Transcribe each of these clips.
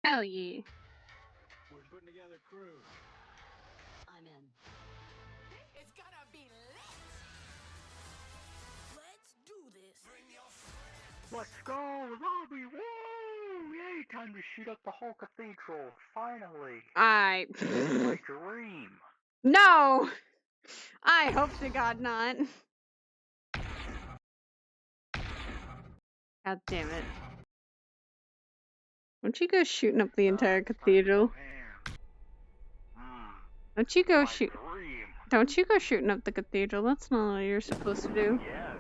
Hell yeah. We're putting together crew. I'm in. It's gonna be lit. Let's do this. Let's go, lobby! Woo! Yay! Time to shoot up the whole cathedral. Finally. My dream. No! I hope to God not. God damn it. Don't you go shooting up the entire cathedral? Don't you go Don't you go shooting up the cathedral. That's not what you're supposed to do. Yes.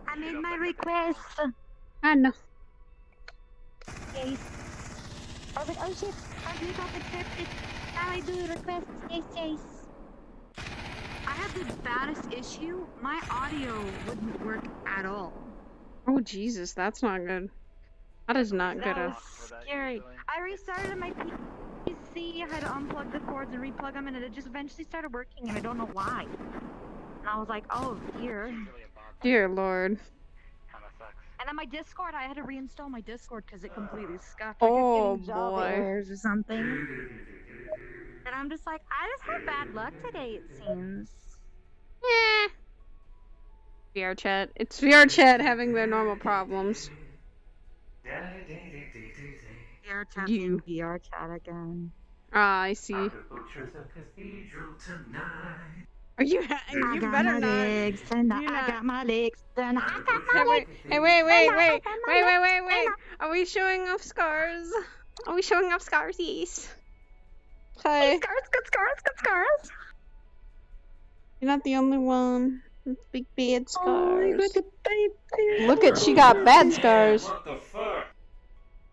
I made my request. I know. Yes. Oh shit! I did not accept it. Now I do request. Yes. I have the baddest issue. My audio wouldn't work at all. Oh Jesus, that's not good. That is not good. That was scary. I restarted my PC. I had to unplug the cords and replug them, and it just eventually started working, and I don't know why. And I was like, oh dear. Dear Lord. And then my Discord, I had to reinstall my Discord because it completely scuffed. Oh Like Java boy. errors or something. And I'm just like, I just have bad luck today, it seems. Eh. VR chat. It's VR chat having their normal problems. VR chat You. VR chat again. Ah, I see. Are you? You better not. Legs, and I got my legs, and I got my legs. Hey, wait. Are we showing off scars? Are we showing off scars? Yes. Hi. Good scars. You're not the only one with big bad Oh, you scars. got the baby. Look at, she got bad scars. What the fuck?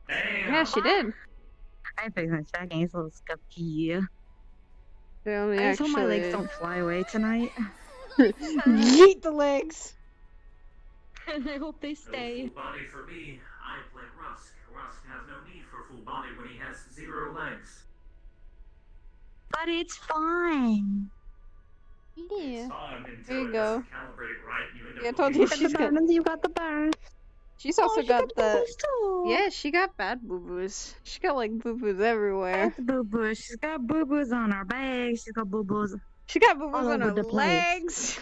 Damn. Yeah, she did. I fixed my checking, it's a little scuffy. They only I just hope my legs actually don't fly away tonight. yeet the legs. And I hope they No stay. full body for me. I play Rusk. Rusk has no need for full body when he has 0 legs. But it's fine. Yeah. It's fun until There you it go. doesn't calibrate right and you end up Yeah, I told looking you like she's got. You got the burn. She's also got the. boo-boos too. Yeah, she got bad boo boos. She got like boo boos everywhere. That's boo-boos. She's got boo-boos on her back. She's got boo-boos. She got boo boos All on over her the place. legs.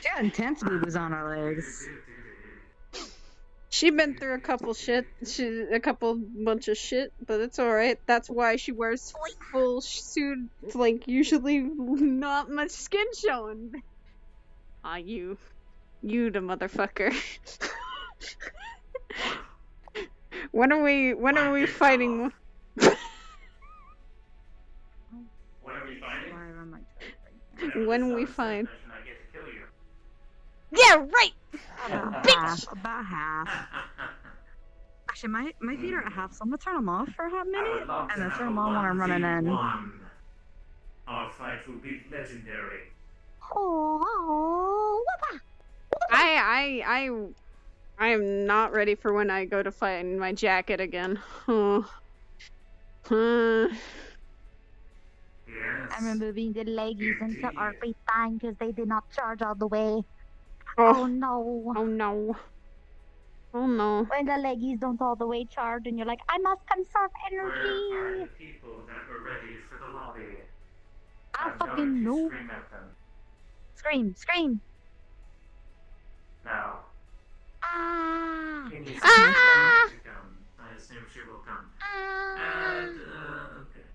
She got intense boo-boos on her legs. She been through a couple bunch of shit, but it's alright. That's why she wears full suit, like usually not much skin showing. Ah, you the motherfucker. When are we fighting? What are we fighting? Why am I When we find. I get to kill you. Yeah, right. About half. Actually, my feet are at half, so I'm gonna turn them off for a hot minute, and then turn them on when I'm running in. Our fight will be legendary. Oh, I am not ready for when I go to fight in my jacket again. Oh. Yes. I'm removing the leggies until RP time because they did not charge all the way. Oh No. oh no. Oh no. When the leggies don't all the way charge and you're like, I must conserve Where are energy. the people that were ready for the lobby? I I'm going fucking to know. scream at them. Scream. Now. Ah. It needs Ah! to come. I assume she will come. Ah. And, okay.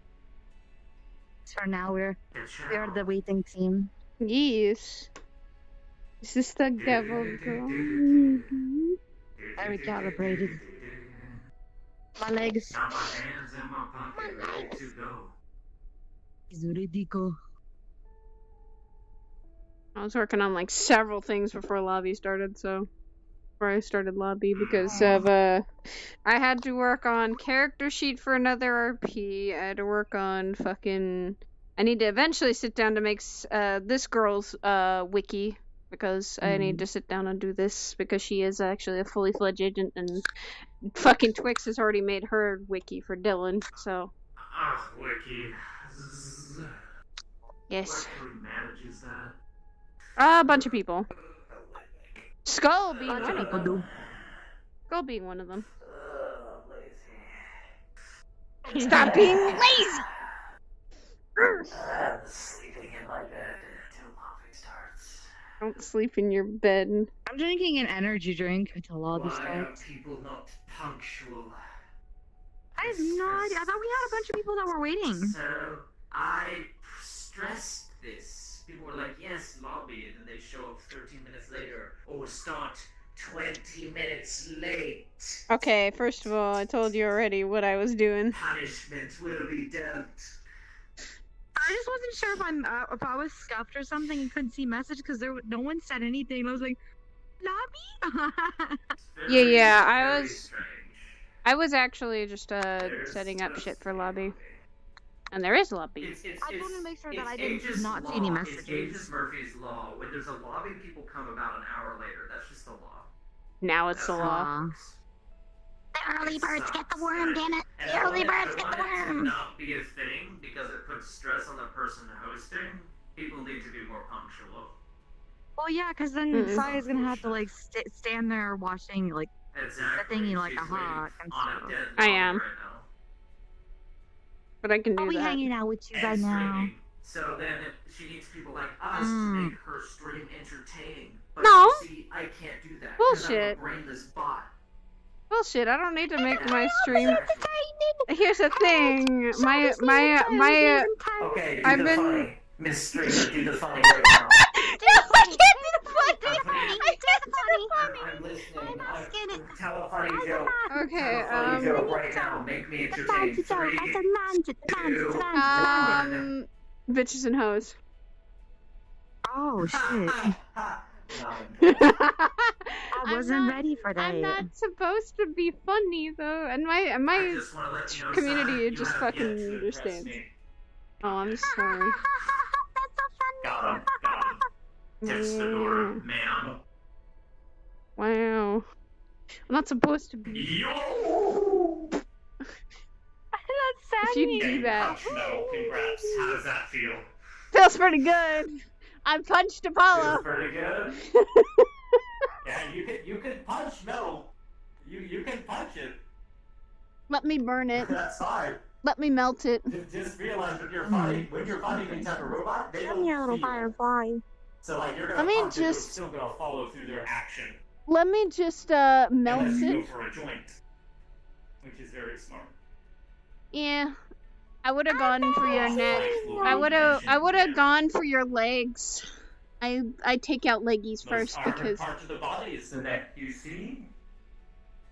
For now, we're Good the waiting team. Yes. Is this the devil girl? I recalibrated. My legs. Got my hands in my pocket, ready to go. Is ready to go. I was working on like several things before lobby started, so before I started lobby because of I had to work on character sheet for another RP. I had to work on fucking. I need to eventually sit down to make this girl's wiki because I need to sit down and do this because she is actually a fully fledged agent and fucking Twix has already made her wiki for Dylan. So Ah, Wiki. yes, Who manages that? a bunch of people. Skull being Lots one of of people them. do. Skull being one of them. Stop being lazy! I'm sleeping in my bed until lobby starts. Don't sleep in your bed. I'm drinking an energy drink until lobby Why starts. are people not punctual? I have no idea. I thought we had a bunch of people that were waiting. So, I stressed this. People were like, yes, lobby, and then they show up 13 minutes later, or start 20 minutes late. Okay, first of all, I told you already what I was doing. Punishment will be dealt. I just wasn't sure if I was scuffed or something and couldn't see message because no one said anything. I was like, lobby? Yeah, Very strange. I was actually just setting up shit for lobby. And there is lobby. I just wanted to make sure that I did Aegis not law. see any It's messages. Aegis Murphy's law. When there's a lobby, people come about an hour later. That's just the law. Now it's the law. Aw. The early birds get the worm, damn it. And The early birds I get want the it to worm. not be a thing because it puts stress on the person hosting. People need to be more punctual. Well, yeah, because then Saya's gonna have to like stand there watching like Exactly. thingy like She's a hawk waiting and on a stuff. dead I lobby am. Right now. But I can do I'll be that. hanging out with you And right now. streaming. So then she needs people like us to make her stream entertaining. But No. you see, I can't do that. 'cause I'm a Bullshit. brainless bot. Bullshit, I don't need to make my stream. Here's the thing. My Okay, do I've the been- funny. Miss Streamer, do the funny right now. No, I can't do the funny. I'm listening. Tell a funny joke. Okay, Tell a funny joke right now. Make me entertained. 3, 2, 1. Bitches and hoes. Oh shit! None. I wasn't ready for that. I'm not supposed to be funny though, and I my just wanna let you know, community Sarah, you just have fucking yet to impress understands. me. Oh, I'm sorry. Got him. Tips the door, man. Wow. I'm not supposed to be. Yo! If you do that, Punch metal, congrats. How does that feel? feels pretty good. I punched Feels Apollo. pretty good. Yeah, you can punch metal. You can punch it. Let me burn it. That's fine. Let me melt it. Just realize when you're fighting any type of robot, they Come here, little don't feel. firefly. So like you're Let gonna me punch it, but it's just- still gonna follow through their action. Let me just melt Unless you go it. for a joint, which is very smart. Yeah. I would have gone for your neck. I would have gone for your legs. I take out leggies first because part of the body is the neck. You see?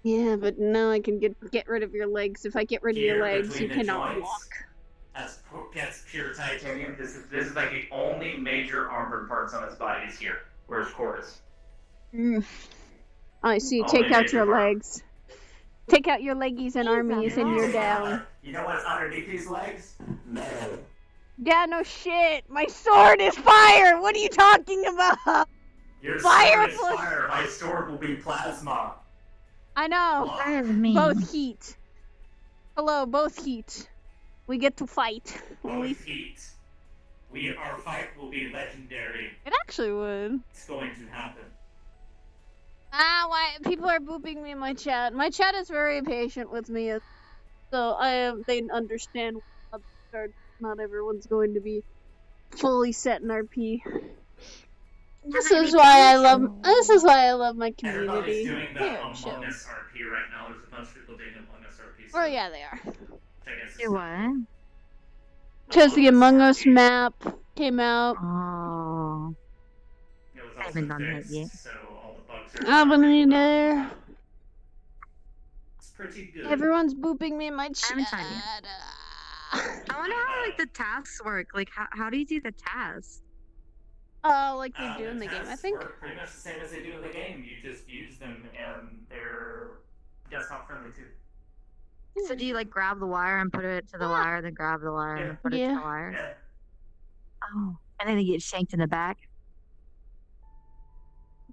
yeah, but now I can get rid of your legs. If I get rid of your Here, legs, between you the cannot joints. walk. That's pure titanium. This is like the only major armored parts on his body is here. Where's Cordis? I see. Only Take out major your part. legs. Take out your leggies and armies, and you're down. You know what's underneath these legs? Metal. Yeah, no shit. My sword is fire. What are you talking about? Your Fire sword is plus- fire. My sword will be plasma. I know. That is me. Both heat. Hello, both heat. We get to fight. Both heat. Our fight will be legendary. It actually would. It's going to happen. Why people are booping me in my chat. My chat is very patient with me, so they understand. Not everyone's going to be fully set in RP. This is why I love my Everybody's community. doing They that are Among chill. Us RP right now. There's a bunch of people doing Among Us RP. Oh yeah, they are. I guess Do what? Because the Among Us map came out. Oh. It was I haven't also done that fixed, yet. so all the bugs are I not believe real. there. It's pretty good. Everyone's booping me in my I chat. haven't tried yet. I wonder how like the tasks work. Like how do you do the tasks? Like they do in the game, I tasks think. work pretty much the same as they do in the game. You just use them, and they're desktop friendly too. So do you like grab the wire and put it to the wire, then grab the wire and put it to Yeah. the wire? Yeah. Oh. And then you get shanked in the back.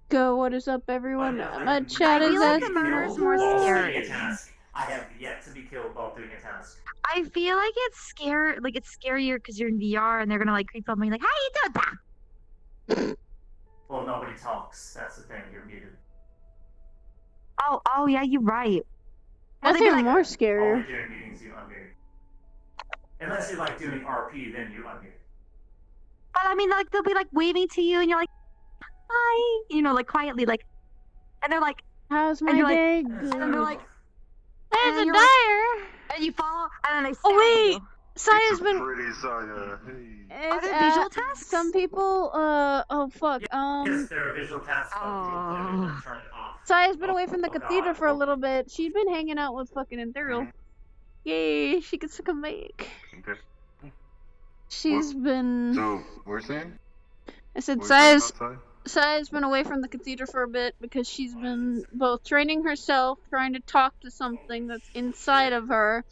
Go, what is up, everyone? But My I chat feel is like as the murder's killed more while scary. doing a task. I have yet to be killed while doing a task. I feel like it's scarier because you're in VR and they're gonna like creep up and be like, "How you doing that?" Well, nobody talks. That's the thing. You're muted. Oh, yeah, you're right. Well, That's they'd be even like, more All scarier. we do in meetings, you unmute. Unless you're like doing RP, then you unmute. But I mean, like they'll be like waving to you, and you're like, "Hi," you know, like quietly, like, and they're like, How's my and you're like, day? and then they're like, There's a you're dire. and you follow, and then they. Oh wait, you. Saya's been. Pretty Saya. Hey. Are there visual tasks? Some people. Oh fuck. Yes, there are visual tasks. Oh. Turn it off. Saya's been away from the Oh, cathedral God. for a little bit. She's been hanging out with fucking Ethereal. Yay, she gets to come back. Okay. She's been. So we're saying? I said We're saying Saya's. outside? Saya's been away from the cathedral for a bit because she's been both training herself, trying to talk to something that's inside of her,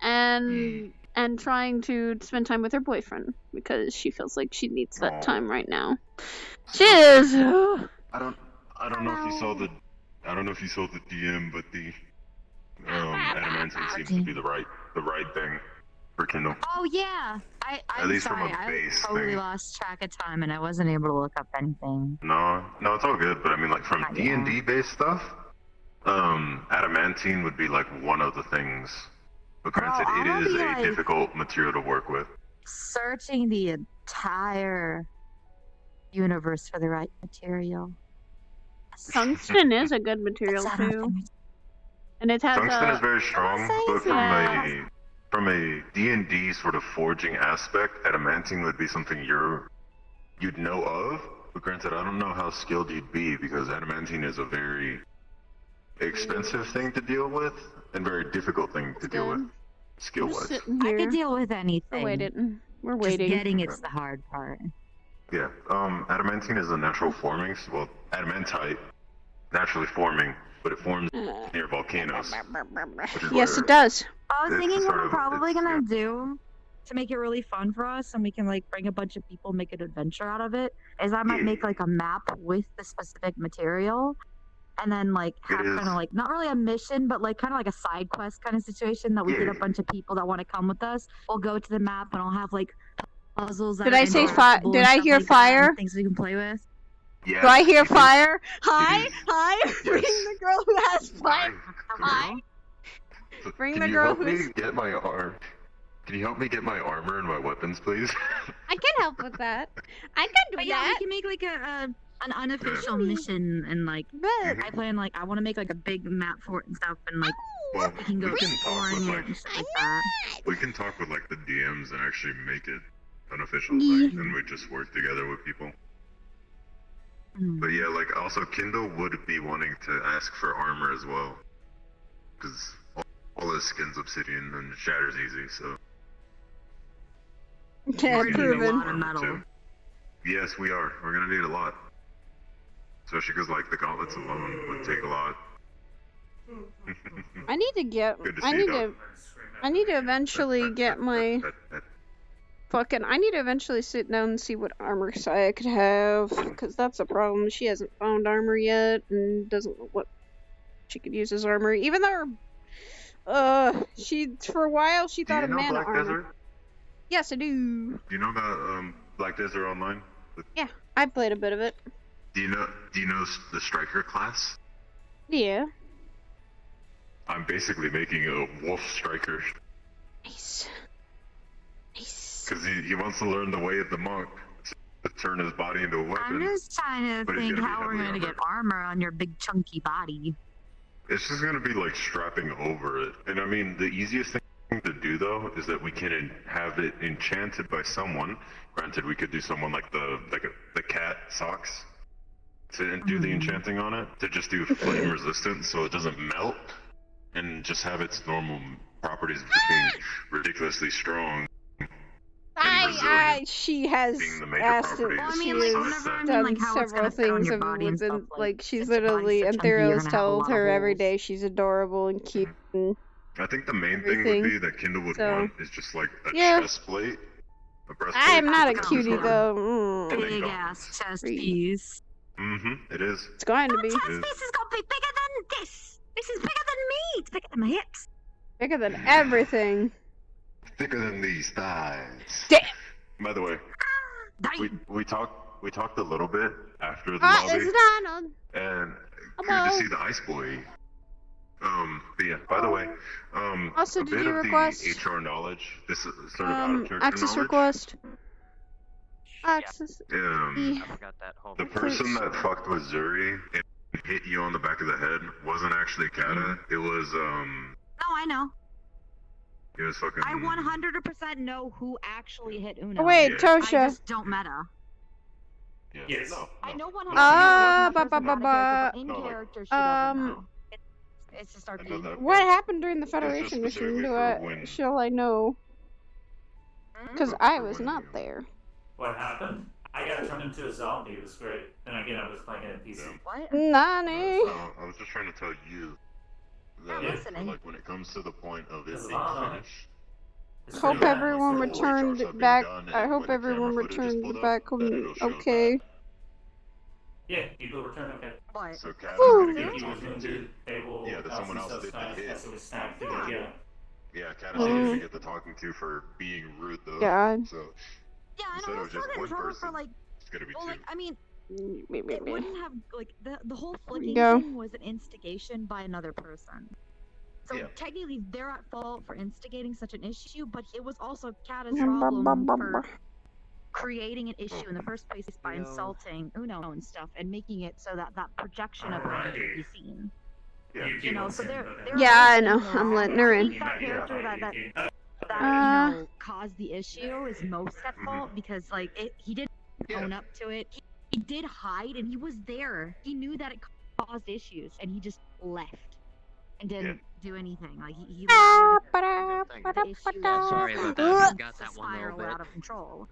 and trying to spend time with her boyfriend because she feels like she needs that time right now. She is. I don't know if you saw the DM, but the adamantine seems to be the right thing for Kindle. Oh yeah, I'm least from sorry. a I base totally thing. lost track of time, and I wasn't able to look up anything. No, it's all good. But I mean, like from Yeah. D&D based stuff, adamantine would be like one of the things. But granted, I'm gonna it is be, a like- difficult material to work with. Searching the entire universe for the right material. Tungsten is a good material That's not too, nothing. and it has Tungsten is a. very strong, but from a D&D sort of forging aspect, adamantine would be something you'd know of. But granted, I don't know how skilled you'd be because adamantine is a very expensive thing to deal with and very difficult thing to deal with, We're skill-wise. sitting I here. could deal with anything. We're waiting. We're Just waiting. getting it's the hard part. Yeah, adamantine is a natural forming, well, adamantite, naturally forming, but it forms near volcanoes. which is Yes, where- it does. I was It's thinking sort what I'm of- probably it's- gonna do to make it really fun for us, and we can like bring a bunch of people, make an adventure out of it. Is I might Yeah. make like a map with the specific material, and then like have is. kind of like not really a mission, but like kind of like a side quest kind of situation that we get Yeah. a bunch of people that want to come with us. We'll go to the map, and I'll have like puzzles. That Did are I say interactable did and I stuff hear like that, and fire? things we can play with. Yes, Do I hear it is. fire? Hi, is. hi. Bring Yes. the girl who has fire. Hi. Bring Can the you girl help who's- me get my arm? Can you help me get my armor and my weapons, please? I can help with that. I can do But yeah, we that. can make like an unofficial mission, and like But I plan like I want to make like a big map for it and stuff, and like Well, we can go we can talk exploring with it like and stuff like that. we can talk with like the DMs and actually make it an official Yeah. thing, and we just work together with people. Mm. But yeah, like also Kindle would be wanting to ask for armor as well, because all his skin's obsidian and it shatters easy. So yeah, We're doing a proven. lot of metal. yes, we are. We're gonna need a lot, especially because like the gauntlets alone would take a lot. I need to get. Good to I see need you, to. Doc. I need to eventually get my fucking. I need to eventually sit down and see what armor Saya could have, because that's a problem. She hasn't found armor yet and doesn't know what she could use as armor. Even though, she for a while she Do thought you of know mana Black armor. Desert? Yes, I do. Do you know about Black Desert Online? Yeah, I played a bit of it. Do you know the Striker class? Yeah. I'm basically making a Wolf Striker Nice. Nice. because he wants to learn the way of the monk to turn his body into a I'm weapon. just trying to But it's think gonna be how we're heavily going to get armor on your big chunky body. It's just gonna be like strapping over it. And I mean, the easiest thing to do though is that we can have it enchanted by someone. Granted, we could do someone like the cat socks to do the enchanting on it to just do flame resistant, so it doesn't melt, and just have its normal properties of just being ridiculously strong. She has being the major asked it. properties. Well, I She mean, like, has whenever I mean, done like, how it's several gonna fit on things your of body and within, stuff, like she's if your body's literally, so and chunky, you're Theros gonna have a tells lot of her every holes. day she's adorable and cute. And I think the main thing Everything. would be that Kindle would So- want is just like a Yeah. chest plate. A breastplate. I'm not a Sounds cutie hard. though. And then Big gauntlets. ass chest Free. piece. Mm-hmm. It is. It's going to be Chest It is. piece is gonna be bigger than this. This is bigger than me. It's bigger than my hips. bigger than everything. Thicker than these thighs. Damn. By the way, Dang. we talked a little bit after the Ah, lobby, it's Donald. and Hello. good to see the Ice Boy But yeah, by the way, Also, a did bit you of request the HR knowledge, this is sort of out-of-character access knowledge. request? Access. I forgot that whole The person that fucked with Zuri and hit you on the back of the head wasn't actually Kata. It was, No, I know. it was fucking... I 100% know who actually hit Uno. Oh, wait, Yeah. Tosha. I just don't meta. Yeah. Yes. No, I know 100%. In No, like, character, she doesn't know. It's just I know RP. that What part. happened during the It's just Federation mission? specifically Do for I, when- shall I know? Because For I was when not you- there. What happened? I got turned into a zombie. It was great. And again, I was playing it in PC. Yeah. What? Nani? No, I was just trying to tell you that, Yeah, listening. like, when it comes to the point of it This is being all right. finished, It's Hope pretty bad. everyone the whole returned HR stuff being back. done, I and hope when the everyone camera footage is returned pulled up, back then it'll show okay. that. Yeah, people return okay. What? So Kata's Ooh. gonna get He was talking to. wounded, able, Yeah, that someone else stuff did the snapped, hit. so it was snapped through Yeah. the yeah. Yeah, Kata's gonna get the talking to for being rude though. God. So Yeah, I instead know. I of still just get in one trouble person, for like. it's gonna be Well, two. like I mean, it Me. wouldn't have like the whole flicking Go. thing was an instigation by another person. So Yeah. technically, they're at fault for instigating such an issue, but it was also Kata's problem for creating an issue in the first place by insulting Uno and stuff and making it so that that projection of her could be seen. Yeah. You know, so they're Yeah, I know. in the I'm wrong. letting her I in. think that character that you know caused the issue is most at fault because like he didn't own up to it. He did hide and he was there. He knew that it caused issues and he just left and didn't do anything. Like he allowed the issue Sorry about that. to Got that one spiral little bit. out of control.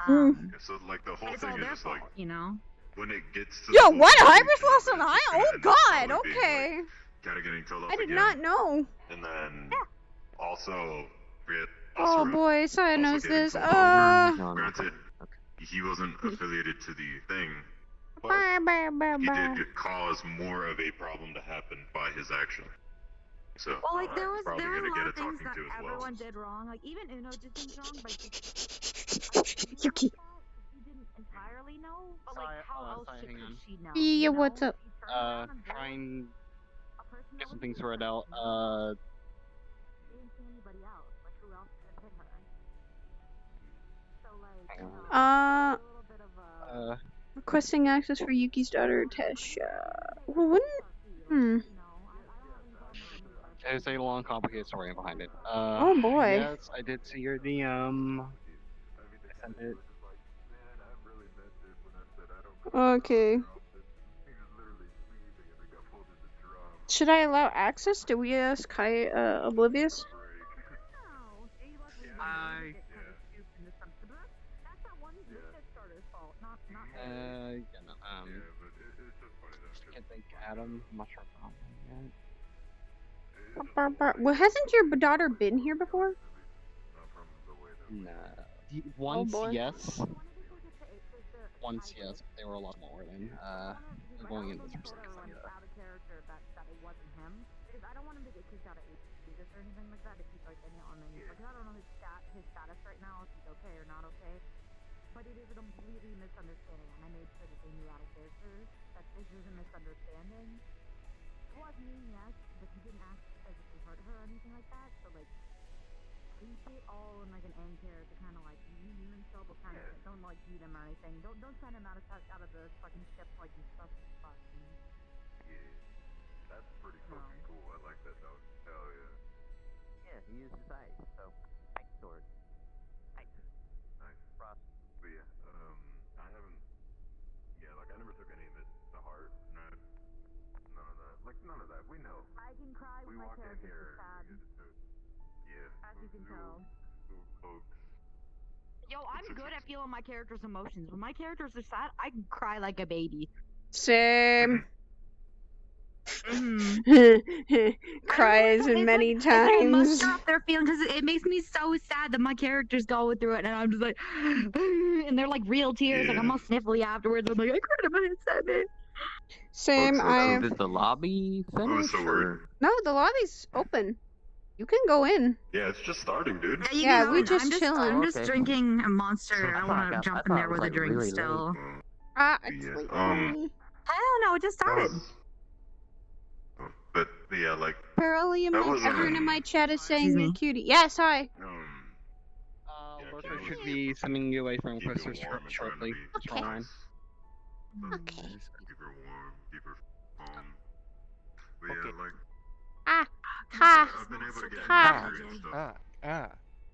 Yeah, so like the whole It's all thing their is just like fault, you know. when it gets to Yo, the what? whole Hyper situation Sloss and of it, I? it's Oh gonna end up God, probably being, okay. like, Kata getting told off I did again, not know. and then also forget Oh Asura boy, Saya also knows getting this. told off. No, no. Granted, he wasn't affiliated to the thing, but he did cause more of a problem to happen by his action. So Well, like there was probably a gonna lot get of a things talking that to as well. everyone did wrong. Like even Uno did things wrong, but he Yuki. didn't entirely know. But like Sorry, how else sorry, could hang on. she know? Yeah, you know? what's up? She turned around and Try and a person that get some was things in sorted her. out. She didn't see anybody else. Like who else could hit her? So like Hang you on. know, a little bit of a. Requesting access for Yuki's daughter, Tesha. Well, wouldn't... There's a long, complicated story behind it. Oh, boy. Yes, I did see your DM. I sent it. Okay. Should I allow access? Did we ask Kai Oblivious? Yeah, no, can't think Adam. I'm not sure about that yet. Well, hasn't your daughter been here before? No. Once, boy. yes. Once, yes. They were a lot more than, going into this person. But it is a completely misunderstanding, and I made sure that they knew out of characters that this is a misunderstanding. It was mean, yes, but he didn't ask to physically hurt her or anything like that, so like, keep it all in like an end character, kind of like you himself, but kind of don't like beat him or anything. Don't send him out of the fucking ship like he's stuck. Yeah, that's pretty fucking cool. I like that though. Hell yeah. Yeah, he used his eyes, so ice sword. Ice. Nice. Frost. But yeah, I haven't. Yeah, like I never took any of it to heart. None of that. Like none of that. We know. I can cry We when my walk in character's here. sad, Yeah. as you can tell. Folks. Yo, I'm good at feeling my character's emotions. When my characters are sad, I can cry like a baby. Same. Mm-hmm. Cries It's many like, It's like times. muster up their feelings because it makes me so sad that my character's going through it, and I'm just like, and they're like real tears, like I'm all sniffly afterwards. I'm like, I cried about it, sadness. Same. So I So have... did the lobby finish? so we're- No, the lobby's open. You can go in. Yeah, it's just starting, dude. you Yeah, can we go. just I'm chilling. I'm just Okay. drinking a monster. So and I I want to thought jump it in there was, with a like, drink really still. Ah, Yeah, it's late. I don't know. It just that started. was- But yeah, like, Apparently, That was, everyone in my chat is saying Excuse you're me. cutie. Yes, hi. yeah, Lurker Kendall should was be sending you away from keep Questers it warm and trying to shortly. be The shoreline. Okay. keep her warm, keep her calm. But yeah, Okay. like, Ah, ha, I've been able to get ha. angry and stuff.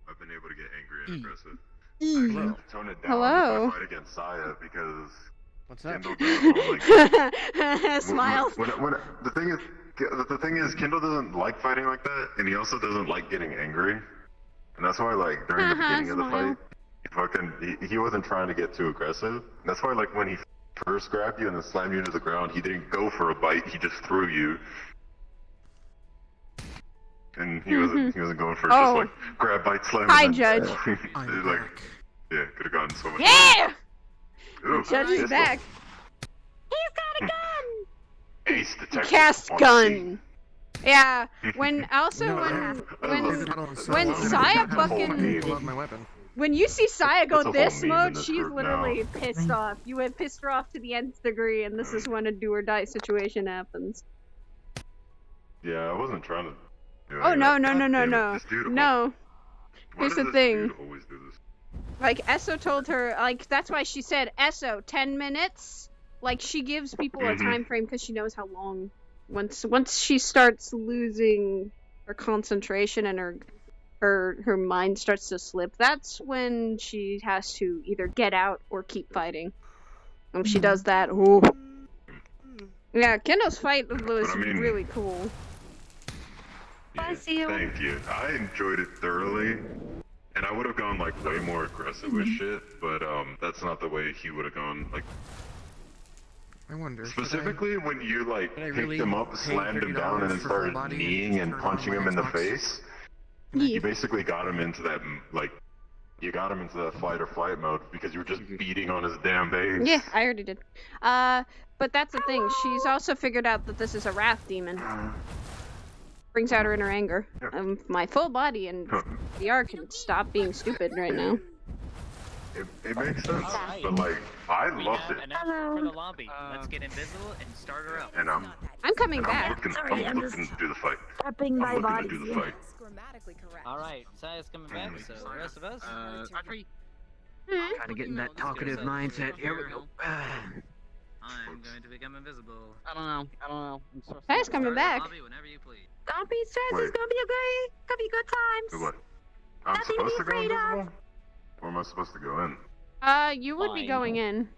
I've been able to get angry and aggressive. I Hello. can tone it down Hello. if I fight against Saya because What's up? Kendall doesn't like. Smiles. When the thing is, Kendall doesn't like fighting like that, and he also doesn't like getting angry, and that's why like during the beginning of the smile. fight, he wasn't trying to get too aggressive. That's why like when he first grabbed you and then slammed you to the ground, he didn't go for a bite. He just threw you. And he wasn't going for just like grab, bite, slam. Hi, and then, Judge. like, yeah, could have gotten so much. Yeah! Ooh, Judge is pistol. back. He's got a gun! Ace detected. Cast on gun. Yeah, when Saya fucking when you see Saya That's a go whole this meme in mode, this she's group literally pissed off. You have pissed her off to the nth degree, and this is when a do or die situation happens. Yeah, I wasn't trying to. Do Oh any no of that. no no God no damn it, no this dude no. Why Here's does the this thing. dude always do this? Like Esso told her, like that's why she said Esso 10 minutes. Like she gives people a time frame because she knows how long. Once she starts losing her concentration and her mind starts to slip, that's when she has to either get out or keep fighting. If she does that, ooh. Yeah, Kendall's fight was I mean- really cool. Bless you. Thank you. I enjoyed it thoroughly, and I would have gone like way more aggressive with shit, but that's not the way he would have gone. Like I wonder. specifically when you like Should I picked really him up, pay slammed him down, and then $30 for started full body kneeing and turn on punching my him in the Xbox? face. You basically got him into that like. You got him into that fight or flight mode because you were just beating on his damn base. Yeah, I already did. But that's the thing. She's also figured out that this is a wrath demon. Brings out her inner anger. My full body and VR can stop being stupid right now. It makes sense, but like I loved it, Enough for the lobby. Let's get invisible and start her up. and I'm coming I'm back. looking, Sorry, I'm I'm looking just- to do the fight. Prepping my I'm looking body. to do the fight. Grammatically correct. Alright, Saya's coming back, so the rest of us? Trying to get in that talkative mindset. Here we go. I'm going to become invisible. I don't know. I'm so Saya's coming Start the back. lobby whenever you please. Don't be stressed. It's Wait. gonna be gonna be good Do times. what? I'm Nothing to supposed be to go afraid of. invisible? Or am I supposed to go in? You would be Fine. going in.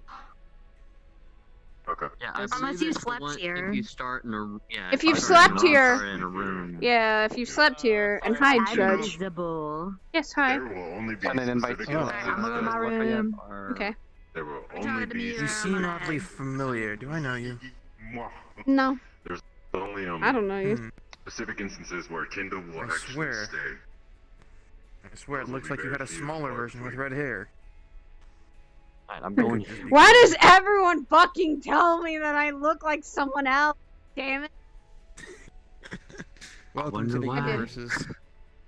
Okay. Yeah, I Unless believe you it's the slept one- here. If you start in a If you've you start in slept here- or in a room. Yeah, if you slept here. And hi, I'm Judge. invisible. Yes, hi. There will only be Send an invite specific to instances I'm over that- my room. Okay. There will talking only to be me, You seem oddly familiar. Do I know you? No, only I don't know you. specific instances where Kindle will I actually swear. stay. I swear it looks like you had a smaller version with red hair. I'm going. Why does everyone fucking tell me that I look like someone else? Damn it. Welcome wonder to the why. universes.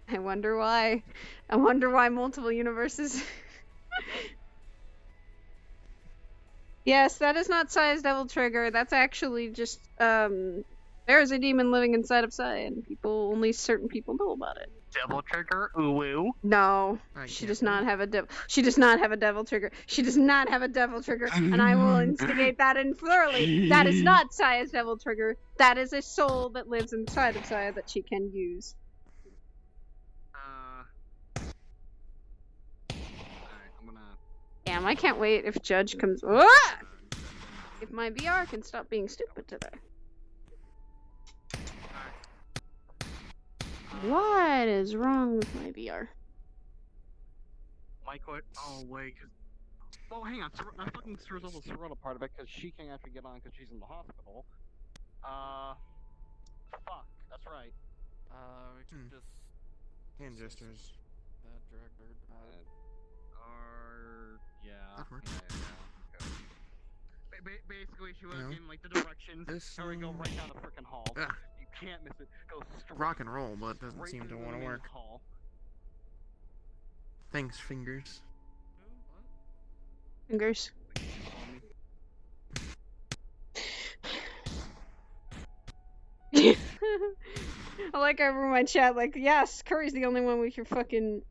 I wonder why. I wonder why multiple universes. Yes, that is not Saya's Devil Trigger. That's actually just, there is a demon living inside of Saya, and only certain people know about it. Devil trigger. Ooh. No, I she can't does not have a devil. She does not have a devil trigger. She does not have a devil trigger, and I will instigate that in thoroughly. That is not Saya's devil trigger. That is a soul that lives inside of Saya that she can use. Alright, I'm gonna. Damn, I can't wait if Judge comes. Ah! If my VR can stop being stupid today. What is wrong with my VR? Mike, what? Oh, wait. Oh, hang on. I fucking resolve the Sorota part of it because she can't actually get on because she's in the hospital. Fuck. That's right. We can just. Hand gestures. That director. Yeah. That works. Basically, she was No. in like the directions. This, There we go right down the frickin' hall. Ah. You can't miss it. Go straight. Rock and roll, but it doesn't straight seem into to the want to main work. hall. Thanks, fingers. Fingers. I like over my chat, like, yes, Curry's the only one with your fucking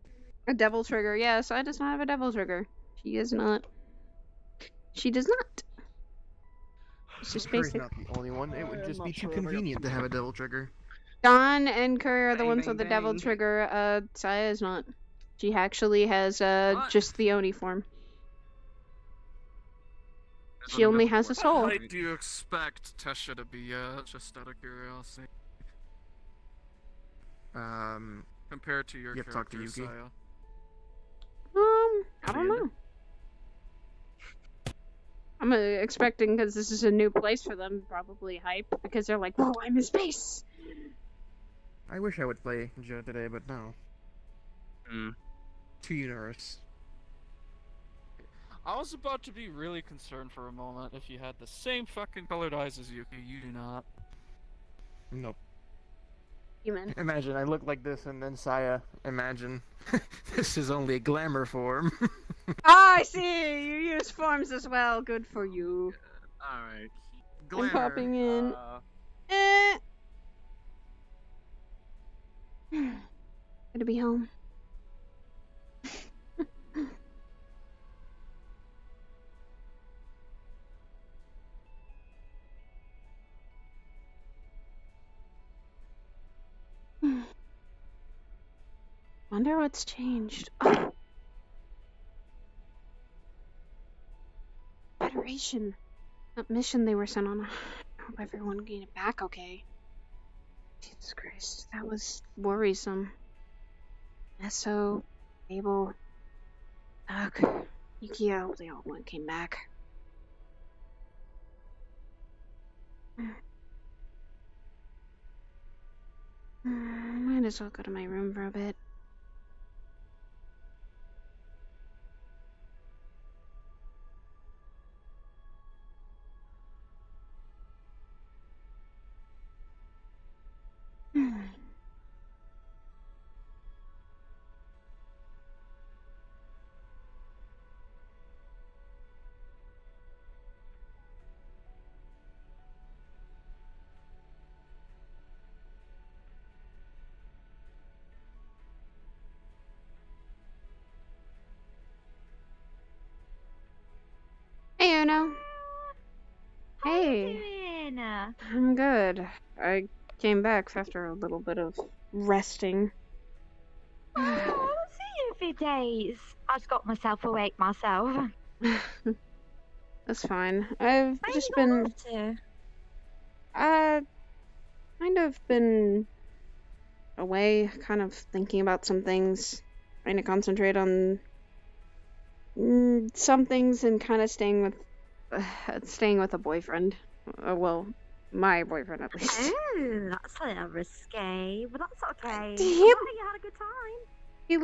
a devil trigger. Yes, I does not have a devil trigger. She is not. She does not. It's just Curry's basic. not the only one. It would I'm just not be too sure if I got convenient to have a devil trigger. Don and Curry are the Bang, ones bang, with the devil bang. trigger. Saya is not. She actually has What? just the Oni form. There's She only another has a one. soul. What height do you expect Tesha to be at, just out of curiosity? Compared to your You have to talk to character, Yuki. Saya. I don't know. I'm expecting, because this is a new place for them, probably hype, because they're like, whoa, I'm in space! I wish I would play Joe today, but no. Hmm. Too universe. I was about to be really concerned for a moment if you had the same fucking colored eyes as Yuki. You do not. Nope. Human. Imagine I look like this and then Saya. Imagine. This is only a glamour form. Ah, I see! You use forms as well. Good for you. Alright. I'm popping in. Good to be home. Wonder what's changed. Oh. Federation. That mission they were sent on. I hope everyone get it back okay. Jesus Christ, that was worrisome. Esso, Abel, Doug, Yuki, I hope they all came back. Might as well go to my room for a bit. Hey, Uno. How Hey. you doing? I'm good. I came back after a little bit of resting. Oh, I'll see you in a few days. I just got myself awake myself. That's fine. I've Where just you been off to? kind of been away, kind of thinking about some things, trying to concentrate on some things, and kind of staying with a boyfriend. Well, my boyfriend at least. Oh, that's a little risque, but that's okay. Damn. I'm glad you had a good time. He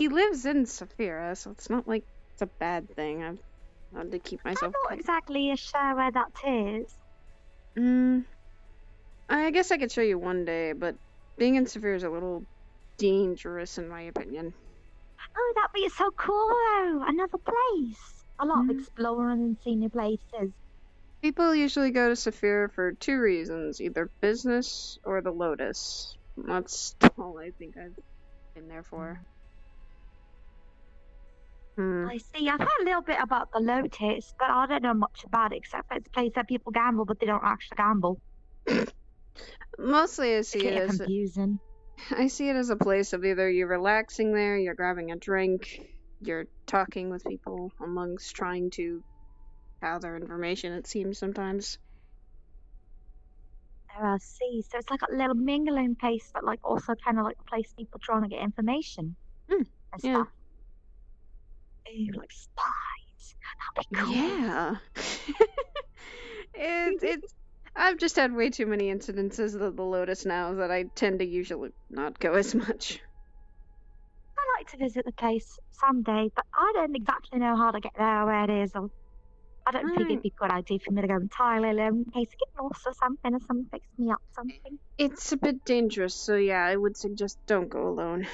lives in Saphira, so it's not like it's a bad thing. I've had to keep myself. I'm not exactly sure where that is. I guess I could show you one day, but being in Saphira is a little dangerous in my opinion. Oh, that'd be so cool though. Another place. I love exploring and seeing new places. People usually go to Saphira for two reasons, either business or the Lotus. That's all I think I've been there for. I see. I've heard a little bit about the Lotus, but I don't know much about it except that it's a place that people gamble, but they don't actually gamble. Mostly I see It's it as confusing. I see it as a place of either you're relaxing there, you're grabbing a drink, you're talking with people amongst trying to gather information, it seems sometimes. Oh, I see. So it's like a little mingling place, but like also kind of like a place people trying to get information and yeah. stuff. Ooh, like spies. That'd be cool. Yeah. It's I've just had way too many incidences of the Lotus now that I tend to usually not go as much. I'd like to visit the place someday, but I don't exactly know how to get there or where it is. Or I don't think it'd be a good idea for me to go entirely alone in case I get lost or something, or someone picks me up something. It's a bit dangerous, so yeah, I would suggest don't go alone.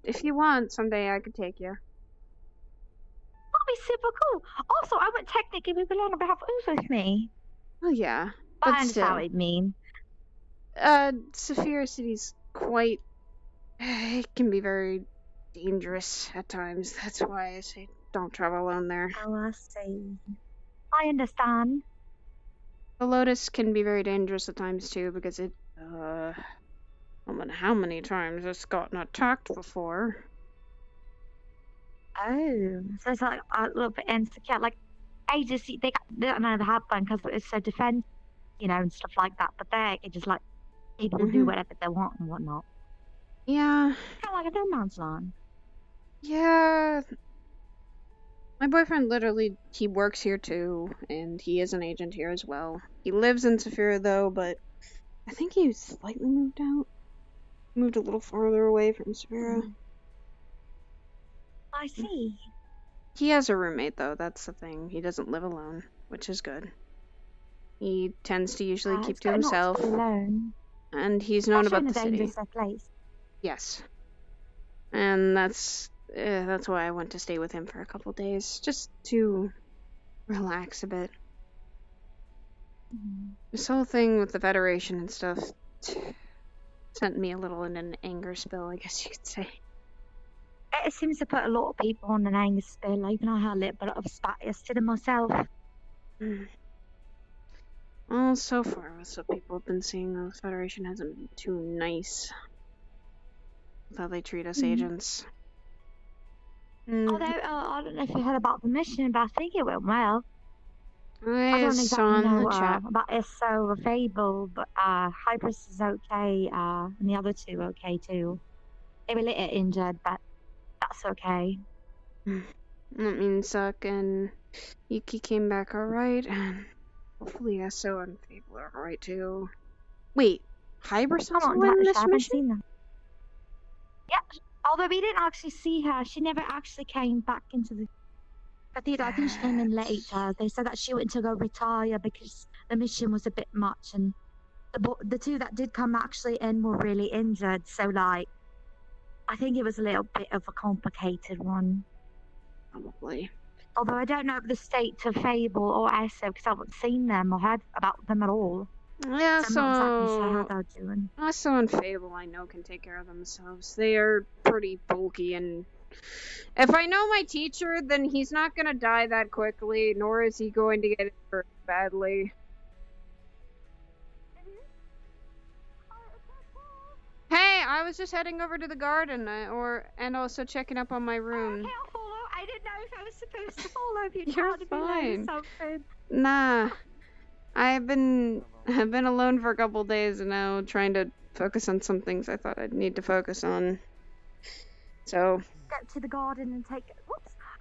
If you want, someday I could take you. That'd be super cool. Also, I would technically be allowed to have Ooze with me. Oh yeah, But I but understand still. what you mean. Saphira City's quite... It can be very dangerous at times. That's why I say don't travel alone there. Oh, I see. I understand. The Lotus can be very dangerous at times too, because it, I don't know how many times it's gotten attacked before. Oh, so it's like a little bit insecure. Like, ages, they don't know they have one because it's so defensive, you know, and stuff like that. But they're just like, people do whatever they want and whatnot. Yeah. Kind of like a no man's land. Yeah. My boyfriend literally, he works here too, and he is an agent here as well. He lives in Saphira though, but I think he slightly moved out. Moved a little farther away from Saphira. I see. He has a roommate though, that's the thing. He doesn't live alone, which is good. He tends to usually keep to himself. Not to be alone. And he's known about the Especially in a city. dangerous place. Yes. And that's why I went to stay with him for a couple days, just to relax a bit. This whole thing with the Federation and stuff sent me a little in an anger spill, I guess you could say. It seems to put a lot of people on an anger spill. Even I had a little bit of spat yesterday myself. Well, so far with what people have been seeing, the Federation hasn't been too nice with how they treat us agents. Although, I don't know if you heard about the mission, but I think it went well. I don't saw exactly in know the chat. about Esso or Fable, but Hybris is okay, and the other two okay too. They were a little injured, but that's okay. That means Zuck and Yuki came back alright, and hopefully Esso and Fable are alright too. Wait, Hybris also went in this mission? Yeah, although we didn't actually see her, she never actually came back into the I think she came in later. They said that she went to go retire because the mission was a bit much, and the two that did come actually in were really injured. So, like, I think it was a little bit of a complicated one. Probably. Although I don't know the state of Fable or Esso because I haven't seen them or heard about them at all. Yeah, so I'm not exactly sure how they're doing. Esso and Fable I know can take care of themselves. They are pretty bulky, and if I know my teacher, then he's not gonna die that quickly, nor is he going to get hurt badly. Hey, I was just heading over to the garden, and also checking up on my room. Okay, I'll follow. I didn't know if I was supposed to follow if you You're tried to fine. be something. Nah, I've been alone for a couple days now, trying to focus on some things I thought I'd need to focus on. So Get to the garden and take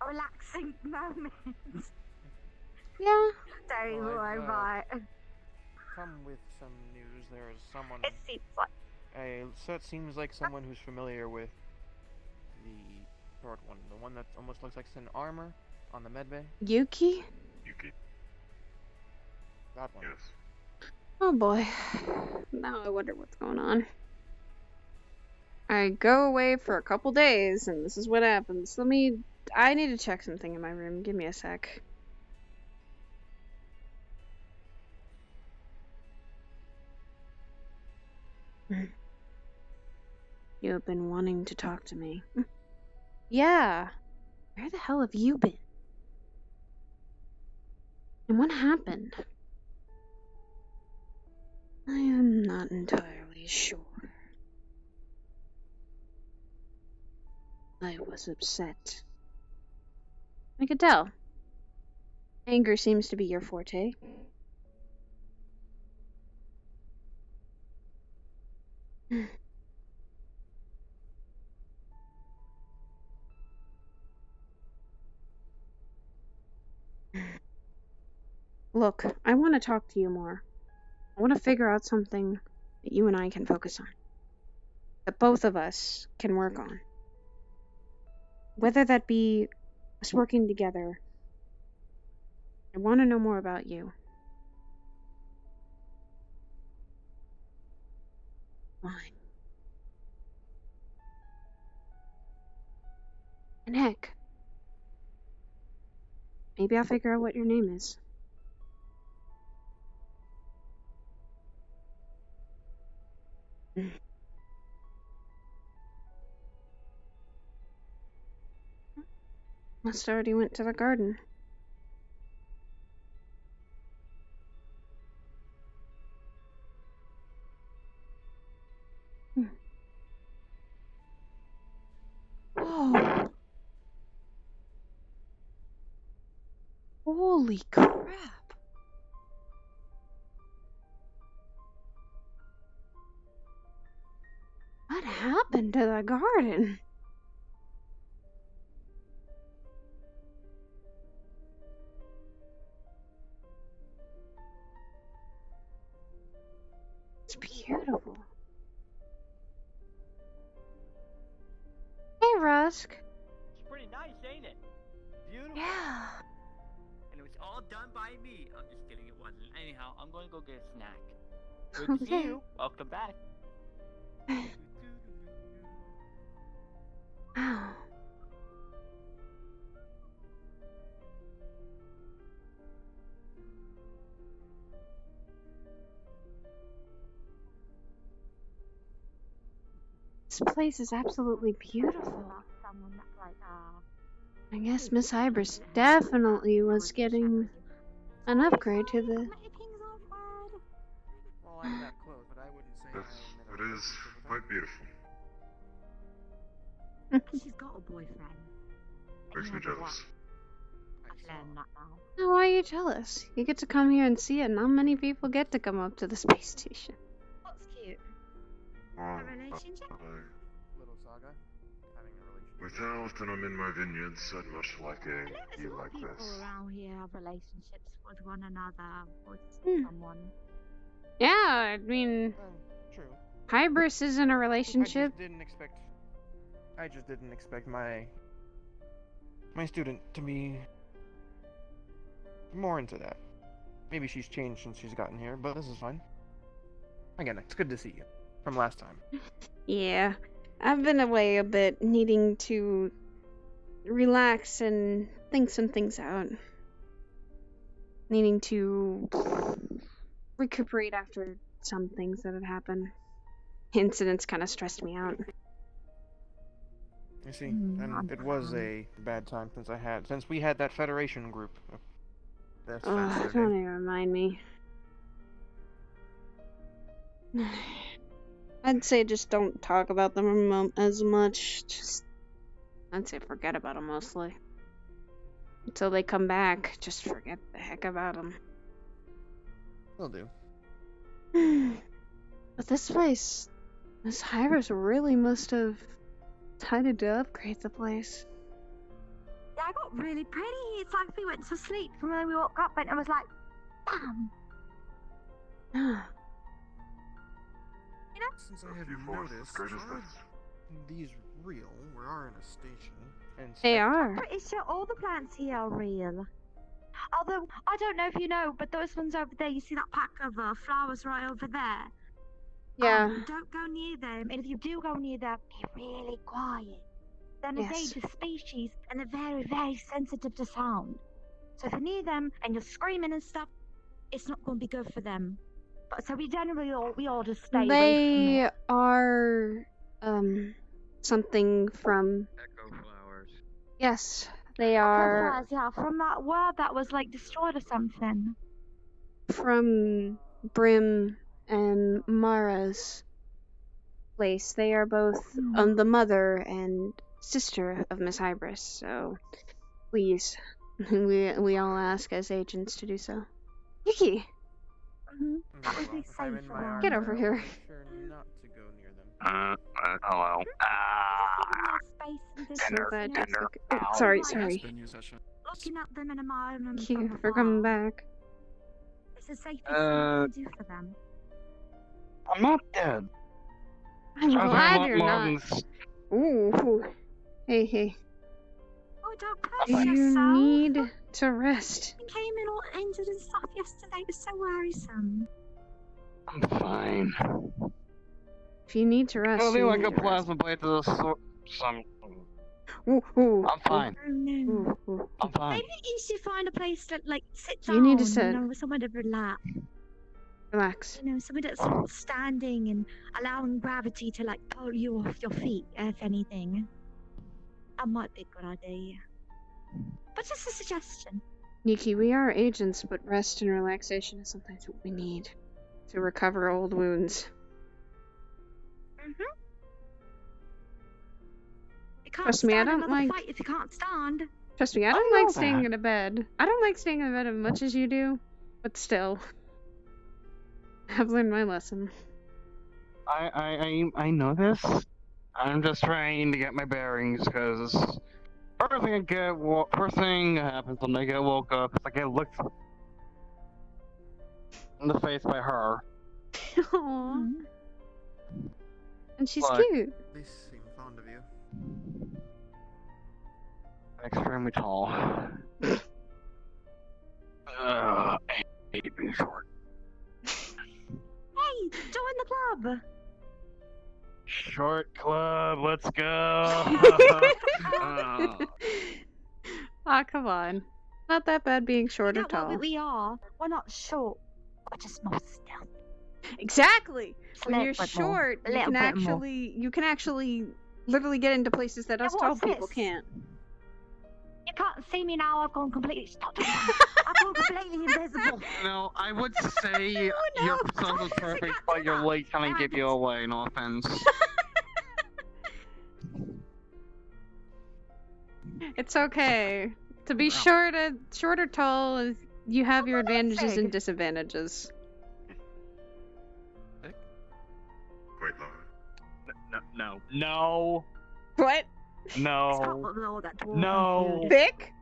a relaxing moment. Yeah. Don't Well, worry about it. Come with some news. There is someone. It seems like. So it seems like someone who's familiar with the short one, the one that almost looks like it's in armor on the medbay. Yuki? Yuki. That one. Yes. Oh boy. Now I wonder what's going on. I go away for a couple days, and this is what happens. I need to check something in my room. Give me a sec. You have been wanting to talk to me. Yeah. Where the hell have you been? And what happened? I am not entirely sure. I was upset. I could tell. Anger seems to be your forte. Look, I want to talk to you more. I want to figure out something that you and I can focus on. That both of us can work on. Whether that be us working together. I want to know more about you. Fine. And heck, maybe I'll figure out what your name is. Must already went to the garden. Whoa. Holy crap. What happened to the garden? It's beautiful. Hey, Rusk. It's pretty nice, ain't it? Beautiful. Yeah. And it was all done by me. I'm just kidding, it wasn't. Anyhow, I'm going to go get a snack. Good to see you. Welcome back. Wow. This place is absolutely beautiful. I guess Miss Hybris definitely was getting an upgrade to the... Well, I'm that close, but I wouldn't say Yes, it is quite beautiful. She's got a boyfriend. Makes me jealous. I've learned that now. Now, why are you jealous? You get to come here and see it. Not many people get to come up to the space station. What's cute? Well, A relationship? Little Saga having a relationship. with how often I'm in my vineyards, I'd much like a view like People this. around here have relationships with one another, with someone. Yeah, I mean, True. Hybris is in a relationship. I just didn't expect my student to be more into that. Maybe she's changed since she's gotten here, but this is fine. Again, it's good to see you from last time. Yeah, I've been away a bit, needing to relax and think some things out. Needing to recuperate after some things that had happened. Incidents kind of stressed me out. You see, and it was a bad time since we had that Federation group. That's Don't even remind me. I'd say just don't talk about them as much. I'd say forget about them mostly. Until they come back, just forget the heck about them. Will do. But this place, Miss Hybris really must have decided to upgrade the place. Yeah, I got really pretty. It's like we went to sleep and then we woke up and it was like, bam! You know? Since I have noticed, are these real? We are in a station. And They are. I'm pretty sure all the plants here are real. Although, I don't know if you know, but those ones over there, you see that pack of flowers right over there? Yeah. Don't go near them, and if you do go near them, be really quiet. They're an endangered species, and they're very, very sensitive to sound. So if you're near them, and you're screaming and stuff, it's not going to be good for them. But so we generally all just stay away from They it. are, something from... Echo flowers. Yes, they are Flowers, yeah, from that world that was like destroyed or something. from Brim and Mara's place. They are both the mother and sister of Miss Hybris, so please, we all ask as agents to do so. Yuki! That would be safe. Get over here. Sure not to go near them. Hello. Sorry. Looking at them in a mile and Thank you for coming back. It's the safest thing you can do for them. I'm not dead. I'm glad you're not. Ooh. Hey. Oh, don't push You yourself. need to rest. You came in all injured and stuff yesterday. It was so worrisome. I'm fine. If you need to rest, It'll be you like need a to rest. plasma blade to the some. Ooh. I'm fine. Oh no. I'm fine. Maybe you should find a place to like sit You down. need to sit. You know, somewhere to relax. Relax. You know, something that's standing and allowing gravity to like pull you off your feet, if anything. That might be a good idea. But just a suggestion. Nikki, we are agents, but rest and relaxation is sometimes what we need to recover old wounds. You can't Trust me, I stand don't another like. fight if you can't stand. Trust me, I don't like staying in a bed. I don't like staying in bed as much as you do, but still, I've learned my lesson. I know this. I'm just trying to get my bearings because first thing that happens when I get woke up is I get looked in the face by her. Aww. And she's But- cute. They seem fond of you. Extremely tall. I hate being short. Hey, join the club. Short club, let's go. Ah, come on. Not that bad being short or Not tall. what we are. We're not short. We're just more stealthy. Exactly. Just a When little you're bit more. short, A little bit more. you can actually literally get into places that us tall what's people this? can't. You can't see me now. I've gone completely. Stop. I've gone completely invisible. No, I would say your persona is perfect, but your weight kind of give you away. No offense. It's okay. To be short or tall, you have your advantages and disadvantages. Quite low. No. What? No. No. No. Thick?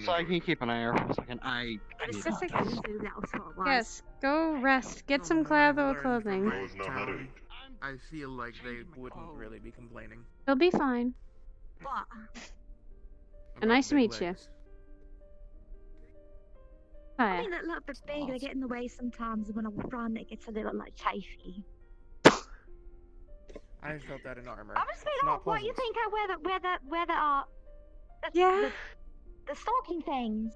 So I can keep an eye out for a second. I need that. Yes, go rest. Get some clothing. I feel like they wouldn't really be complaining. They'll be fine. What? And nice to meet you. I Hiya. mean, they're a little bit big. They get in the way sometimes. When I run, it gets a little like chafy. I felt that in armor. I'm just It's saying, not what you pleasant. think where the stalking things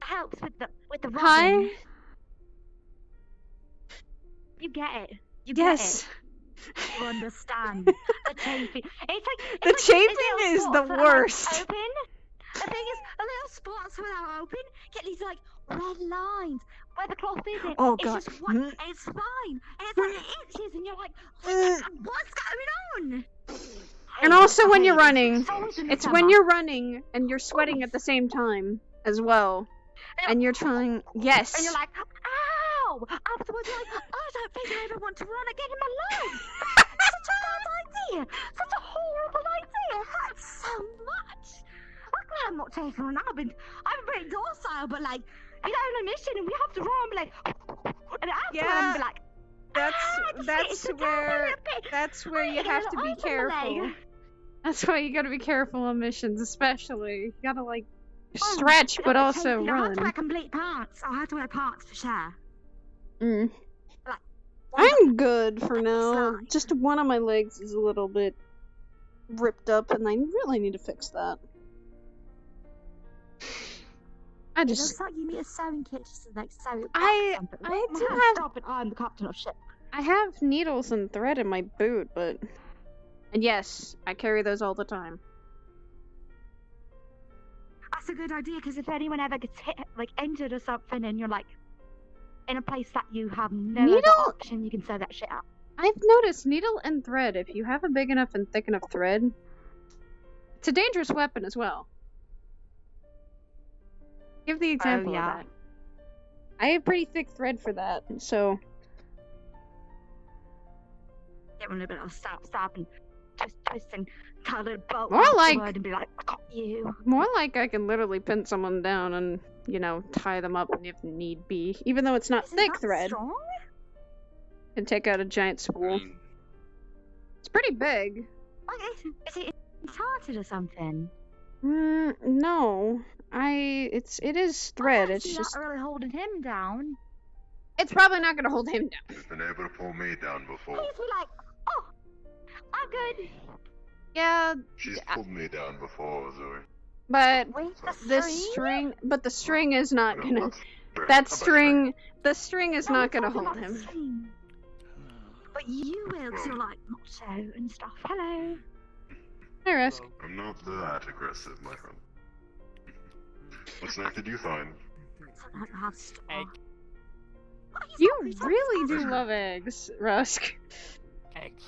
helps with the running. Hi. You get it. You Yes. get it. You understand. The chafing. It's like The it's chafing little is spots the that are, like, worst. open. The thing is, the little spots where they're open get these like red lines where the cloth isn't. Oh, it's God. just white. It's fine. And it's like it itches, and you're like, what's going on? And also when you're Hey, running, it's always in the it's when summer. you're running and you're sweating at the same time as well. And you're trying, yes. And you're like, ow! Afterwards, you're like, I don't think I ever want to run again in my life. Such a bad idea. Such a horrible idea. It hurts so much. Luckily, I'm not taking on. I'm pretty docile, but like, you know, on a mission and we have to run and be like, and afterwards, I'm be like, that's where you have to be careful. That's why you gotta be careful on missions, especially. You gotta like stretch, but also I have run. to wear complete pants. I have to wear pants for sure. Mm. Like, I'm good for now. Just one of my legs is a little bit ripped up, and I really need to fix that. I It just. looks like you need a sewing kit just to like sew it back I or something. I My do hands have. stop it. I'm the captain of ship. I have needles and thread in my boot, but. And yes, I carry those all the time. That's a good idea because if anyone ever gets hit, like injured or something, and you're like in a place that you have no other option, you can sew that shit up. I've noticed needle and thread, if you have a big enough and thick enough thread, it's a dangerous weapon as well. Give the example yeah. of that. I have pretty thick thread for that, so. Get one a bit of stab and twist and cut a bolt More like- afterward and be like, I got you. More like I can literally pin someone down and, tie them up if need be. Even though it's not Isn't thick that thread. strong? And take out a giant spool. It's pretty big. Like, is it enchanted or something? No. It is thread. It's It's just. not really holding him down. It's probably not gonna hold him down. He's been able to pull me down before. Please be like, oh, I'm good. Yeah. She's pulled me down before, Zoe. But With the string? string is not No, gonna. that's That about string, the string is No, not we're gonna talking hold about the him. string. But you will, because you're like macho and stuff. Hello. Hi, Risk. I'm not that aggressive, my friend. What snack did you find? Egg. You really do love eggs, Rusk. Eggs.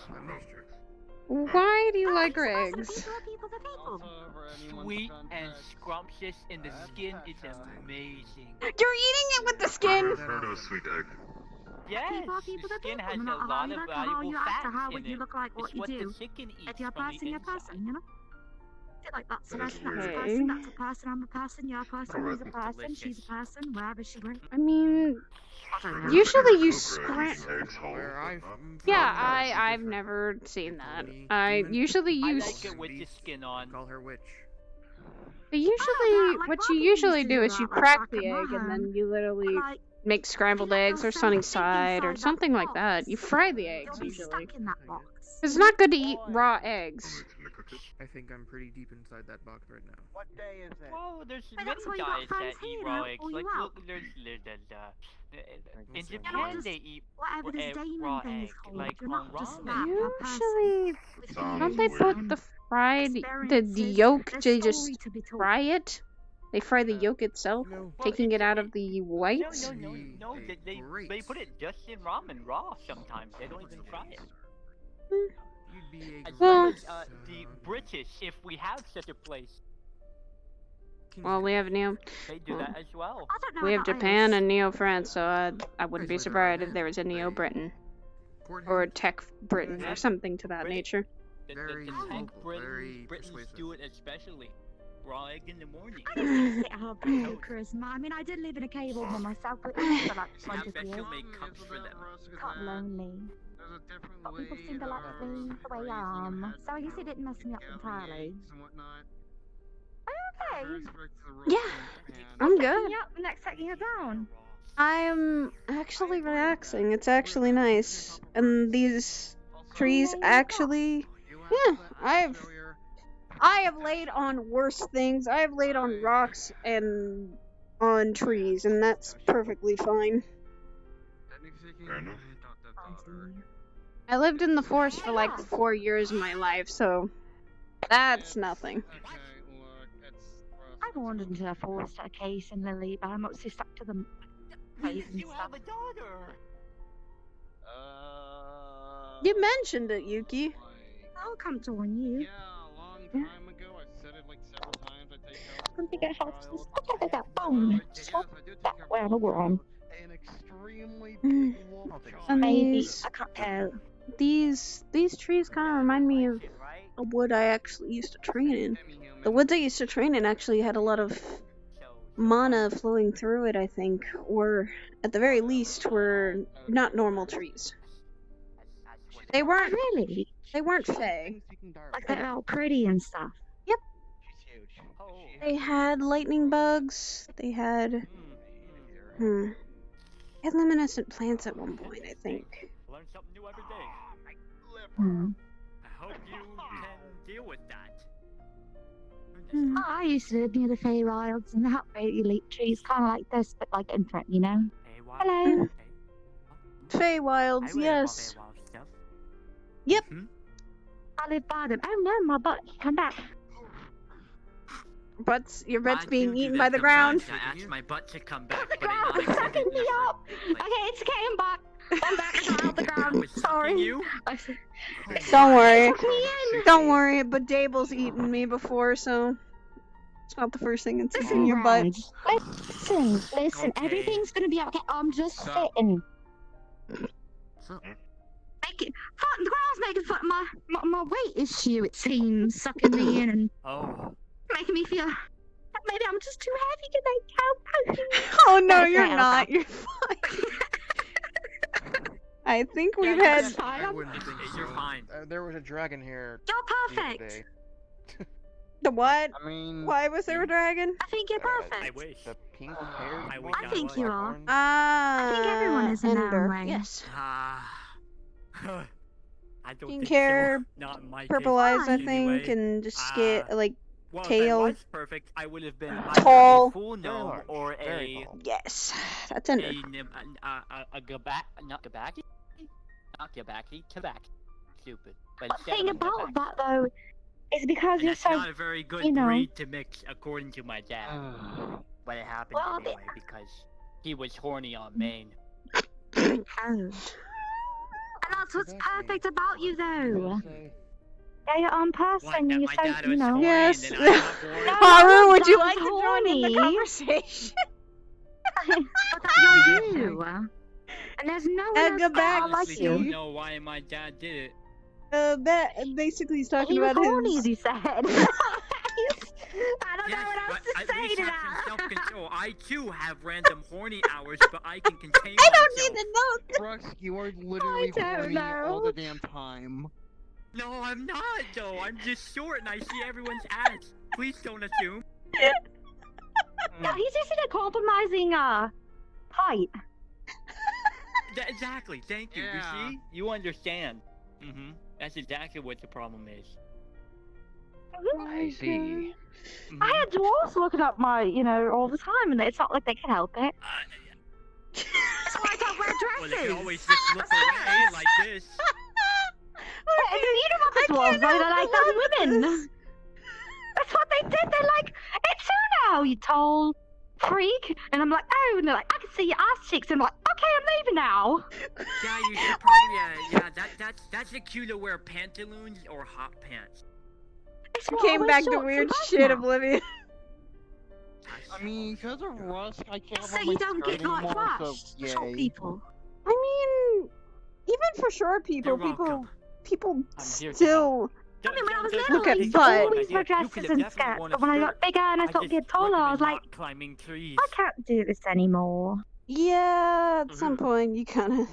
Why do you like eggs? Sweet and scrumptious, and the skin is amazing. You're eating it with the skin. I've heard of a sweet egg. Yes, the skin has a lot of valuable fats How in would you it. look like what It's you what do? the chicken eats If you're a from person, the you're a inside. person, you know? Like that's a That's person, that's a weird. person, that's a person, I'm a person, you're a person, Alright. he's a person, she's a person, wherever she went. I mean, I've heard usually that you Coke Red scram. eggs whole, Where but I've not- Yeah, I've never seen that. I usually I use. like it with the skin on. Call her witch. But usually, what you usually do is you crack the egg and then you literally Like, make scrambled eggs or sunny side or something like that. You fry the eggs you'll be usually. stuck in that box. It's not good to eat raw eggs. I think I'm pretty deep inside that box right now. What day is it? Well, there's But many that's why you got guys friends that eat here, raw now, eggs. pull you Like, out. look, there's in You know, Japan just they eat Whatever this demon raw thing is egg, called, like you're on not just ramen. that, you're a person Usually, with Sounds don't they feelings put and the fried the yolk? There's They story just to be told. fry it. They fry the yolk itself, No. taking it out of the whites. No, they put it just in ramen raw sometimes. They don't even fry it. You'd be a As Well- well as the British, if we have such a place, Well, we have Neo. they do that as well. I don't know We have what that Japan is. and Neo France, so I wouldn't be Guys, where surprised they're if there was a Neo they- Britain Port or Head, Tech Britain or something to that British- nature. Very The vocal, tech very Britons persuasive. do it especially. Raw egg in the morning. I just think I have no charisma. I mean, I did live in a cave all by myself, but it for like I 20 bet years. you'll make cups for them. Got lonely. There's a different But way people seem to like me the way I am. So I guess it didn't mess me up entirely. Are you okay? Yeah, I'm good. Yep, next taking it down. I'm actually relaxing. It's actually nice. And these trees actually, yeah, I have laid on worse things. I have laid on rocks and on trees, and that's perfectly fine. Fair enough. I lived in the forest for like 4 years of my life, so that's nothing. I wandered into the forest occasionally, but I'm mostly stuck to the caves and You stuff. have a daughter. You mentioned it, Yuki. I'll come join you. Yeah, a long time ago. I said it like several times. I take care of Come to get help. trials. That phone. Yes, I do take care of Where we're on. an extremely Mm. big wolf child. And Maybe. these I can't tell. these trees kind of remind me of a wood I actually used to train in. The woods I used to train in actually had a lot of mana flowing through it, I think, or at the very least were not normal trees. They weren't Really? they weren't fey. Like they're all pretty and stuff. Yep. She's huge. They had lightning bugs. They had they had luminescent plants at one point, I think. Learn something new every day. Hmm. I hope you can deal with that. Hmm. Oh, I used to live near the Feywilds, and they have very elite trees, kind of like this, but like different, you know? Hello. Feywilds, yes. Yep. I live by them. Oh no, my butt. Come back. Your butt's I being do eaten that by the so ground. much, I asked my butt to come back, The but it ground not was sucking accepted me in up. the first Okay, it's getting back. I'm back out the ground. Was sucking Sorry. you? Don't worry. Suck me in. Don't worry, but Dable's eaten me before, so it's not the first thing it's in your butt. Listen. Okay. Everything's gonna be okay. I'm just sitting. So, The ground's making fun of my weight issue, it seems, sucking me in and Oh. making me feel like maybe I'm just too heavy to make out. Oh no, That's you're right, not. okay. You're fine. I think we've Yeah, had. That's fine. I wouldn't think You're so. fine. There was a dragon here You're the other perfect. day. The what? I mean, Why was there a dragon? I think you're I perfect. wish. The pink haired I one wish I I think was. you are. Ah, I think everyone is in their own Ender. way. Yes. I don't Pink think hair, so. Not in my Purple case. eyes, I think, Anyway, and just skin, like Well, tail. if I was perfect, I would have been either Tall. a full gnome large, or very a tall. Yes, that's under. a not Gabaki, not Gabaki, Tabaki. Stupid. But The instead thing of a about Gabaki. that though is because And you're that's so, not a very good you know. breed to mix, according to my dad. But it happened Well, anyway because he was horny on Maine. Oh. And that's what's perfect about you though. You're your own person. What, that You're my so, dad you was know. horny Yes. and then I got bored? No, Haru, would you Dad's like to join in the horny. conversation? But that you're you. And there's no one else Gabaki. that honestly like don't you. know why my dad did it. That basically he's talking He was about horny, his. as you said. I don't know Yes, what else but to at say least to have some that. self-control. I too have random horny hours, but I can contain I don't myself. need to know. Russ, you are literally don't horny all know. the damn time. No, I'm not though. I'm just short and I see everyone's ass. Please don't assume. No, he's just in a compromising height. Exactly. Thank you. Yeah. You see? You understand. That's exactly what the problem is. I see. I had dwarves looking up my, all the time, and it's not like they can help it. That's why I don't wear Well, they dresses. can always just look away like this. And you know about the dwarves, though, they're like those women. That's what they did. They're like, it's you now, you tall freak. And I'm like, oh, and they're like, I can see your ass cheeks. And I'm like, okay, I'm leaving now. Yeah, you should probably, that's the cue to wear pantaloons or hot pants. It's We what I came wear back to shorts weird and shit, bras now. Oblivion. I mean, because of Russ, I can't So wear you my don't skirt get like anymore, so flashed for short yay. people. I mean, even for short people, You're welcome. people I'm here to still. I mean, when I was Look little, at I used butt. to always wear dresses and skirts. But when I got bigger and I started getting taller, I was like, climbing trees. I can't do this anymore. Yeah, at some point you kind of.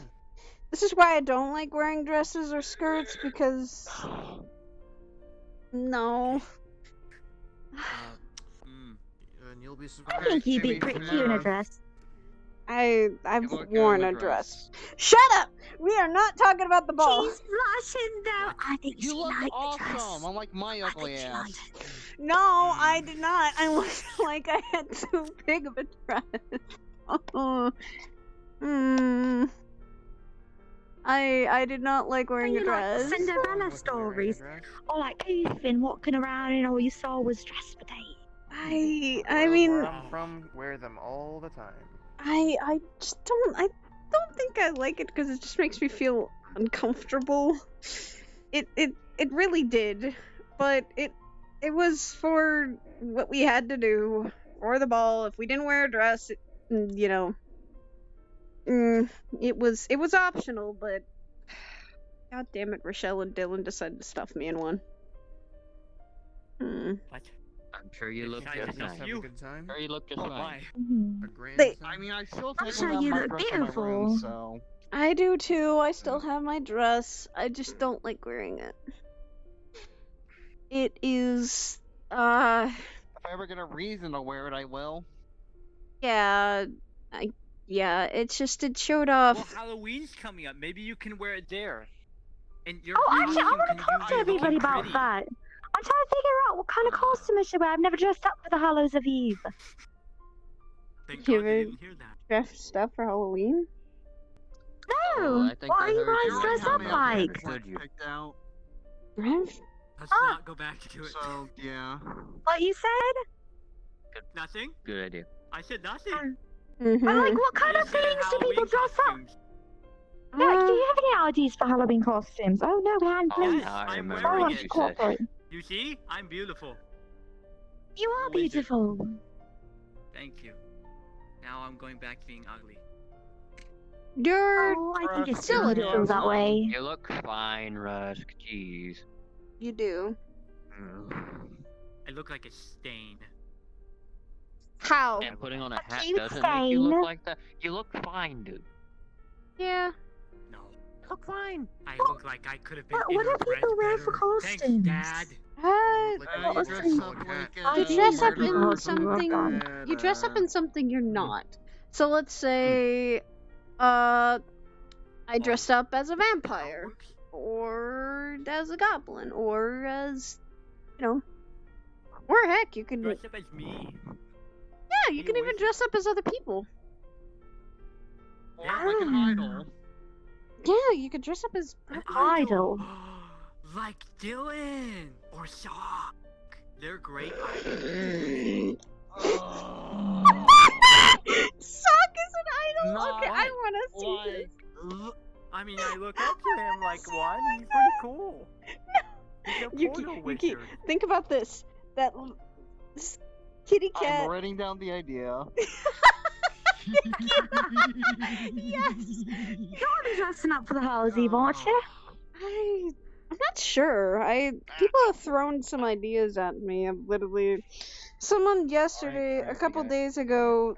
This is why I don't like wearing dresses or skirts because. No. And you'll be I surprised. think you'd be Jimmy, pretty come cute in a on. dress. I've You look good worn in a dress. Shut up! We are not talking about the ball. She's blushing though. I think You she look liked the awesome, dress. unlike my I ugly think she ass. liked it. No, I did not. I looked like I had too big of a dress. I did not like wearing a You like dress. Cinderella stories, or like Ethan walking around and all you saw was dress for days. I mean, Where I'm from, wear them all the time. I just don't. I don't think I like it because it just makes me feel uncomfortable. It really did, but it was for what we had to do for the ball. If we didn't wear a dress, it was optional. But god damn it, Rochelle and Dylan decided to stuff me in one. What? I'm sure you look I just just nice. have Have a good time. Sure you look just Oh fine. my. A grand They- time. I mean, I still I'm take sure off you my look dress in my room, beautiful. so... I do too. I still have my dress. I just don't like wearing it. It is, If I ever get a reason to wear it, I will. yeah, it's just, it showed off. Well, Halloween's coming up. Maybe you can wear it there. And your Oh, actually, I costume want to can talk to be everybody looking about pretty. that. I'm trying to figure out what kind of costume I should wear. I've never dressed up for the Hallows of Eve. Thank You God you ever didn't hear that. dressed up for Halloween? Oh, No! I think What I are you heard guys you dressed right up now. like? Understood you. Picked out, Let's Ah. not go back to it. so, yeah. What you said? Nothing? Good idea. I said nothing. Mm-hmm. But like, what I kind of just said themes do people Halloween dress up? costumes. No, do you have any ideas for Halloween costumes? Oh no, man, Oh, please. Yes, now I I'm remember wearing what it. you said. Cooperate. You see? I'm beautiful. You are Wizard. beautiful. Thank you. Now I'm going back to being ugly. You're, Oh, I think it's still silly to feel that way. You look fine, Rusk. Jeez. you do. I look like a stain. How? And putting on a A hat cute doesn't make you stain. look like that. You look fine, dude. Yeah. No. Look fine. I look like I could have been What do interbred people wear for better. costumes? Thanks, Dad. Uh, You dress up like you dress up murder in person something. on. You dress up in something you're not. So let's say, I dressed up as a vampire, or as a goblin, or as, Or heck, you could. Dress up as me. Yeah, you can even dress up as other people. Or like an idol. Yeah, you could dress up as An idol. Like Dylan or Shock. They're great idols. Sock is an idol. No, okay, I want to see this. I mean, I look up to him like one. He's pretty cool. He's a portal Yuki, wizard. think about this. That kitty cat. I'm writing down the idea. Yes. You'll be dressing up for the Halsey, won't you? I'm not sure. People have thrown some ideas at me. I've literally, someone yesterday, a couple days ago,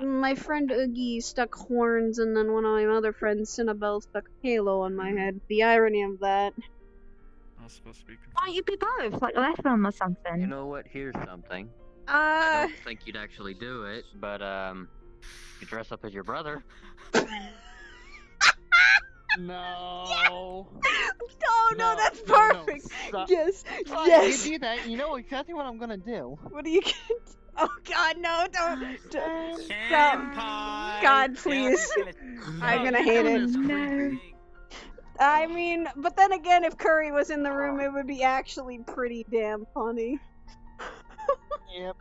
my friend Oogie stuck horns, and then one of my other friends, Cinnabelle, stuck a halo on my head. The irony of that. That's supposed to be. Why don't you be both, like left them or something? You know what? Here's something. I don't think you'd actually do it, but you dress up as your brother. No. No, that's perfect. No. Yes, Fine, yes. You do that, you know exactly what I'm gonna do. What are you gonna do? Oh God, no! Don't. Senpai. God, please. I'm gonna hate it. No. I mean, but then again, if Curry was in the room, it would be actually pretty damn funny. Yep.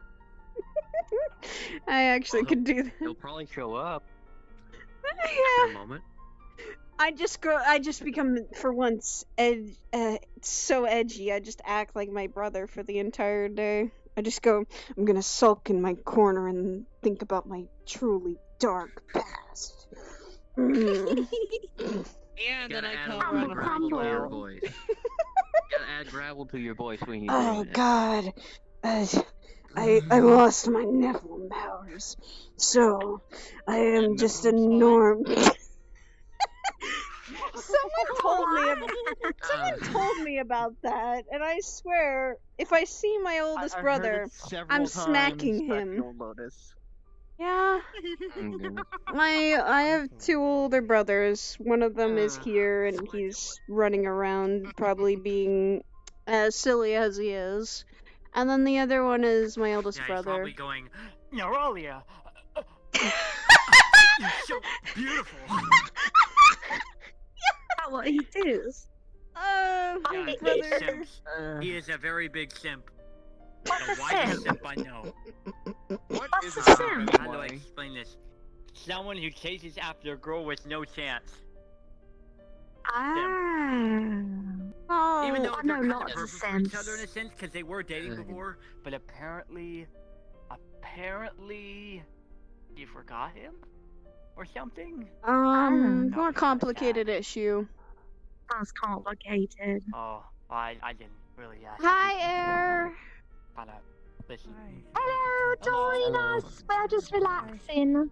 I actually could do that. He'll probably show up. Yeah. In a moment. I just become, for once, so edgy. I just act like my brother for the entire day. I just go, I'm gonna sulk in my corner and think about my truly dark past. And then I add come a little gravel to your voice. Gotta add gravel to your voice when you Oh God, I lost my Nephilim powers, so I am just a norm. Someone told me about that, and I swear, if I see my oldest brother, I'm smacking him. Yeah. I have two older brothers. One of them is here, and he's running around, probably being as silly as he is. And then the other one is my oldest He's brother. probably going, Neuralia. You're so beautiful. That's what he does. Yeah, brother. he's simps. He is a very big simp. What's The a whitest simp? simp I know. What's a simp? How do I explain this? Someone who chases after a girl with no chance. Oh. Even though I they're know kind of lots of perfect for each simps. other in a sense, because they were dating before, but apparently, you forgot him? Or something? More complicated issue. That's complicated. Oh, I didn't really ask. Hi, Air. Kind of listen. Hello, join us. We're just relaxing.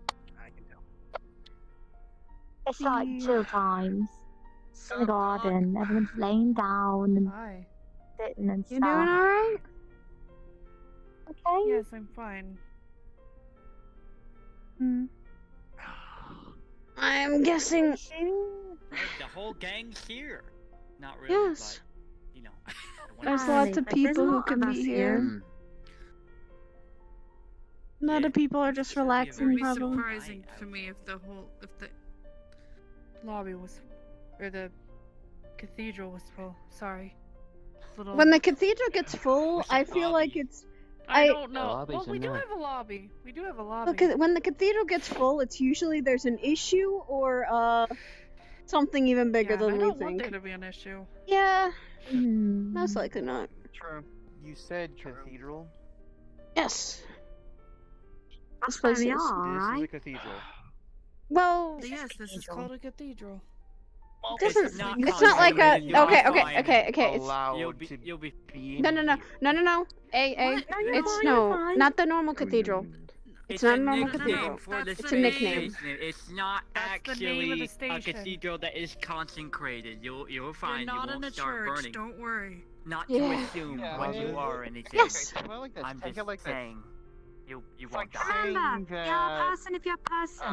It's like chill times. In the garden, everyone's laying down and sitting and You stuff. doing alright? Okay. Yes, I'm fine. I'm guessing. The whole gang's here. Not really, Yes. but, you know. There's lots of people who can be here. A lot of people are just It would relaxing, be probably. surprising for me if the lobby was, or the cathedral was full. Sorry. Little... When the cathedral gets full, I feel like it's. I don't know. lobby's Well, we in do there. have a lobby. We do have a lobby. Look, when the cathedral gets full, it's usually there's an issue or something even bigger Yeah, than I we don't want think. there to be an issue. Yeah, most likely not. True. You said cathedral? Yes. That's place where we is- are, This is a right? cathedral. Well, Yes, this is called a cathedral. this it's is. not It's not like a. consecrated, you'll be Okay. It's Allowed You'll be, to you'll be. no. It's no, not the normal cathedral. It's not a normal cathedral. For the It's a nickname. station. It's not That's the name of actually the a station. cathedral that is consecrated. You'll You're find not you in won't a start church. burning. Don't worry. Not Yeah. to assume Yeah, what well, you are or anything. Yes. I like this. I'm Take just it like this. saying. You It's won't like die. saying Remember, you're a that person if you're a person.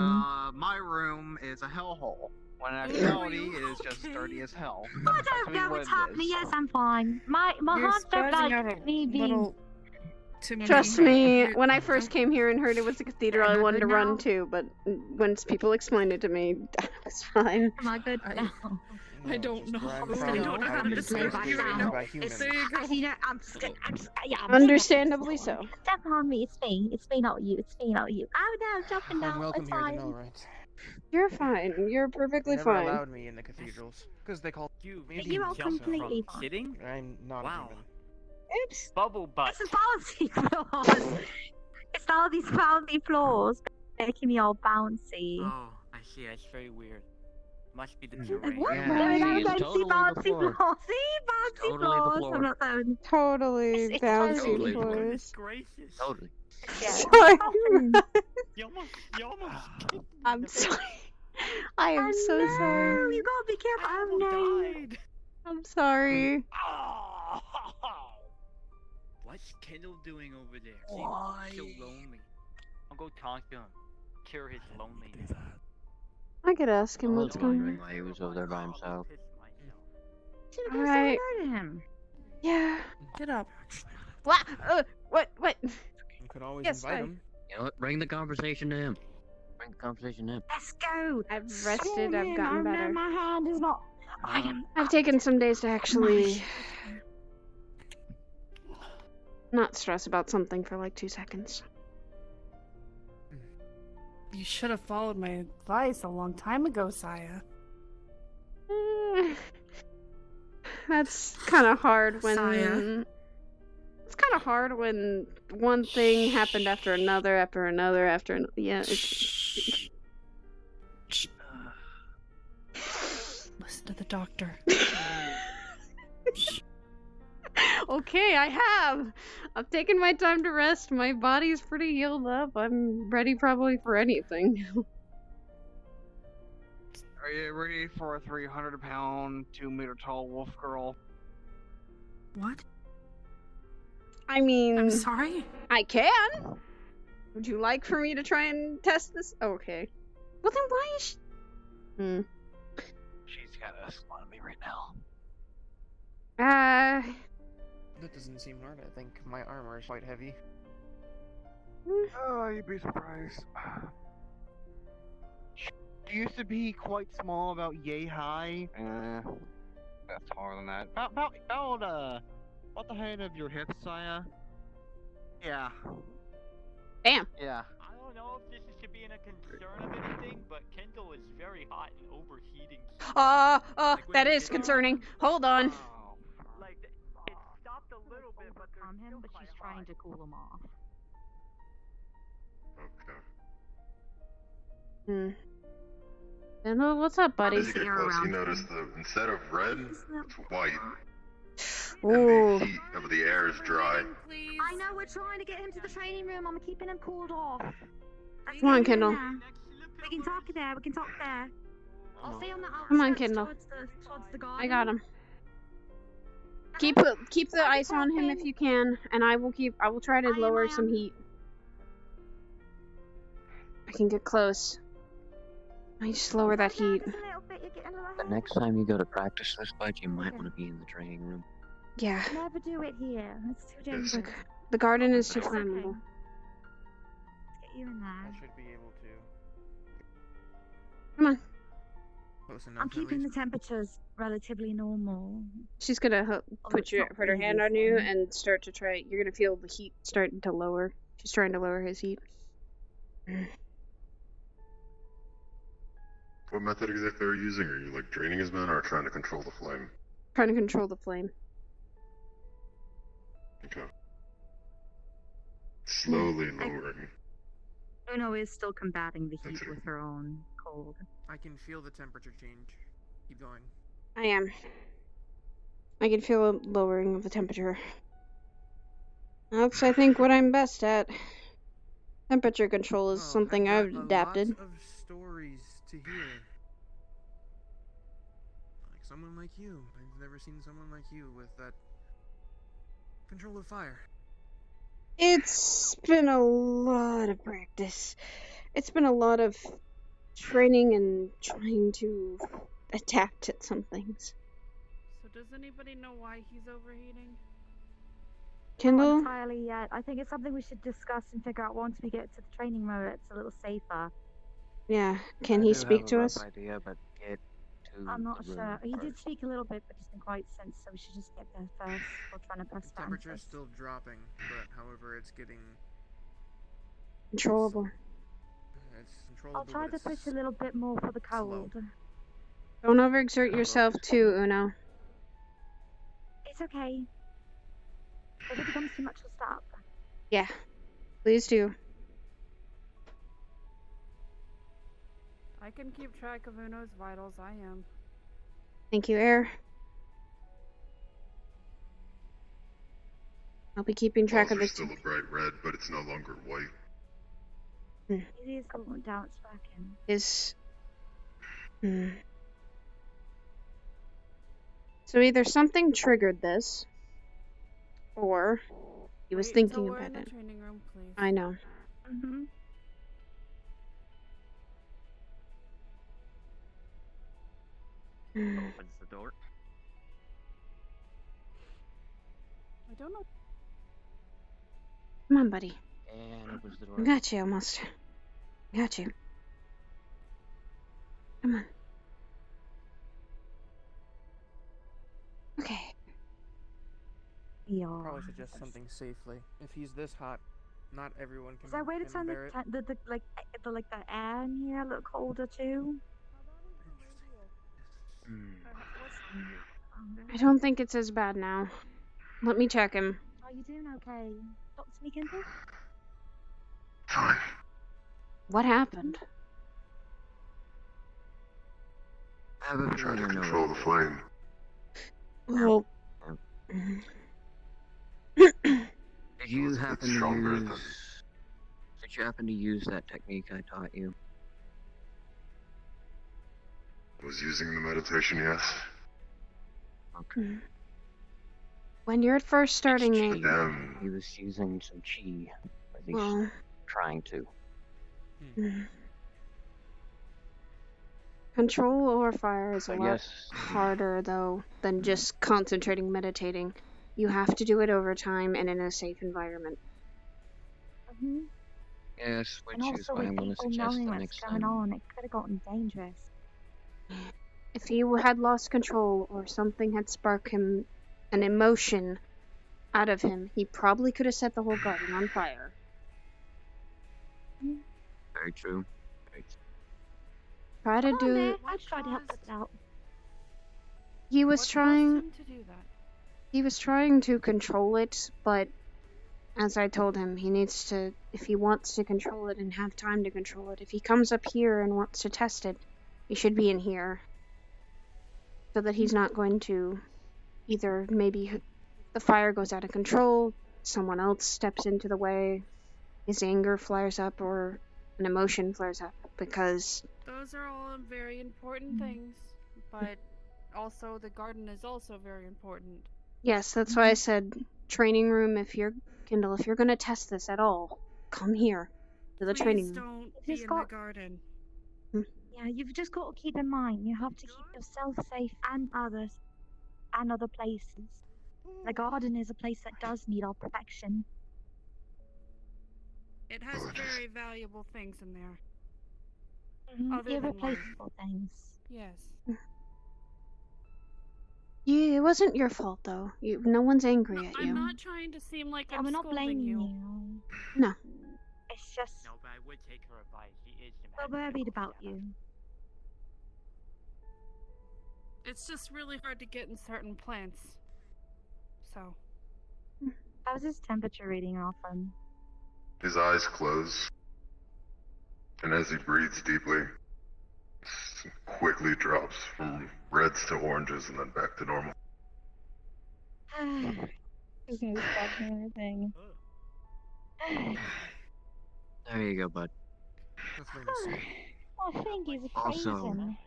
my room is a hellhole, when in actuality it is just dirty as hell. I don't know what's happening. Yes, I'm fine. My You're heart don't spazzing out like a me being. little to me. Trust me, when I first came here and heard it was a cathedral, I wanted to run too, but once people explained it to me, it was fine. Am I good now? I don't know. Obviously, I don't have to lay back down. Understandably so. Don't harm me. It's me. It's me, not you. It's me, not you. Oh no, jumping I'm down. welcome It's here to fine. know, right? You're fine. You're perfectly They never fine. allowed me in the cathedrals because they called You You're all completely fine. sitting? I'm not Wow. even. Oops. Bubble butt. It's bouncy floors. It's all these bouncy floors making me all bouncy. Oh, I see. That's very weird. Must be the Like, terrain. what? Yeah, There we see, go. it's Don't see totally the bouncy floor. floors. See bouncy Totally the floors. floor. I'm not the Totally It's bouncy totally floors. Gracious. Totally. Sorry. You almost kicked me I'm in the sorry. face. I am so no, sorry. you gotta be careful. I Oh no. died. I'm sorry. Oh. What's Kendall doing over there? Seems so lonely. I'll go talk to him. Cure his loneliness. I could ask him I what's was going wondering on. why he was over there by himself. Should have Alright. to him. Yeah. Get up. What? What? You could always Yes, invite I- him. You know what? Bring the conversation to him. Bring the conversation to him. Let's go. I've rested. I've gotten No, better. my hand is not. I am. I've taken some days to actually not stress about something for like 2 seconds. You should have followed my advice a long time ago, Saya. That's kind of hard when. Saya. It's kind of hard when one thing happened after another, after another, after another. Yeah, it's. Listen to the doctor. Okay, I have. I've taken my time to rest. My body's pretty healed up. I'm ready probably for anything. Are you ready for a 300-pound, 2-meter-tall wolf girl? What? I mean, I'm sorry? I can. Would you like for me to try and test this? Okay. Well then why is she... She's got a slot on me right now. That doesn't seem hard. I think my armor is quite heavy. Oh, you'd be surprised. She used to be quite small, about yay high. That's taller than that. About the height of your hips, Saya. Yeah. Damn. Yeah. I don't know if this should be in a concern of anything, but Kendall is very hot and overheating. That is concerning. Hold on. Like, it stopped a little bit, but Calm him, but she's trying to cool him off. Okay. Hello, what's up, buddy? As you get close, you notice that instead of red, it's white. Ooh. And the heat of the air is dry. I know we're trying to get him to the training room. I'm keeping him cooled off. Come on, Kendall. We can talk there. We can talk there. I'll stay on the outskirts. Come on, Kendall. Towards the garden. I got him. Keep the ice on him if you can, and I will try to lower some heat. I can get close. I just lower that heat. The next time you go to practice this fight, you might want to be in the training room. Yeah. Never do it here. It's too dangerous. The garden is too It's okay. flammable. Let's get you in I there. should be able to. Come on. Close enough. I'm keeping the temperatures relatively normal. She's gonna put it's not her hand easy on you for me. and start to try. You're gonna feel the heat starting to lower. She's trying to lower his heat. What method exactly are you using? Are you like draining his mana or trying to control the flame? Trying to control the flame. Okay. Slowly lowering. Uno is still combating the heat with her own cold. I can feel the temperature change. Keep going. I am. I can feel a lowering of the temperature. That's, I think, what I'm best at. Temperature control is something I've adapted. Lots of stories to hear. Like someone like you. I've never seen someone like you with that control of fire. It's been a lot of practice. It's been a lot of training and trying to adapt at some things. So does anybody know why he's overheating? Kindle? Not entirely yet. I think it's something we should discuss and figure out once we get to the training mode. It's a little safer. Yeah. Can he speak to us? Idea, but get to I'm not the sure. room He did first. speak a little bit, but just didn't quite sense. So we should just get there first. We're trying to press The temperature is answers. still dropping, but however, it's getting Controllable. it's controllable. I'll try but to it's push a little bit more for the cold. Don't overexert yourself too, Uno. It's okay. If it becomes too much, we'll stop. Yeah. Please do. I can keep track of Uno's vitals. I am. Thank you, Air. I'll be keeping track Balls of are this. still a bright red, but it's no longer white. It is going down. It's working. So either something triggered this, or he was Wait thinking till we're in about the it. training room, please. I know. Mm-hmm. Opens the door. I don't know. Come on, buddy. And opens the door. I got you almost. I got you. Come on. Okay. Yeah. Probably suggest something safely. If he's this hot, not everyone can. Is there a way to can turn bear it. the air in here a little colder too? I don't think it's as bad now. Let me check him. Are you doing okay? Talk to me, Kindle? Fine. What happened? I have a Trying to feeling I know control what the it flame. Well, Did you happen to stronger use? than- Did you happen to use that technique I taught you? Was using the meditation, yes. Okay. when you're first starting Chi. it, Damn. He was using some chi. Or at least well, trying to. control or fire is a I lot guess. harder though than just concentrating meditating. You have to do it over time and in a safe environment. Mm-hmm. Yes, which And is also why with I'm going to people suggest knowing the what's next going time. on, it could have gotten dangerous. If he had lost control or something had sparked him an emotion out of him, he probably could have set the whole garden on fire. Very true. Very true. Try to do it. I'd try to help put it out. He was What caused trying him to do that? he was trying to control it, but as I told him, he needs to, if he wants to control it and have time to control it, if he comes up here and wants to test it, he should be in here. So that he's not going to either maybe the fire goes out of control, someone else steps into the way, his anger flares up, or an emotion flares up, because Those are all very important things, but also the garden is also very important. yes, that's why I said training room. If you're Kindle, if you're gonna test this at all, come here to the Please training room. don't be Just in got- the garden. Yeah, you've just got to keep in mind, you have to keep yourself safe and others and other places. The garden is a place that does need our protection. It has very valuable things in there. Other than Irreplaceable things. Yes. Yeah, it wasn't your fault though. No one's angry at you. I'm not trying to seem like Yeah, I'm we're not scolding blaming you. you. No. It's just No, but I would take her advice. She is we're worried about you. It's just really hard to get in certain plants. So. How's his temperature reading off him? His eyes close. And as he breathes deeply, quickly drops from reds to oranges and then back to normal. He's gonna stop doing anything. There you go, bud. I think he's Also, frozen.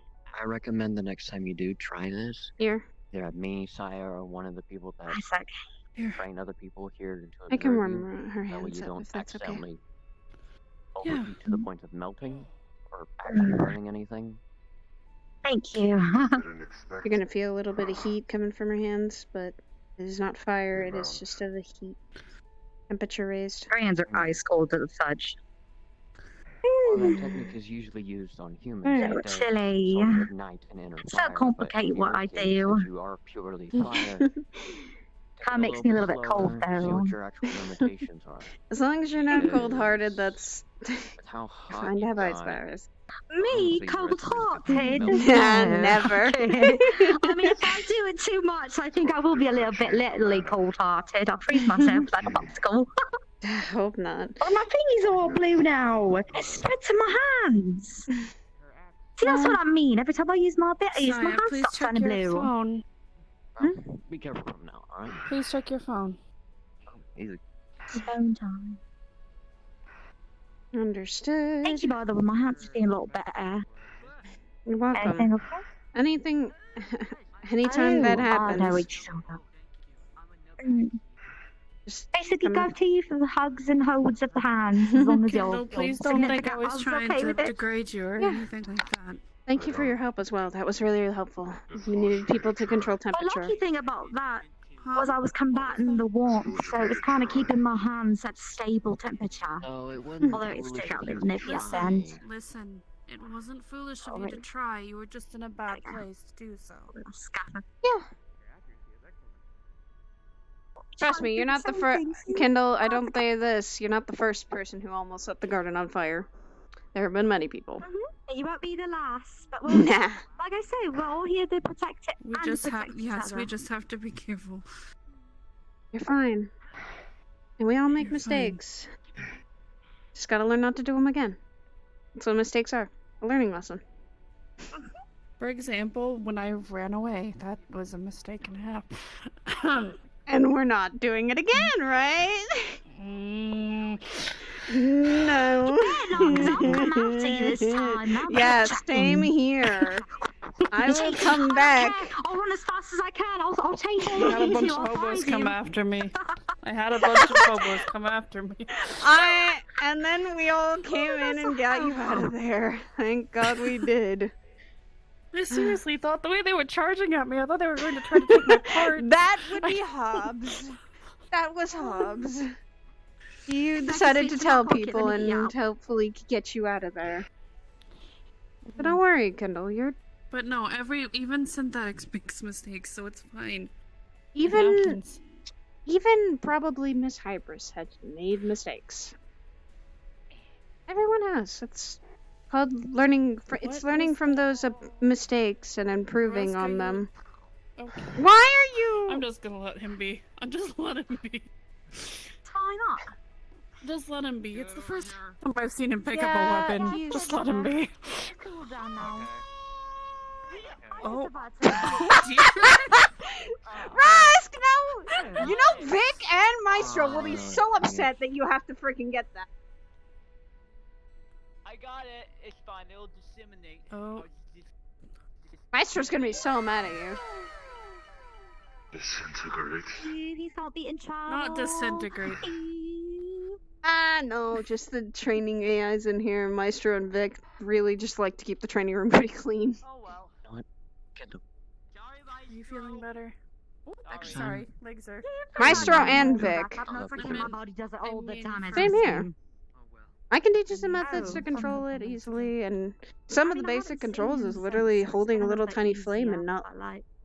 I recommend the next time you do try this, Here. either at me, Sire, or one of the people that train other people here to I can observe warm you. her That way hands you up don't if that's okay. accidentally overheat to the point of melting or actually burning anything. Thank you. You're gonna feel a little bit of heat coming from her hands, but It is not fire, it is just the heat. Temperature raised. Our hands are ice cold to the touch. Well, that technique is usually used on humans. So It does chilly. sort of ignite and enter It's fire, so complicated but in what your I case, do. since you are purely fire, Kind of makes me a little bit cold see though. what your actual limitations are. As long as you're not Yes. cold-hearted, that's How hot fine to you have ice got. powers. Me, Honestly, cold-hearted? Nah, never. I mean, if I do it too much, I think I will be a little bit literally cold-hearted. I'll freeze myself like a popsicle. I hope not. Oh, my thingy's all blue now. It's spread to my hands. See, that's what I mean. Every time I use my bit, I use my Saya, hands please stop check turning your blue. phone. Be careful from now, alright? Please check your phone. Easy. Phone time. Understood. Thank you, by the way. My hands are feeling a lot better. You're welcome. Anything okay? Anything, anytime that happens. Oh, no, it's so bad. Basically, go to you for the hugs and holds of the hands, as long as Kendall, you're please don't think I was significant trying okay to with it. degrade you or Yeah. anything like that. Thank you for your help as well. That was really helpful. We needed people to control The temperature. lucky thing about that was I was combating the warmth, so it was kind of keeping my hands at stable temperature. No, it wasn't Although it foolish still got of a you little to nippy at the try. end. Listen, it wasn't foolish of you Alright. to try. You were just in a bad place to do so. Yeah. Trust me, you're not the first. Kendall, I don't say this. You're not the first person who almost set the garden on fire. There have been many people. You won't be the last, but we'll, Nah. like I say, we're all here to protect it. We and just protect have, each yes, other. we just have to be careful. You're fine. And we all make You're mistakes. Just gotta learn not to do them again. That's what mistakes are. A learning lesson. For example, when I ran away, that was a mistake and a half. And we're not doing it again, right? Mm. No. I'm coming after you this time. I'm Yeah, checking. same here. I will Chase- come I back. don't care. I'll run as fast as I can. I'll chase all I had a of bunch you. of I'll hobos find come you. after me. I had a bunch of hobos come after me. And then we all came in and got you out of there. Thank God we did. I seriously thought the way they were charging at me, I thought they were going to try to take my part. That would be Hobbs. That was Hobbs. You decided to tell people and hopefully get you out of there. But don't worry, Kendall. You're But no, even synthetics makes mistakes, so it's fine. even probably Miss Hybris had made mistakes. Everyone has. It's called learning. It's learning from those mistakes and improving on them. Okay. Why are you? I'm just gonna let him be. I'm just let him be. Why not? Just let him be. It's the first time I've seen him pick Yeah, up a weapon. he's- Just let him be. Cool down now. Oh. Rusk, no! You know Vic and Maestro will be so upset that you have to freaking get that. I got it. It's fine. It'll disseminate. Oh. Maestro's gonna be so mad at you. Disintegrate. He's not beating trouble. Not disintegrate. Ah, no, just the training AIs in here. Maestro and Vic really just like to keep the training room pretty clean. Oh well. You know what? Kendall. Are you feeling better? Oh, Next sorry, legs are. Maestro and Vic. No, freaking my body does it all the time. as Same you here. see. I can teach you some methods to control it easily, and some of the basic controls is literally holding a little tiny flame and not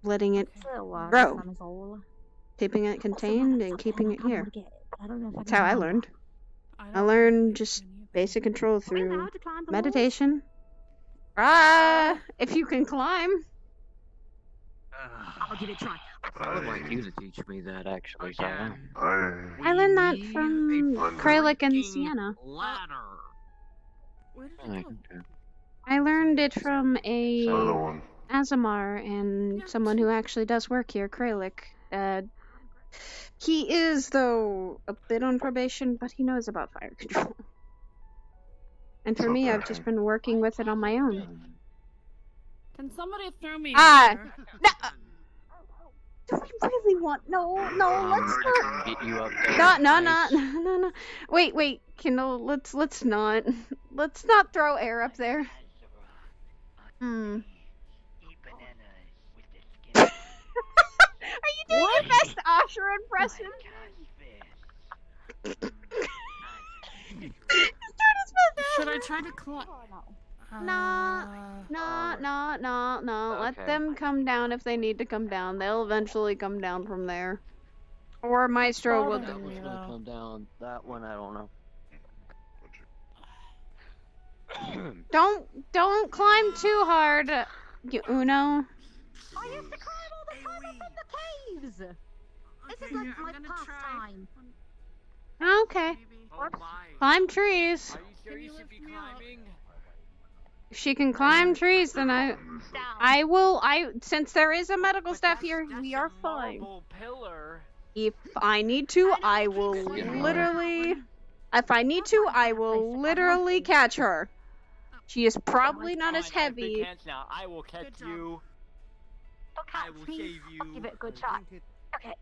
letting it grow. Keeping it contained and keeping it here. That's how I learned. I learned just basic control through meditation. If you can climb. I'll give it a try. I would like you to teach me that, actually, Saya. I learned that from Kralik and Sienna. Where did Okay. it go? I learned it from a Another one. Azamar and someone who actually does work here, Kralik. He is, though, a bit on probation, but he knows about fire control. And for me, I've just been working with it on my own. Can somebody throw me? Ah, in there? no, do we really want? No, let's not. Get you up there. No. Wait, Kendall, let's not. Let's not throw air up there. Are you doing your best Osher impression. Should I try to climb? No. Let Okay. them come down if they need to come down. They'll eventually come down from there. Or Maestro will. That was gonna come down. That one, I don't know. Don't climb too hard, you Uno. I used to climb all the time up in the caves. This is like my pastime. Okay. Oh my. Climb trees. Are you sure you should be climbing? If she can climb trees, then I will. Since there is a medical staff here, we are fine. Pillar. If I need to, I will literally. If I need to, I will literally catch her. She is probably not as heavy. Now. I will catch you. I will save you. I'll give it a good shot. Okay.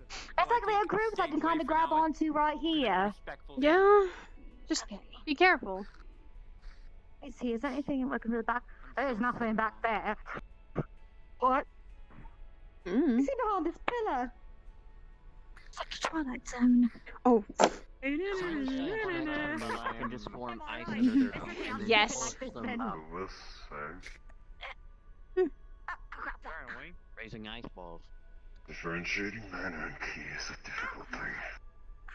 It's like little groups I can kind of grab onto right here. Yeah. Just be careful. Let's see, is there anything looking to the back? There's nothing back there. What? You see behind this pillar? It's like a Twilight Zone. Oh. I can just form ice under their feet and then Yes. push them up. Raising ice balls. Differentiating manner and key is a difficult thing.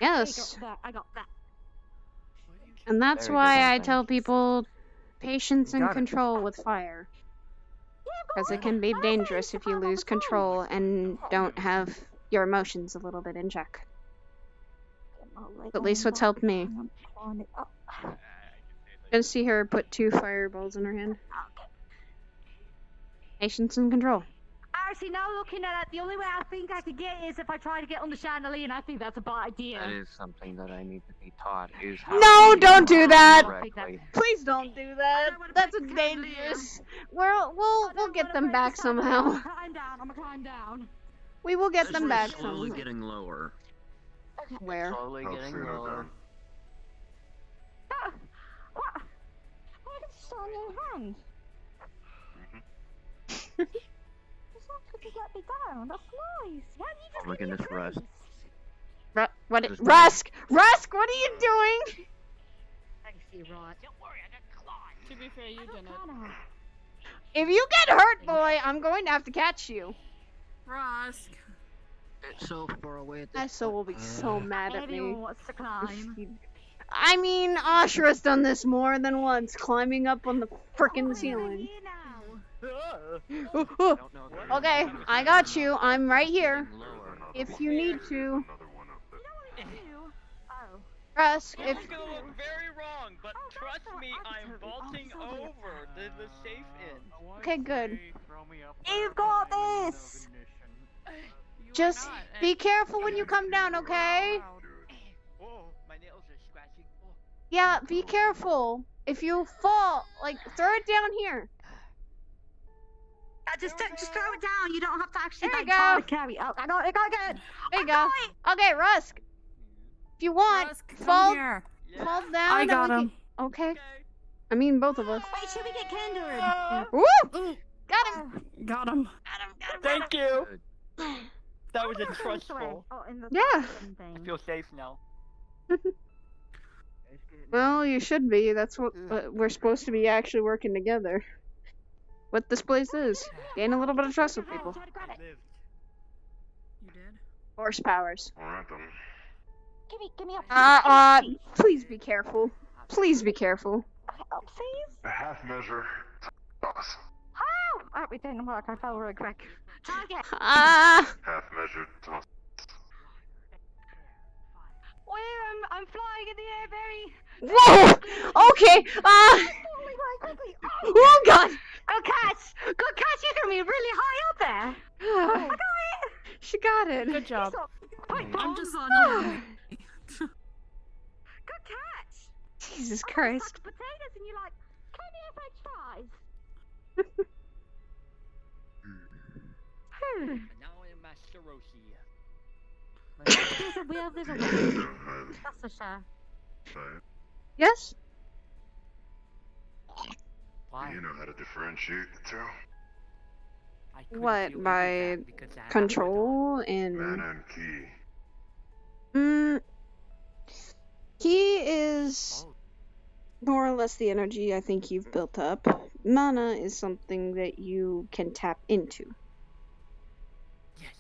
Yes. I got that. And that's Very why good, I thank tell people patience and control with fire. Because it can be dangerous if you lose control and don't have your emotions a little bit in check. At least what's helped me. Gonna see her put 2 fireballs in her hand. Patience and control. Actually, now looking at it, the only way I think I could get is if I try to get on the chandelier, and I think that's a bad idea. That is something that I need to be taught. Is how No, to don't do that. correctly. Please don't do that. That's dangerous. We'll get them back somehow. I'm gonna climb down. We will get This them is back slowly somehow. getting lower. Where? Slowly getting lower. What? Why did you start on your hand? It's not because you let me down. That's nice. Why did you just Look at this rust. Rusk, what are you doing? I see, right. Don't worry, I got claws. To be fair, you didn't. If you get hurt, boy, I'm going to have to catch you. Rusk. It's so far away at this Eso will be so mad at me. Everyone wants to climb. I mean, Ashra's done this more than once, climbing up on the frickin' ceiling. Okay, I got you. I'm right here. If you need to. Rusk, if... It's gonna look very wrong, but trust me, I'm vaulting over the safe in. Okay, good. You've got this! Just be careful when you come down, okay? Whoa, my nails are scratching. Oh. Yeah, be careful. If you fall, like, throw it down here. Just throw it down. You don't have to actually There you try go. to carry it. Oh, I got it. There you go. Okay, Rusk. If you want, Rusk, come fall here. down. I and got we him. can- Okay. I mean, both of us. Wait, should we get Kindred? Woo! Got him. Got him. Thank you. That was a trustful. Oh, in the Yeah. I feel safe now. Well, you should be. That's what we're supposed to be actually working together. What this place is. Gain a little bit of trust with people. You did? Force powers. Alright then. Give me up. Please be careful. Please be careful. Please. A half measure. Toss. Oh! Oh, it didn't work. I fell really quick. Try again. Half measure. Toss. Where I'm flying in the air, Barry. Whoa! Okay. Oh God. Oh, catch! Good catch! You threw me really high up there. I got it. She got it. Good job. I'm just on you. Good catch. Jesus I Christ. sacked potatoes and you're like, can you have french fries? And now I'm Master Roshi. There's a way. That's for sure. Yes? Why? You know how to differentiate the two. I couldn't What, feel any of by that because I have control and... Mana and key. Key is more or less the energy I think you've built up. Mana is something that you can tap into. Yes.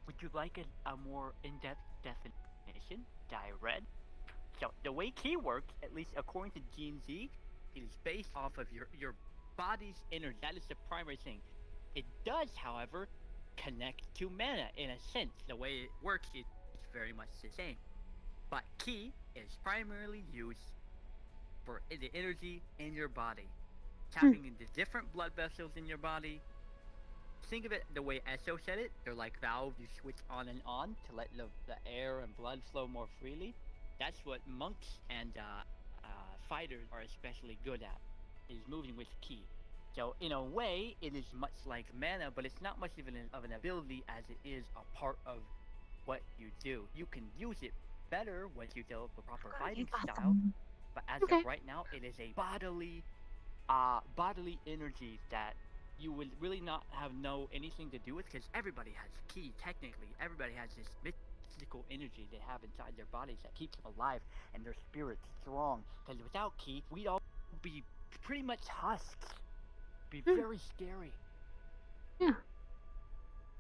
Would you like a more in-depth definition that I read? So the way Ki works, at least according to G&Z, it is based off of your body's energy. That is the primary thing. It does, however, connect to mana in a sense. The way it works is very much the same. But Ki is primarily used for the energy in your body. Tapping into different blood vessels in your body. Think of it the way Esso said it. They're like valves you switch on and on to let the air and blood flow more freely. That's what monks and fighters are especially good at, is moving with Ki. So in a way, it is much like mana, but it's not much of an ability as it is a part of what you do. You can use it better once you develop a proper fighting style, but as of right now, it is a bodily energy that you would really not have anything to do with, because everybody has Ki. Technically, everybody has this mystical energy they have inside their bodies that keeps them alive and their spirits strong. Because without Ki, we'd all be pretty much husks. Be very scary. Yeah.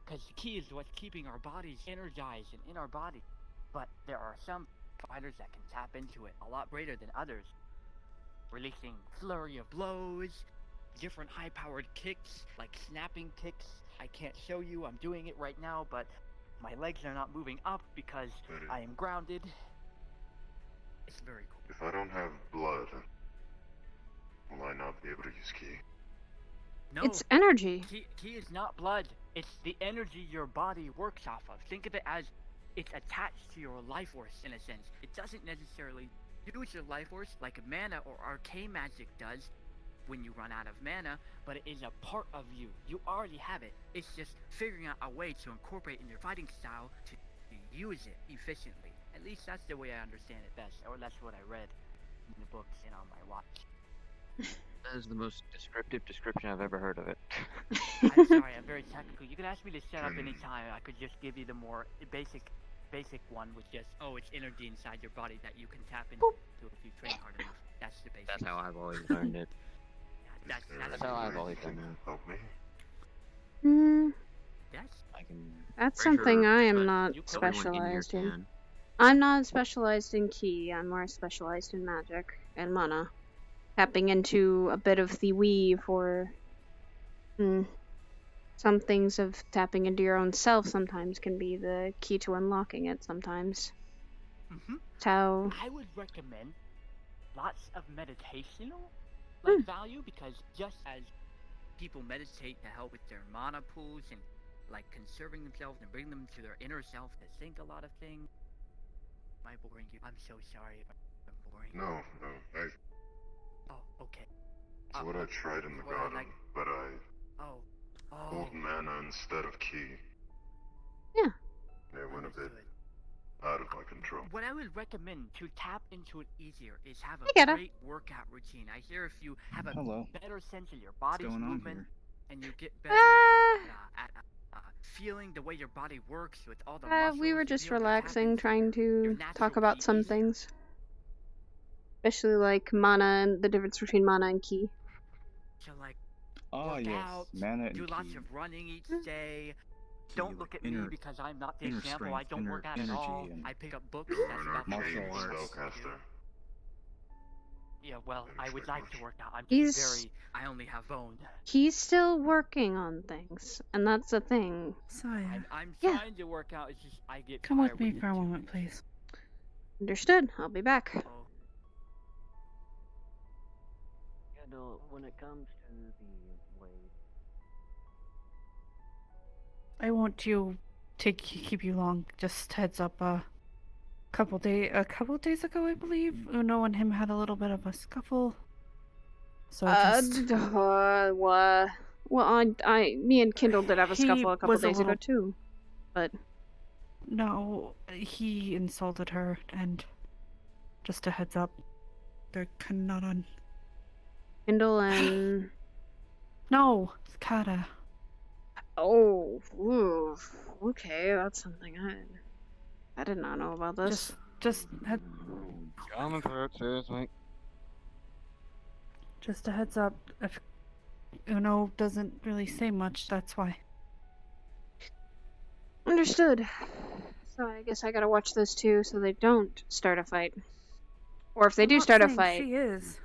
Because Ki is what's keeping our bodies energized and in our body. But there are some fighters that can tap into it a lot greater than others, releasing flurry of blows, different high-powered kicks, like snapping kicks. I can't show you, I'm doing it right now, but my legs are not moving up because I am grounded. It's very cool. If I don't have blood, will I not be able to use Ki? No. It's energy. Ki is not blood. It's the energy your body works off of. Think of it as it's attached to your life force in a sense. It doesn't necessarily use your life force like mana or arcane magic does when you run out of mana, but it is a part of you. You already have it. It's just figuring out a way to incorporate in your fighting style to use it efficiently. At least that's the way I understand it best, or that's what I read in the books and on my watch. That is the most descriptive description I've ever heard of it. I'm sorry, I'm very technical. You can ask me to set up any time. I could just give you the more basic one, with just, it's energy inside your body that you can tap into if you train hard enough. That's the basic. That's how I've always learned it. That's how I've always done it. Help me? Yes. I can. That's something I am not specialized in. I'm not specialized in Ki. I'm more specialized in magic and mana. Tapping into a bit of the weave, or some things of tapping into your own self sometimes can be the key to unlocking it sometimes. So I would recommend lots of meditational value, because just as people meditate to help with their mana pools and like conserving themselves and bring them to their inner self to think a lot of things. Am I boring you? I'm so sorry if I'm boring. No. Oh, okay. It's what I tried in the garden, but I pulled mana instead of Ki. Yeah. It went a bit out of my control. What I would recommend to tap into it easier is have a great workout routine. I hear if you have a better sense of your body's movement and you get better at feeling the way your body works with all the muscles. We were just relaxing, trying to talk about some things. Especially like mana and the difference between mana and Ki. So like work out, mana and do lots of running each day. Don't look at me because I'm not the example. I don't work out at all. I pick up books. That's about martial arts. spellcaster. Yeah, well, I would like to work out. I'm just I only have bone. He's still working on things, and that's the thing. Saya. I'm trying to work out. It's just I get. Come with me for a moment, please. Understood. I'll be back. When it comes to the way, I won't keep you long. Just heads up. A couple days ago, I believe, Uno and him had a little bit of a scuffle. So me and Kindle did have a scuffle a couple days ago too, but no, he insulted her, and just a heads up, they're kind of not on. Kindle and no, Skada. Oh, ooh, okay, that's something I did not know about this. Just Coming through it, seriously. Just a heads up. If Uno doesn't really say much, that's why. Understood. So I guess I gotta watch those two so they don't start a fight. Or if they do start a fight. She is.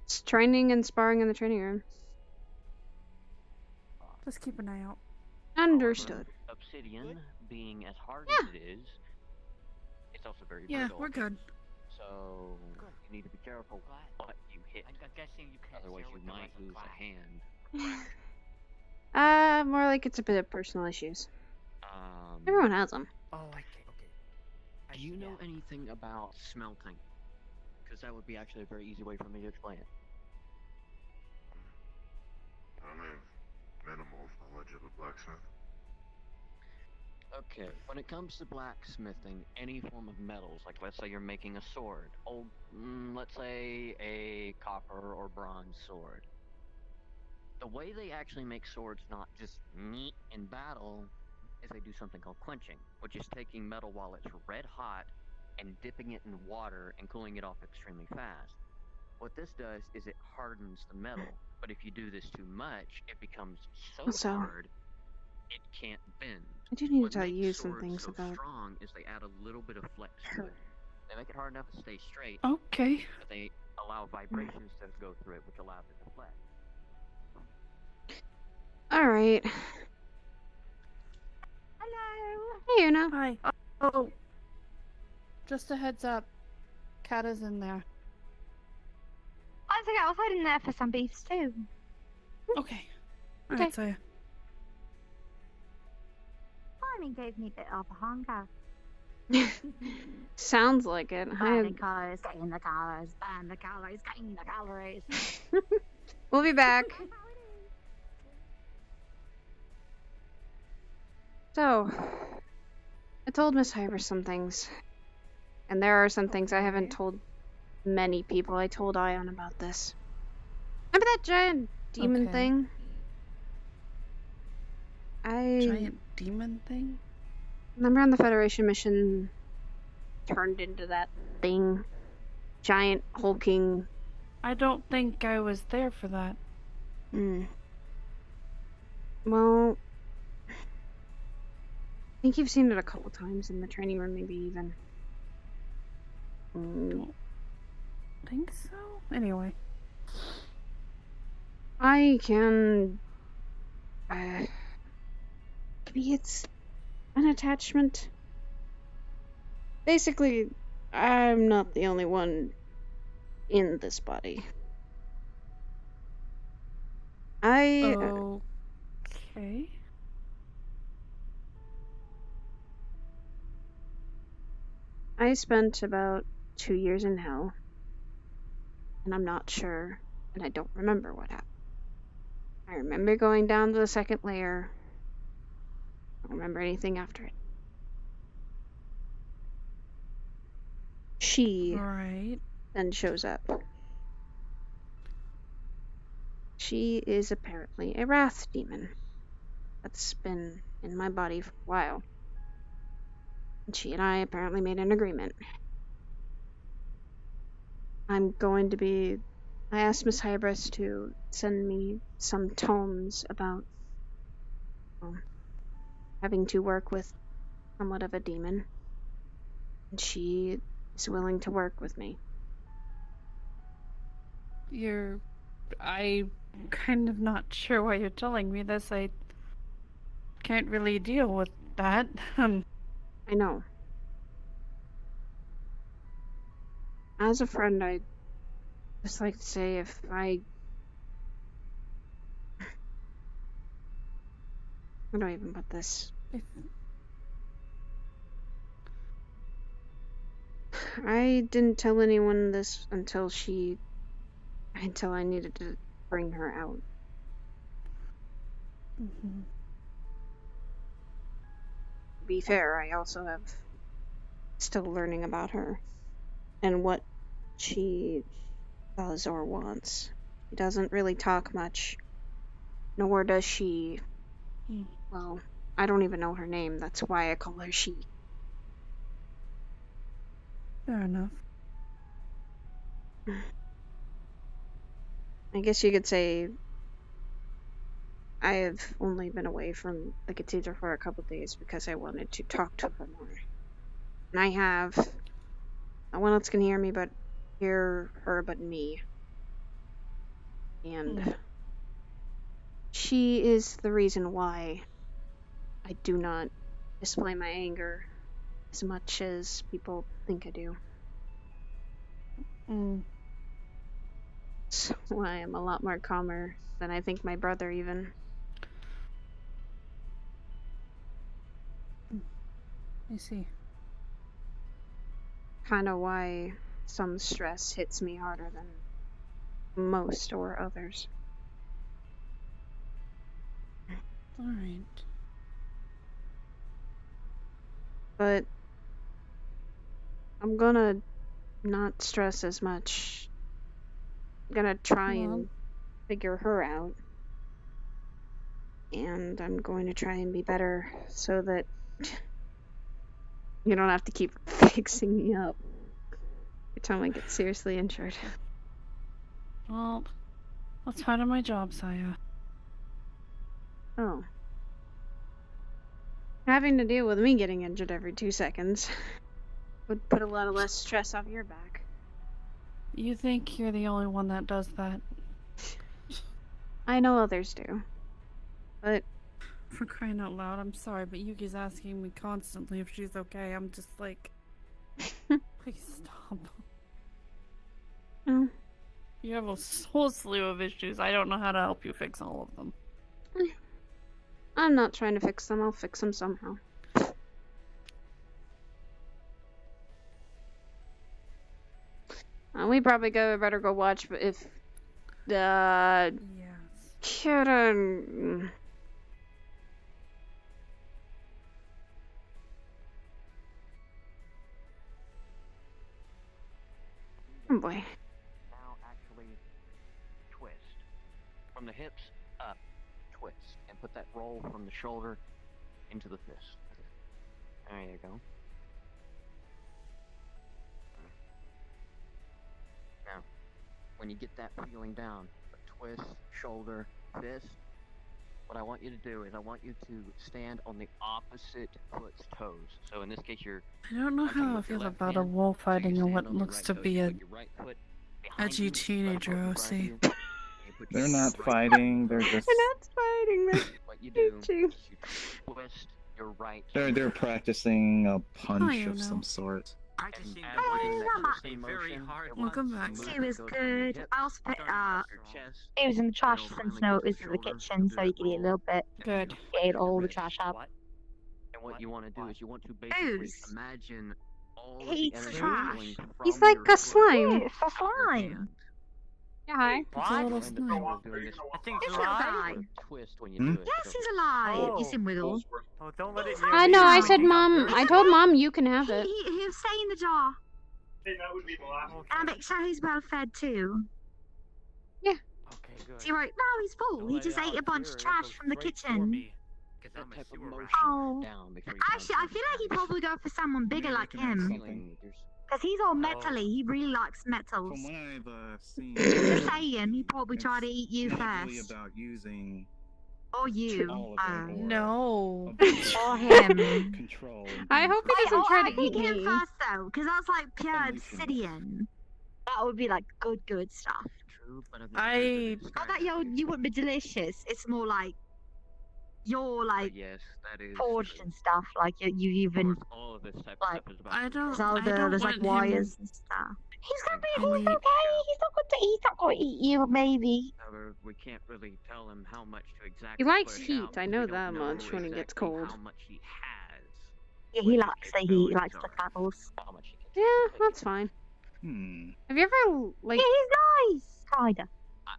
It's training and sparring in the training room. Just keep an eye out. Understood. Obsidian, being as hard as it is, it's also very Yeah, brittle. we're good. So you need to be careful what you hit. I'm guessing you can't Otherwise, share you with the might rest of the lose class. a hand. More like it's a bit of personal issues. Everyone has them. Oh, okay. Do you know anything about smelting? Because that would be actually a very easy way for me to explain it. I have minimal knowledge of a blacksmith. Okay, when it comes to blacksmithing, any form of metals, like let's say you're making a sword, let's say a copper or bronze sword. The way they actually make swords not just neat in battle is they do something called quenching, which is taking metal while it's red hot and dipping it in water and cooling it off extremely fast. What this does is it hardens the metal, but if you do this too much, it becomes so hard it can't bend. I do need What to tell makes you some swords things so about strong is they add a little bit of flex to it. They make it hard enough to stay straight. Okay. But they allow vibrations to go through it, which allows it to flex. Alright. Hello. Hey, Una. Hi. Oh. Just a heads up. Kata's in there. I think I was hiding there for some beefs too. Okay. Alright, so Farming gave me a bit of a hunger. Sounds like it. Burn the calories, gain the calories, burn the calories, gain the calories. We'll be back. So, I told Miss Hyber some things. And there are some things I haven't told many people. I told Ion about this. Remember that giant demon thing? Giant demon thing? Remember on the Federation mission turned into that thing? Giant hulking. I don't think I was there for that. Well, I think you've seen it a couple times in the training room, maybe even. Don't think so? Anyway. I can... maybe it's an attachment. Basically, I'm not the only one in this body. Okay. I spent about 2 years in hell. And I'm not sure, and I don't remember what happened. I remember going down to the second layer. I don't remember anything after it. She then shows up. She is apparently a wrath demon that's been in my body for a while. And she and I apparently made an agreement. I asked Miss Hybris to send me some tomes about having to work with somewhat of a demon. And she is willing to work with me. I'm kind of not sure why you're telling me this. I can't really deal with that. I know. As a friend, I'd just like to say if I... How do I even put this? I didn't tell anyone this until I needed to bring her out. Mm-hmm. To be fair, I also have still learning about her and what she does or wants. She doesn't really talk much. nor does she. Hmm. Well, I don't even know her name. That's why I call her she. Fair enough. I guess you could say I have only been away from the cathedral for a couple days because I wanted to talk to her more. And I have. No one else can hear me but hear her but me. And she is the reason why I do not display my anger as much as people think I do. That's why I'm a lot more calmer than I think my brother even. I see. Kind of why some stress hits me harder than most or others. Alright. But I'm gonna not stress as much. I'm gonna try and figure her out. And I'm going to try and be better so that you don't have to keep fixing me up every time I get seriously injured. Well, that's part of my job, Saya. Oh. Having to deal with me getting injured every 2 seconds would put a lot of less stress off your back. You think you're the only one that does that? I know others do. But for crying out loud, I'm sorry, but Yuki's asking me constantly if she's okay. I'm just like, please stop. Oh. You have a whole slew of issues. I don't know how to help you fix all of them. I'm not trying to fix them. I'll fix them somehow. We probably better go watch if Kieran. Oh boy. Now actually twist. From the hips up, twist. And put that roll from the shoulder into the fist. There you go. Now, when you get that feeling down, twist, shoulder, fist, what I want you to do is I want you to stand on the opposite foot's toes. So in this case, you're... I don't know how I feel about a wolf fighting in what looks to be a edgy teenager OC. They're not fighting, they're just... They're not fighting, they're what you do is you twist your right... They're practicing a punch of some sort. Welcome back. It was good. I also put it was in the trash since no, it was in the kitchen, so you can eat a little bit. Good. Ate all the trash up. And what you want to do is you want to basically imagine all of the Eats energy trash. going from He's like a slime. Yeah, it's a slime. Yeah, hi. It's a little slime. I think He's it's not alive. alive. Twist when you do it. Yes, he's alive. Oh. He's in Wiggle. Oh, don't let it. I know, I said mom. I told mom you can have it. He'll stay in the jar. That would be the last one. And I make sure he's well fed too. Yeah. Okay, good. See, right now he's full. He just ate a bunch of trash from the kitchen. That type of motion Oh. down before you Actually, I feel like he'd probably go for someone bigger like him. Because he's all metally. He really likes metals. From what I've seen, Just saying, he'd probably try to eat you not really first. about using Or you. all of it, or No. Or him. control. I hope he doesn't try to eat him me. first though, because that's like pure obsidian. That would be like good stuff. True, but I Not that you wouldn't be delicious. It's more like you're like yes, that is forged and stuff. Like you even all of this type like of stuff is about I don't. so I don't there's like want him. wires and stuff. He's gonna be. I He's need- okay. He's not going to eat. He's not going to eat you. Maybe. However, we can't really tell him how much to exactly. He likes push heat, out, I because know we don't that know much when he gets exactly cold. How much he has. Yeah, he likes the heat. He likes the cuddles. How much he can Yeah, that's fine. Have you ever, like... Yeah, he's nice. Kinda.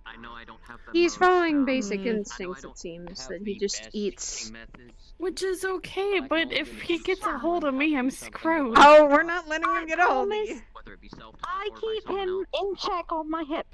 I know I don't have the He's most, following basic I know I instincts, don't it seems, have that the he just best eats. teaching methods, Which is okay, but if he gets a hold of me, I'm screwed. Oh, we're not letting him get a hold of you. whether it be self I keep him in check on my hip.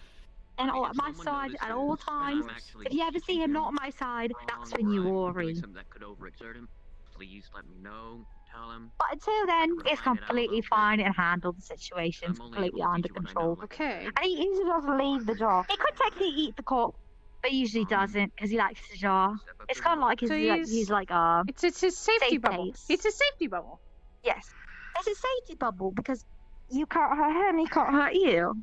and at my side at all times. If you ever see him not on my side, that's when you worry. Something that could overexert him, please let me know. Tell him. But until then, it's completely fine and handled. The situation's completely under control. Okay. And he usually doesn't leave the jar. He could technically eat the cup, but he usually doesn't because he likes the jar. It's kind of like So he's like it's his safety safe bubble. place. It's a safety bubble. Yes, it's a safety bubble because you can't hurt him, he can't hurt you.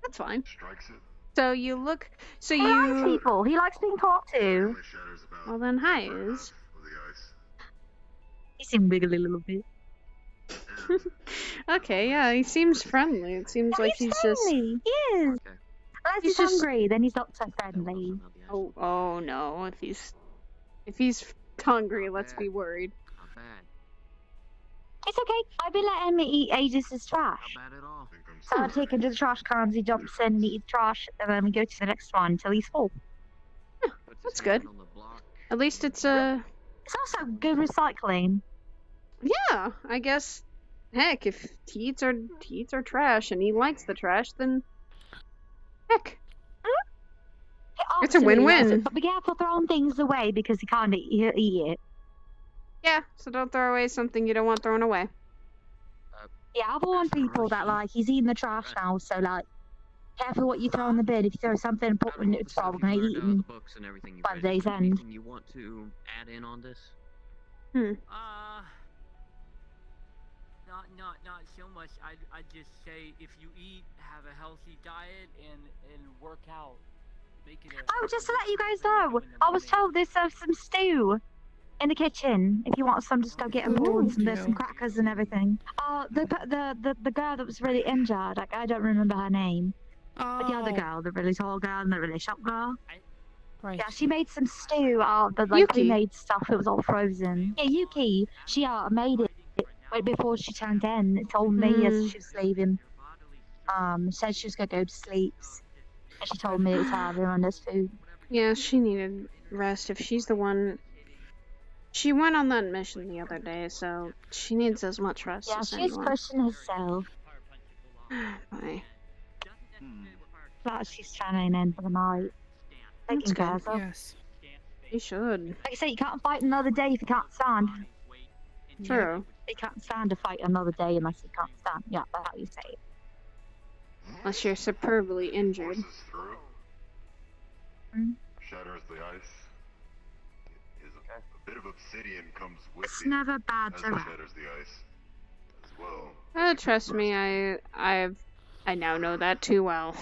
That's fine. Strikes it. So you look. So He likes people. He likes being talked to. Well then, hi is. He seemed wiggly a little bit. Okay, yeah, he seems friendly. It seems like he's just. Friendly. He is. Unless he's just- hungry, then he's not so friendly. Oh no! If he's hungry, let's be worried. Not bad. It's okay. I've been letting him eat Aegis' trash. Not bad at all. So I take him to the trash cans, he jumps in and eats trash, and then we go to the next one until he's full. That's good. At least it's a. It's also good recycling. Yeah, I guess. Heck, if he eats our trash and he likes the trash, then heck, it's a win-win. But be careful throwing things away because he can't eat it. Yeah, so don't throw away something you don't want thrown away. Yeah, I've warned people that like he's eating the trash now, so like careful what you throw in the bin. If you throw something important, it's probably gonna eat him by the day's end. Anything you want to add in on this? Not so much. I'd just say if you eat, have a healthy diet and work out. Make it a. Oh, just to let you guys know, I was told there's some stew in the kitchen. If you want some, just go get them. There's some crackers and everything. The girl that was really injured, like I don't remember her name. But the other girl, the really tall girl and the really short girl. Right. Yeah, she made some stew out of the like Yuki. pre-made stuff. It was all frozen. Yeah, Yuki. She made it right before she turned in. It told me as she was leaving. Said she was gonna go to sleep. And she told me it's having on this food. Yeah, she needed rest. If she's the one. She went on that mission the other day, so she needs as much rest Yeah, as she's anyone. pushing herself. Bye. But she's trying to end for the night. That's Taking care good. of. Yes. You should. Like I said, you can't fight another day if you can't stand. True. You can't stand to fight another day unless you can't stand. Yeah, that's how you say it. Unless you're superbly injured. Forces through. Mm. Shatters the ice. A bit of obsidian comes with It's it never bad as to it rest. shatters the ice as well. Trust me, I now know that too well.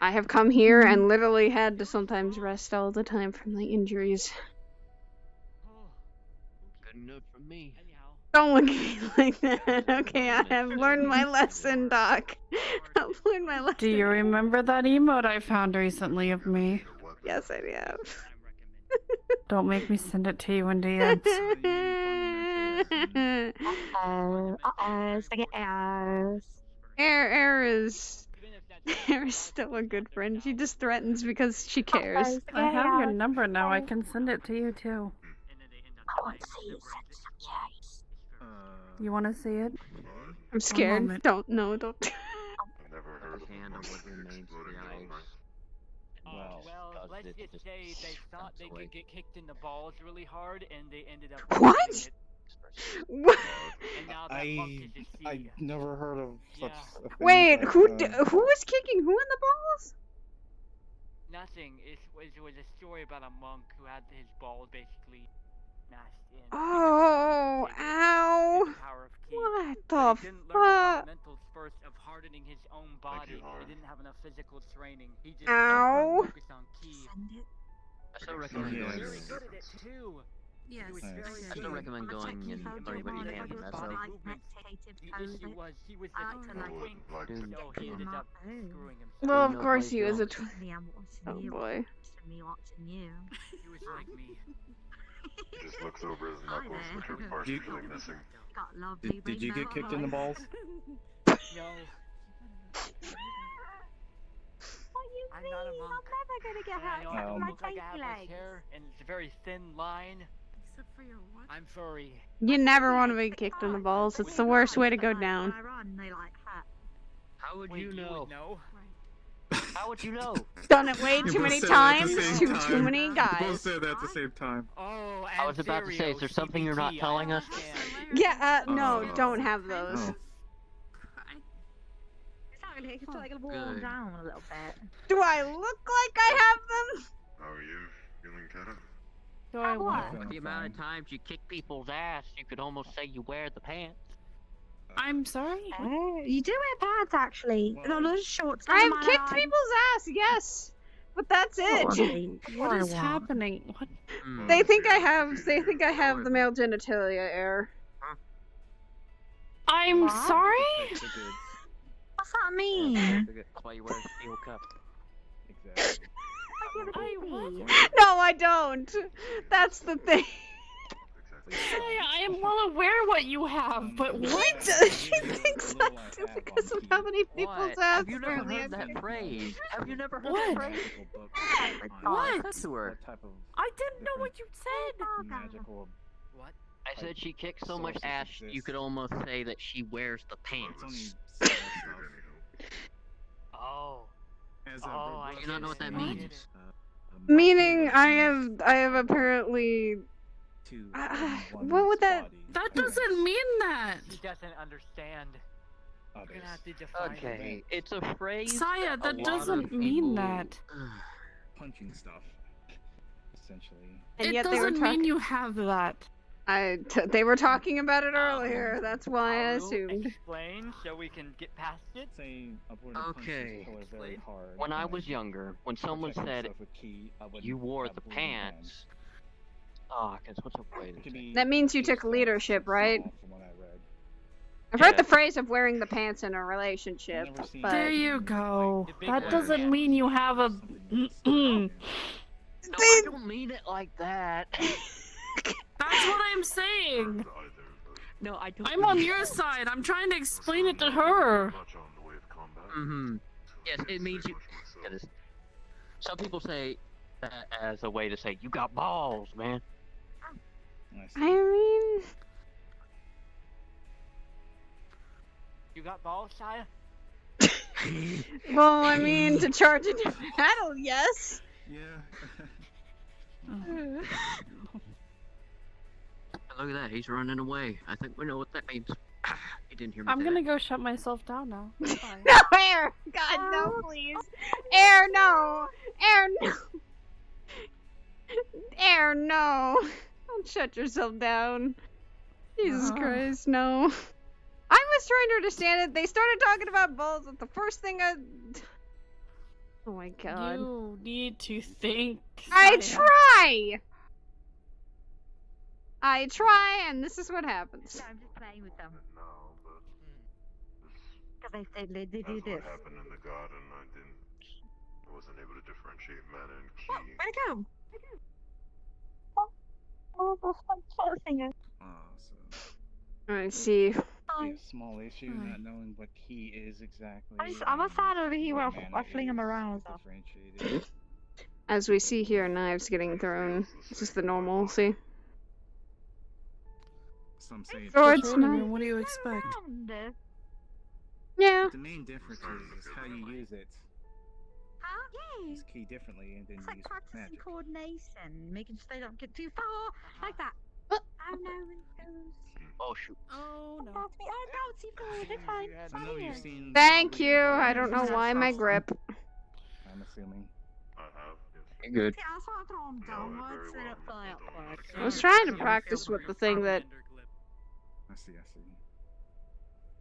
I have come here and literally had to sometimes rest all the time from the injuries. Good enough for me. Don't look at me like that. Okay, I have learned my lesson, Doc. I've learned my lesson. Do you remember that emote I found recently of me? Yes, I have. Don't make me send it to you in DMs. Air is still a good friend. She just threatens because she cares. I have your number now. I can send it to you too. I want to see you send some case. You want to see it? I'm scared. moment. Don't. Never heard of Hand on what remains of the ice. Well, let's just say they thought they could get kicked in the balls really hard, and they ended up. What? doing it. What? And now that monk is just I never heard of such a thing. Wait, but, who was kicking who in the balls? Nothing. It was a story about a monk who had his balls basically smashed in. Oh, ow! The power of ki. What But the he didn't learn the fuck? fundamentals first of hardening his own body. He didn't have enough physical training. He just Ow. focused on ki. I still recommend He was going. very good at it too. Yes, He was very very I still recommend going and learning what you can from that. So The issue was he was a twink, so he ended up screwing himself. Well, of course he was a twin. Oh you. boy. Me watching you. He was like me. He just looks over his knuckles, which are partially missing. Got lovely Did you get kicked in the balls? No. What you I'm not a mean? monk. I'm never gonna get And I hurt know except I for my look like I have tanky much legs. hair, and it's a very thin line. Except for your what? I'm furry. You never want to be kicked in the balls. It's the worst way to go down. When I run, they like hurt. How would Wait, you know? know? How would you know? Done it way You too both many said it at the times same to time. too many You guys. both said that at the same time. Oh, I was about to say, is there something you're not telling us? Yeah, no, don't have those. Oh. It's like a warm Good. down a little bit. Do I look like I have them? How are you feeling, Kata? Do I what? With the amount of times you kick people's ass, you could almost say you wear the pants. I'm sorry? You do wear pads, actually. No, those shorts. I have kicked people's ass, yes. But that's it. What is happening? What? They think I have the male genitalia air. I'm What? sorry? What's that mean? That's why you wear a steel cup. Exactly. No, I don't. That's the thing. I am well aware what you have, but what? She thinks I do because of how many people's ass. Have you never heard that phrase? Have you never heard What? that phrase? What? What type of I didn't know what you said. magical? What? I said she kicks so much ass, you could almost say that she wears the pants. Oh. As Oh, I Do you not know what that means? Meaning, I have apparently. What would that? That doesn't mean that. He doesn't understand. You're gonna have to define Okay, it's a phrase. Saya, a that lot doesn't of mean people- that. Punching stuff, essentially. And It yet they were doesn't mean you have that. They were talking about it earlier. That's why I I'll assumed. Explain so we can get past it. Saying upward Okay. punches pull very hard. When I and was younger, when someone protect said myself with key, I wouldn't you wore have the bleeding pants, cause what's a way It to could say? be That means you took small, leadership, right? from what I read. I've heard Yeah. the phrase of wearing the pants in a relationship, Never seen but There you go. The big That word. doesn't mean you have a. No, I don't mean it like that. That's what I'm saying. No, I don't. I'm on your side. I'm trying to explain it to her. Mm-hmm. Yes, it means you. Get this. Some people say that as a way to say you got balls, man. I mean, You got balls, Saya? well, I mean, to charge into battle, yes. Yeah. Look at that, he's running away. I think we know what that means. He didn't hear me. I'm say gonna that. go shut myself down now. Bye. No, Air! God, no, please. Air, no! Air, no! Air, no! Don't shut yourself down. Jesus Christ, no. I was trying to understand it. They started talking about balls. That's the first thing I. Oh my god. You need to think. I Saya. try! I try, and this is what happens. I'm just playing with them. Because they say they do That's this. what happened in the garden. I wasn't able to differentiate mana and ki. What? Where'd it go? Oh, that's my sort of thing. I see. Be a small issue not knowing what key is exactly. I'm a sad over here where what I mana fling them is around. differentiated. As we see here, knives getting thrown. This is the normal, see? Some say Swords, What's wrong? knives. What do you expect? Yeah. the main difference is how you use it. Huh? Yay! Use key differently and then It's like use practicing magic. coordination, making sure they don't get too far, like that. Oh no, it goes. Oh shoot. Oh no. Bounce me. Oh, bouncy forward. It's fine. It's I know fine. you've seen. Thank you. I don't know why my grip. I'm assuming. I have, yes. Good. See, I saw it throw them downwards, so they don't fly upwards. I was trying to practice with the thing that. I see.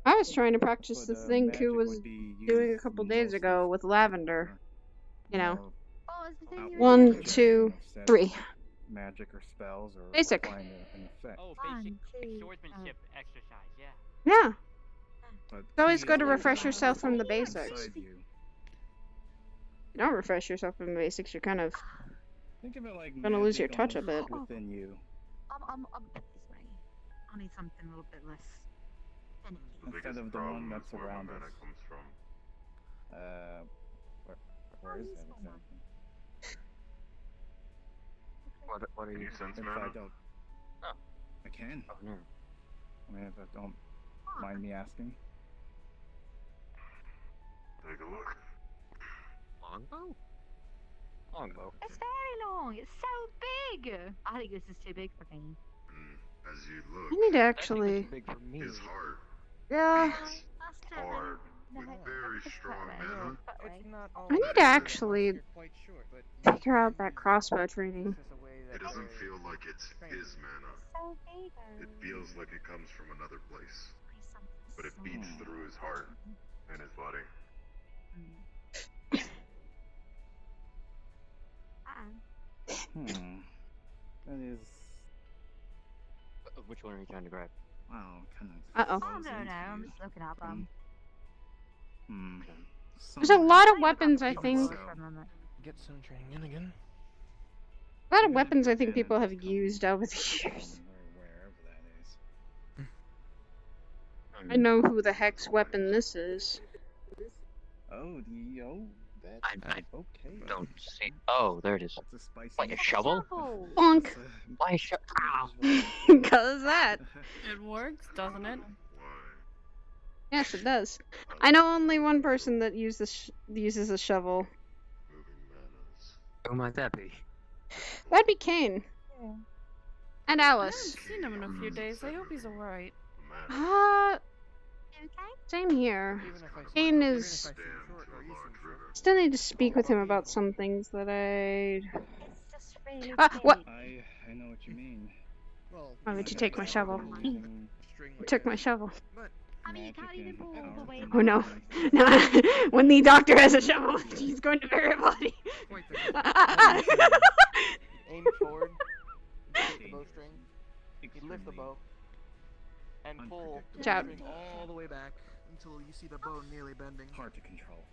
I was trying to practice the But, thing magic Ku was would be doing a used couple days mostly ago with lavender. You know. more Oh, is the thing outward you're 1, doing? projection 2, instead of 3. Magic or spells or Basic. applying an effect. Oh, One, basic two, swordsmanship exercise, yeah. Yeah. But It's always key good is to always refresh on yourself from the inside basics. you. You don't refresh yourself from the basics, you're kind of Think of it like gonna lose your magic touch a almost bit. within you. I'm this way. I need something a little bit less finicky. The Instead biggest of the one problem that's is where my around mana us. comes from. Where is that exactly? What are Can you? you sense If mana? I don't, Oh. I can. Oh no. I mean, if I don't mind me asking. longbow. It's very long. It's so big. I think this is too big for me. As you look, I need to actually. Big for me. his heart Yeah. beats hard with very strong mana. I need to actually figure out that crossbow training. It doesn't feel like it's his mana. So big. It feels like it comes from another place. But it beats through his heart and his body. That is. Which one are you trying to grab? Wow, kind of. Uh-oh. I don't know. I'm just looking at them. There's a lot of weapons, I think. Get some training in again. A lot of weapons I think people have used over the years. I know who the heck's weapon this is. Oh, that. I Okay. don't see. Oh, there it is. Like a shovel? Bonk! Why a shovel? Because that. It works, doesn't it? Yes, it does. I know only one person that uses a shovel. Who might that be? That'd be Kane. And I Alice. haven't seen him in a few days. I hope he's alright. Same here. Kane is... Still need to speak with him about some things that I... what? I know what you mean. Why would you take my shovel? You took my shovel. Oh no. No. When the doctor has a shovel, he's going to bury a body. Aim forward. Take the bowstring. You lift the bow. And pull the Watch out. string all the way back until you see the bow nearly bending. Hard to control.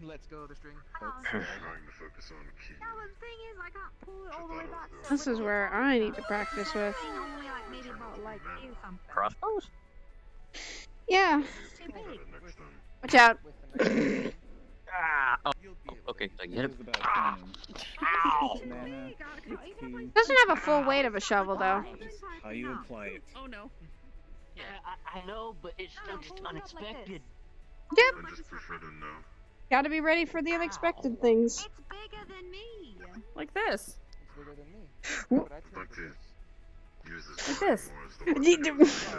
Let's go the string. Trying to focus on key. No, the thing is, I can't pull it all the way back. This is where I need to practice with. Only like maybe about like do something. Crossbows? Yeah. It's too big. Watch out. Oh, okay, so you hit him. Ow! Doesn't have a full weight of a shovel though. How you apply it. Oh no. Yeah, I know, but it's still just unexpected. Yep. I just prefer to know. Gotta be ready for the unexpected things. It's bigger than me. Like this. It's bigger than me. I'd like to use this Like this. more as the weapon says.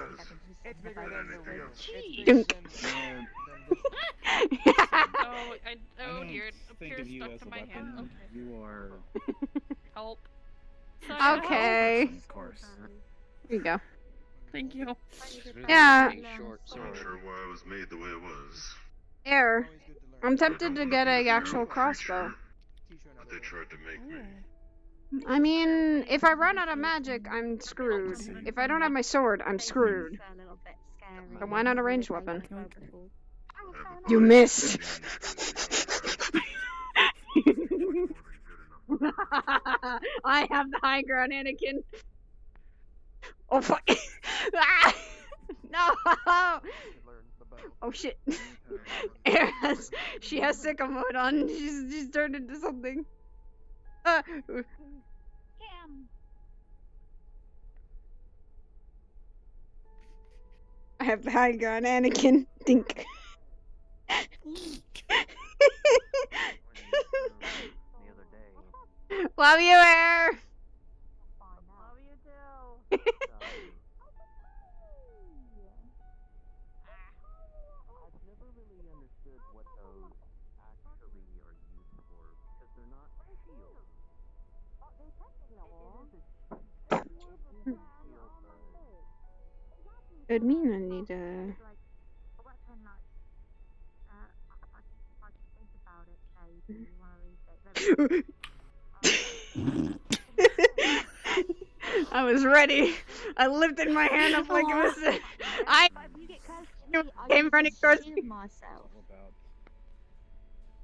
It's bigger than Anything else? Dunk. Oh dear. A Think pear of you stuck as to a my hand. weapon. You are. Help. Okay. Of course. Here you go. Thank you. Yeah. I'm not sure why it was made the way it was. Air. I'm tempted to get a actual crossbow. But they tried to make me. I mean, if I run out of magic, I'm screwed. If I don't have my sword, I'm screwed. So why not a ranged weapon? You missed. I have the high ground, Anakin. Oh fuck! Ah! No! Oh shit! She has sicko mode on. She's turned into something. I have the high ground, Anakin. Think. Love you, Air. Love you too. I've never really understood what those actually are used for because they're not shields. It'd mean I need to. I was ready. I lifted my hand up like it was. I came running towards me.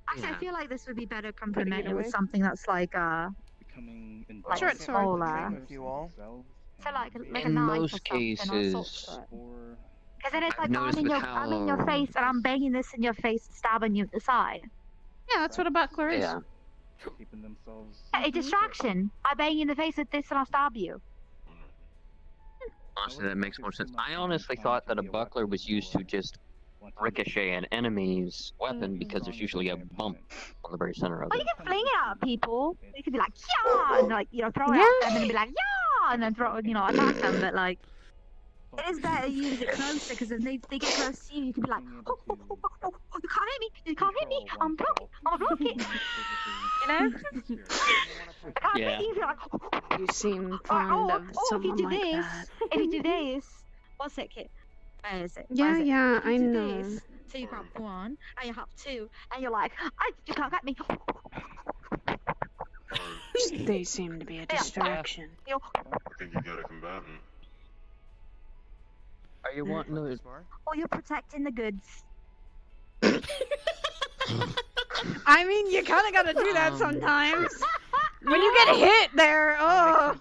Actually, I feel like this would be better complemented with something that's like Becoming like Short sword. smaller. With you all. So like a In knife or most something, or cases, because then it's I've like I'm noticed in with your I'm in your face and I'm banging this in your face, stabbing you at the side. Yeah, that's what a buckler is. yeah. keeping themselves. Yeah, a distraction. I bang you in the face with this and I'll stab you. Honestly, that makes more sense. I honestly thought that a buckler was used to just ricochet an enemy's weapon because there's usually a bump on the very center of Well, it. you can fling it at people. You could be like, yeah, and like, you know, throw it at them and be like, yeah, and then throw, you know, attack them. But like, it is better to use it closer because if they get close to you, you can be like, oh, oh, oh, oh, oh, oh, you can't hit me, you can't hit me, I'm blocking, I'm blocking. You know? I can't hit you. You're like, You seem fond of if someone you do like this, that. if you do this, what's it, Kit? Where is it? Yeah, Where is it? yeah, If you I do know. This, so you grab one, and you have two, and you're like, you can't get me. They seem to be a distraction. I think you got a combatant. Are you wanting to? Or you're protecting the goods. I mean, you kind of got to do that sometimes. When you get hit there, oh.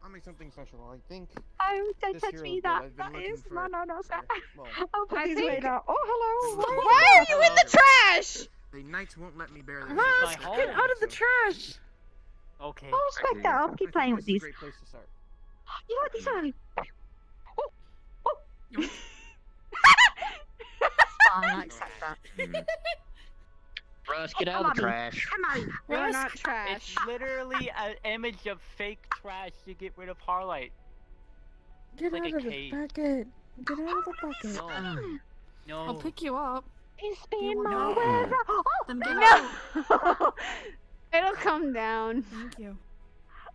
I'll make something special. I think. Oh, don't this touch hero me. build That I've been looking is for- no, sir. Well, I'll put I these think- away now. Oh, hello. Why are you in the trash? the knights won't let me bear their Ross, names. get out of the trash! Okay. I'll respect that. I'll keep playing with This is these. a great place to start. You know what these are? It's fine. I accept that. Russ, get Hey, out of the come on, trash. Come on. We're not trash. It's literally an image of fake trash to get rid of Harlight. Get like out a of the cave. bucket. Get out of the bucket. No. No. I'll pick you up. It's been my my weather. weather. Oh, Then get No. out. It'll come down. Thank you.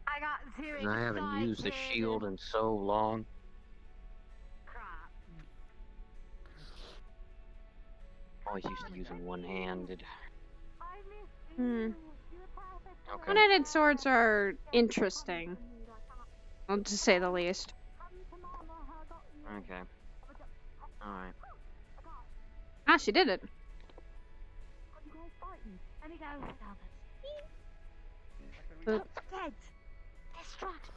I got zero. And I haven't used the shield in so long. Crap. Always used to using one-handed. Hmm. Okay. One-handed swords are interesting. Well, to say the least. Okay. Alright. Ah, she did it. Let me go with Uh, others. Dead. Distract.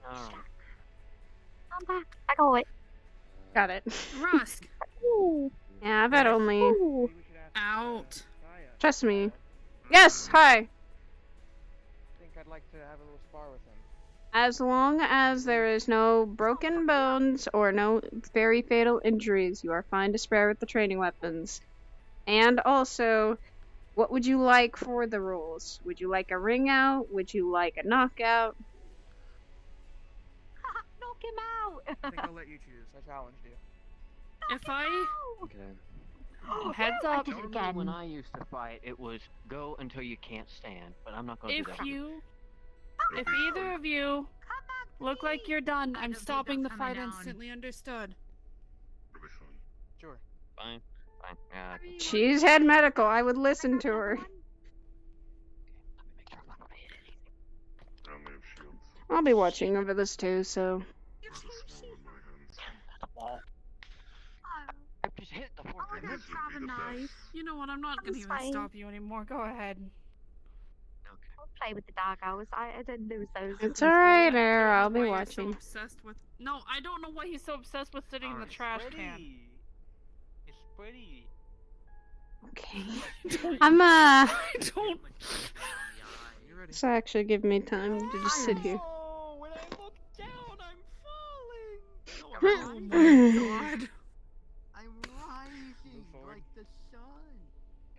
Alright. I'm back. I got it. Got it. Rusk. Yeah, I bet only. Out. Trust me. Yes, hi. I think I'd like to have a little spar with him. As long as there is no broken bones or no very fatal injuries, you are fine to spare with the training weapons. And also, what would you like for the rules? Would you like a ring out? Would you like a knockout? Knock him out. I think I'll let you choose. I challenged you. If I Okay. heads up, did it Normally again. when I used to fight, it was go until you can't stand, but I'm not going to do if that. if either of you look like you're done, I'm stopping the fight down. instantly. Understood. Sure. Fine. Fine. Yeah. I can- She's head medical. I would listen to her. Let me make sure I'm not gonna hit anything. I only have shields. I'll be watching over this too, so. There's a small in my hands. The wall. I just hit the fourth I'm ring. gonna This grab would a be the knife. best. You know what? I'm not gonna That's even fine. stop you anymore. Go ahead. Okay. I'll play with the dark hours. I didn't lose those. It's alright, I Air. don't I'll know be why you're watching. So obsessed with. No, I don't know why he's so obsessed with sitting in the It's trash pretty. can. It's pretty. Okay. Don't- I'm I don't. You ready? This actually give me time to just sit here. Oh, when I look down, I'm falling. Oh my god. I'm rising Move forward. like the sun.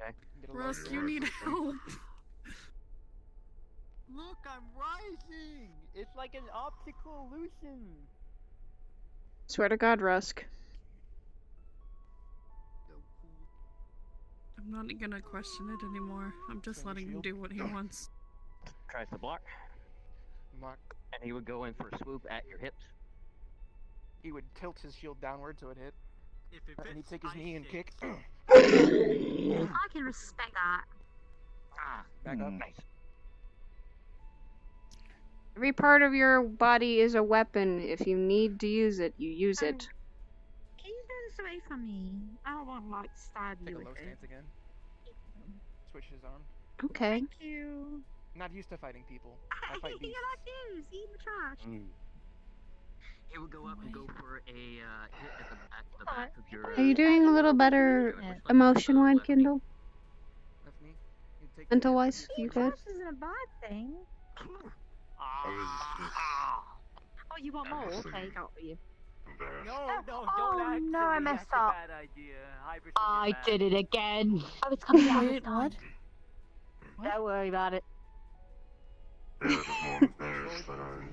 Okay. Get a Russ, load. you need help. Look, I'm rising. It's like an optical illusion. Swear to God, Rusk. So cool. I'm not gonna question it anymore. I'm just So letting him shield? do what he wants. Tries to block, Mark. and he would go in for a swoop at your hips. He would tilt his shield downward so it hit, If it and he'd fits, take his I knee and shake. kick. I can respect that. Ah, Back up. nice. Every part of your body is a weapon. If you need to use it, you use it. Can you throw this away from me? I don't want to like stab Take you a with low it. stance again. Switch his arm. Okay. Thank you. Not used to fighting people. I You're fight beasts. like this. Eat the trash. He would go up and go for a hit at the back of your. Are you doing a little better emotion-wise, Kindle? Left knee. He'd take the Mental hit, wise, he'd you switch good? Trash isn't a bad thing. I was just Oh, you want more? Okay, got you. No, don't Oh no, I actually. messed That's a up. bad idea. Hyper I did it again. I was coming out Wait, what? Don't worry about it. There's fine.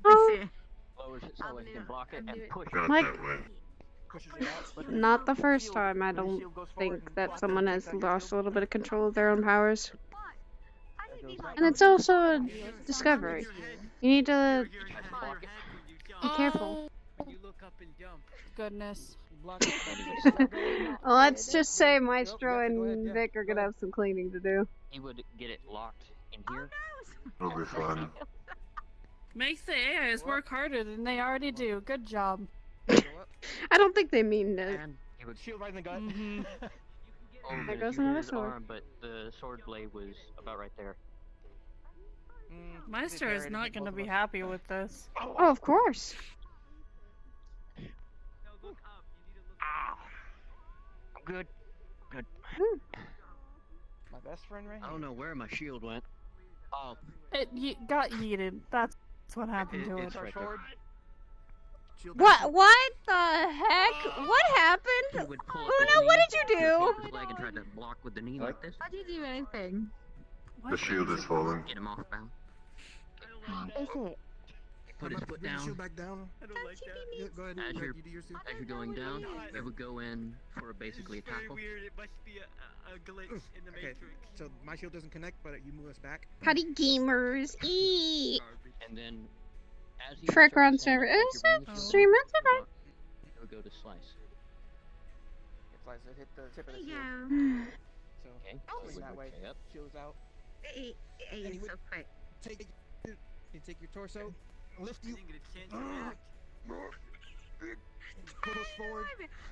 Lowers it so it can block it and push Not it. Like, that way. not the first time. I don't think that someone has lost a little bit of control of their own powers. And it's also a discovery. You need to be careful. Goodness. Let's just say Maestro and Vic are gonna have some cleaning to do. He would get it locked in here. It'll be fun. Makes the AIs work harder than they already do. Good job. I don't think they mean to. And he would Shield right in the gut. Oh, There you goes hear another his sword. arm, but the sword blade was about right there. Meister is not going to be happy with this. Oh, of course. I'm good. Good. My best friend right I don't know where my shield went. Oh, It got yeeted. That's what happened to it. it's right there. What the heck? What He happened? would pull up Una, his what knee, did you he would pull do? up his leg and try to block with the knee like this. I didn't do anything. The shield is falling. Get him off bound. Is it? Put his foot down. Shield back down. I don't like that. Yeah, go ahead. As Go you're, ahead, you do your suit. as you're going down, it would go in for basically a It's very tackle. weird. It must be a glitch in the Okay, Matrix. so my shield doesn't connect, but you move us back. Howdy gamers. Eee. And then, as you Frick start on to stand server. up, as Is you're it bringing your stream? shield That's okay. up, it would go to slice. It's like it hit the tip of the There shield. you go. So, Okay, swing so that we way. would up. Shield's out. It is so quick. Take your torso, lift you, Didn't get a chance to react. pull us forward.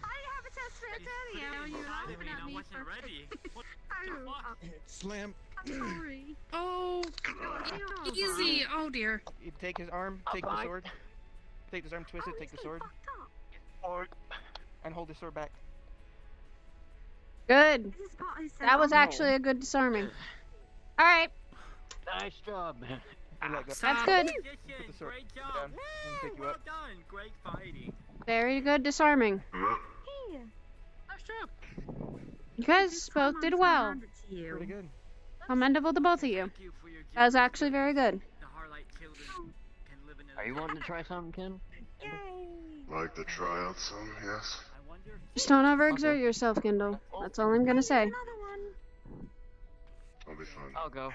I have a test fit earlier when you were laughing at I me. wasn't ready. What the Oh, fuck? Slam. I'm sorry. Oh, You're easy. Oh dear. You take his arm, take the sword. Take his arm, twist it, take the sword. And hold the sword back. Good. This is part of his That was survival. actually a good disarming. Alright. Nice job, man. That's good. Put the sword Great down job. and Woo! pick you Well up. done. Great fighting. Very good disarming. Here. Nice job. You guys both did well. Pretty good. Commendable to both of you. Thank you for your That was actually very good. The Harlite children can live in Are you wanting to try something, Ken? Like to try out some, yes. I wonder if Just don't overexert yourself, Kindle. That's all I'm gonna say. I'll be fine. I'll go.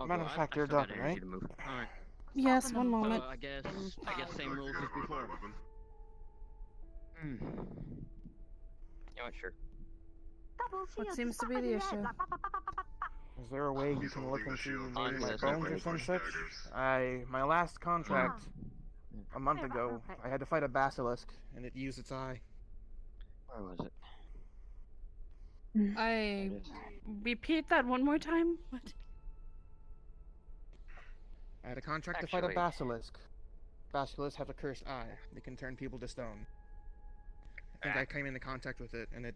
Matter of fact, you're still got done, energy right? to move. Alright. Yes, one moment. So I guess same rules as before. Hmm. Yeah, sure. What seems to be the issue? Is there a way you can look into maybe my Honest, bones or some such? My last contract a month ago, I had to fight a basilisk, and it used its eye. Where was it? I repeat that one more time. What? I had a contract to fight a basilisk. Basilisks have a cursed eye. They can turn people to stone. I think I came into contact with it, and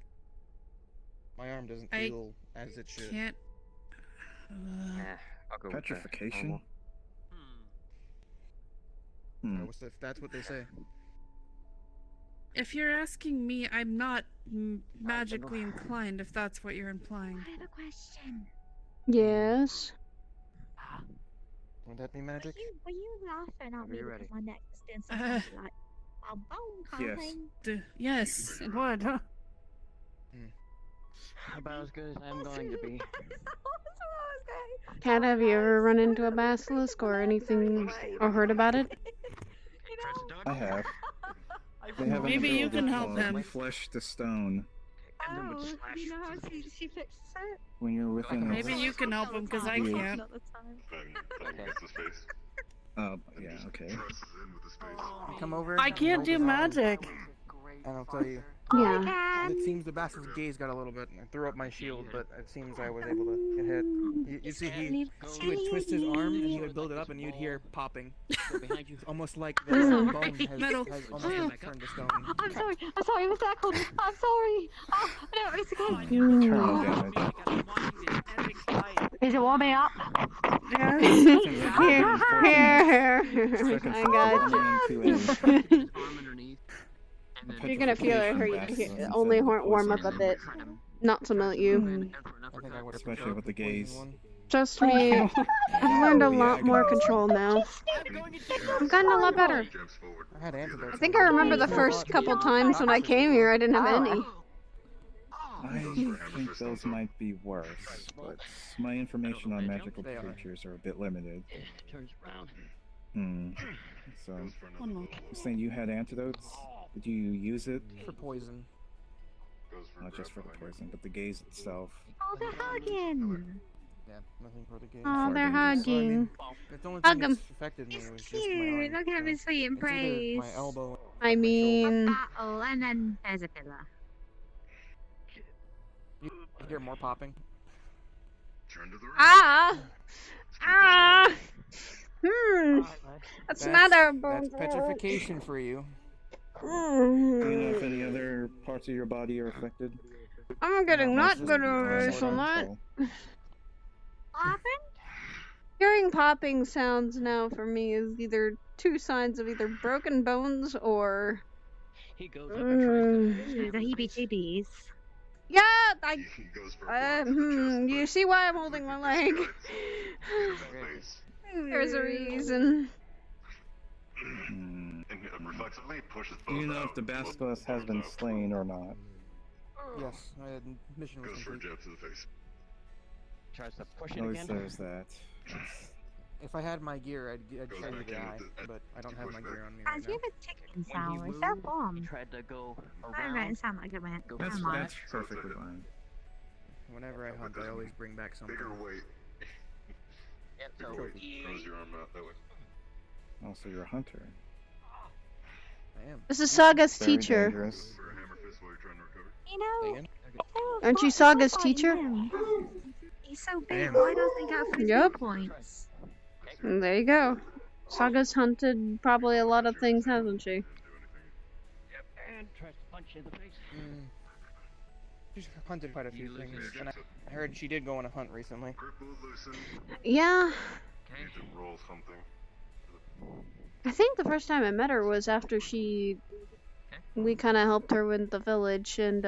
my arm doesn't I feel as it should. Can't. I'll go with that. Petrification? If that's what they say. If you're asking me, I'm not magically inclined. If that's what you're implying. I have a question. Yes. Would that be magic? Were you laughing at me you because ready? my neck's doing something like boom boom kind of Yes. thing? Yes, it would. Huh? About as good as I'm going to be. Kat, have you ever run into a basilisk or anything, or heard about it? I have. They have Maybe an you can ability help called him. Flesh to stone. Oh, you know how she fixes it? When you're within Maybe you can help him because I Yeah. can't. Not the time. Yeah, okay. Come over. I can't do magic. And I'll tell you. Yeah. It seems the basilisk gaze got a little bit. I threw up my shield, but it seems I was able to get hit. You see, he would twist his arm and he would build it up, and you'd hear popping. Behind you. Almost like the bone Metal. has almost turned to stone. I'm sorry, it was that cold. I'm sorry. Oh, no, it's okay. Internal damage. epic fight Is it warming up? Here, I got you. You're gonna feel it only warm up a bit. Not to melt you. Especially with the gaze. Trust me, I've learned a lot more control now. I've gotten a lot better. I think I remember the first couple times when I came here, I didn't have any. I think those might be worse, but my information on magical creatures are a bit limited. Turns around. So, you're saying you had antidotes? Did you use it? For poison. Not just for the poison, but the gaze itself. Oh, they're hugging. Yeah, nothing for the gaze. Oh, they're hugging. Hug him. It's cute. Look at his sweet embrace. My elbow. I mean... battle, and then there's a pillar. You hear more popping? Ah! Ah! That's not a That's petrification for you. Do you know if any other parts of your body are affected? I'm getting not good at on that. Hearing popping sounds now for me is either two signs of either broken bones or... He goes up and tries to... The heebie-jeebies. Yeah, you see why I'm holding my leg? There's a reason. Do you know if the basilisk has been slain or not? Yes, mission was complete. Tries to push it At again. least there's that. If I had my gear, I'd show you the eye, but I don't have my gear on me right As now. you have a chicken sour, is that bomb? He tried to go I around. don't sound like it went. That's perfectly fine. Whenever I hunt, I always bring back something. Also, you're a hunter. I am. This is Saga's Very teacher. dangerous. You know, Aren't you Saga's teacher? he's so big, why don't they have 50 Yup. points? And there you go. Saga's hunted probably a lot of things, hasn't she? And tries to punch you in the face. She's hunted quite a few things, and I heard she did go on a hunt recently. Yeah. I think the first time I met her was after we kind of helped her with the village and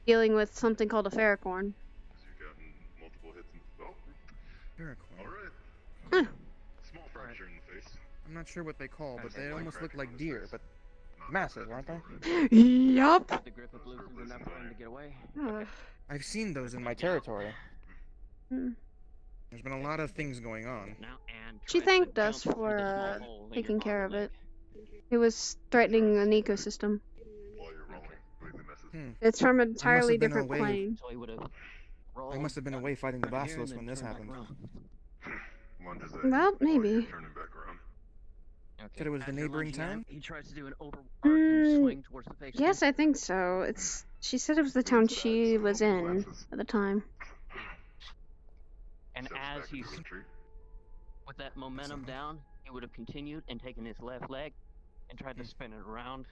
dealing with something called a ferrocorn. Huh. I'm not sure what they call, but they almost look like deer, but massive, aren't they? Yup. The grip of loosens enough for him to get away. I've seen those in my territory. Hmm. There's been a lot of things going on. She thanked us for taking care of it. It was threatening an ecosystem. It's from an entirely different plane. I must have been away fighting the basilisk when this happened. Well, maybe. Said it was the neighboring town? He tries to do an overwatch and swing towards the face. Yes, I think so. She said it was the town she was in at the time. And as he's with that momentum down, he would have continued and taken his left leg and tried to spin it around.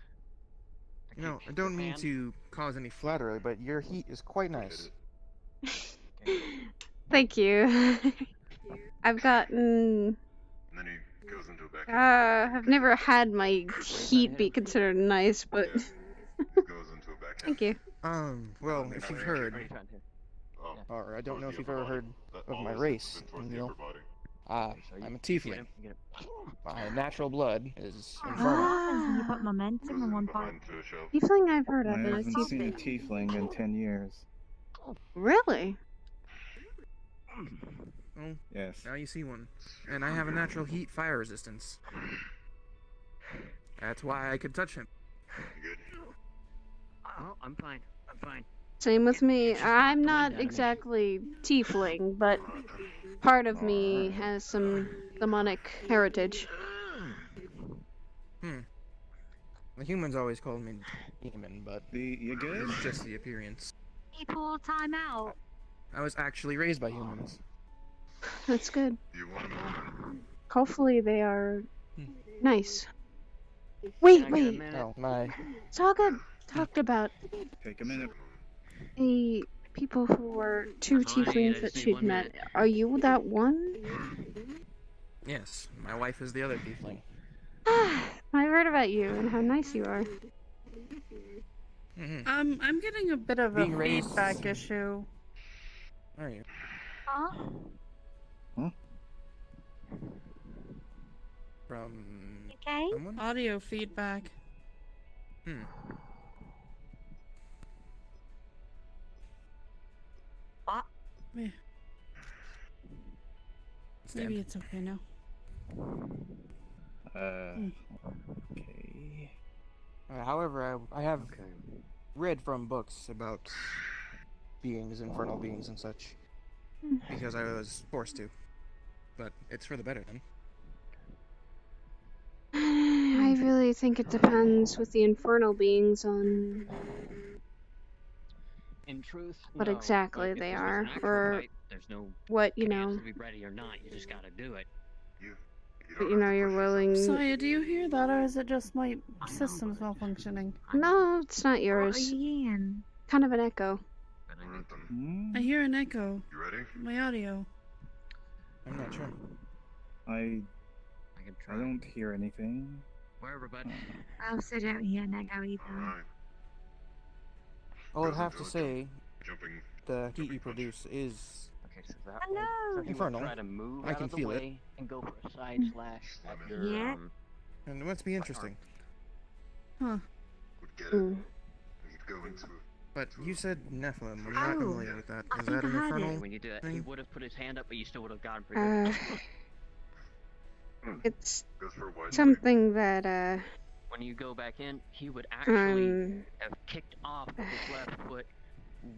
You know, I don't mean to cause any flattery, but your heat is quite nice. Thank you. I've gotten... I've never had my heat be considered nice, but... Thank you. Well, if you've heard, or I don't know if you've ever heard of my race, Neil. I'm a tiefling. My natural blood is infernal. You put momentum in one part. Tiefling I've heard of, I and haven't seen a tiefling in 10 years. Really? Oh, yes. Now you see one. And I have a natural heat fire resistance. That's why I could touch him. Oh, I'm fine. I'm fine. Same with me. I'm not exactly tiefling, but part of me has some demonic heritage. The humans always called me demon, but you good? It's just the appearance. People time out. I was actually raised by humans. That's good. Hopefully they are nice. Wait. Oh, my. Saga talked about Take a minute. a people who were two tieflings that she'd met. Are you that one? Yes, my wife is the other tiefling. I heard about you and how nice you are. I'm getting a bit of Being a raised- feedback issue. Are you? Huh? From Okay. someone? Audio feedback. What? Yeah. Maybe it's okay now. Okay. However, I have read from books about beings, infernal beings and such, because I was forced to. But it's for the better then. I really think it depends with the infernal beings on In truth, what no, exactly but if they this was are, an actual or fight, there's no what, you chance know, to be ready or not. You just gotta do it. but, you know, you're willing... Saya, do you hear that, or is it just my system's malfunctioning? No, it's not What are yours. you hearing? Kind of an echo. I hear an echo. You ready? My audio. I'm not sure. I can try. I don't hear anything. Wherever, bud. I also don't hear an echo either. I would have to say, the heat you produce is Okay, so that Hello. So he would infernal. try to move I out can of the feel it. way and go for a side slash at your, Yeah. And it must be interesting. Huh. But you said Nephilim. I'm not Oh, familiar with that. I Is think that an I heard infernal it. When you do that, he thing? would have put his hand up, but you still would have gotten pretty good. It's something that, When you go back in, he would actually have kicked off with his left foot,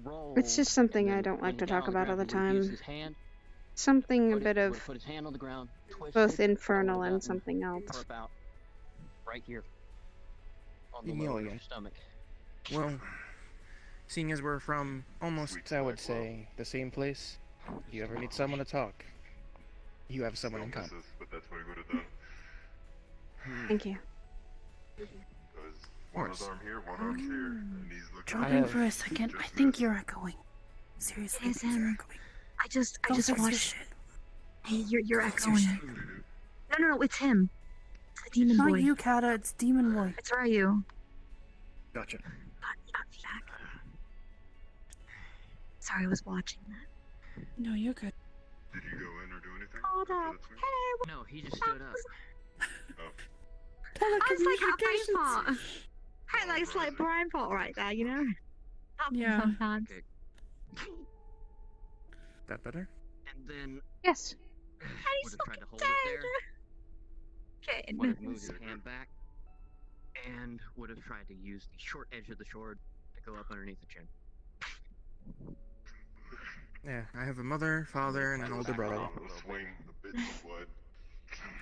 rolled. it's just something and I then don't when like to he's down talk on the about all ground, the he would use time. his hand, Something a put it- bit would of have put his hand on the ground, twisted, both rolled infernal it and up, something else. for about right here on the You can yell lower of your again. stomach. Well, seeing as we're from almost, I would say, the same place, if you ever need someone to talk, you have someone in common. But that's what he would have done. Thank you. One arm here, one arm here, and he's looking. Drop in for a second. I think you're echoing. Seriously, Yes, you're echoing. I just Don't fix your watched. shit. Hey, you're Fix your echoing. No, it's him. It's the demon Not boy. you, Kata. It's Demon Boy. It's Ryu. Gotcha. Feedback. Sorry, I was watching that. No, you're good. Did you go in or do anything? Hold up. Hey, No, he just stood up. I was like a brain fart. Hey, like it's like brain fart right there, you know? Happens Yeah. sometimes. That better? And then Yes. would have tried to hold it there. Okay. Would have moved his hand back, and would have tried to use the short edge of the sword to go up underneath the chin. Yeah, I have a mother, father, and an older brother. Swing the bits of wood.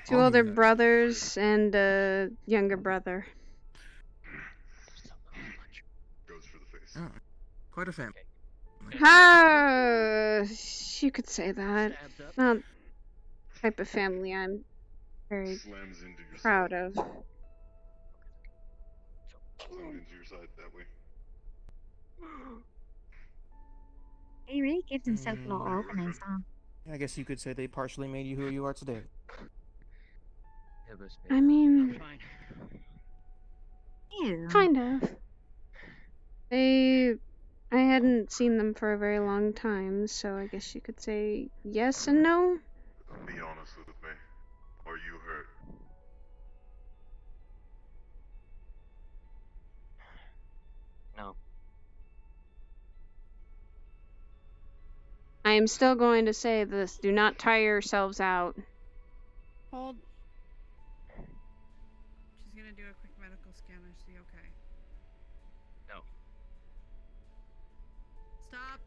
Two older brothers and a younger brother. Goes for the face. Oh, quite a family. You could say that. Not the type of family I'm very Slams into your proud of. Slammed into your side that way. He really gives himself a lot of openness, huh? I guess you could say they partially made you who you are today. I mean, Ew. kind of. I hadn't seen them for a very long time, so I guess you could say yes and no. Be honest with me. Are you hurt? No. I am still going to say this. Do not tire yourselves out. Hold. She's gonna do a quick medical scan. Is she okay? No. Stop.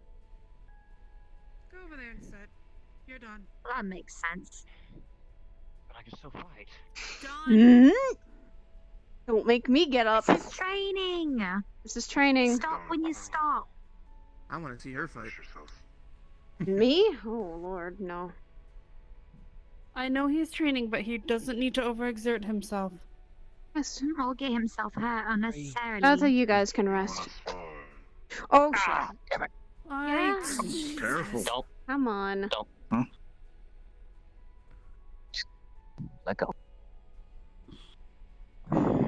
Go over there and sit. You're done. Well, that makes sense. But I can still fight. Hmm? Don't make me get up. This is training. This is training. Stop when you stop. I want to see her fight. Me? Oh, Lord, no. I know he's training, but he doesn't need to overexert himself. Yes. He'll get himself hurt unnecessarily. That's how you guys can rest. Oh, shit. I Careful. Don't. Come on. Don't. Huh? Let go.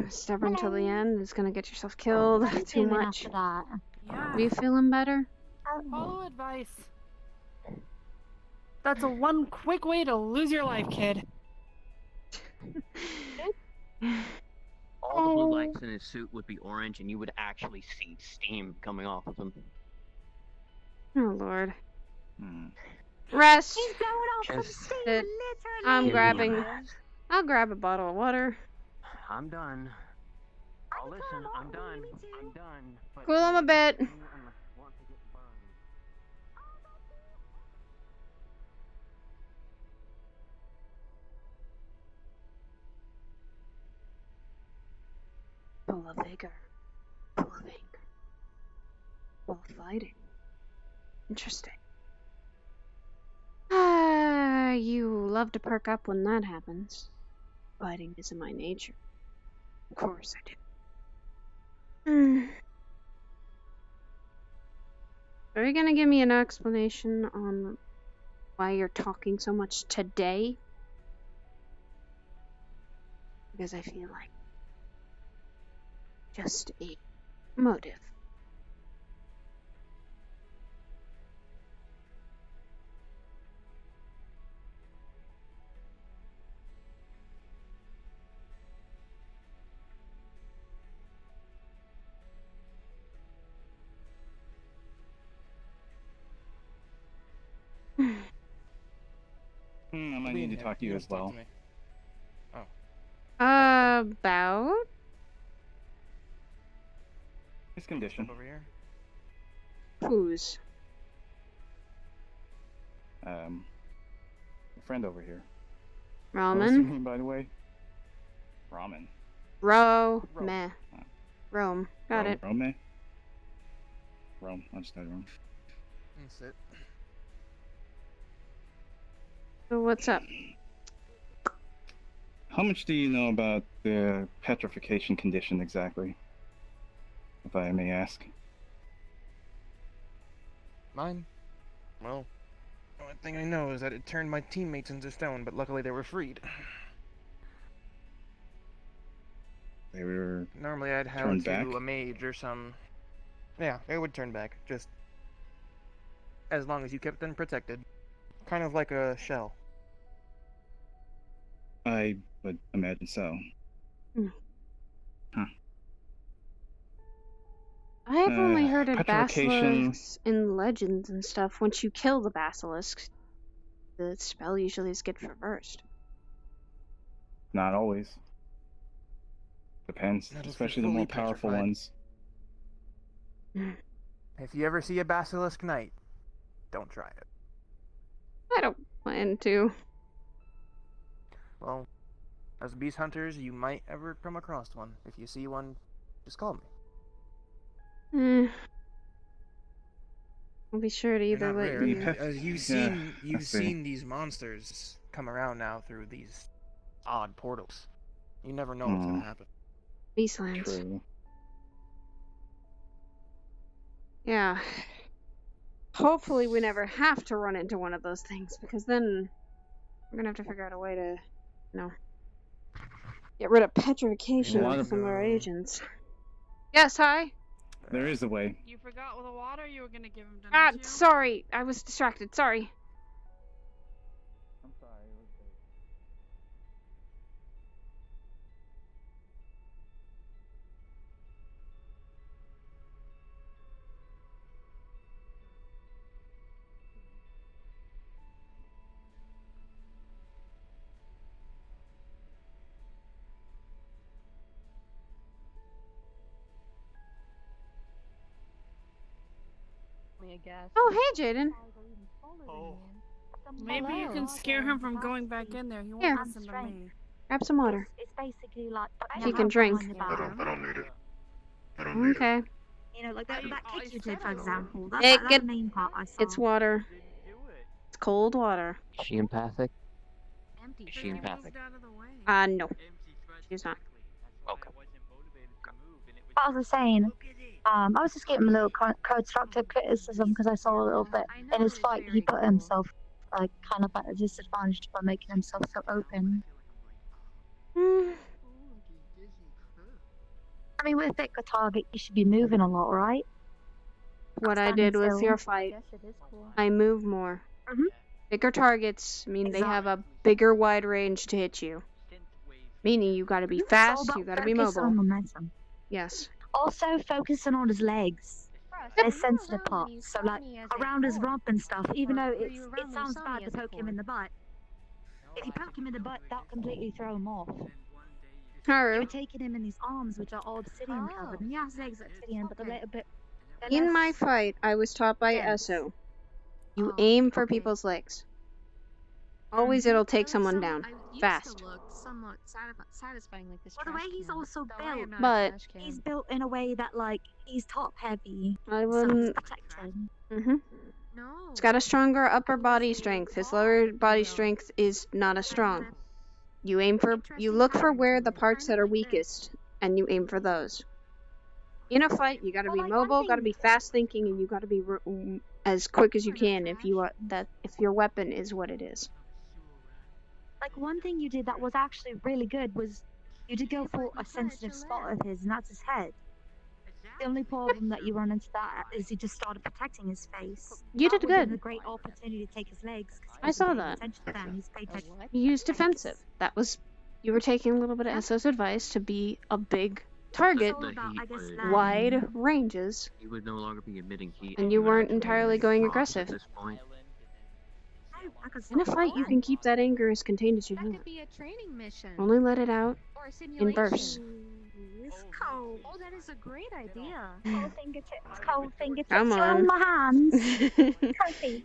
Stubborn till the end is gonna get yourself killed. What are you Too doing much. after that? Are you feeling better? Follow advice. That's a one quick way to lose your life, kid. All the blue lights in his suit would be orange, and you would actually see steam coming off of him. Oh Lord. Rest. He's blowing off some Just steam, Sit. literally. I'm Give me a grabbing. rest. I'll grab a bottle of water. I'm done. Oh, listen, I'm done. I'm done. But Cool him a bit. you want to get burned. Full of vigor. Full of anger. While fighting. Interesting. You love to perk up when that happens. Fighting isn't my nature. Of course I do. Are you gonna give me an explanation on why you're talking so much today? Because I feel like just a motive. I might need to talk to you as well. About? His condition. Over here. Whose? A friend over here. Ramen? What's your name, by the way? Ramen. Meh. Rome. Got it. Rome? Rome. I just said Rome. That's it. So what's up? How much do you know about the petrification condition exactly? If I may ask. Mine? Well, the only thing I know is that it turned my teammates into stone, but luckily they were freed. They were Normally I'd have turned to back? a mage or some... Yeah, they would turn back, just... as long as you kept them protected. Kind of like a shell. I would imagine so. Huh. I've only heard of petrification- basilisks in legends and stuff. Once you kill the basilisk, the spell usually gets reversed. Not always. Depends, Not if especially you're the more fully powerful petrified. ones. If you ever see a basilisk knight, don't try it. I don't plan to. Well, as beast hunters, you might ever come across one. If you see one, just call me. I'll be sure to They're either not let rare. you. You've I see. seen these monsters come around now through these odd portals. You never know what's gonna happen. Beastlands. True. Yeah. Hopefully we never have to run into one of those things, because then we're gonna have to figure out a way to, get rid of petrification A lot with of- some of our agents. Yes, hi? There is a way. You forgot with the water you were gonna give him, didn't Ah, you? sorry. I was distracted. Sorry. I'm sorry. I guess. Oh, hey, Jaden. Maybe you can scare him from going back in there. He won't Here. listen to me. Grab some water. It's basically like He can drink. I don't need it. I don't need Okay. it. You know, like that kick you did, for example. Hey, That's get- the main part I saw. It's water. It's cold water. Is she empathic? Is she empathic? No. She's not. Okay. What was I saying? I was just giving him a little constructive criticism because I saw a little bit in his fight. He put himself like kind of at a disadvantage by making himself so open. I mean, with a bigger target, you should be moving a lot, right? What I did with your fight, I move more. Bigger targets mean they have a bigger wide range to hit you. Meaning you gotta be fast, you gotta be mobile. Momentum. Yes. Also focusing on his legs. They're sensitive parts, so like around his rump and stuff, even though it sounds bad to poke him in the butt. If you poke him in the butt, that'll completely throw him off. You're taking him in these arms, which are all obsidian covered. And yeah, his legs are obsidian, but they're a little bit... In my fight, I was taught by Esso. You aim for people's legs. Always it'll take someone down. Fast. Somewhat satisfying like this. Well, the way he's also built, But he's built in a way that like he's top heavy. I So he's wouldn't. protected. It's got a stronger upper body strength. His lower body strength is not as strong. You look for where the parts that are weakest, and you aim for those. In a fight, you gotta be mobile, gotta be fast thinking, and you gotta be as quick as you can if your weapon is what it is. Like one thing you did that was actually really good was you did go for a sensitive spot of his, and that's his head. The only problem that you run into that is he just started protecting his face. You did good. A great opportunity to take his legs. I saw that. You used defensive. That was you were taking a little bit of Esso's advice to be a big target, wide ranges, He would no longer be emitting heat. and you weren't entirely going aggressive. At this point. In a fight, you can keep that anger as contained as you That want. could be a training mission. Only let it out Or a in simulation. bursts. It's cold. Oh, that is a great idea. Cold fingertips, cold fingertips. Come You're on. my hands. Cozy.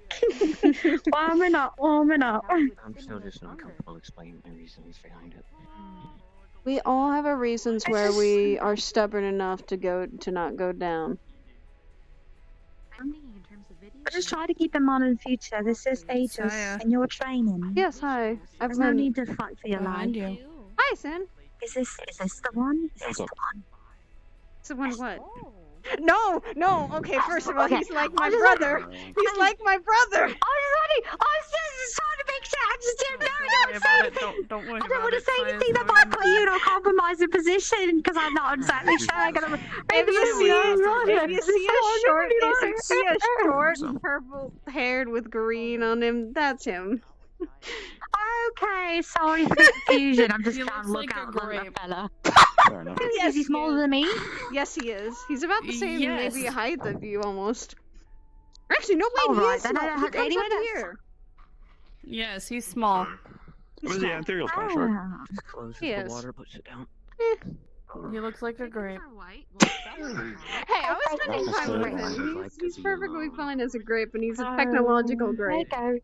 Warming up, warming up. I'm still just not comfortable explaining my reasons behind it. We all have our reasons where we are stubborn enough to not go down. I'm thinking in terms of video. I just try to keep him on in the future. This is status, and you're training. Yes, hi. There's no need to fight for your life. Hi, Sin. Is this the one? Is this the one? So when what? No, okay, first of all, Okay. he's like my I just brother. He's like my brother. I was just trying to make sure. I just didn't know. Don't worry I don't about want to it. say anything that might put you in a compromising position because I'm not exactly sure. I'm gonna If you see a short purple haired with green on him, that's him. Okay, sorry for the confusion. I'm just He trying to looks look like a out for the grape. fella. Fair enough. Is he smaller than me? Yes, he is. He's about the same, Yes. maybe height of you almost. Actually, no, wait, All he right, is then I small. don't He have comes anyone up else. here. Yes, he's small. Yeah, Ethereal's kind of short. Close He the is. water, but sit down. He looks like a grape. Hey, I was spending time with him. He's perfectly fine as a grape, and he's a technological grape. There goes.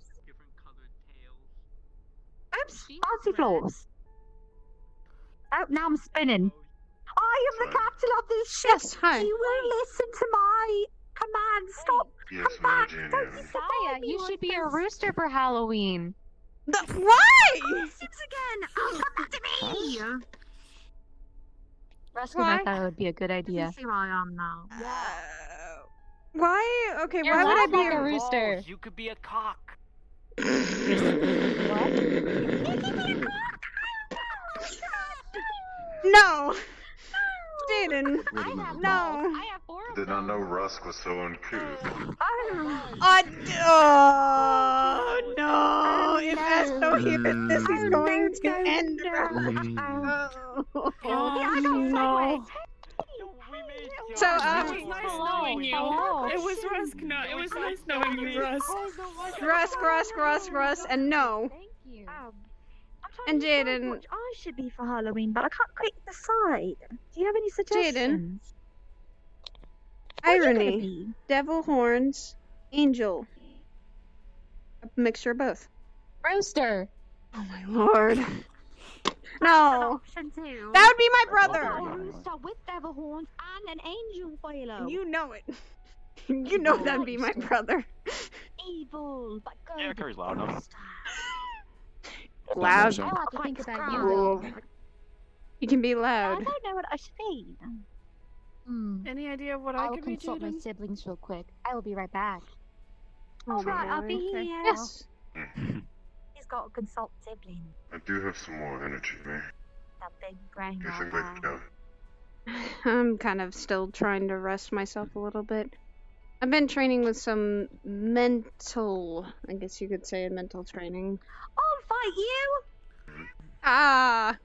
Oops, fancy floors. Oh, now I'm spinning. I am the captain of this ship. Yes, hi. You will listen to my command. Stop. Yes, Come back. Virginia. Don't you Saya, you should be a rooster for Halloween. Why? Six again. Oh, come back to me. Rescue, I thought it would be a good idea. See where I am now. Why? Okay, You're why would I not be like a rooster. You could be a cock. No! Jaden, no! I have 4 of Did them. not know Rusk was so uncouth. Oh no! If Esto hears this, he's going to end. Oh no. So, It was nice knowing you. It was Rusk. No, it was nice knowing you, Rusk. Rusk, and no. Thank you. And Jaden, What I should be for Halloween, but I can't quite decide. Do you have any suggestions? What are you gonna irony, be? devil horns, angel. A mixture of both. Rooster. Oh my lord. No! Option 2. That would be my A brother! rooster with devil horns and an angel philo. You know it. You know that'd be my brother. Evil, but good. Yeah, Curry's loud enough. Loud. I like to think about you, Ooh. though. You can be I loud. don't know what I should be. Any idea of what I I'll could be consult my doing? siblings real quick. I will be right back. Oh, Alright, I'll be okay. here. Yes. He's got to consult siblings. I do have some more energy, man. That big brain. Do you think I could go? I'm kind of still trying to rest myself a little bit. I've been training with some mental, I guess you could say, mental training. I'll fight you! Ah!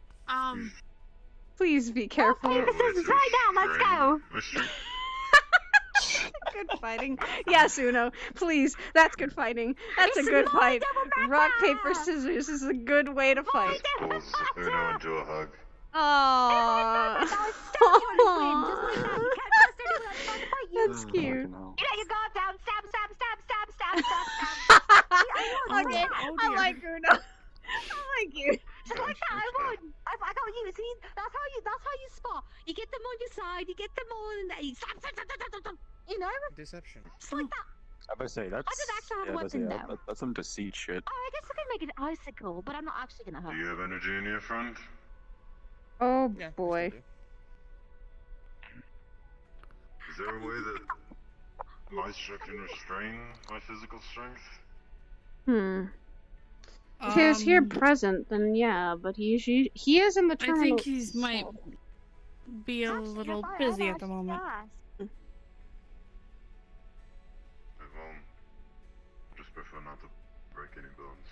Please be careful. Okay, this is right now, let's go! Good fighting. Yes, Uno. Please. That's good fighting. That's a good fight. Rock, paper, scissors is a good way to fight. Pulls Uno into a hug. Aww. That's cute. You know, you go down, stab. Okay, I like Uno. I like you. Just like that, I won. I got you. See, that's how you spot. You get them on your side, you get them all in there. You stab. You know? Deception. Just like that. I would say that's. I didn't actually have weapon though. That's some deceit shit. Oh, I guess I can make an icicle, but I'm not actually gonna hurt. Do you have energy in your friend? Oh boy. Is there a way that my strength can restrain my physical strength? If he was here present, then yeah, but he is in the terminal. I think he might be a little busy at the moment. Well, just prefer not to break any bones.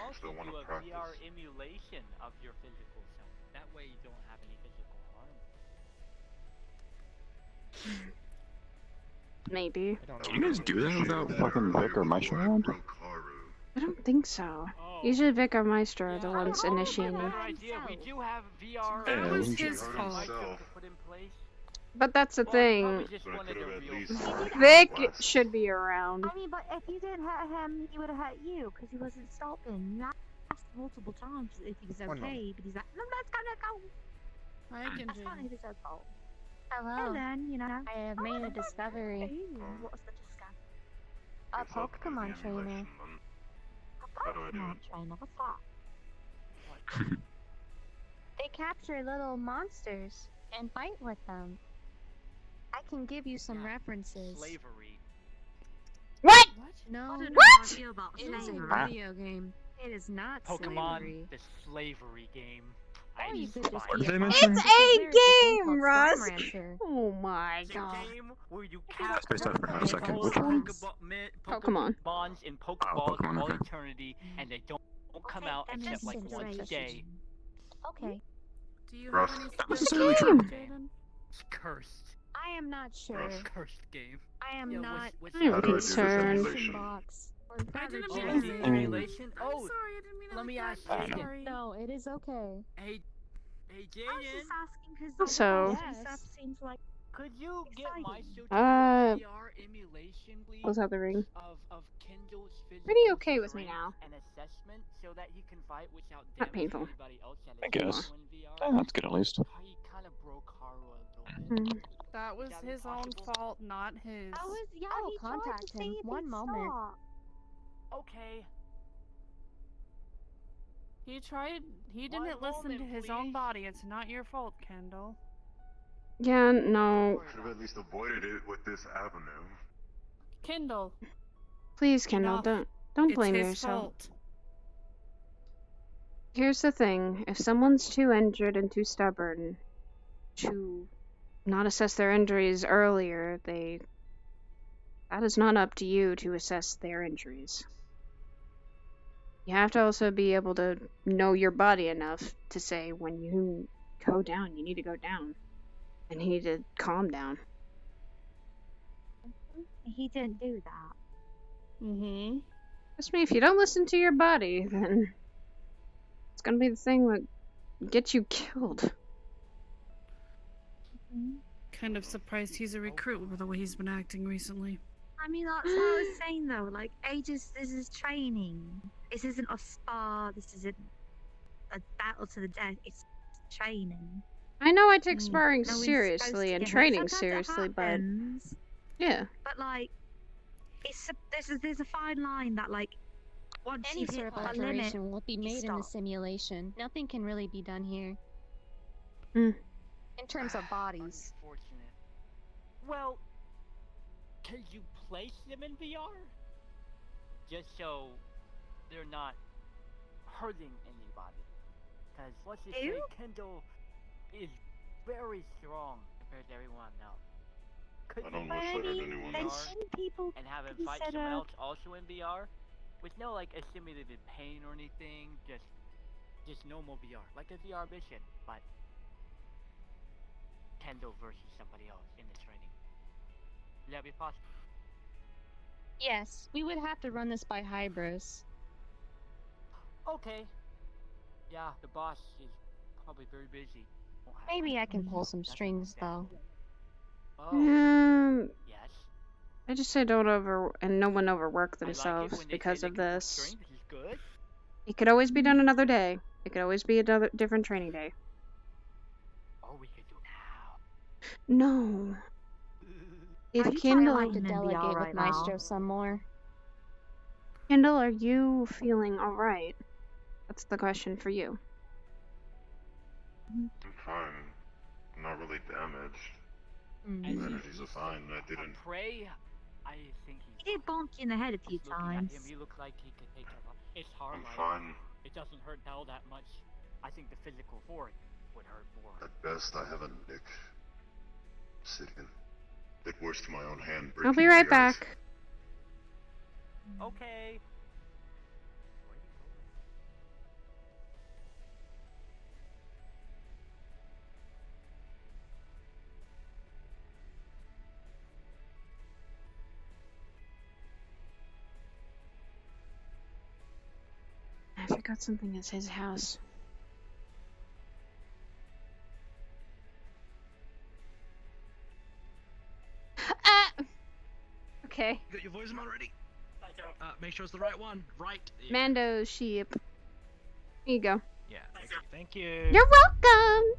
Also Still want do to a practice. VR emulation of your physical self. That way you don't have any physical harm. Maybe. Can you guys do that without fucking Vic or Maestro around? I don't think so. Usually Vic or Maestro are the ones initiating. Idea. We do have VR. That was his fault. But that's the thing. Vic should be around. I mean, but if you didn't hurt him, he would have hurt you because he wasn't stopping. You asked multiple times if he was okay, but he's like, no, let's go. I can That's do. not his own fault. Hello. And then, you know, I have made a discovery. What's the discovery? A Pokemon trainer. How do I do it? Trainer, what's that? They capture little monsters and fight with them. I can give you some references. Slavery. What? No. I don't know What? how I feel about It is a slavery. video game. It is not Pokemon, slavery. the slavery game. Or you could just What be did they a mention? It's farmer, a because there's thing game, called Russ. Storm Rancher. Oh my It's god. a game where you That's based out for a second. Which one? Pokemon. Bonds in Pokeballs Pokemon, for all okay. eternity, and they don't come Okay, out that except makes like sense. once a day. Okay. Do you Russ. have any Not necessarily true. Jaden? It's cursed. I am not sure. Russ. Cursed game. I am not What's I How do I do this concerned. emulation? box. I didn't Oh, mean the to. emulation? I'm Oh, sorry, I didn't mean to. let me like ask that. you. Sorry. No, it is okay. Hey I was Jaden, just asking because Also- stuff seems like could you get exciting. Maestro to Uh, do a VR emulation, please? Close out the ring. Of Kendall's physical Pretty okay with me strength now. and assessment so that he can fight without Not damaging painful. anybody else at I his guess. level in VR. Yeah, that's good at least. He kind of broke Haru a little bit. That was That be his own possible? fault, not his. I was, yeah, I will he tried contact to see him. if One he'd moment. stop. Okay. He tried. He One didn't listen to moment, his own please. body. It's not your fault, Kendall. Yeah, no. Could have at least avoided it with this avenue. Kendall. Please, Kendall, Enough. don't It's blame his yourself. fault. Here's the thing. If someone's too injured and too stubborn to not assess their injuries earlier, that is not up to you to assess their injuries. You have to also be able to know your body enough to say when you go down, you need to go down. And you need to calm down. He didn't do that. Mm-hmm. Trust me, if you don't listen to your body, then it's gonna be the thing that gets you killed. Kind of surprised he's a recruit with the way he's been acting recently. I mean, that's what I was saying though. Like, this is training. This isn't a spa. This isn't a battle to the death. It's training. I know I take sparring No, we're supposed seriously to and get hurt. training Sometimes it seriously, but happens, yeah. But like, there's a fine line that like once Any you hit sort of a limit, alteration will be you made in the stop. simulation. Nothing can really be done here. In terms of bodies. Unfortunate. Well, can you place them in VR? Just so they're not hurting anybody. Because let's just say Kendall is very strong compared to everyone else. Could I don't you wish I put had him in anyone VR else. and have him fight set someone up. else also in VR? With no like simulated pain or anything, just normal VR. Like a VR mission, but Kendall versus somebody else in the training. Would that be possible? Yes, we would have to run this by Hybris. Okay. Yeah, the boss is probably very busy. Maybe I can pull some strings though. Yes. I just say don't and no one overwork I like it themselves when they because say of they can pull this. strings, this is good. It could always be done another day. It could always be another different training day. Oh, we could do No. Is I'd Kendall like to delegate with Maestro some more. Kendall, are you feeling alright? That's the question for you. I'm fine. I'm not really damaged. My energies are fine. I didn't. Pray, I think He did bonk you in the head a few looking times. at him, he looked like he could take a lot. It's hard. I'm fine. It doesn't hurt all that much. I think the physical for it would hurt more. At best, I have a nick. Sidriel. Did worse to my own hand. I'll be right back. Okay. I forgot something at his house. Okay. You got your voice already? Make sure it's the right one. Right. Mando's sheep. Here you go. Yeah. Thank you. You're welcome!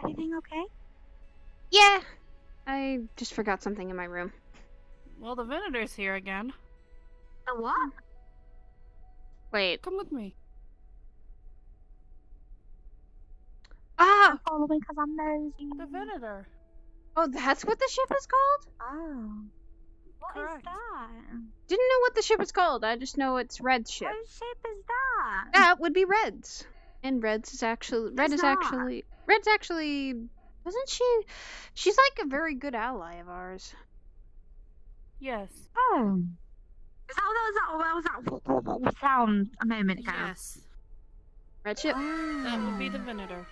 Everything okay? Yeah! I just forgot something in my room. Well, the Venator's here again. The what? Wait. Come with me. Ah! Follow me because I'm nosy. The Venator. Oh, that's what the ship is called? Oh. What is that? Didn't know what the ship is called. I just know it's Red's ship. What ship is that? That would be Red's. And Red's is actually... Red's not. actually... Wasn't she... She's like a very good ally of ours. Yes. Oh. Is that sound a moment ago? Yes. Red ship? That would be the Venator.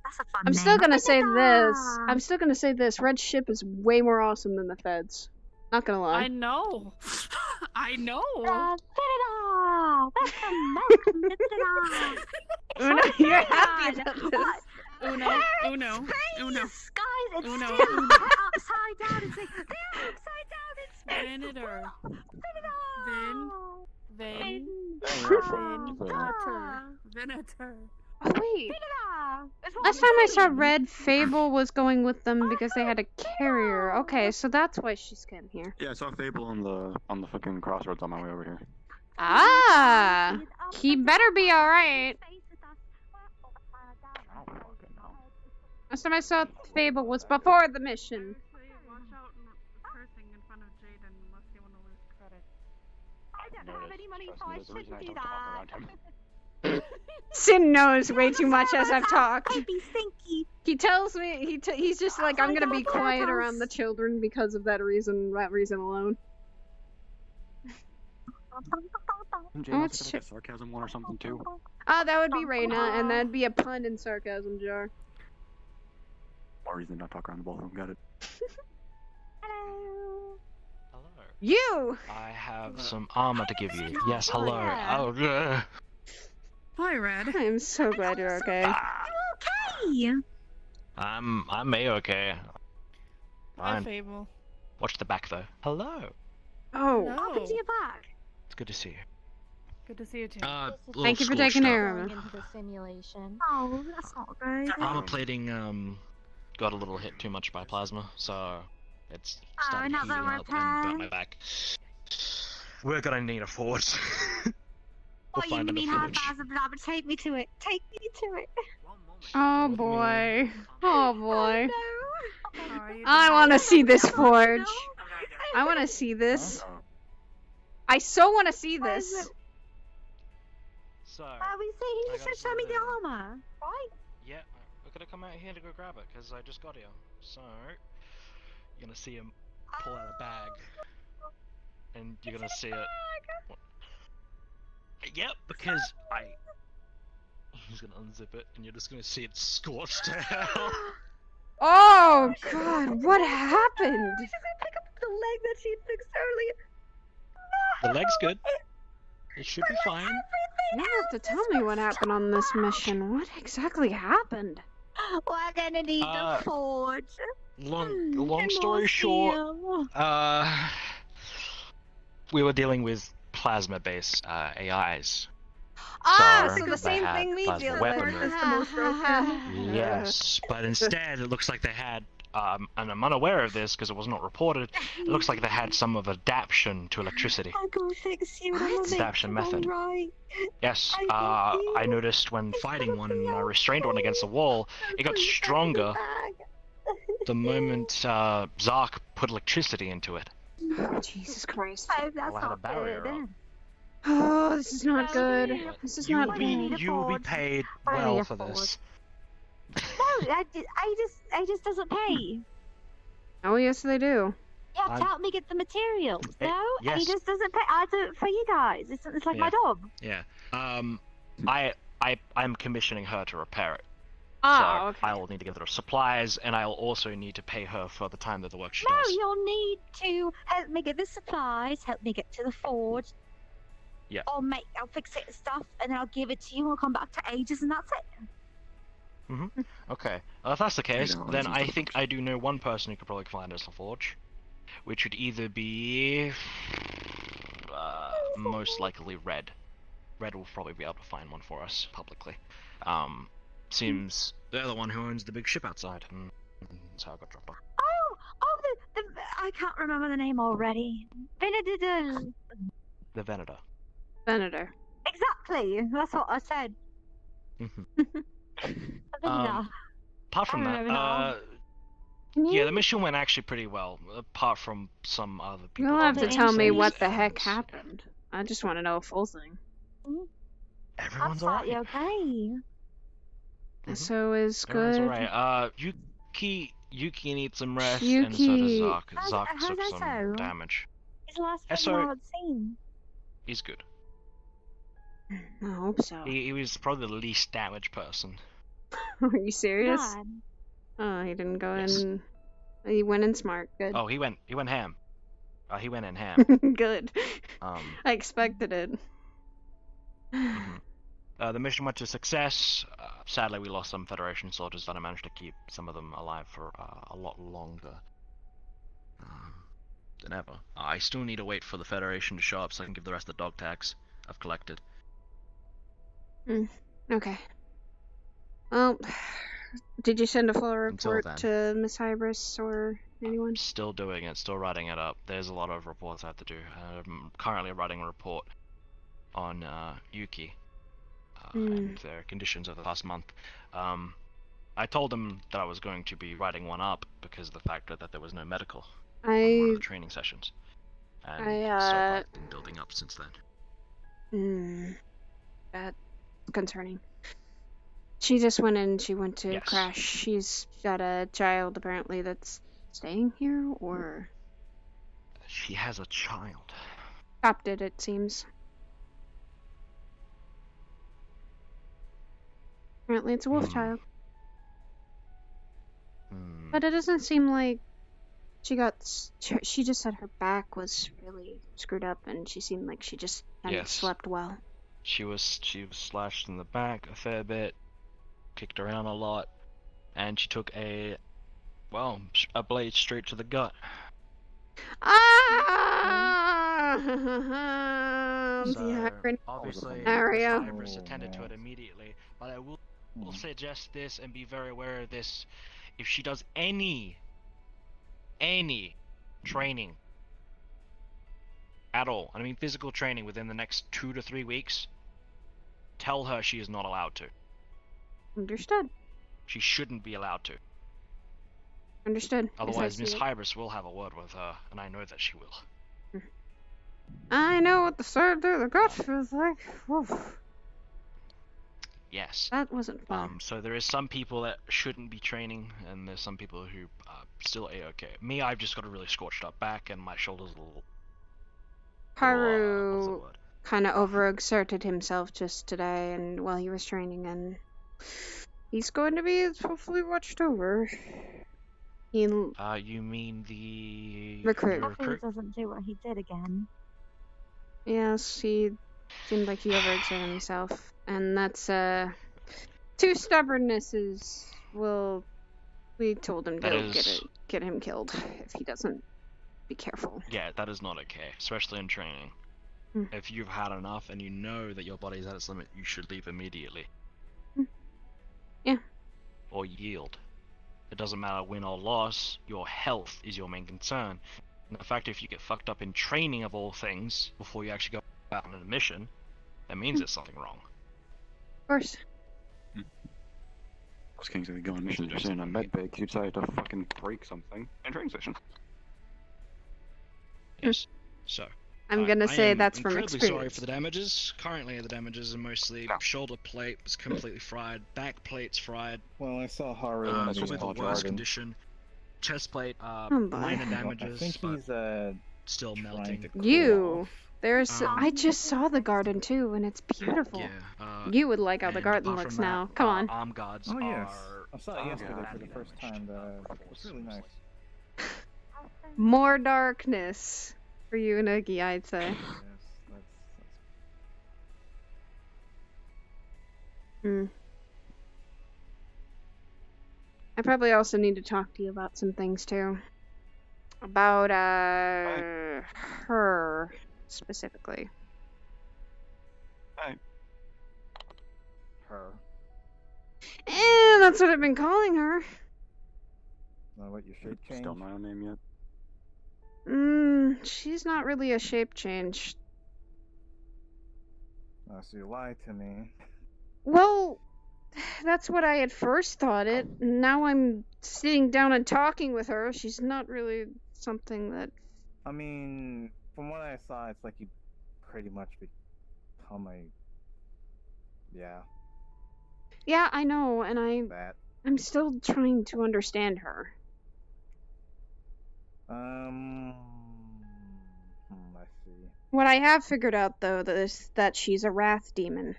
That's a fun I'm name. still gonna say Minada. this. I'm still gonna say this. Red's ship is way more awesome than the Fed's. Not gonna lie. I know. I know. Welcome, Una, you're happy about this. Uno. Guys, it's Uno. still upside down. It's like, they're upside down. It's Venator. Venator. Oh wait. Last time I saw Red, Fable was going with them because they had a carrier. Okay, so that's why she's getting here. Yeah, I saw Fable on the fucking crossroads on my way over here. Ah, he better be all right. Last time I saw Fable was before the mission. Watch out cursing in front of Jaden unless you want to lose credit. I don't have any money, so I shouldn't do that. Sin knows way too much as I've talked. Be stinky. He tells me he's just like, I'm gonna be quiet around the children because of that reason alone. Jane wants to like a sarcasm one or something too. Ah, that would be Reyna, and that'd be a pun in sarcasm jar. More reason to not talk around the both of them. Got it. You! I have some armor to give you. Yes, hello. Yeah. Oh, yeah. Hi, Red. I'm so glad you're okay. Okay. I'm a-okay. Hi, Fine. Fable. Watch the back though. Hello. Oh. What happened to your back? It's good to see you. Good to see you too. Thank you for taking care of Going me. into the simulation. Oh, that's not good. Armor plating got a little hit too much by plasma, so it's started another heating up and burnt my repair. back. We're gonna need a forge. What We'll you find mean a hard forge. bars of lava? Take me to it. Take me to it. Oh boy. Oh boy. Oh, I want to see this forge. I want to see this. I so want to see this. So, we say he I should gotta show me go the there. armor, right? yeah, we're gonna come out here to go grab it, because I just got here. So, you're gonna see him pull out a bag. And you're gonna see it. Yep, because he's gonna unzip it, and you're just gonna see it scorched to hell. Oh god, what happened? She's gonna pick up the leg that she fixed earlier. The leg's good. It should be fine. You have to tell me what happened on this mission. What exactly happened? We're gonna need the forge. Long story short, we were dealing with plasma-based AIs. So the same they thing had we plasma deal with. weaponry. Yes, but instead it looks like they had, and I'm unaware of this because it was not reported, it looks like they had some of adaptation to electricity. I'll go fix you. I'm gonna Adaptation make it method. all right. Yes, I noticed when fighting one and I restrained one against the wall, it got stronger the moment Zark put electricity into it. Jesus Christ. That's Well, I had a not barrier good. up. Oh, this is not good. This is not good. You will be paid well for this. No, I just doesn't pay. Oh, yes, they do. You have to help me get the materials, no? And yes. he just doesn't pay. I do it for you guys. It's like my job. Yeah. I'm commissioning her to repair it. Oh, so okay. I'll need to get her supplies, and I'll also need to pay her for the time that the work she No, does. you'll need to help me get the supplies, help me get to the forge. Yeah. I'll fix it and stuff, and then I'll give it to you. We'll come back to ages, and that's it. Mm-hmm. Okay. Well, if that's the case, then I think I do know one person who could probably find us a forge, which would either be most likely Red. Red will probably be able to find one for us publicly. Seems they're the one who owns the big ship outside, and that's how I got dropped off. The I can't remember the name already. Venator. The Venator. Venator. Exactly. That's what I said. Apart from that, yeah, the mission went actually pretty well. Apart from some other people. You'll have to tell me what the and heck happened. I just want to know a full thing. Everyone's I'm alright. okay. So is Everyone's good. alright. Yuki needs some rest, and so does Zark. Zark took how's some Esso? damage. It's the last Esso- person I've seen. He's good. I hope so. He was probably the least damaged person. Are you serious? God. Oh, he didn't go in. He went in smart. Good. Oh, he went ham. He went in ham. Good. I expected it. The mission went to success. Sadly, we lost some Federation soldiers, but I managed to keep some of them alive for a lot longer than ever. I still need to wait for the Federation to show up so I can give the rest of the dog tags I've collected. Okay. Well, did you send a full report then. to Miss Hybris or anyone? Still doing it, still writing it up. There's a lot of reports I have to do. I'm currently writing a report on Yuki and their conditions over the past month. I told them that I was going to be writing one up because of the fact that there was no medical on one of the training sessions. And so I've been building up since then. That's concerning. She just went in, she went to Yes. crash. She's got a child apparently that's staying here, or She has a child. adopted, it seems. Apparently it's a wolf child. But it doesn't seem like she just said her back was really screwed up, and she seemed like she just hadn't Yes. slept well. She was slashed in the back a fair bit, kicked around a lot, and she took a blade straight to the gut. Ah! So, obviously, Miss scenario. Hybris attended to it immediately, but I will suggest this and be very aware of this. If she does any training at all, and I mean physical training within the next 2 to 3 weeks, tell her she is not allowed to. Understood. She shouldn't be allowed to. Understood. Otherwise, Miss Hybris will have a word with her, and I know that she will. I know what the sword through the gut feels like. Oof. Yes. That wasn't fun. So there is some people that shouldn't be training, and there's some people who are still A-okay. Me, I've just got a really scorched up back, and my shoulder's a little... Haru kind of overexerted himself just today, and while he was training, and he's going to be hopefully watched over. You mean the... recruit? Hopefully he doesn't do what he did again. Yes, he seemed like he overexerted himself, and that's, 2 stubbornnesses we told him to get him killed if he doesn't be careful. Yeah, that is not okay, especially in training. If you've had enough and you know that your body's at its limit, you should leave immediately. Yeah. Or yield. It doesn't matter win or loss, your health is your main concern. And the fact if you get fucked up in training of all things before you actually go out on a mission, that means there's something wrong. Of course. Those kings that go on missions just in a med bay, you decide to fucking break something in training session. Yes. So. I'm gonna say that's from experience. experience. Sorry for the damages. Currently, the damages are mostly shoulder plate was completely fried, back plate's fried. Well, I saw Haru in probably the worst garden. condition. Chest plate, boy. minor damages. I think he's still melting. There's. I just saw the garden too, and it's beautiful. Yeah. You would like how the garden looks now. Come on. Arm guards Oh yes, are... I saw it yesterday for the first time. It was really nice. More darkness for you and Oogie, I'd say. I probably also need to talk to you about some things too. About her specifically. Her. That's what I've been calling her. Not what your shape change. Still not a name yet. She's not really a shape change. Oh, so you lied to me. Well, that's what I had first thought it. Now I'm sitting down and talking with her. She's not really something that... I mean, from what I saw, it's like you pretty much become a... Yeah. Yeah, I know, and I'm still trying to understand her. I see. What I have figured out, though, is that she's a wrath demon.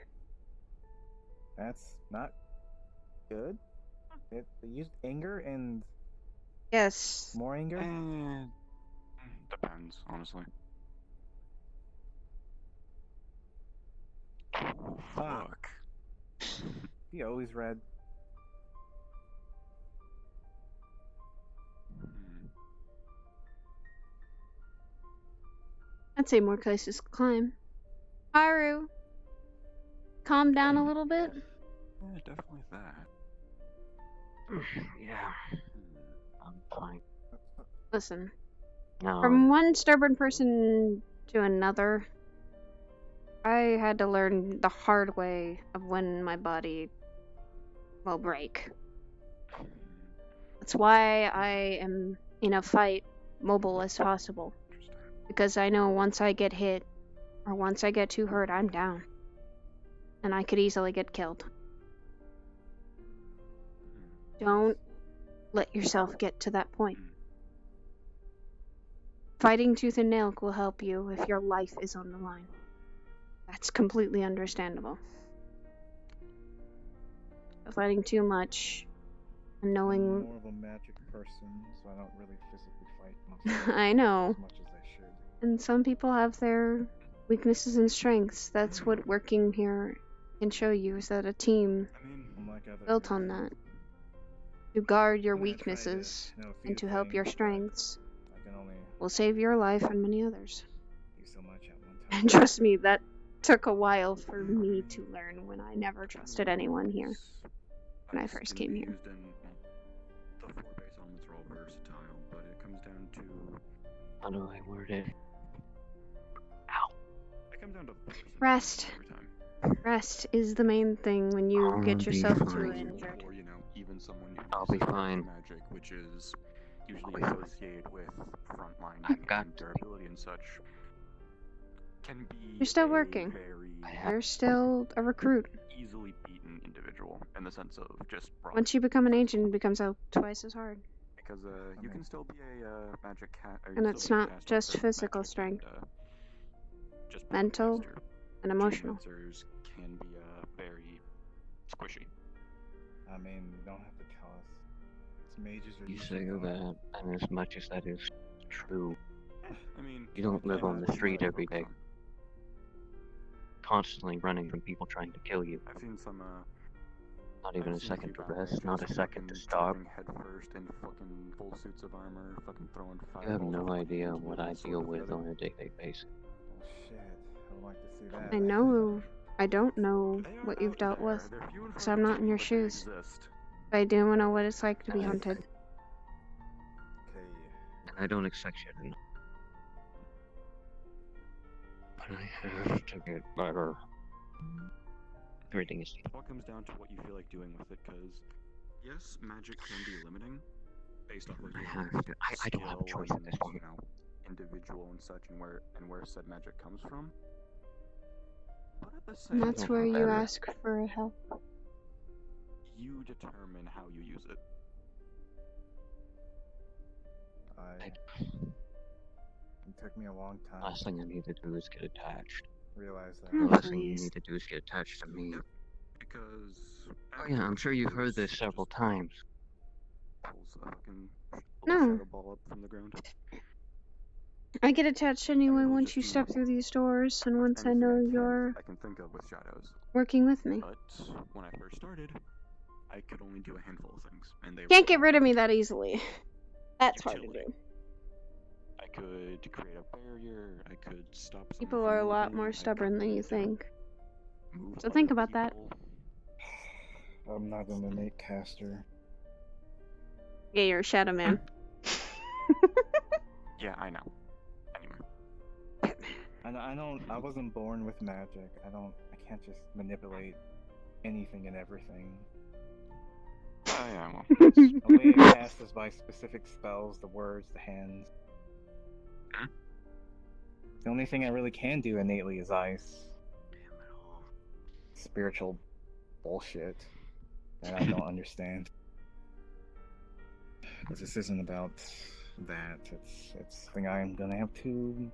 That's not good. They used anger and... Yes. More anger? Depends, honestly. Fuck. He always read. I'd say more places to climb. Haru, calm down a little bit. Yeah, definitely that. Yeah. I'm fine. Listen, No. from one stubborn person to another, I had to learn the hard way of when my body will break. That's why I am in a fight mobile as possible. Because I know once I get hit, or once I get too hurt, I'm down. And I could easily get killed. Don't let yourself get to that point. Fighting tooth and nail will help you if your life is on the line. That's completely understandable. But fighting too much and knowing... I'm more of a magic person, so I don't really physically fight myself I know. as much as I should. And some people have their weaknesses and strengths. That's what working here can show you, is that a team built on that. To guard your weaknesses and to help your strengths will save your life and many others. Do some And trust me, that took a while for me to learn when I never trusted anyone here when I first came here. The four-base elements are all versatile, but it comes down to... How do I word it? It comes down to Rest. Rest is the main thing when you I'll get be yourself too fine. injured. Or, even someone who I'll be uses fine. magic, which is usually associated with frontline and durability and such, can be You're still working. You're still a recruit. Easily beaten individual in the sense of just raw. Once you become an agent, it becomes twice as hard. Because you can still be a magic cat. And it's not just physical strength. Mental and emotional. Geomancers can be very squishy. I mean, you don't have to tell us. It's mages or You say that, and as much as that is true, I mean, you don't live on the street every day, constantly running from people trying to kill you. I've seen some, Not even a second to rest, not a second to stop. Head first in fucking full suits of armor, fucking throwing fire. You have no idea what I deal with on a daily basis. Oh shit, I would like to see that. I know. I don't know what you've dealt with, because I'm not in your shoes. But I do know what it's like to be hunted. And I don't expect you to know. But I have to get better. Everything is... It all comes down to what you feel like doing with it, because yes, magic can be limiting, based off of your I don't have a choice at this point. Individual and such, and where said magic comes from. But at the same And that's where you ask for help. You determine how you use it. It took me a long time. Last thing I need to do is get attached. Realize that. The last thing you need to do is get attached to me. Because... Oh yeah, I'm sure you've heard this several times. No. Ball up from the ground. I get attached anyway once you step through these doors, and once I know you're I can think of with shadows. working with me. But when I first started, I could only do a handful of things, and they Can't get rid of me that easily. That's hard to do. I could create a barrier, I could stop People are a lot more stubborn than you think. So think about that. I'm not gonna make caster. Yeah, you're a shadow man. Yeah, I know. I wasn't born with magic. I can't just manipulate anything and everything. Yeah, well. The way I cast is by specific spells, the words, the hands. The only thing I really can do innately is ice. Spiritual bullshit that I don't understand. But this isn't about that. It's something I'm gonna have to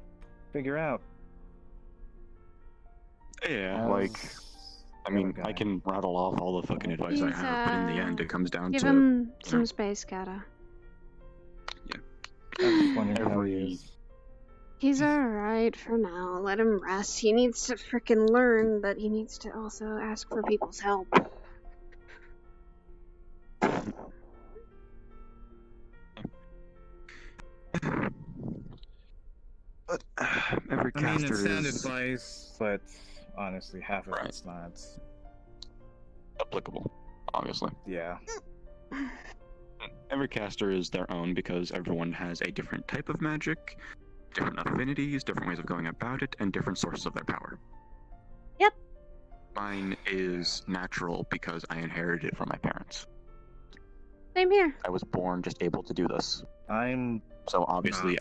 figure out. Yeah, I mean, I can rattle off all the fucking advice I have, but in the end, it comes down give to... him some space, Kata. Yeah. I'm just wondering how he is. He's alright for now. Let him rest. He needs to frickin' learn that he needs to also ask for people's help. But every caster it's sound is advice, but honestly, half of it's not applicable, obviously. Yeah. Every caster is their own because everyone has a different type of magic, different affinities, different ways of going about it, and different sources of their power. Yep. Mine is natural because I inherited it from my parents. Same here. I was born just able to do this. So obviously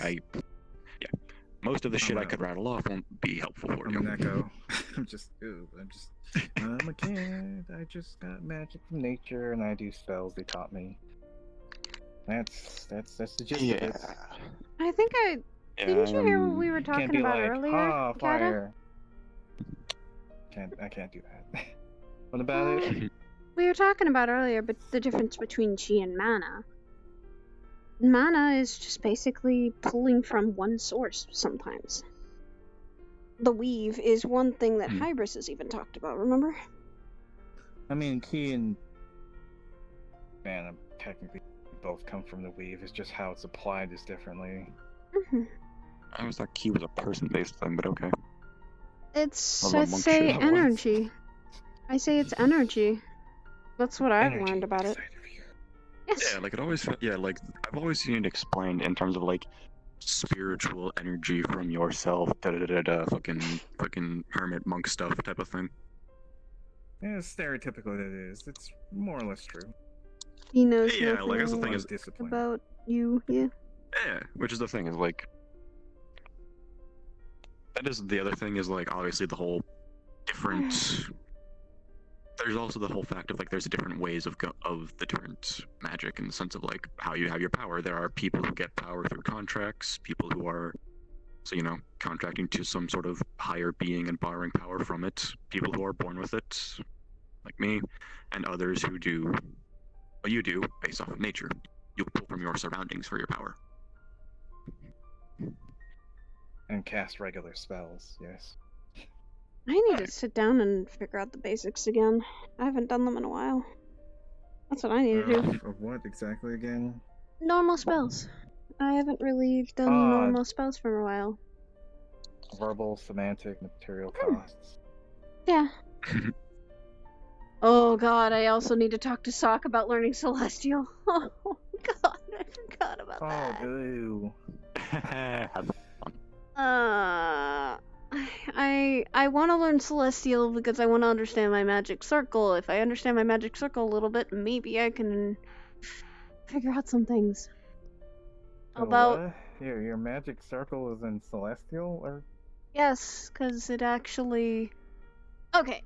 most of the shit I could rattle off won't be helpful for you. I'm an echo. I'm a kid. I just got magic from nature, and I do spells they taught me. That's the gist of it. I think didn't you hear what we were talking Can't be about like, earlier, Kata? fire. I can't do that. What about it? We were talking about earlier, but the difference between chi and mana. Mana is just basically pulling from one source sometimes. The weave is one thing that Hybris has even talked about, remember? I mean, ki and mana technically both come from the weave. It's just how it's applied is differently. I always thought ki was a person-based thing, but okay. It's, Well, I monk say shit. energy. I say it's energy. That's what I've learned about it. Yes. Yeah, like it always. Yeah, like I've always seen it explained in terms of like spiritual energy from yourself. Fucking hermit monk stuff type of thing. Yeah, as stereotypical it is, it's more or less true. He knows Yeah, nothing like that's the thing is. Discipline. about you. Yeah. Yeah, which is the thing is like. That is the other thing is like obviously the whole different. There's also the whole fact of like there's different ways of the different magic in the sense of like how you have your power. There are people who get power through contracts, people who are, so contracting to some sort of higher being and borrowing power from it. People who are born with it, like me, and others who do what you do based off of nature. You pull from your surroundings for your power. And cast regular spells, yes. I need to sit down and figure out the basics again. I haven't done them in a while. That's what I need to do. Of what exactly again? Normal spells. I haven't really done normal spells for a while. Verbal, semantic, material costs. Yeah. Oh god, I also need to talk to Sock about learning Celestial. Oh god, I forgot about that. Oh, boo. I want to learn Celestial because I want to understand my magic circle. If I understand my magic circle a little bit, maybe I can figure out some things. About what? Your magic circle is in Celestial, or? Yes, because it actually... Okay,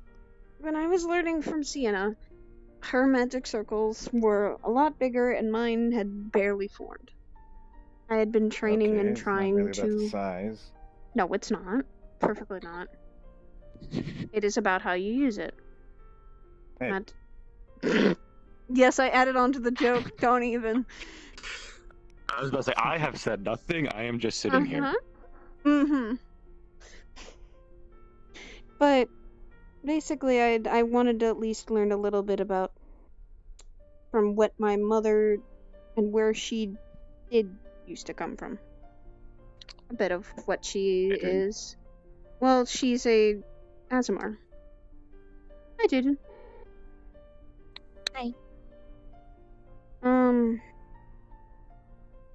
when I was learning from Sienna, her magic circles were a lot bigger and mine had barely formed. I had been training and trying it's not really about the size. No, it's not. Perfectly not. It is about how you use it. Hey. Not... Yes, I added on to the joke. Don't even. I was about to say, I have said nothing. I am just sitting here. Mm-hmm. But basically, I wanted to at least learn a little bit about from what my mother and where she did used to come from. A bit of what she is. Well, she's a Azamar. Hi, Jaden. Hi.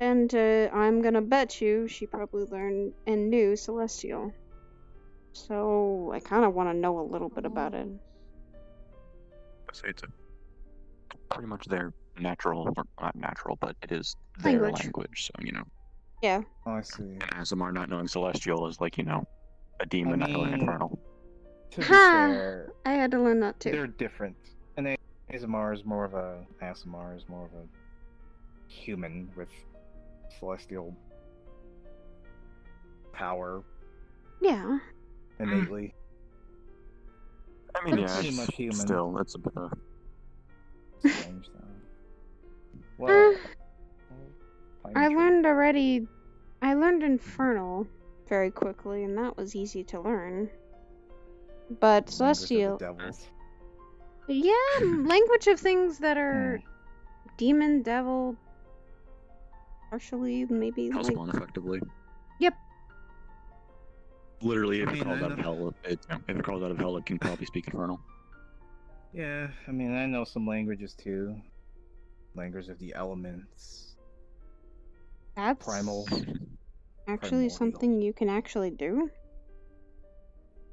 And I'm gonna bet you she probably learned and knew Celestial. So I kind of want to know a little bit about it. I say it's pretty much their natural, or not natural, but it is their language. So Yeah. Oh, I see. And Azamar not knowing Celestial is like a demon not knowing Infernal. To be fair, I had to learn that too. They're different. And Azamar is more of a human with celestial power. Yeah. Innately. I mean, pretty much human. Still, it's a bit of strange though. Well, I learned Infernal very quickly, and that was easy to learn. But Celestial... Yeah, language of things that are demon, devil, partially, maybe Hellspawn, effectively. Yep. Literally, if it calls out of hell, if it calls out of hell, it can probably speak Infernal. Yeah, I mean, I know some languages too. Language of the elements. That's primal. Actually, something you can actually do.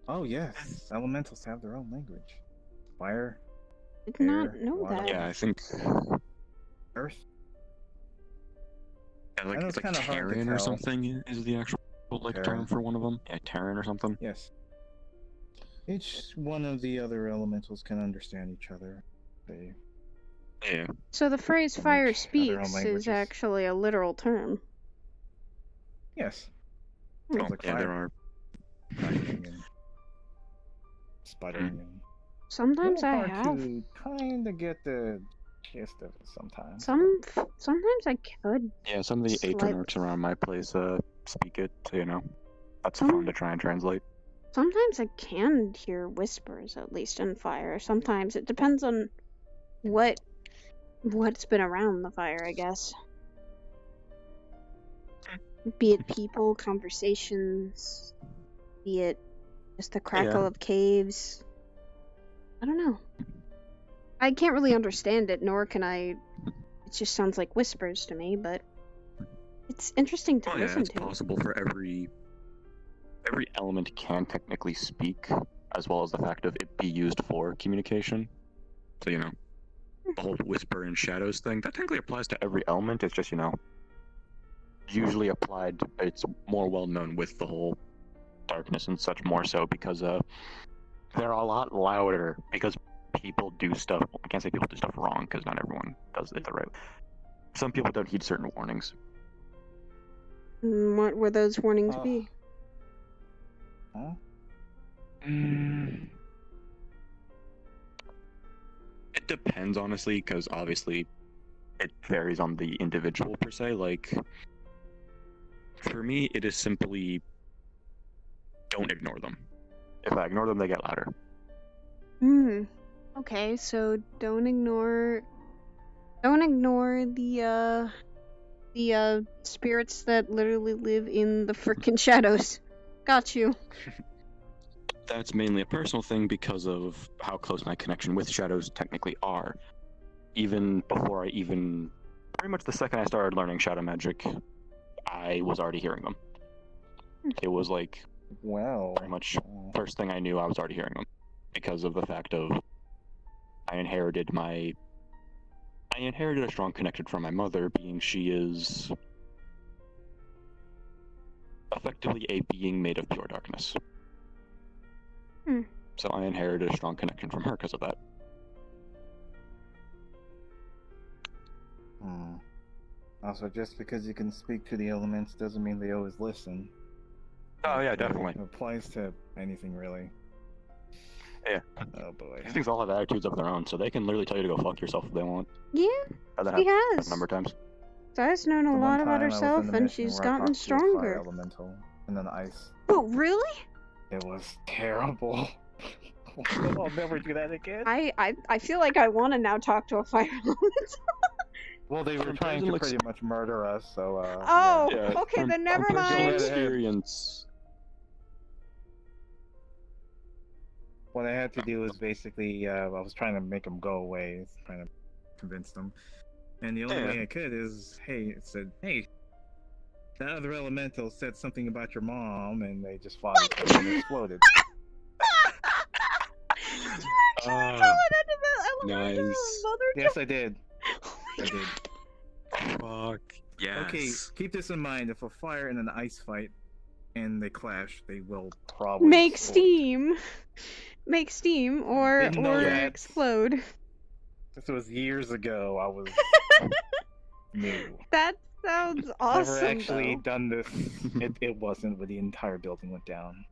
Oh yes, elementals have their own language. Fire. Did not know water. that. Yeah, I think. Earth. Yeah, like it's like Terran or something is the actual term for one of them. Yeah, Terran or something. Yes. Each one of the other elementals can understand each other. Yeah. So the phrase "fire speaks" is actually a literal term. Yes. Oh, like yeah, there are. And sputtering and... Sometimes I have. To kind of get the gist of it sometimes. Sometimes I could. Yeah, some of the Aeternorks around my place speak it. That's fun to try and translate. Sometimes I can hear whispers, at least in fire. Sometimes it depends on what's been around the fire, I guess. Be it people, conversations, be it Just the crackle of caves. I don't know. I can't really understand it, nor can I. It just sounds like whispers to me, but it's interesting to listen it's to. possible for every element can technically speak, as well as the fact of it be used for communication. So, you know, the whole whisper and shadows thing, that technically applies to every element. It's just, you know, usually applied, it's more well known with the whole darkness and such, more so because they're a lot louder because people do stuff. I can't say people do stuff wrong because not everyone does it the right way. Some people don't heed certain warnings. What would those warnings be? Huh? It depends, honestly, because obviously it varies on the individual per se. Like, for me, it is simply don't ignore them. If I ignore them, they get louder. Okay, so don't ignore the spirits that literally live in the frickin' shadows. Got you. That's mainly a personal thing because of how close my connection with shadows technically are. Even before pretty much the second I started learning shadow magic, I was already hearing them. It was like, pretty much first thing I knew, I was already hearing them. Because of the fact of, I inherited a strong connection from my mother, being she is effectively a being made of pure darkness. So I inherited a strong connection from her because of that. Also, just because you can speak to the elements doesn't mean they always listen. Oh yeah, definitely. It applies to anything, really. Yeah. Oh boy. These things all have attitudes of their own, so they can literally tell you to go fuck yourself if they want. Yeah, she has. A number of times. Saya's known a lot about herself, and she's gotten stronger. Elemental, and then ice. Oh, really? It was terrible. I'll never do that again. I feel like I want to now talk to a fire element. Well, they were trying to pretty much murder us, so Okay, then never mind. Experience. What I had to do was basically, I was trying to make them go away, trying to convince them. And the only way I could is, it said, hey, the other elemental said something about your mom, and they just fought each other and exploded. Nice. Yes, I did. I did. Fuck, yes. Okay, keep this in mind. If a fire and an ice fight, and they clash, they will probably make explode. steam. Make steam, or explode. This was years ago. I was new. That sounds awesome. Never actually done this. It wasn't, but the entire building went down.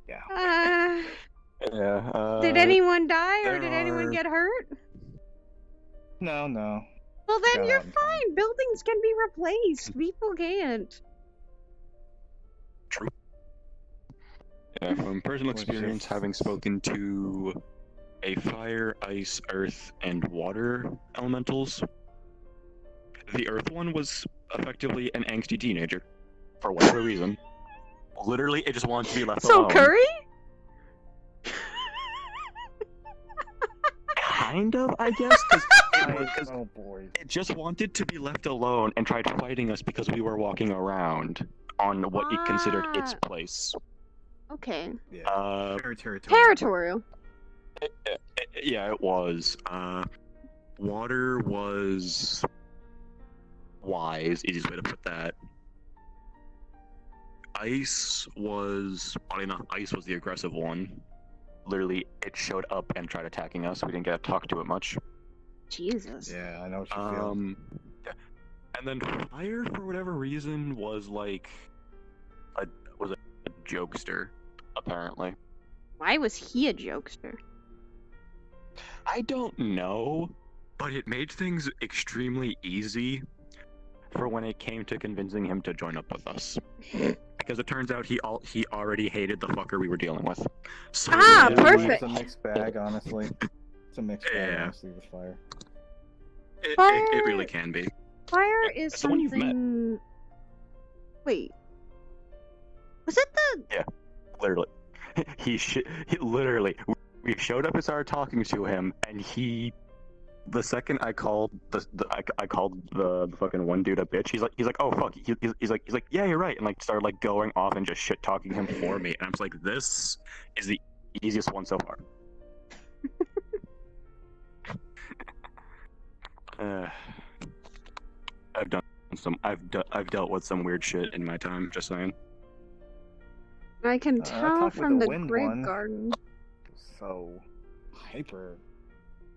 Yeah. Yeah. Did anyone die, or did anyone get hurt? No. Well, then you're fine. Buildings can be replaced. People can't. True. Yeah, from personal experience, having spoken to a fire, ice, earth, and water elementals, the earth one was effectively an angsty teenager, for whatever reason. Literally, it just wanted to be left alone. So Curry? Kind of, I guess, because it just wanted to be left alone and tried fighting us because we were walking around on what it considered its place. Okay. Territorial. Yeah, it was. Water was wise, easiest way to put that. Ice was, oddly enough, ice was the aggressive one. Literally, it showed up and tried attacking us. We didn't get to talk to it much. Jesus. Yeah, I know what you feel. Yeah. And then fire, for whatever reason, was like a jokester, apparently. Why was he a jokester? I don't know, but it made things extremely easy for when it came to convincing him to join up with us. Because it turns out he already hated the fucker we were dealing with. So perfect. It's a mixed bag, honestly. It's a mixed bag, honestly, with fire. It really can be. Fire is the one you've met. something. Wait. Was it the? Yeah, literally. he literally, we showed up and started talking to him, and the second I called I called the fucking one dude a bitch, he's like oh fuck, he's like yeah, you're right, and like started like going off and just shit talking him for me, and I'm just like, this is the easiest one so far. I've dealt with some weird shit in my time, just saying. I can I tell talked with from the wind grape one. garden. So hyper,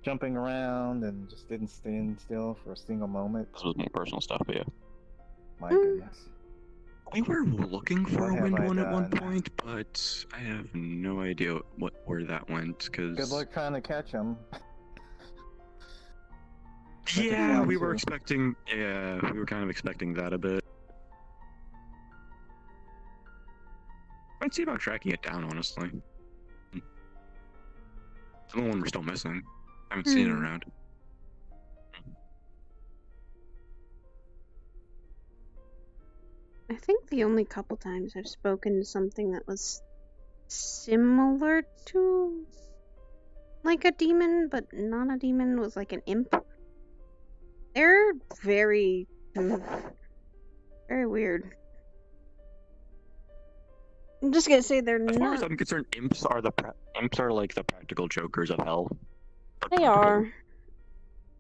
jumping around and just didn't stand still for a single moment. This was more personal stuff, but yeah. My goodness. We were looking for What a have wind I one at one done? point, but I have no idea where that went, because... Good luck trying to catch him. Yeah, we were expecting... Yeah, we were kind of expecting that a bit. I'd see about tracking it down, honestly. It's the one we're still missing. I haven't seen it around. I think the only couple times I've spoken to something that was similar to like a demon, but not a demon, was like an imp. They're very, very weird. I'm just gonna say they're As far not. as I'm concerned, imps are like the practical jokers of hell. They are.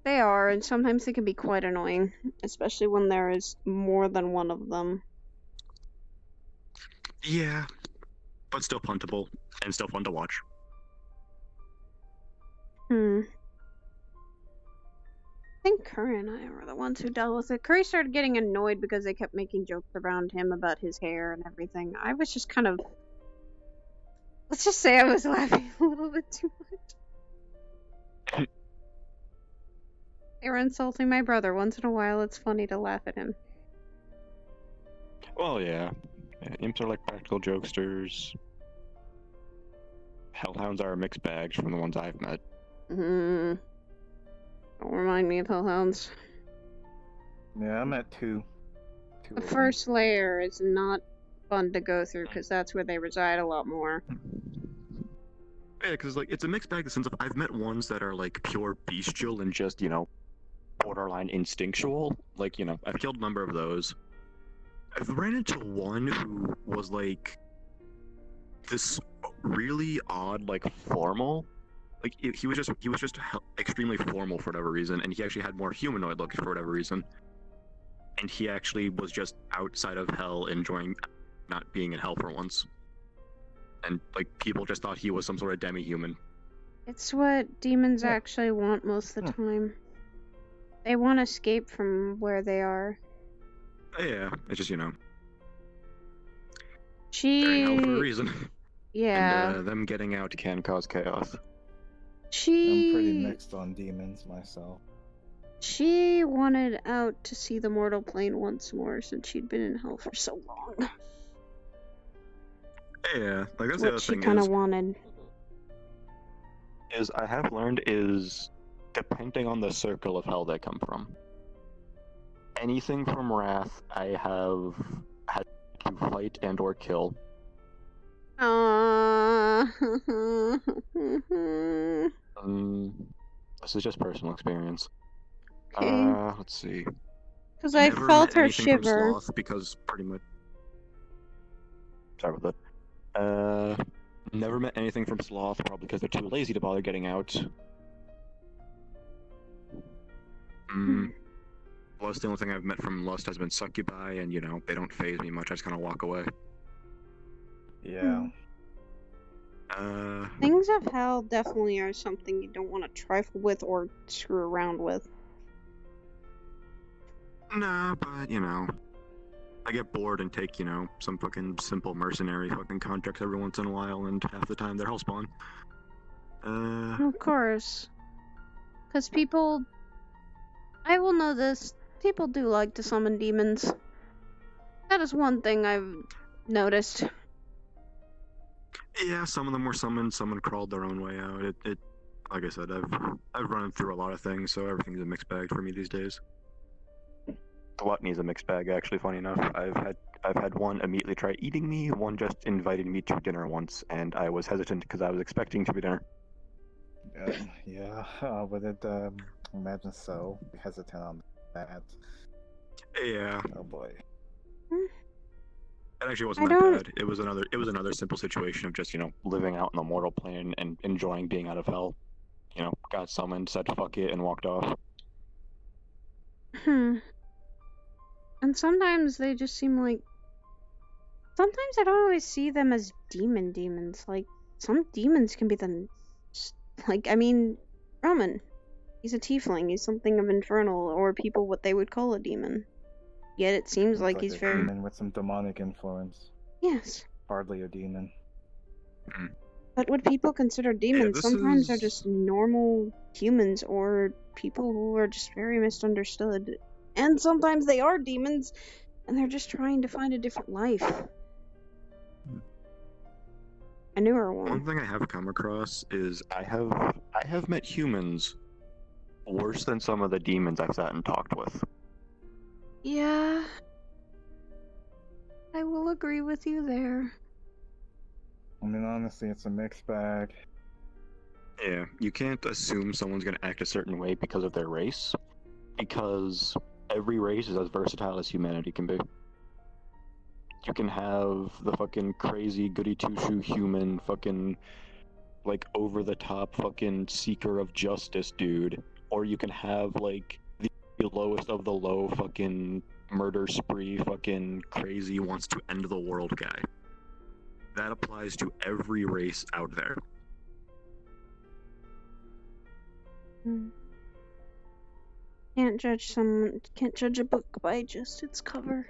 They are, and sometimes they can be quite annoying, especially when there is more than one of them. Yeah, but still puntable and still fun to watch. I think Curry and I were the ones who dealt with it. Curry started getting annoyed because they kept making jokes around him about his hair and everything. I was just kind of... Let's just say I was laughing a little bit too much. They were insulting my brother. Once in a while, it's funny to laugh at him. Well, yeah. Imps are like practical jokesters. Hellhounds are mixed bags from the ones I've met. Don't remind me of hellhounds. Yeah, I'm at two. The first layer is not fun to go through because that's where they reside a lot more. Yeah, because like it's a mixed bag in the sense of I've met ones that are like pure bestial and just, borderline instinctual. Like, I've killed a number of those. I've ran into one who was like this really odd, like formal. Like he was just extremely formal for whatever reason, and he actually had more humanoid look for whatever reason. And he actually was just outside of hell, enjoying not being in hell for once. And like people just thought he was some sort of demi-human. It's what demons actually want most of the time. They want to escape from where they are. Yeah, it's just, they're She... in hell for a reason. Yeah. And them getting out can cause chaos. I'm pretty mixed on demons myself. She wanted out to see the mortal plane once more since she'd been in hell for so long. Yeah, like that's the other What she thing kind of wanted. Is I have learned is depending on the circle of hell they come from. Anything from Wrath I have had to fight and or kill. This is just personal experience. Okay. Let's see. Because I Never felt met her anything from shiver. Sloth because pretty much. Sorry about that. Never met anything from Sloth, probably because they're too lazy to bother getting out. Lust, the only thing I've met from Lust has been Succubi, and they don't faze me much. I just kind of walk away. Yeah. Things of hell definitely are something you don't want to trifle with or screw around with. Nah, but I get bored and take some fucking simple mercenary fucking contracts every once in a while, and half the time they're hellspawn. Of course. Because people... I will know this. People do like to summon demons. That is one thing I've noticed. Yeah, some of them were summoned, some crawled their own way out. It like I said, I've run through a lot of things, so everything's a mixed bag for me these days. Gluttony's a mixed bag, actually. Funny enough, I've had one immediately try eating me, one just invited me to dinner once, and I was hesitant because I was expecting to be dinner. Yeah, but imagine so. Be hesitant on that. Yeah. Oh boy. It actually wasn't that bad. It was another simple situation of just, living out in the mortal plane and enjoying being out of hell. Got summoned, said fuck it, and walked off. And sometimes they just seem like... Sometimes I don't always see them as demons. Like, some demons can be Roman. He's a tiefling. He's something of infernal, or people what they would call a demon. Yet it seems like he's a very... demon with some demonic influence. Yes. Hardly a demon. But what people consider demons sometimes are just normal humans or people who are just very misunderstood. And sometimes they are demons, and they're just trying to find a different life. A newer one. One thing I have come across is I have met humans worse than some of the demons I've sat and talked with. Yeah. I will agree with you there. I mean, honestly, it's a mixed bag. Yeah, you can't assume someone's going to act a certain way because of their race, because every race is as versatile as humanity can be. You can have the fucking crazy goody two-shoe human fucking, like, over-the-top fucking seeker of justice dude, or you can have, like, the lowest of the low fucking murder spree fucking crazy wants to end the world guy. That applies to every race out there. Can't judge a book by just its cover.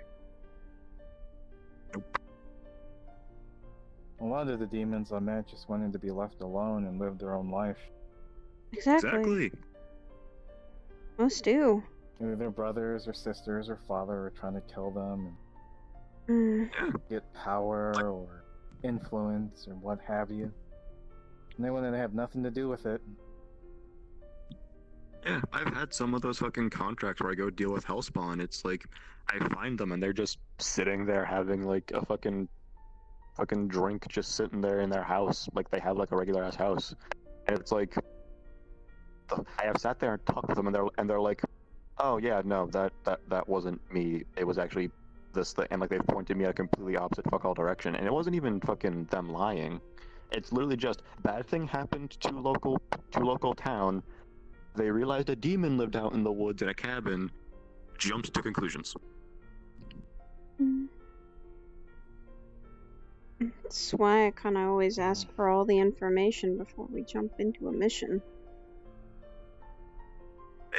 A lot of the demons I met just wanted to be left alone and live their own life. Exactly. Most do. Either their brothers or sisters or father are trying to kill them and get power or influence or what have you. And they wanted to have nothing to do with it. Yeah, I've had some of those fucking contracts where I go deal with Hellspawn. It's like, I find them and they're just sitting there having like a fucking drink just sitting there in their house. Like they have like a regular ass house. And it's like, I have sat there and talked with them and they're like, oh yeah, no, that wasn't me. It was actually this thing. And like they've pointed me at a completely opposite fuck all direction. And it wasn't even fucking them lying. It's literally just, bad thing happened to local town. They realized a demon lived out in the woods in a cabin, jumped to conclusions. That's why I kind of always ask for all the information before we jump into a mission.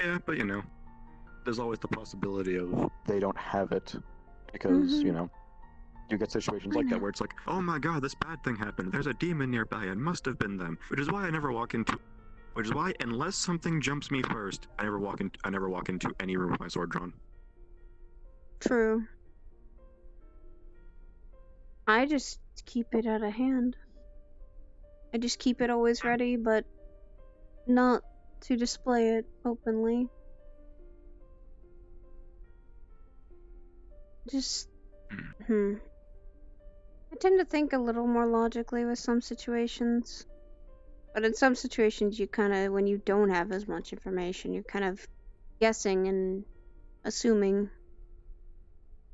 Yeah, but there's always the possibility of they don't have it, because, you get situations like that where it's like, oh my god, this bad thing happened, there's a demon nearby, it must have been them, which is why, unless something jumps me first, I never walk into any room with my sword drawn. True. I just keep it at a hand. I just keep it always ready, but not to display it openly. Just... I tend to think a little more logically with some situations. But in some situations, you kind of, when you don't have as much information, you're kind of guessing and assuming.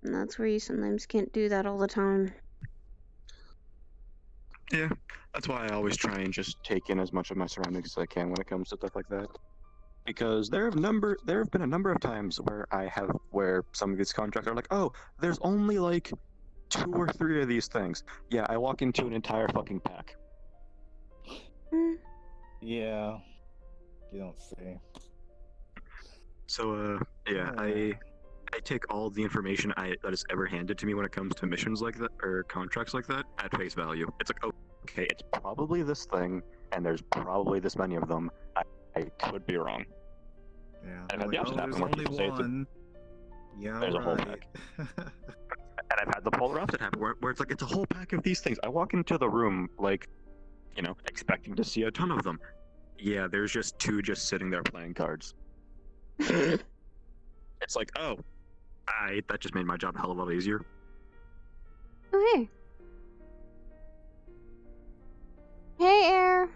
And that's where you sometimes can't do that all the time. Yeah, that's why I always try and just take in as much of my surroundings as I can when it comes to stuff like that. Because there have been a number of times where some of these contracts are like, oh, there's only like 2 or 3 of these things. Yeah, I walk into an entire fucking pack. Yeah, you don't say. So, I take all the information that is ever handed to me when it comes to missions like that, or contracts like that, at face value. It's like, okay, it's probably this thing, and there's probably this many of them. I could be wrong. Yeah. I've had the opposite happen where people say there's a whole pack. And I've had the polar opposite happen where it's like, it's a whole pack of these things. I walk into the room, like, expecting to see a ton of them. Yeah, there's just 2 just sitting there playing cards. It's like, oh, That just made my job a hell of a lot easier. Oh, hey. Hey, Air.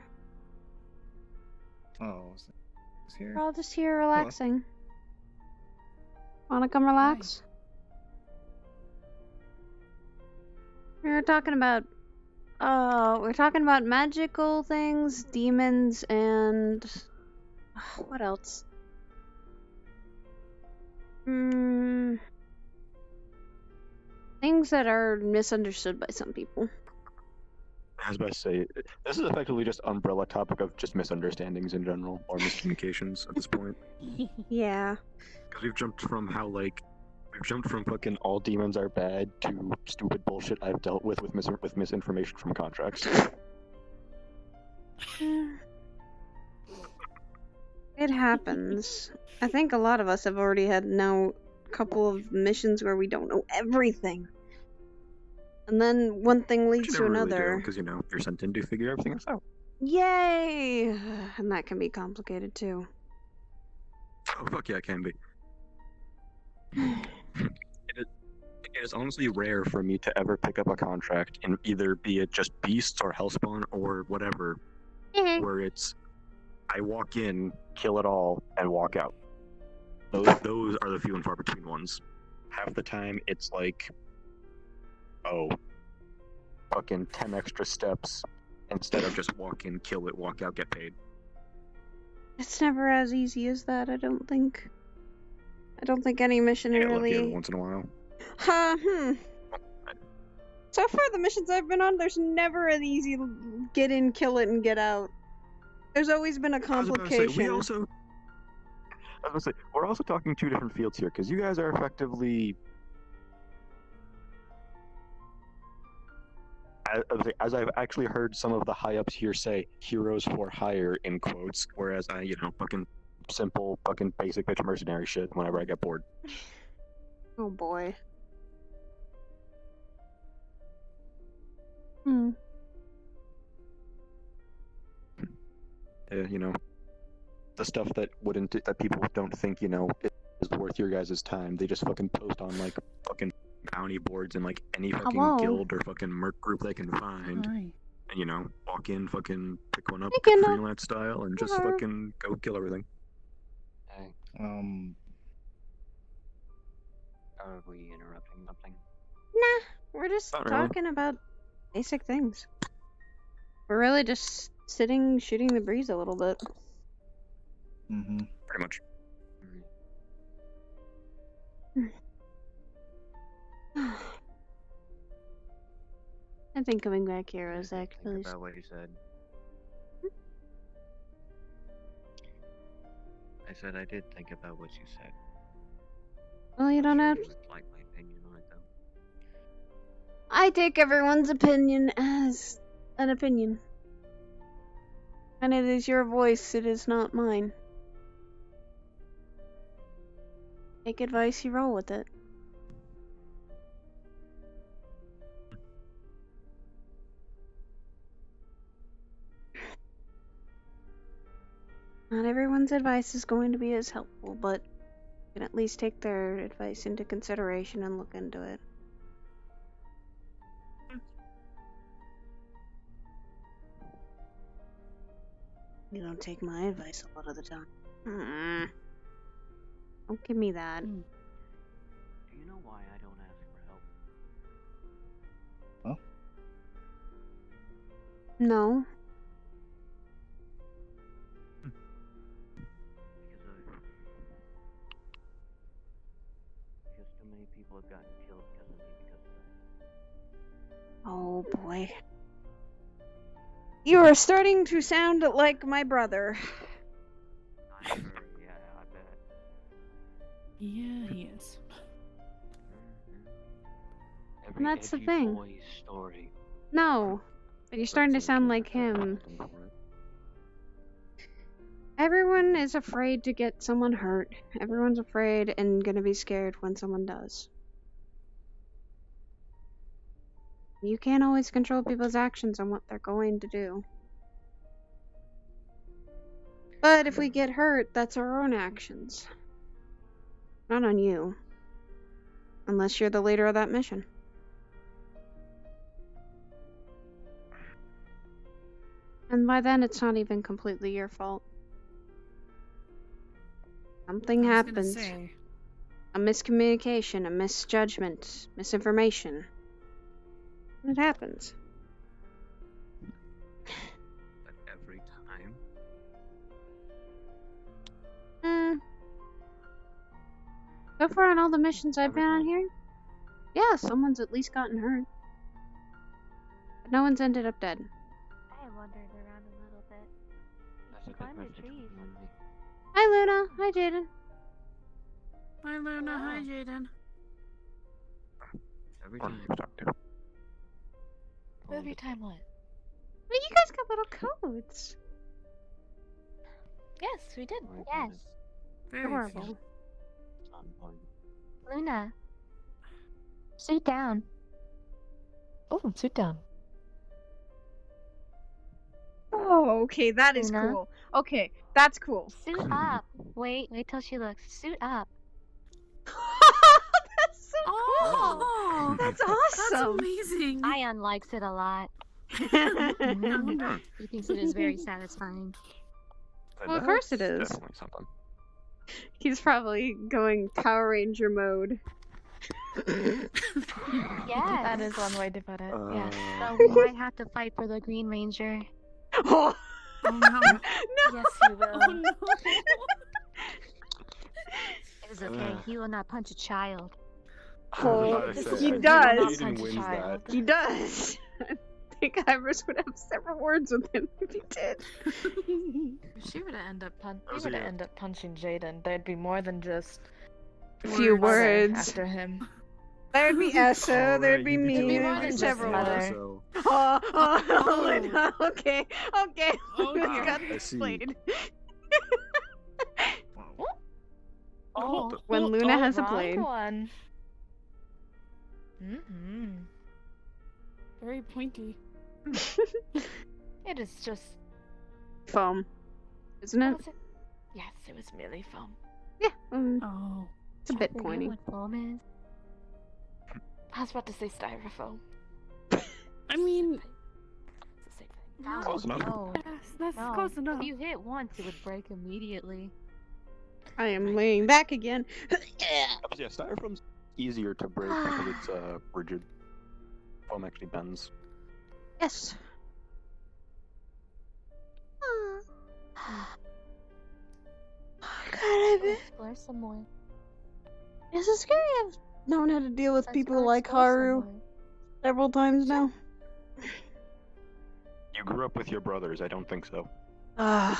Oh, is here? We're all just here relaxing. Wanna come relax? We were talking about magical things, demons, and what else? Things that are misunderstood by some people. I was about to say, this is effectively just umbrella topic of just misunderstandings in general, or miscommunications at this point. Yeah. Because we've jumped from fucking all demons are bad to stupid bullshit I've dealt with misinformation from contracts. It happens. I think a lot of us have already had now a couple of missions where we don't know everything. And then one thing leads to another. Because, you're sent in to figure everything else out. Yay! And that can be complicated too. Oh, fuck yeah, it can be. It is honestly rare for me to ever pick up a contract and either be it just beasts or hellspawn or whatever, where it's I walk in, kill it all, and walk out. Those are the few and far between ones. Half the time it's like, fucking 10 extra steps instead of just walk in, kill it, walk out, get paid. It's never as easy as that, I don't think. I don't think any mission really... once in a while. So far, the missions I've been on, there's never an easy get in, kill it, and get out. There's always been a complication. I was gonna say, we're also talking two different fields here, because you guys are effectively... As I've actually heard some of the high-ups here say, heroes for hire, in quotes, whereas I, fucking simple, fucking basic bitch mercenary shit whenever I get bored. Oh boy. The stuff that people don't think, is worth your guys' time. They just fucking post on, like, fucking bounty boards in, like, any fucking guild or fucking merc group they can find. Hi. And, walk in, fucking pick one up, Hey, Kendall. freelance style, and just fucking go kill everything. Hey, are we interrupting something? Nah, we're just Not really. talking about basic things. We're really just sitting, shooting the breeze a little bit. Pretty much. I think coming back here was actually... Think about what you said. I said I did think about what you said. Well, you don't have... You would like my opinion on it, though. I take everyone's opinion as an opinion. And it is your voice, it is not mine. Take advice, you roll with it. Not everyone's advice is going to be as helpful, but you can at least take their advice into consideration and look into it. You don't take my advice a lot of the time. Don't give me that. Do you know why I don't ask for help? No. Because too many people have gotten killed because of me because of that. Oh boy. You are starting to sound like my brother. I'm sure, yeah, I bet. Yeah, he is. Every And that's the edgy thing. boy's story. No. But you're starting to sound like him. Everyone is afraid to get someone hurt. Everyone's afraid and gonna be scared when someone does. You can't always control people's actions on what they're going to do. But if we get hurt, that's our own actions. Not on you. Unless you're the leader of that mission. And by then, it's not even completely your fault. Something happens. A miscommunication, a misjudgment, misinformation. It happens. But every time. So far on all the missions I've been on here, yeah, someone's at least gotten hurt. But no one's ended up dead. I wandered around a little bit. You should climb the trees. Hi Luna, hi Jaden. Hi Luna, hi Jaden. Every time you talk to. Every time what? Well, you guys got little codes. Yes, we did. Yes. Adorable. Luna. Sit down. Oh, sit down. Oh, okay, that is Luna? cool. Okay, that's cool. Suit up. Wait till she looks. Suit up. That's so Oh, cool. That's awesome. That's amazing. Ion likes it a lot. He thinks it is very satisfying. Well, of course it is. Definitely something. He's probably going Power Ranger mode. Yes. That is one way to put it. Yes. So we might have to fight for the Green Ranger. Oh, Oh no. Yes, you will. Oh no. It's okay. He will not punch a child. Oh, he does. He does. I think Iris would have several words with him if he did. If she were to end up punching Jaden, there'd be more than just a few words after him. There'd be Esso, there'd be me, be more there'd be than several just others. mother. Okay. You got I this see. played. Oh, When Luna has a wrong blade. one. Very pointy. It is just Foam, isn't it? what was it? Yes, it was merely foam. Yeah. Oh. It's a bit Forget pointy. what foam is. I was about to say styrofoam. I mean, It's the same thing. No, Close enough. no, yes, that's no. close enough. If you hit once, it would break immediately. I am laying back again. Yeah, styrofoam's easier to break because it's rigid. Foam actually bends. Yes. God, I've been... Explore some more. This is scary. I've known how to deal with Let's people go like explore some Haru more. several times now. You grew up with your brothers, I don't think so. I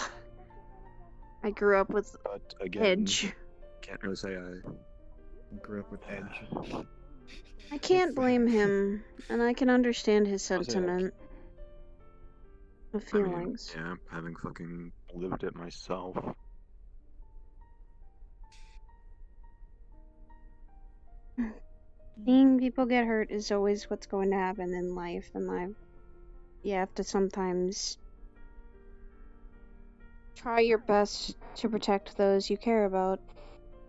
grew up with But again, Edge. can't really say I Grew up with Edge. I can't blame him, and I can understand his sentiment of feelings. I mean, yeah, having fucking lived it myself. Seeing people get hurt is always what's going to happen in life, and you have to sometimes try your best to protect those you care about,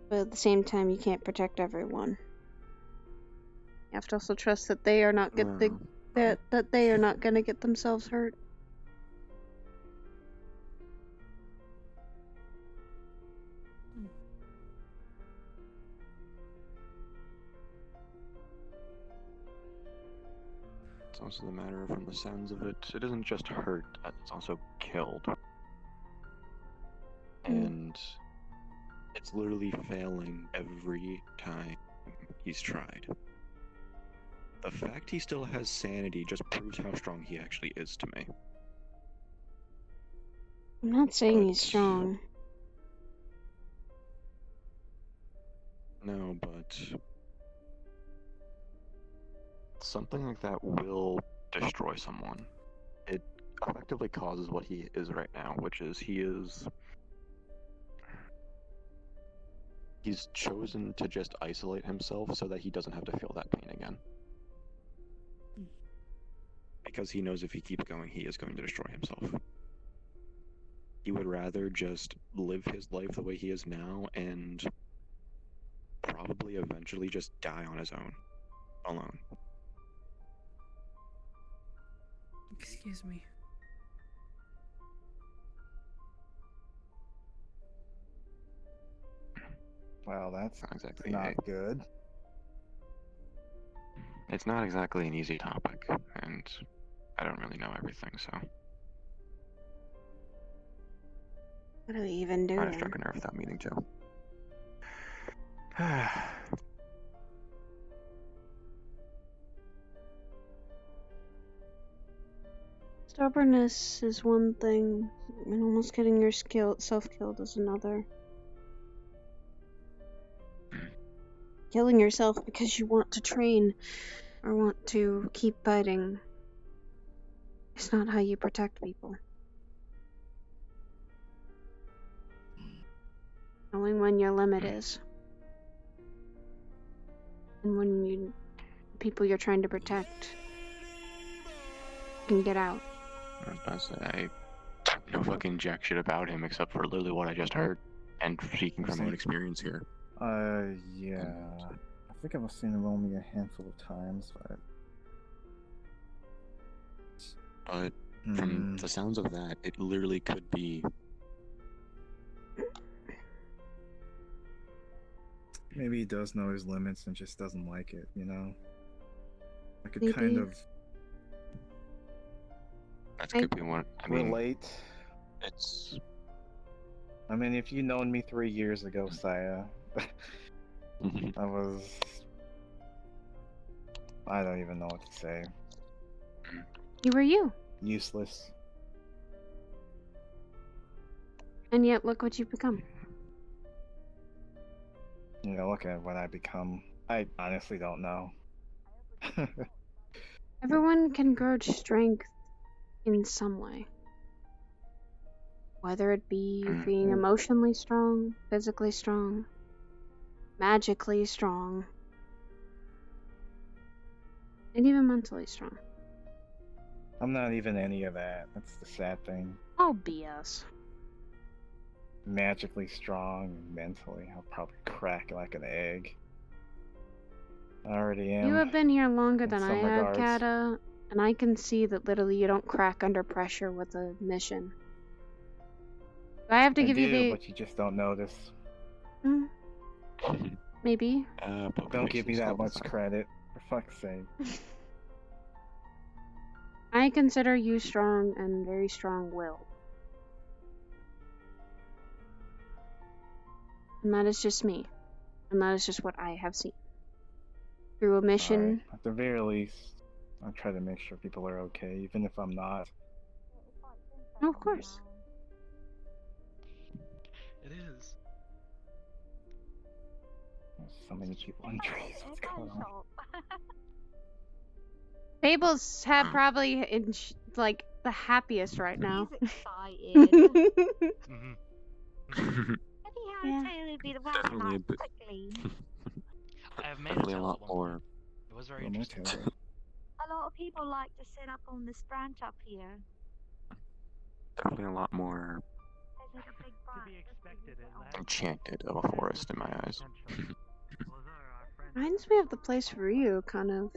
but at the same time, you can't protect everyone. You have to also trust that they are not that they are not going to get themselves hurt. It's also the matter, from the sounds of it, it isn't just hurt, it's also killed. And it's literally failing every time he's tried. The fact he still has sanity just proves how strong he actually is to me. I'm not saying he's strong. No, but something like that will destroy someone. It effectively causes what he is right now, which is he's chosen to just isolate himself so that he doesn't have to feel that pain again. Because he knows if he keeps going, he is going to destroy himself. He would rather just live his life the way he is now and probably eventually just die on his own, alone. Excuse me. Well, that's not exactly not good. It's not exactly an easy topic, and I don't really know everything, so What do we even do might have then? struck a nerve without meaning to. Stubbornness is one thing, and almost getting your self-killed is another. Killing yourself because you want to train or want to keep fighting is not how you protect people. Knowing when your limit is. And when people you're trying to protect can get out. I was about to say, I know fucking jack shit about him except for literally what I just heard, and speaking from my own experience here. Yeah. I think I've seen him only a handful of times, but... But from the sounds of that, it literally could be... Maybe he does know his limits and just doesn't like it, you know? I could Maybe. kind of... That could be one. I mean, relate. It's... I mean, if you'd known me 3 years ago, Saya, I was... I don't even know what to say. You were you. Useless. And yet, look what you've become. You know, look at what I become. I honestly don't know. Everyone can grow strength in some way. Whether it be being emotionally strong, physically strong, magically strong, and even mentally strong. I'm not even any of that. That's the sad thing. Oh, BS. Magically strong and mentally, I'll probably crack like an egg. I already am. You have been here longer than I some have, regards. Kata, and I can see that literally you don't crack under pressure with a mission. Do I have to give you the... but you just don't notice. Maybe. Don't give me that much credit, for fuck's sake. I consider you strong and very strong-willed. And that is just me. And that is just what I have seen. Through a mission. Alright, at the very least, I'll try to make sure people are okay, even if I'm not. Oh, of course. It is. There's so many people in trees. What's going on? Fables have probably like the happiest right now. He's excited. Yeah. Taylor be the one Definitely a bit. quickly. I have made Definitely a a lot more. It was very interesting. A lot of people like to sit up on this branch up here. Definitely a lot more There's like a big branch. enchanted of a forest in my eyes. Reminds me of the place Ryu kind of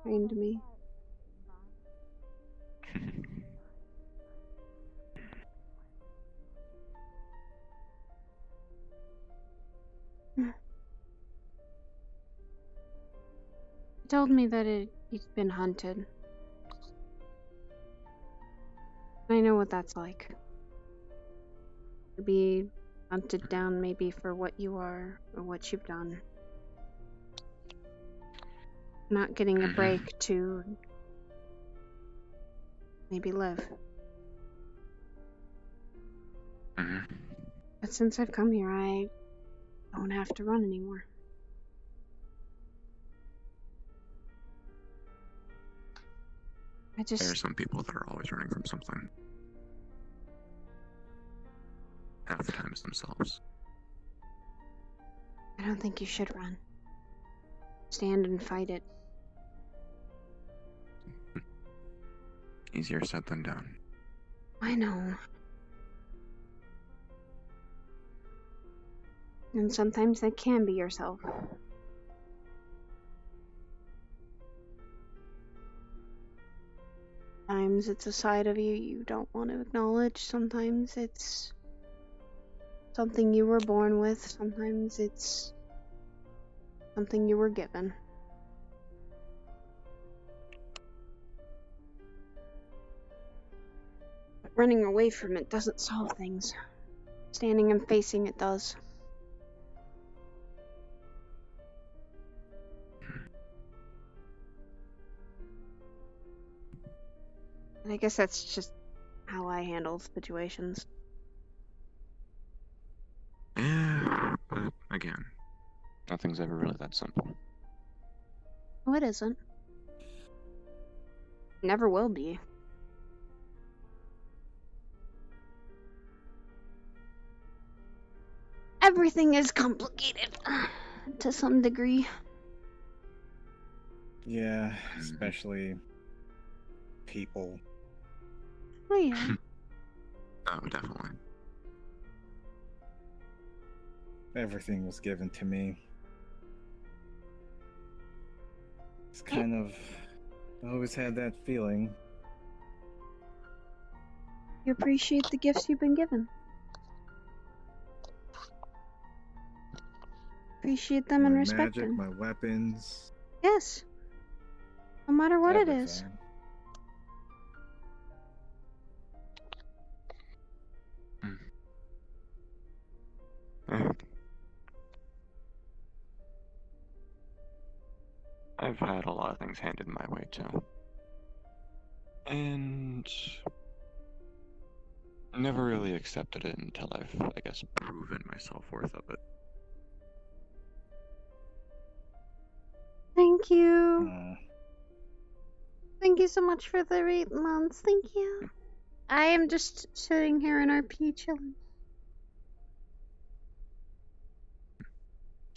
trained me. He told me that he's been hunted. I know what that's like. To be hunted down maybe for what you are or what you've done. Not getting a break to maybe live. But since I've come here, I don't have to run anymore. There are some people that are always running from something. Half the time it's themselves. I don't think you should run. Stand and fight it. Easier said than done. I know. And sometimes that can be yourself. Sometimes it's a side of you you don't want to acknowledge. Sometimes it's something you were born with. Sometimes it's something you were given. But running away from it doesn't solve things. Standing and facing it does. And I guess that's just how I handle situations. Yeah, but again, nothing's ever really that simple. Oh, it isn't. Never will be. Everything is complicated to some degree. Yeah, especially people. Oh yeah. Oh, definitely. Everything was given to me. It's kind of... I always had that feeling. You appreciate the gifts you've been given. Appreciate them and My respect magic, them. my weapons. Yes. No matter what it is. I've had a lot of things handed my way too. And never really accepted it until I've, I guess, proven my self-worth of it. Thank you. Thank you so much for the 8 months. Thank you. I am just sitting here in RP chilling.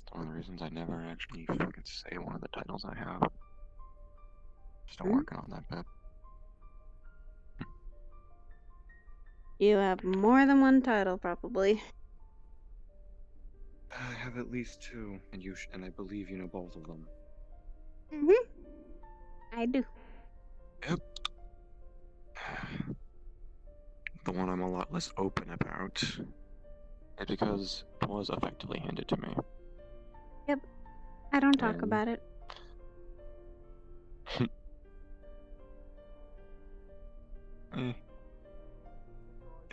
It's one of the reasons I never actually fucking say one of the titles I have. Still working on that bit. You have more than one title, probably. I have at least 2, and I believe you know both of them. I do. Yep. The one I'm a lot less open about is because it was effectively handed to me. Yep. I don't talk about it. You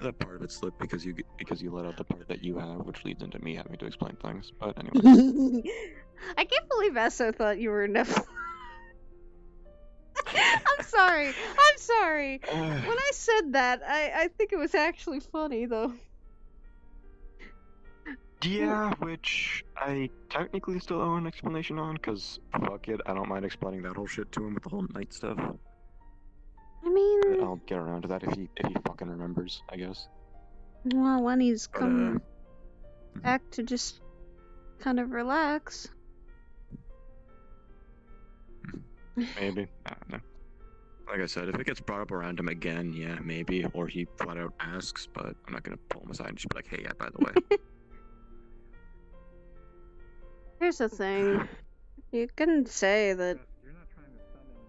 let part of it slip because you let out the part that you have, which leads into me having to explain things. But anyway. I can't believe Esso thought you were Nephilim. I'm sorry. I'm sorry. When I said that, I think it was actually funny, though. Yeah, which I technically still owe an explanation on, because fuck it, I don't mind explaining that whole shit to him with the whole night stuff. I mean... But I'll get around to that if he fucking remembers, I guess. Well, when he's come back to just kind of relax. Maybe. I don't know. Like I said, if it gets brought up around him again, yeah, maybe. Or he flat out asks, but I'm not gonna pull him aside and just be like, hey, yeah, by the way. Here's the thing. You can say that,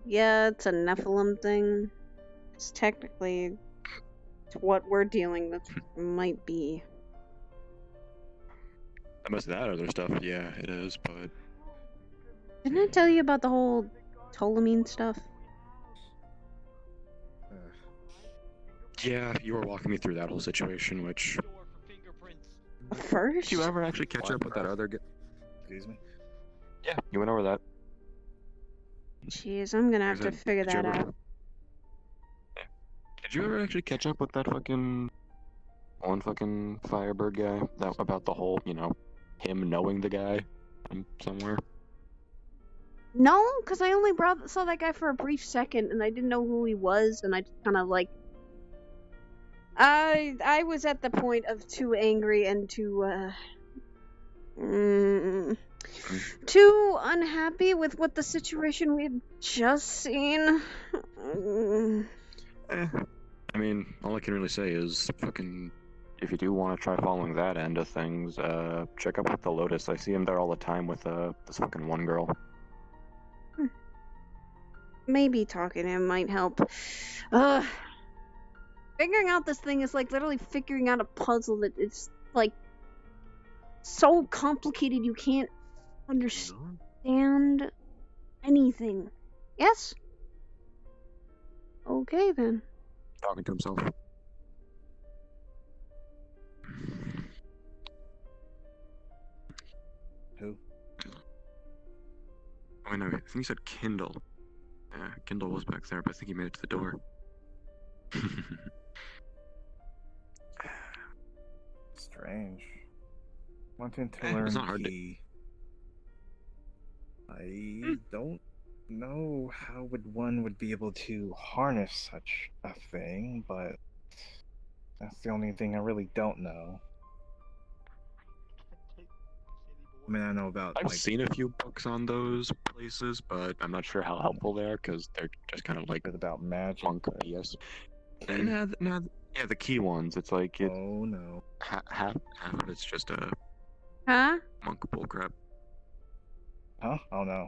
yeah, it's a Nephilim thing. It's technically what we're dealing with might be. Most of that other stuff, yeah, it is, but... Didn't I tell you about the whole Ptolemine stuff? Yeah, you were walking me through that whole situation, which... First? Did you ever actually catch up with that other guy? Excuse me? Yeah, you went over that. Jeez, I'm gonna have to figure that out. Did you ever actually catch up with that fucking... one fucking Firebird guy? That about the whole, you know, him knowing the guy from somewhere? No, because I only saw that guy for a brief second, and I didn't know who he was, and I just kind of like... I was at the point of too angry and too, too unhappy with what the situation we had just seen. I mean, all I can really say is fucking... If you do want to try following that end of things, check up with the Lotus. I see him there all the time with, this fucking one girl. maybe talking to him might help. Figuring out this thing is like literally figuring out a puzzle that it's like so complicated you can't understand anything. Yes? Okay then. Talking to himself. Who? Oh, no, I think he said Kindle. Yeah, Kindle was back there, but I think he made it to the door. Strange. Wanting to It's learn not hard key. I don't know how one would be able to harness such a thing, but that's the only thing I really don't know. I mean, I know about. I've seen a few books on those places, but I'm not sure how helpful they are because they're just kind of like about magic. Monk BS. Yeah, the key ones. It's like oh no, half of it's just a monk bullcrap. Huh? Oh no.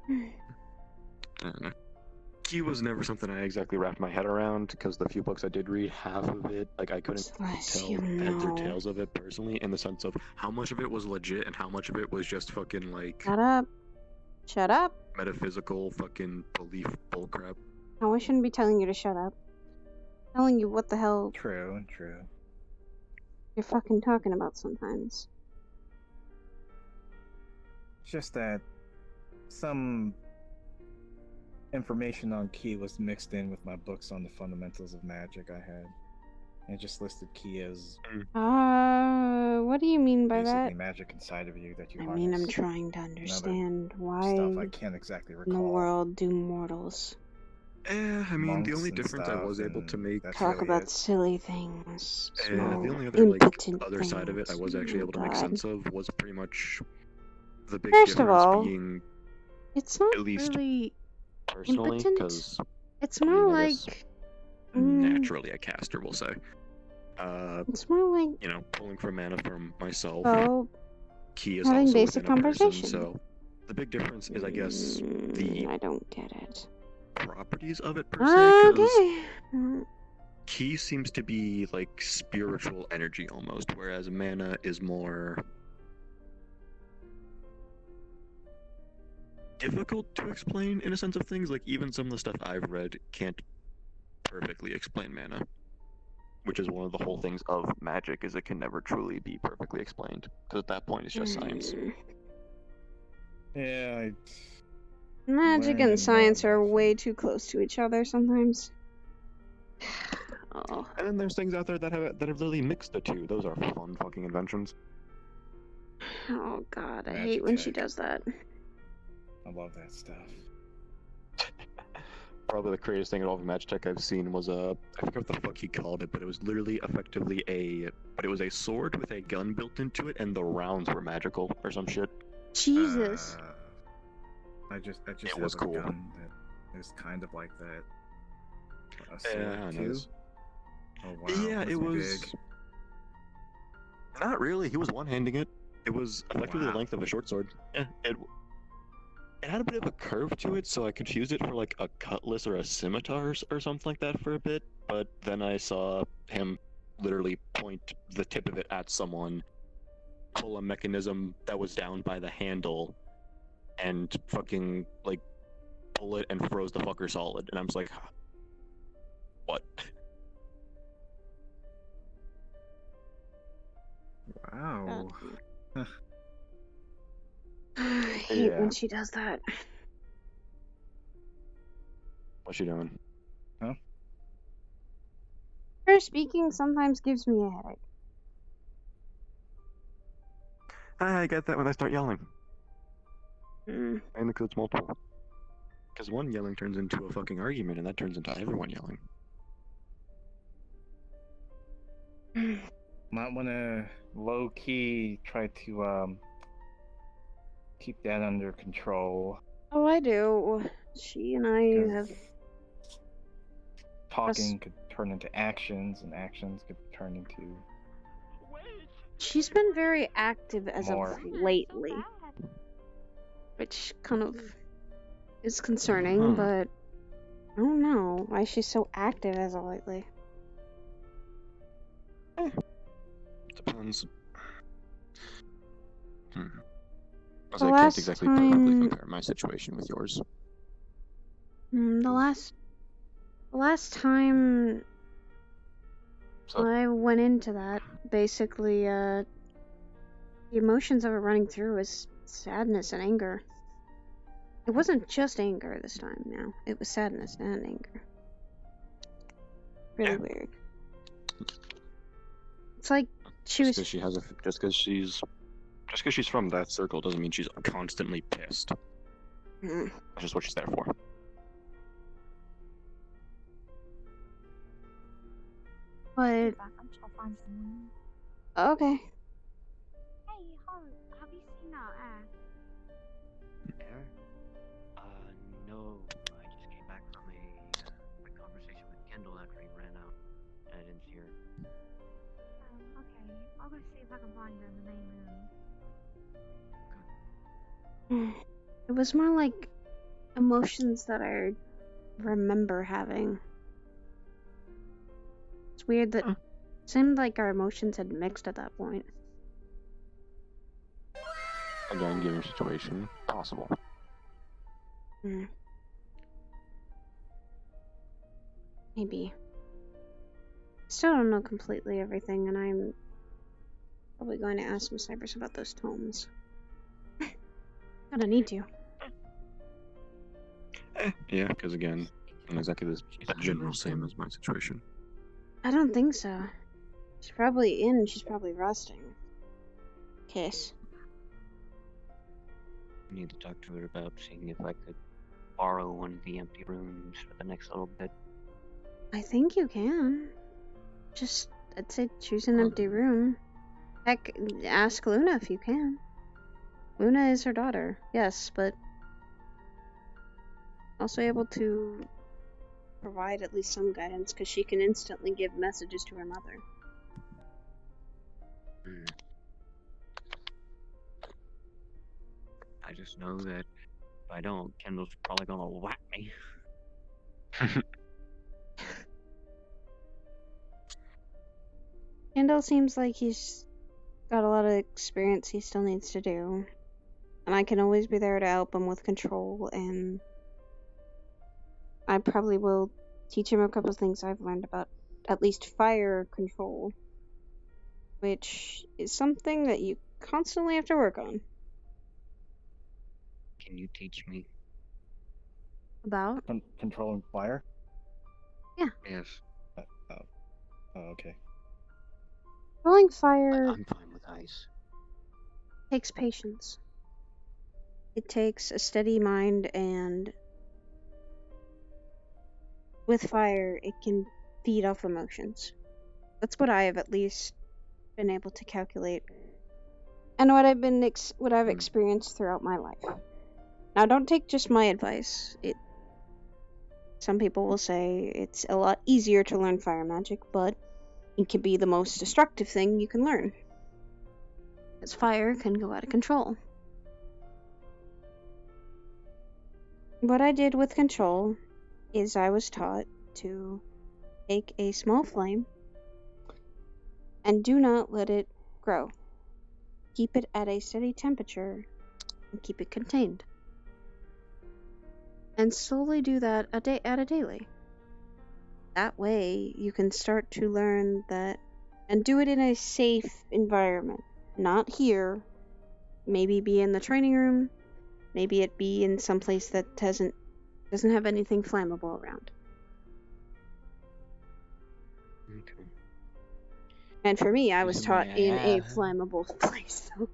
I don't know. Key was never something I exactly wrapped my head around because the few books I did read, half of it, like I couldn't tell heads or tails of it personally, in the sense of how much of it was legit and how much of it was just fucking like. Shut up. Shut up. Metaphysical fucking belief bullcrap. No, I shouldn't be telling you to shut up. I'm telling you what the hell. True. You're fucking talking about sometimes. It's just that some information on key was mixed in with my books on the fundamentals of magic I had. And it just listed key as What do you mean by basically that? magic inside of you that you I harness. mean, I'm trying to understand why stuff I can't exactly in recall. the world do mortals I mean, Monks the only and difference I was stuff, able to make. talk about silly things, small, the only other like impotent other side of it I was actually able to make God. sense of was pretty much the big First of difference all, being it's not at least really personally impotent. because It's more I guess like naturally a caster will say. It's more like you know, pulling for mana from myself. Oh, Key is having also basic within a person, conversation. so the big difference is, I guess, the I don't get it. properties of it per se. Okay. Key seems to be like spiritual energy almost, whereas mana is more difficult to explain in a sense of things. Like even some of the stuff I've read can't perfectly explain mana, which is one of the whole things of magic, is it can never truly be perfectly explained, because at that point it's just science. Yeah, Magic learned and science are way too close to each other sometimes. Oh. And then there's things out there that have literally mixed the two. Those are fun fucking inventions. Oh god, I Magic hate when she tech. does that. I love that stuff. Probably the greatest thing involving magic tech I've seen was I forget what the fuck he called it, but it was literally effectively it was a sword with a gun built into it, and the rounds were magical or some shit. Jesus. I just It have was a cool. gun that is kind of like that. A Yeah, I sword know. too? Oh wow. Yeah, must it be was. big. Not really. He was one-handing it. It was effectively the length of a short sword. Yeah, it had a bit of a curve to it, so I confused it for like a cutlass or a scimitar or something like that for a bit. But then I saw him literally point the tip of it at someone, pull a mechanism that was down by the handle, and fucking like pull it and froze the fucker solid. And I'm just like, what? Wow. I hate Yeah. when she does that. What's she doing? Huh? Her speaking sometimes gives me a headache. I get that when I start yelling. Mm. And because it's multiple. Because one yelling turns into a fucking argument, and that turns into everyone yelling. Might wanna low key try to keep that under control. Oh, I do. She and I have. Talking could turn into actions, and actions could turn into She's been very active as More. of lately, which kind of is concerning, but I don't know why she's so active as of lately. Depends. As The I can't last exactly time- perfectly compare my situation with yours. The last time I went into that, basically, the emotions that were running through was sadness and anger. It wasn't just anger this time now. It was sadness and anger. Really weird. It's like she was. Just because she's from that circle doesn't mean she's constantly pissed. That's just what she's there for. But okay. Hey, have you seen that? There? No. I just came back from a quick conversation with Kendall after he ran out, and I didn't see her. Okay. I'll go see if I can find her in the main room. It was more like emotions that I remember having. It's weird that it seemed like our emotions had mixed at that point. Again, given situation, possible. Maybe. Still don't know completely everything, and I'm probably going to ask Miss Cypress about those tomes. Gonna need to. Yeah, because again, not exactly the general same as my situation. I don't think so. She's probably in, she's probably resting. Kiss. I need to talk to her about seeing if I could borrow one of the empty rooms for the next little bit. I think you can. Just, I'd say choose an empty room. Heck, ask Luna if you can. Luna is her daughter, yes, but also able to provide at least some guidance because she can instantly give messages to her mother. I just know that if I don't, Kendall's probably gonna whack me. Kendall seems like he's got a lot of experience he still needs to do. And I can always be there to help him with control, and I probably will teach him a couple of things I've learned about at least fire control, which is something that you constantly have to work on. Can you teach me? About? Controlling fire? Yeah. Yes. Oh, okay. Controlling fire I'm fine with ice. takes patience. It takes a steady mind, and with fire, it can feed off emotions. That's what I have at least been able to calculate, and what I've experienced throughout my life. Now, don't take just my advice. Some people will say it's a lot easier to learn fire magic, but it can be the most destructive thing you can learn, as fire can go out of control. What I did with control is I was taught to take a small flame and do not let it grow. Keep it at a steady temperature and keep it contained. And slowly do that at a daily. That way you can start to learn that, and do it in a safe environment. Not here. Maybe be in the training room. Maybe it be in some place that doesn't have anything flammable around. Okay. And for me, I was Reason taught why I in a asked- flammable place. So.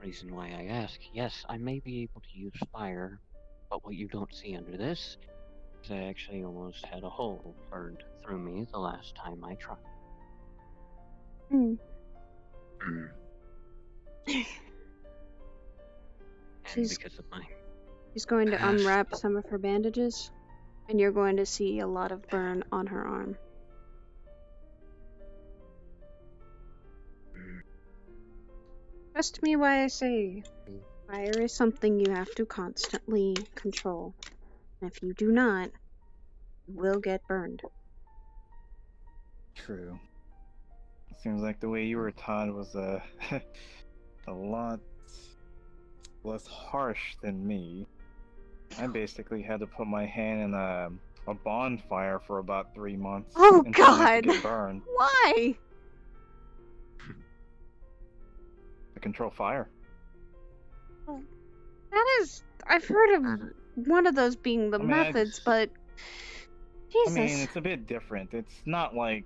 Reason why I ask, yes, I may be able to use fire, but what you don't see under this is I actually almost had a hole burned through me the last time I tried. And because of my She's going to past- unwrap some of her bandages, and you're going to see a lot of burn on her arm. Trust me when I say fire is something you have to constantly control. And if you do not, you will get burned. True. Seems like the way you were taught was a lot less harsh than me. I basically had to put my hand in a bonfire for about 3 months. Oh and try not to God! get burned. Why? To control fire. That is... I've heard of one of those being the methods, but... Jesus. I mean, it's a bit different. It's not like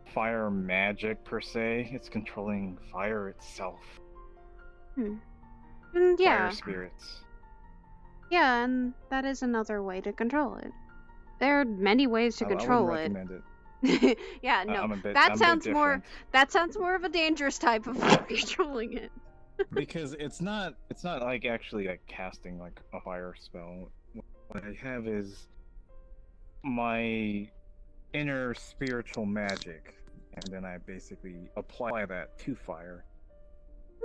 fire magic per se. It's controlling fire itself. Yeah. Fire spirits. Yeah, and that is another way to control it. There are many ways to control I it. wouldn't recommend it. Yeah, no. I'm a bit sounds more different. that sounds more of a dangerous type of controlling it. Because it's not like actually like casting like a fire spell. What I have is my inner spiritual magic, and then I basically apply that to fire.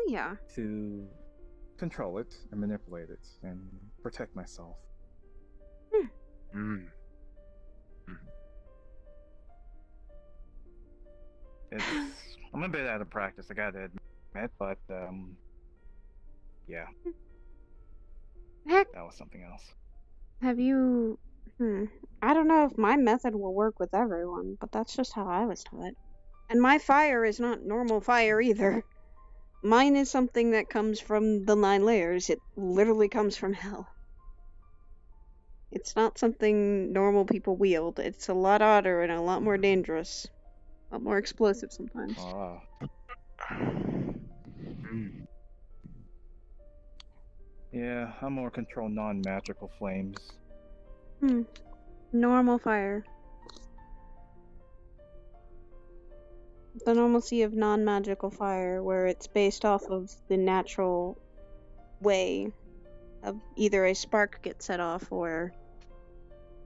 Yeah. To control it and manipulate it and protect myself. I'm a bit out of practice, I gotta admit, but yeah. Heck, that was something else. have you... I don't know if my method will work with everyone, but that's just how I was taught. And my fire is not normal fire either. Mine is something that comes from the 9 layers. It literally comes from hell. It's not something normal people wield. It's a lot odder and a lot more dangerous. A lot more explosive sometimes. Yeah, I'm more control non-magical flames. Normal fire. The normalcy of non-magical fire, where it's based off of the natural way of either a spark gets set off or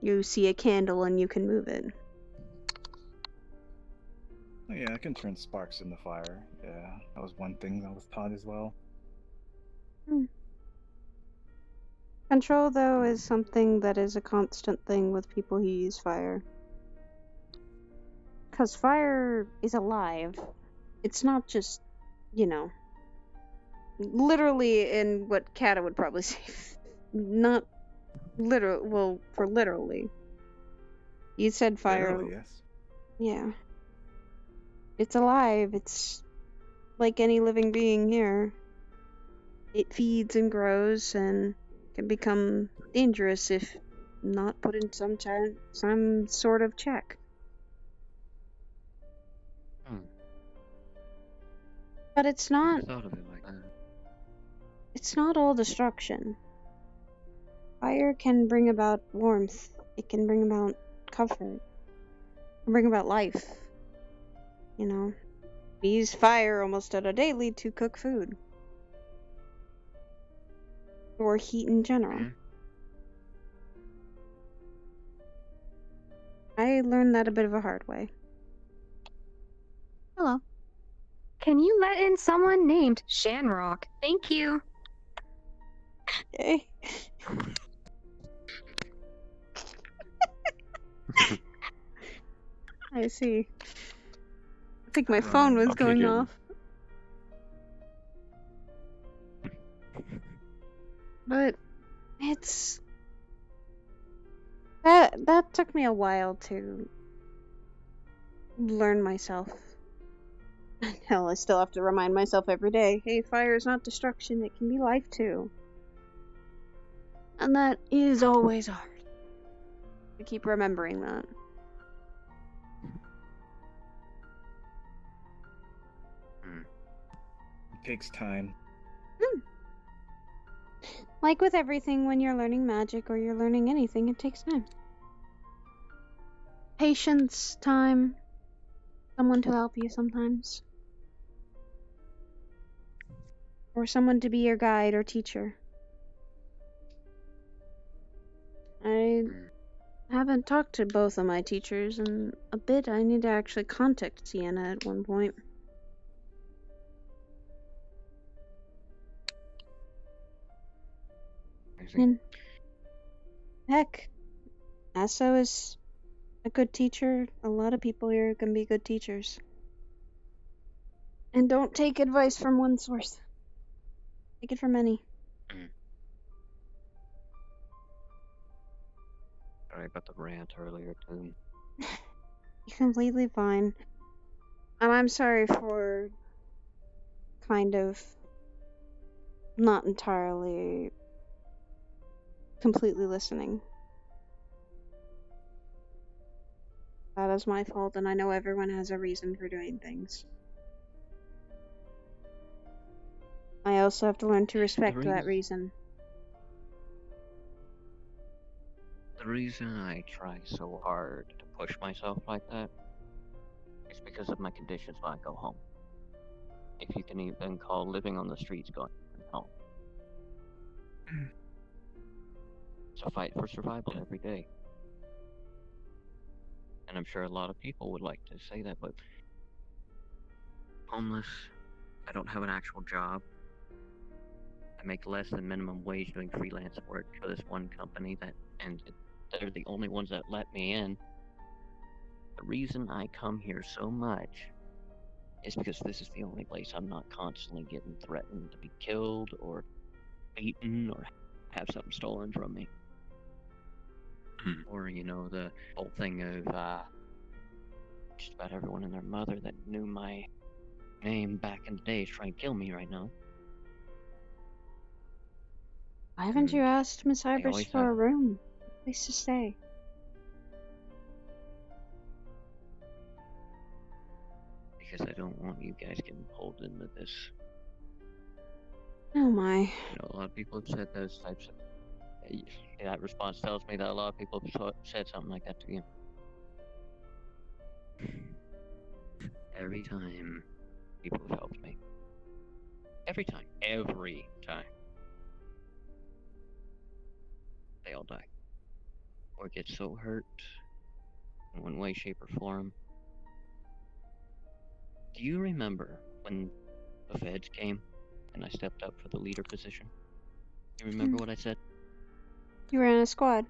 you see a candle and you can move it. Oh, yeah, I can turn sparks into fire. Yeah, that was one thing I was taught as well. Control, though, is something that is a constant thing with people who use fire. Because fire is alive. It's not just, literally in what Kata would probably say. Not literal, well, for literally. You said fire. Literally, yes. Yeah. It's alive. It's like any living being here. It feeds and grows and can become dangerous if not put in some sort of check. But it's not. It's not all destruction. Fire can bring about warmth. It can bring about comfort. It can bring about life. We use fire almost on a daily to cook food. Or heat in general. I learned that a bit of a hard way. Hello. Can you let in someone named Shanrock? Thank you. Okay. I see. I think my phone was going off. But it's... That took me a while to learn myself. Hell, I still have to remind myself every day, hey, fire is not destruction, it can be life too. And that is always hard. I keep remembering that. It takes time. Like with everything, when you're learning magic or you're learning anything, it takes time. Patience, time, someone to help you sometimes. Or someone to be your guide or teacher. I haven't talked to both of my teachers in a bit. I need to actually contact Sienna at one point. And heck, Asso is a good teacher. A lot of people here can be good teachers. And don't take advice from one source. Take it from many. Sorry about the rant earlier, too. You're completely fine. And I'm sorry for kind of not entirely completely listening. That is my fault, and I know everyone has a reason for doing things. I also have to learn to respect that reason. The reason I try so hard to push myself like that is because of my conditions when I go home. If you can even call living on the streets going home. It's a fight for survival every day. And I'm sure a lot of people would like to say that, but homeless, I don't have an actual job. I make less than minimum wage doing freelance work for this one company and they're the only ones that let me in. The reason I come here so much is because this is the only place I'm not constantly getting threatened to be killed or beaten or have something stolen from me. Or, the whole thing of just about everyone and their mother that knew my name back in the day is trying to kill me right now. Why haven't you asked Miss Hybris always for a have. room? A place to stay. Because I don't want you guys getting pulled into this. Oh my. A lot of people have said those types of... That response tells me that a lot of people have said something like that to you. Every time people have helped me. Every time. They all die. Or get so hurt in one way, shape, or form. Do you remember when the feds came and I stepped up for the leader position? You remember what I said? You ran a squad.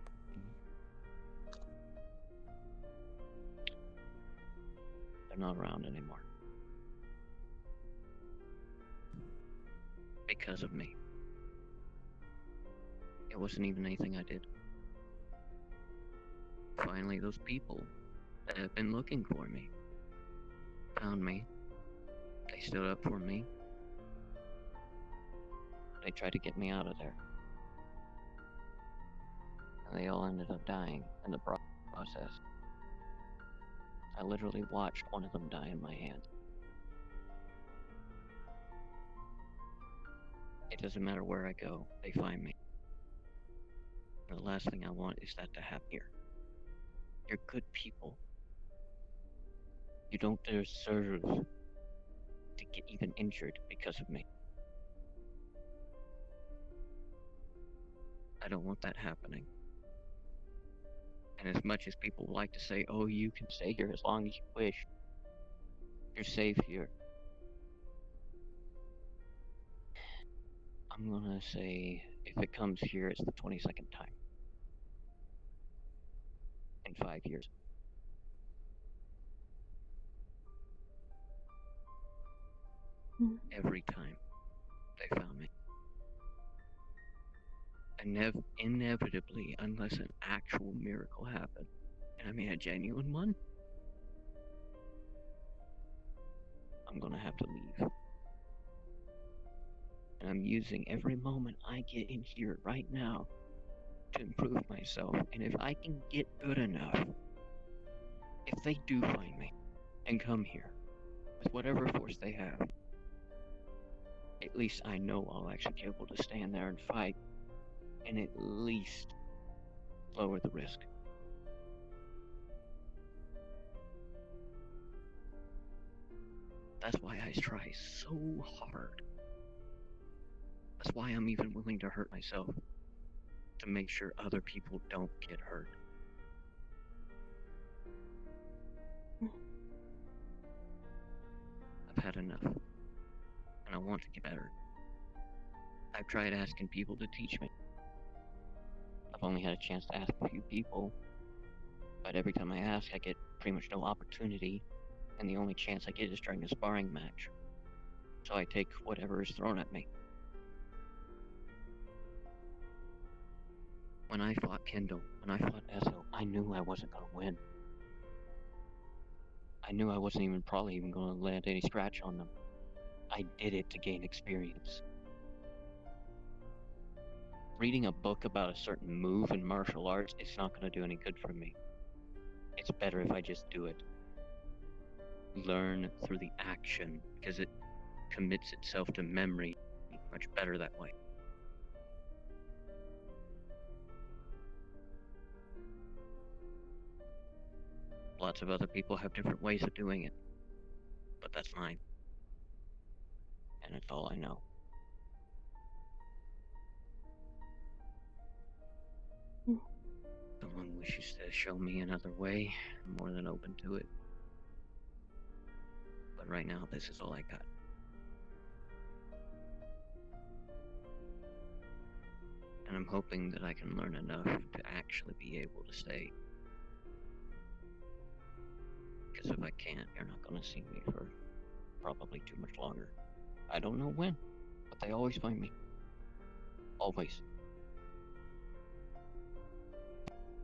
They're not around anymore. Because of me. It wasn't even anything I did. Finally, those people that have been looking for me found me. They stood up for me. They tried to get me out of there. And they all ended up dying in the process. I literally watched one of them die in my hand. It doesn't matter where I go, they find me. And the last thing I want is that to happen here. You're good people. You don't deserve to get even injured because of me. I don't want that happening. And as much as people like to say, oh, you can stay here as long as you wish, you're safe here. I'm gonna say, if it comes here, it's the 22nd time. In 5 years. Every time they found me. And inevitably, unless an actual miracle happened, and I mean a genuine one, I'm gonna have to leave. And I'm using every moment I get in here right now to improve myself. And if I can get good enough, if they do find me and come here with whatever force they have, at least I know I'll actually be able to stand there and fight and at least lower the risk. That's why I try so hard. That's why I'm even willing to hurt myself to make sure other people don't get hurt. I've had enough, and I want to get better. I've tried asking people to teach me. I've only had a chance to ask a few people, but every time I ask, I get pretty much no opportunity, and the only chance I get is during a sparring match. So I take whatever is thrown at me. When I fought Kendall, when I fought Esso, I knew I wasn't going to win. I knew I wasn't probably even going to land any scratch on them. I did it to gain experience. Reading a book about a certain move in martial arts is not going to do any good for me. It's better if I just do it. Learn through the action, because it commits itself to memory much better that way. Lots of other people have different ways of doing it, but that's mine. And it's all I know. Someone wishes to show me another way, I'm more than open to it. But right now, this is all I got. And I'm hoping that I can learn enough to actually be able to stay. Because if I can't, you're not going to see me for probably too much longer. I don't know when, but they always find me. Always.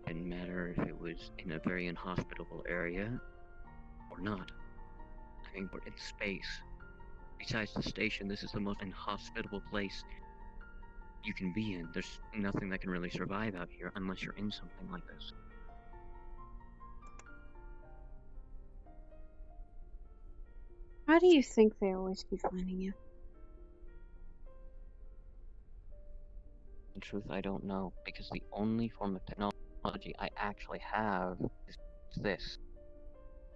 Didn't matter if it was in a very inhospitable area or not. I mean, we're in space. Besides the station, this is the most inhospitable place you can be in. There's nothing that can really survive out here unless you're in something like this. How do you think they always keep finding you? In truth, I don't know, because the only form of technology I actually have is this.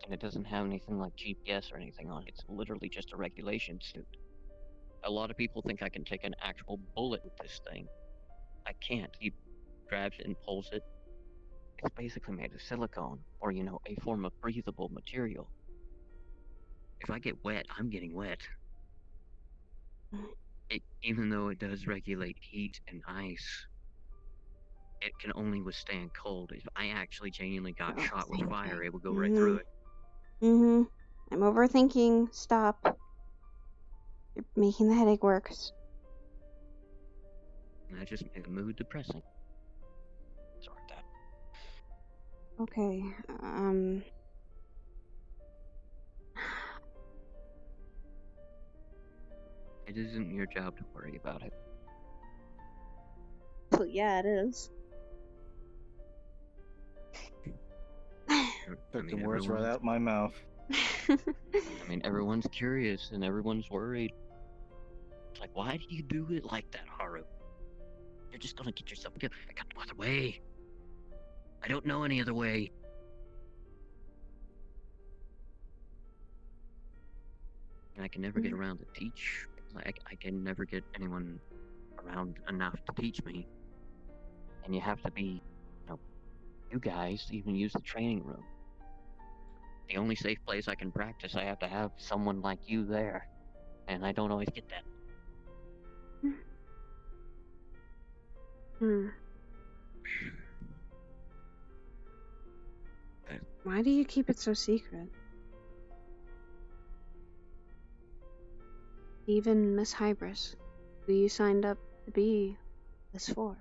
And it doesn't have anything like GPS or anything on it. It's literally just a regulation suit. A lot of people think I can take an actual bullet with this thing. I can't. He grabs it and pulls it. It's basically made of silicone, or, a form of breathable material. If I get wet, I'm getting wet. Even though it does regulate heat and ice, it can only withstand cold. If I actually genuinely got shot with fire, it would go right through it. I'm overthinking. Stop. You're making the headache worse. And that just made the mood depressing. Sorry about that. Okay, It isn't your job to worry about it. Well, yeah, it is. Took the words right out my mouth. I mean, everyone's curious and everyone's worried. It's like, why do you do it like that, Haru? You're just gonna get yourself killed. I got no other way. I don't know any other way. And I can never get around to teach. I can never get anyone around enough to teach me. And you have to be, you guys to even use the training room. The only safe place I can practice, I have to have someone like you there. And I don't always get that. Why do you keep it so secret? Even Miss Hybris, who you signed up to be this for.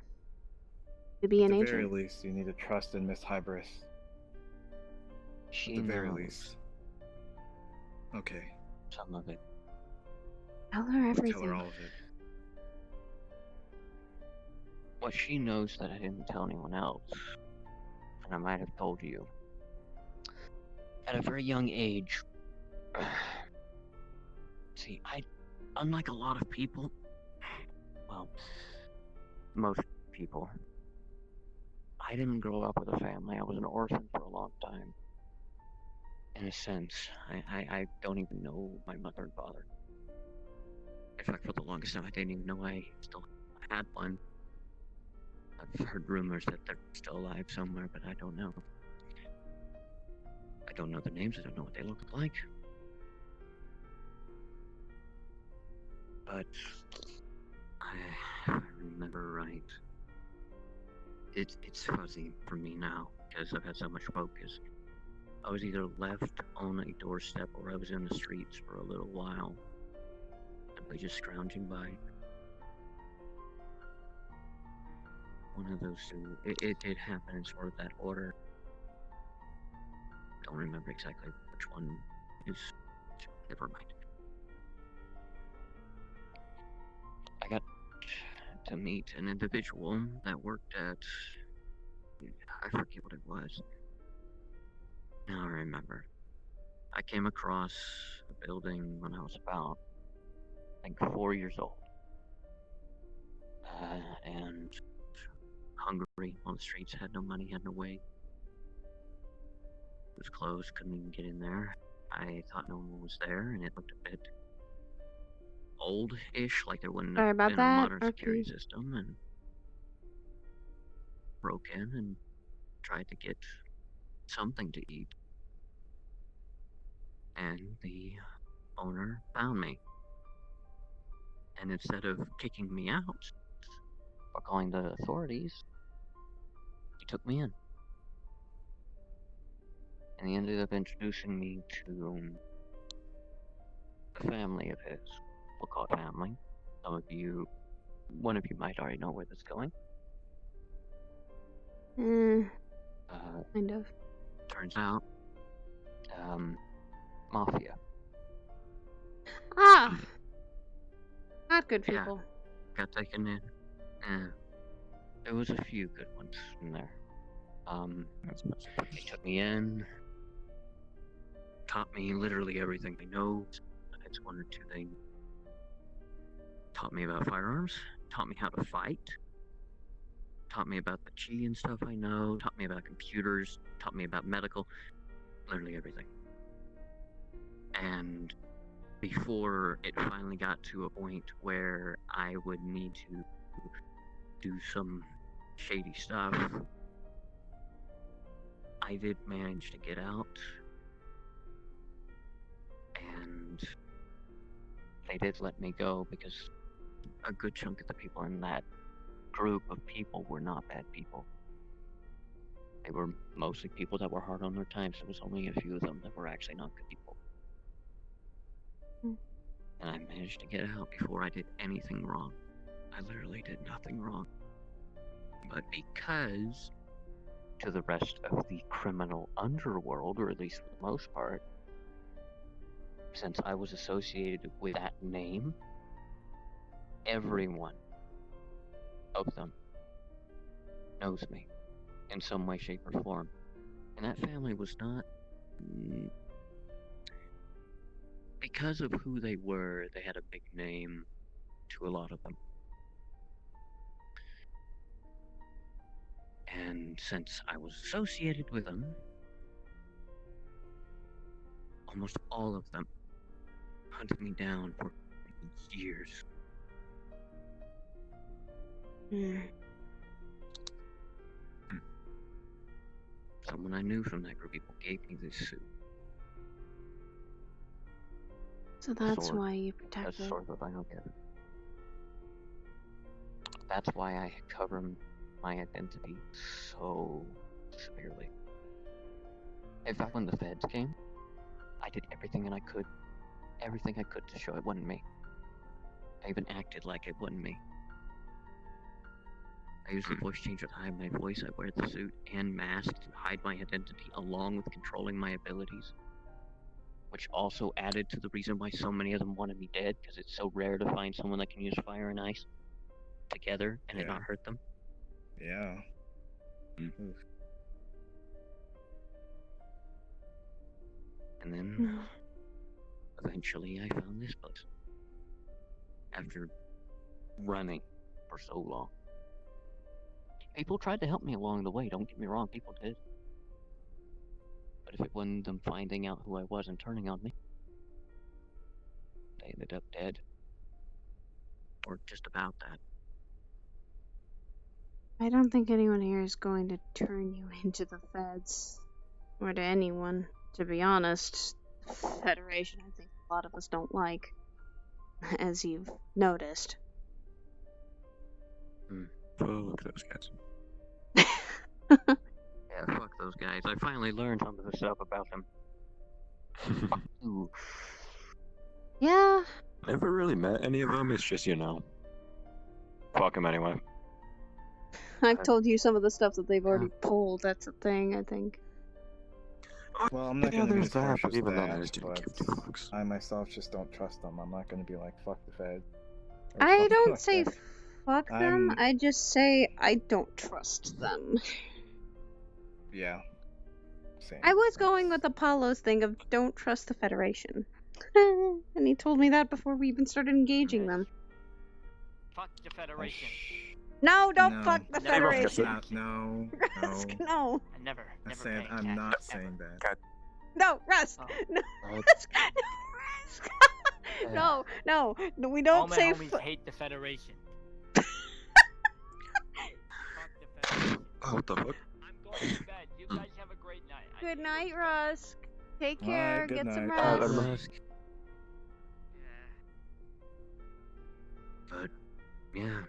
To be an agent. At the very least, you need to trust in Miss Hybris. She At the very knows least. Okay. some of it. Tell her everything. Tell her all of it. What she knows that I didn't tell anyone else, and I might have told you. At a very young age, see, unlike a lot of people, well, most people, I didn't grow up with a family. I was an orphan for a long time. In a sense, I don't even know my mother and father. In fact, for the longest time, I didn't even know I still had one. I've heard rumors that they're still alive somewhere, but I don't know. I don't know their names, I don't know what they look like. But, if I remember right, It's fuzzy for me now because I've had so much focus. I was either left on a doorstep or I was in the streets for a little while, simply just scrounging by. One of those two. It did happen in sort of that order. Don't remember exactly which one is. Never mind. I got to meet an individual that worked at. I forget what it was. Now I remember. I came across a building when I was about, I think, 4 years old. And hungry on the streets, had no money, had no way. It was closed, couldn't even get in there. I thought no one was there, and it looked a bit old-ish, like there wouldn't Sorry have about been that, a modern security RP. system, and broke in and tried to get something to eat. And the owner found me. And instead of kicking me out or calling the authorities, he took me in. And he ended up introducing me to a family of his. We'll call it family. One of you might already know where this is going. Kind of. Turns out, mafia. Ah! Not good people. Got taken in. There was a few good ones in there. They took me in, taught me literally everything they know. It's one or two things. Taught me about firearms, taught me how to fight, taught me about the chi and stuff I know, taught me about computers, taught me about medical, literally everything. And before it finally got to a point where I would need to do some shady stuff, I did manage to get out, and they did let me go because a good chunk of the people in that group of people were not bad people. They were mostly people that were hard on their times. There was only a few of them that were actually not good people. And I managed to get out before I did anything wrong. I literally did nothing wrong. But because to the rest of the criminal underworld, or at least for the most part, since I was associated with that name, everyone of them knows me in some way, shape, or form. And that family was not... Because of who they were, they had a big name to a lot of them. And since I was associated with them, almost all of them hunted me down for years. Someone I knew from that group of people gave me this suit. So that's why you protect That's it. sort of I don't get it. That's why I cover my identity so severely. In fact, when the feds came, I did everything I could to show it wasn't me. I even acted like it wasn't me. I use the voice changer to hide my voice. I wear the suit and mask to hide my identity, along with controlling my abilities. Which also added to the reason why so many of them wanted me dead, because it's so rare to find someone that can use fire and ice together and it not hurt them. Yeah. And then, eventually, I found this place. After running for so long. People tried to help me along the way, don't get me wrong, people did. But if it wasn't them finding out who I was and turning on me, they ended up dead. Or just about that. I don't think anyone here is going to turn you into the feds. Or to anyone, to be honest. The Federation, I think a lot of us don't like. As you've noticed. Oh, look at those cats. Yeah, fuck those guys. I finally learned some of the stuff about them. Fuck you. Yeah. Never really met any of them. It's just, you know, fuck them anyway. I've told you some of the stuff that they've already pulled. That's a thing, I think. Well, I'm not Yeah, going to be there's as that, harsh but as even then, that, I just didn't but give two fucks. I myself just don't trust them. I'm not going to be like, fuck the Fed. or I something don't like say that. fuck them, I just say I don't trust them. Yeah. Same. I was going with Apollo's thing of don't trust the Federation. And he told me that before we even started engaging them. Fuck the Federation. No, don't No. fuck the That's Federation. not- no. Rusk, no. I never I never said played I'm cat, not ever. saying that. No, Rusk. Oh. No, Rusk. No, Rusk. No, we don't All my say homies hate the Federation. Oh, what the fuck? I'm going to bed. You guys have a great night. Good night, Rusk. Take All care. right, good Get some night. rest. But yeah,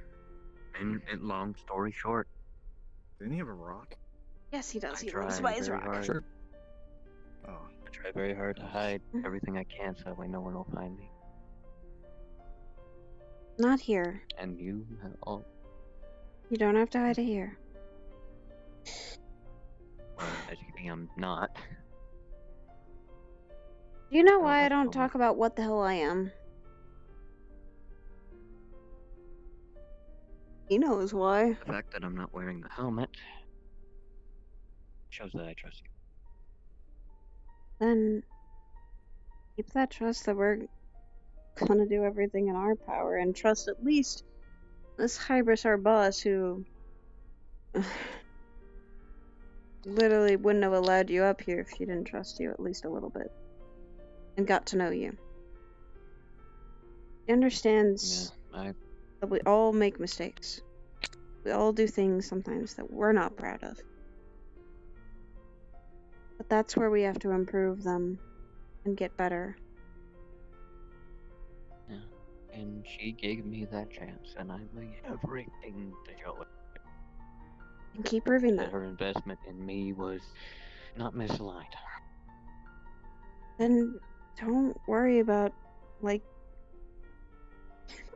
and long story short, Didn't he have a rock? Yes, he does. I He try lives by his very rock. hard. Sure. Oh. I try very hard to hide everything I can so that way no one will find me. Not here. And you have all. You don't have to hide it here. Well, as you can see, I'm not. Do you know why I don't talk about what the hell I am? He knows why. The fact that I'm not wearing the helmet shows that I trust you. Then keep that trust that we're gonna do everything in our power, and trust at least this Hybris, our boss, who literally wouldn't have allowed you up here if she didn't trust you at least a little bit and got to know you. He understands that we all make mistakes. We all do things sometimes that we're not proud of. But that's where we have to improve them and get better. Yeah. And she gave me that chance, and I'm doing everything to show it. And keep proving that. Her investment in me was not misaligned. Then don't worry about,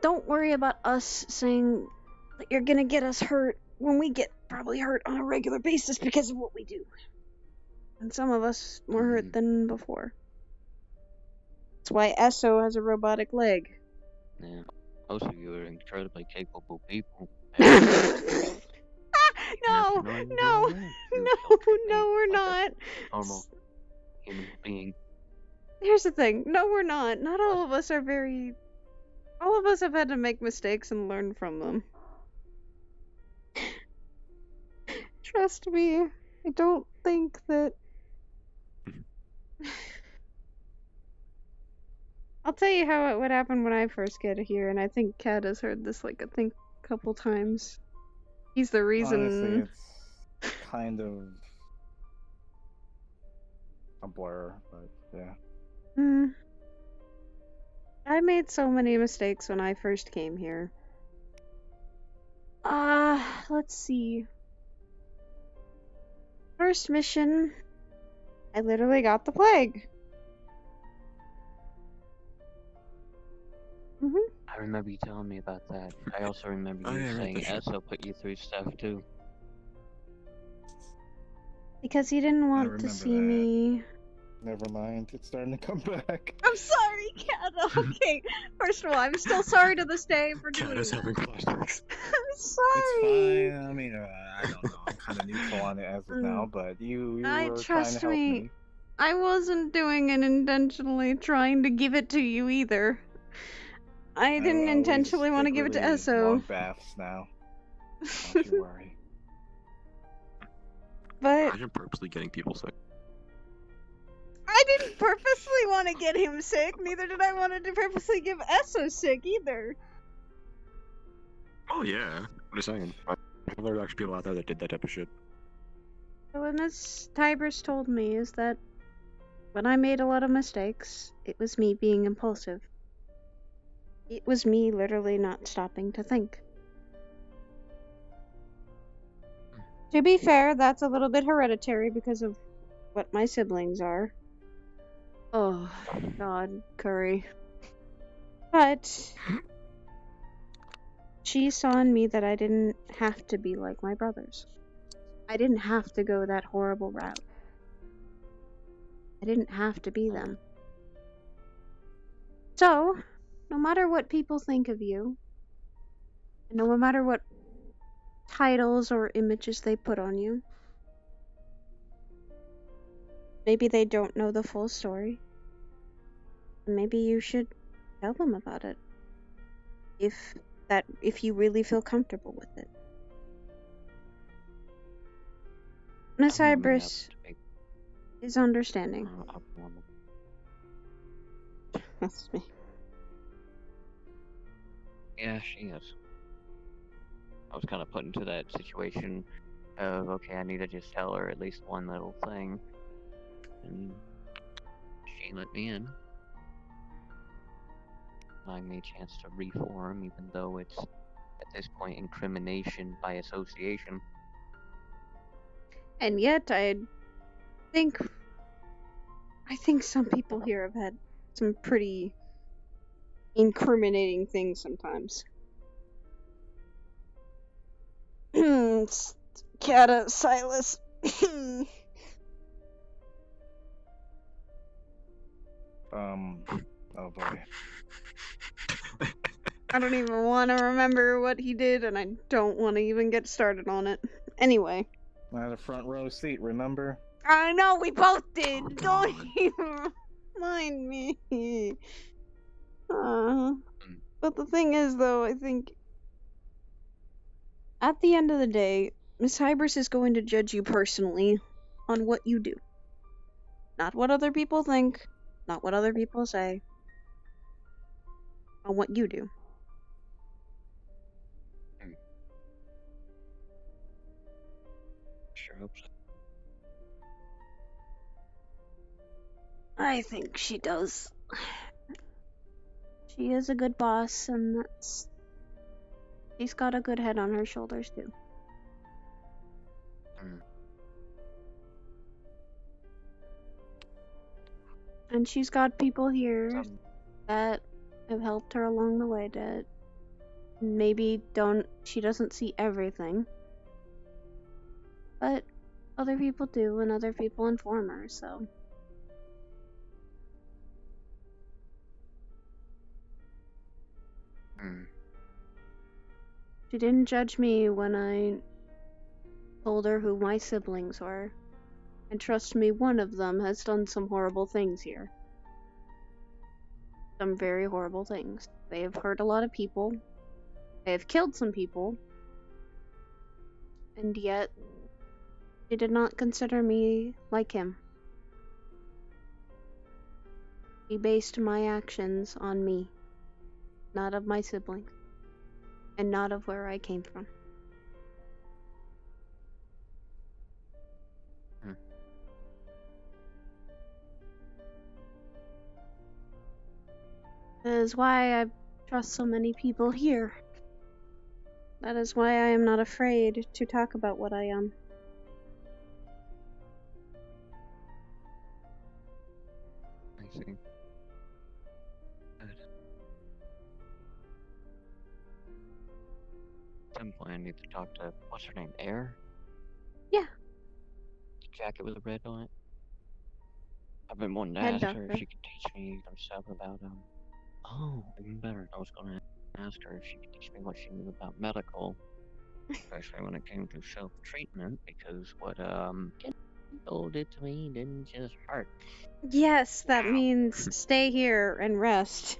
don't worry about us saying that you're gonna get us hurt when we get probably hurt on a regular basis because of what we do. And some of us more hurt than before. That's why Esso has a robotic leg. Yeah. Most of you are incredibly capable people. No, we're not. Normal human being. Here's the thing. No, we're not. Not all of us are very... All of us have had to make mistakes and learn from them. Trust me. I don't think that... I'll tell you how it would happen when I first get here, and I think Kat has heard this, a couple times. He's the reason... Honestly, it's kind of a blur, but yeah. I made so many mistakes when I first came here. Let's see. First mission, I literally got the plague. I remember you telling me about that. I also remember you saying Esso put you through stuff too. Because he didn't want to remember see that. me. Never mind, it's starting to come back. I'm sorry, Kat. Okay, first of all, I'm still sorry to this day for doing Kat is having flashbacks. I'm sorry. It's fine. I mean, I don't know. I'm kind of neutral on it as of now, but you were trying to Trust help me. I wasn't doing it intentionally trying to give it to you either. I didn't intentionally want to give it to Esso. Long baths now. Don't you worry. But Imagine purposely getting people sick. I didn't purposely want to get him sick, neither did I want to purposely give Esso sick either. Oh yeah, I'm just saying. There's actually people out there that did that type of shit. So what Miss Tybers told me is that when I made a lot of mistakes, it was me being impulsive. It was me literally not stopping to think. To be fair, that's a little bit hereditary because of what my siblings are. Oh, God, Curry. But she saw in me that I didn't have to be like my brothers. I didn't have to go that horrible route. I didn't have to be them. So, no matter what people think of you, and no matter what titles or images they put on you, maybe they don't know the full story. Maybe you should tell them about it. If you really feel comfortable with it. Miss Ibris is understanding. That's me. Yeah, she is. I was kind of put into that situation of, okay, I need to just tell her at least one little thing. And she let me in. Allowing me a chance to reform, even though it's, at this point, incrimination by association. And yet, I think some people here have had some pretty incriminating things sometimes. Cata, Silas. Oh boy. I don't even want to remember what he did, and I don't want to even get started on it. Anyway. I had a front row seat, remember? I know, we both did! Don't even remind me. But the thing is, though, I think at the end of the day, Miss Hybris is going to judge you personally on what you do. Not what other people think, not what other people say. On what you do. Sure hope so. I think she does. She is a good boss, and she's got a good head on her shoulders, too. And she's got people here that have helped her along the way that maybe she doesn't see everything. But other people do, and other people inform her, so. She didn't judge me when I told her who my siblings were. And trust me, one of them has done some horrible things here. Some very horrible things. They have hurt a lot of people. They have killed some people. And yet, she did not consider me like him. She based my actions on me, not of my siblings, and not of where I came from. That is why I trust so many people here. That is why I am not afraid to talk about what I am. I see. Good. At some point I need to talk to, what's her name, Air? Yeah. The jacket with the red on it. I've been wanting to Head ask her doctor. if she could teach me some stuff about, oh, even better. I was gonna ask her if she could teach me what she knew about medical, especially when it came to self-treatment, because what, Kendall did to me didn't just hurt. Yes, that means stay here and rest.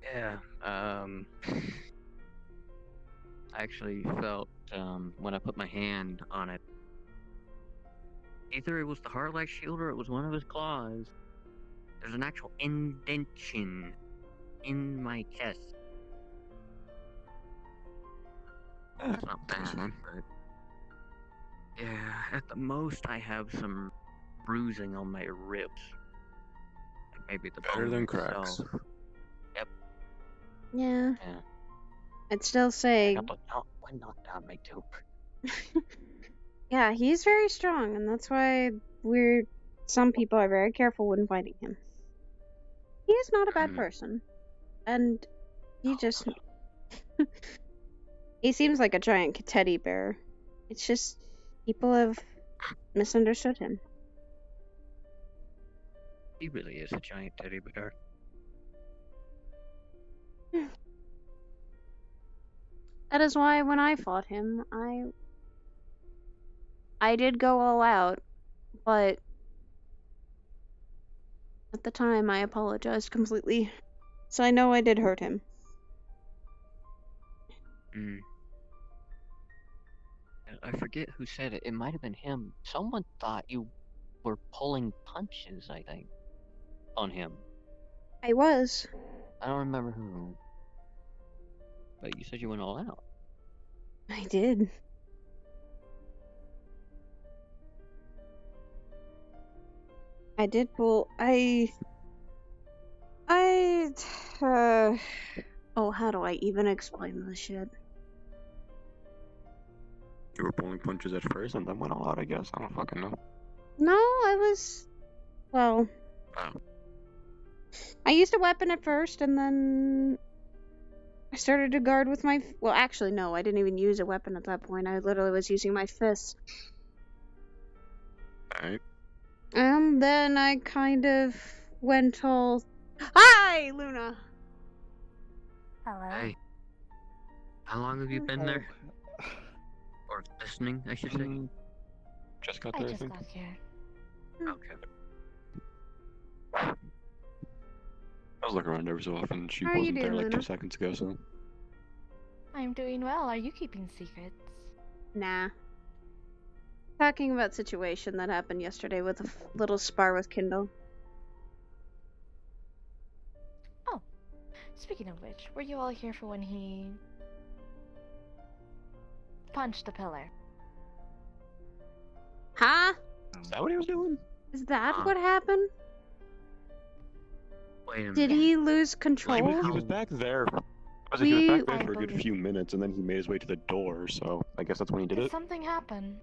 Yeah, I actually felt, when I put my hand on it, either it was the Heartlight Shield or it was one of his claws. There's an actual indentation in my chest. That's not bad, but yeah, at the most I have some bruising on my ribs. Like maybe the Better bone than itself. cracks. Yep. Yeah. Yeah. I'd still say one knockdown make two. Yeah, he's very strong, and that's why some people are very careful when fighting him. He is not a bad person, and he just he seems like a giant teddy bear. It's just people have misunderstood him. He really is a giant teddy bear. That is why when I fought him, I did go all out, but at the time I apologized completely. So I know I did hurt him. I forget who said it. It might have been him. Someone thought you were pulling punches, I think, on him. I was. I don't remember who. But you said you went all out. I did. I did pull. Oh, how do I even explain this shit? You were pulling punches at first and then went all out, I guess. I don't fucking know. No, I was. Well. Oh. I used a weapon at first, and then I started to guard with my. Well, actually, no, I didn't even use a weapon at that point. I literally was using my fists. Alright. Then I kind of went all. Hi, Luna! Hello. Hey. How long have you been there? Or listening, I should say. Just got I there, just think. got here. Okay. I was looking around every so often. She How are you wasn't there doing, like Luna? 2 seconds ago, so. I'm doing well. Are you keeping secrets? Nah. Talking about situation that happened yesterday with a little spar with Kindle. Oh, speaking of which, were you all here for when he punched the pillar? Huh? Is that what he was doing? Is that what happened? Wait a minute. Did he lose control? He was back there. He was back there for a good few minutes, and then he made his way to the door, so I guess that's when he did Did it. something happen?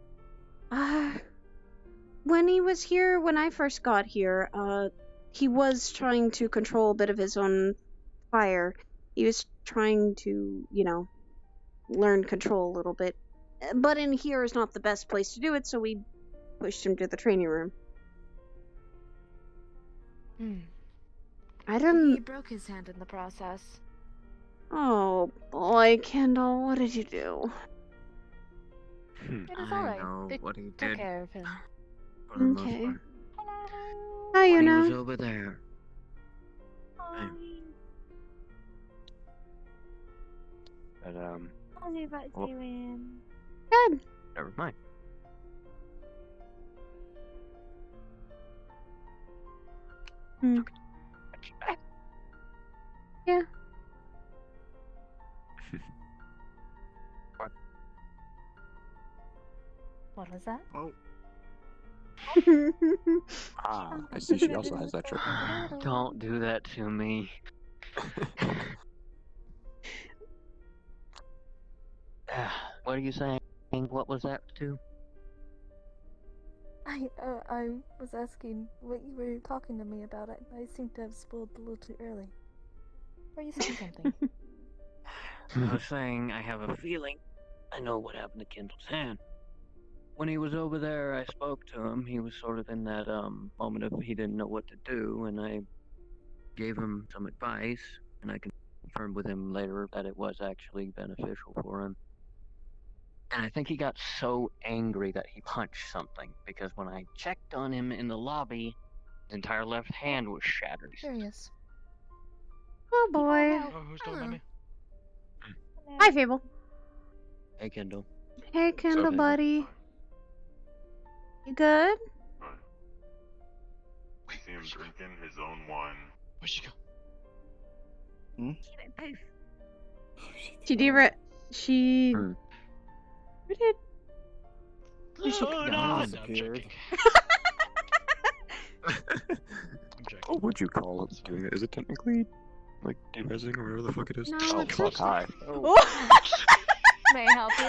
When he was here, when I first got here, he was trying to control a bit of his own fire. He was trying to, learn control a little bit. But in here is not the best place to do it, so we pushed him to the training room. I didn't... He broke his hand in the process. Oh boy, Kendall, what did you do? It was I alright. know They what he took did. care of him. For the most Okay. part. How you When know? he was over there. But, How's your butt well- doing? Good. never mind. Yeah. What was that? Oh. Ah, I see she also has that trick. Don't do that to me. What are you saying? What was that to? I was asking what you were talking to me about. I seem to have spoiled a little too early. Were you saying something? I was saying I have a feeling I know what happened to Kendall's hand. When he was over there, I spoke to him. He was sort of in that moment of he didn't know what to do, and I gave him some advice, and I confirmed with him later that it was actually beneficial for him. And I think he got so angry that he punched something, because when I checked on him in the lobby, his entire left hand was shattered. Curious. Oh boy. Oh, who's talking about me? Hi, Fable. Hey, Kendall. Hey, Kendall, Fable? buddy. You good? We see him drinking his own wine. Where'd she go? She She. Where did? Oh, no, I'm disappeared. What would you call it doing it? Is it technically like derezzing or whatever the fuck it is? No, oh it's fuck, just- hi. Oh. May I help you?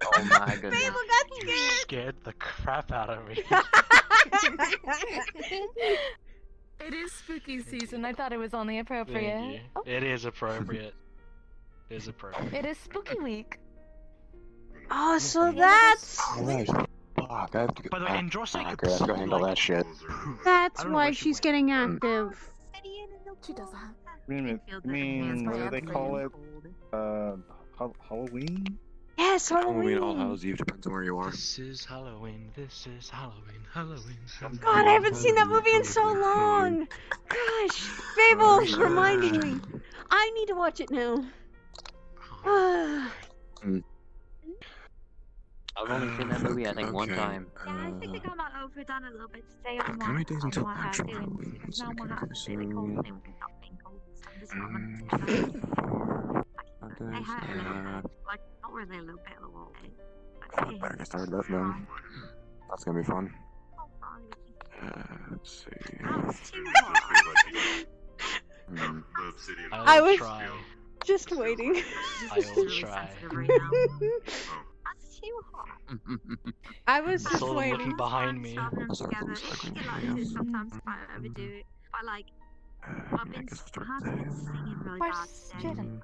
Oh my goodness. Fable got You scared. scared the crap out of me. It is spooky season. I thought it was only Thank you. appropriate. Oh, It is appropriate. It is appropriate. it is spooky week. Oh, so that's Fuck, I have to go. By the way, Androssi Okay, I could have to go handle that shit. that's I don't know why where she she's went. getting active. She does that. Wait a minute. I mean, what do they call it? Halloween? Yes, Halloween, All Halloween. Hallows Eve, depends on where you are. This is Halloween. This is Halloween. Halloween. God, I haven't seen that movie in so long. Gosh, Fable's reminding me. I need to watch it now. I've only seen that movie, I think, one Okay, time. Yeah, I think they got that overdone a little bit today on how many days until what actual doing. Halloween? Because One now what second, happens is they so- call them being called some this moment. They hurt a little bit. Like, not really a little bit, a little bit. But it Better get is. started that then. That's gonna be fun. Let's see. That's too hot. Hmm. I was try. just waiting. I will try. That's too hot. I was I just saw them waiting. looking behind me. That's our Together. first I second, feel like yeah. it's sometimes quite overdo it. But like, I've been singing really bad Where's today. Jaden?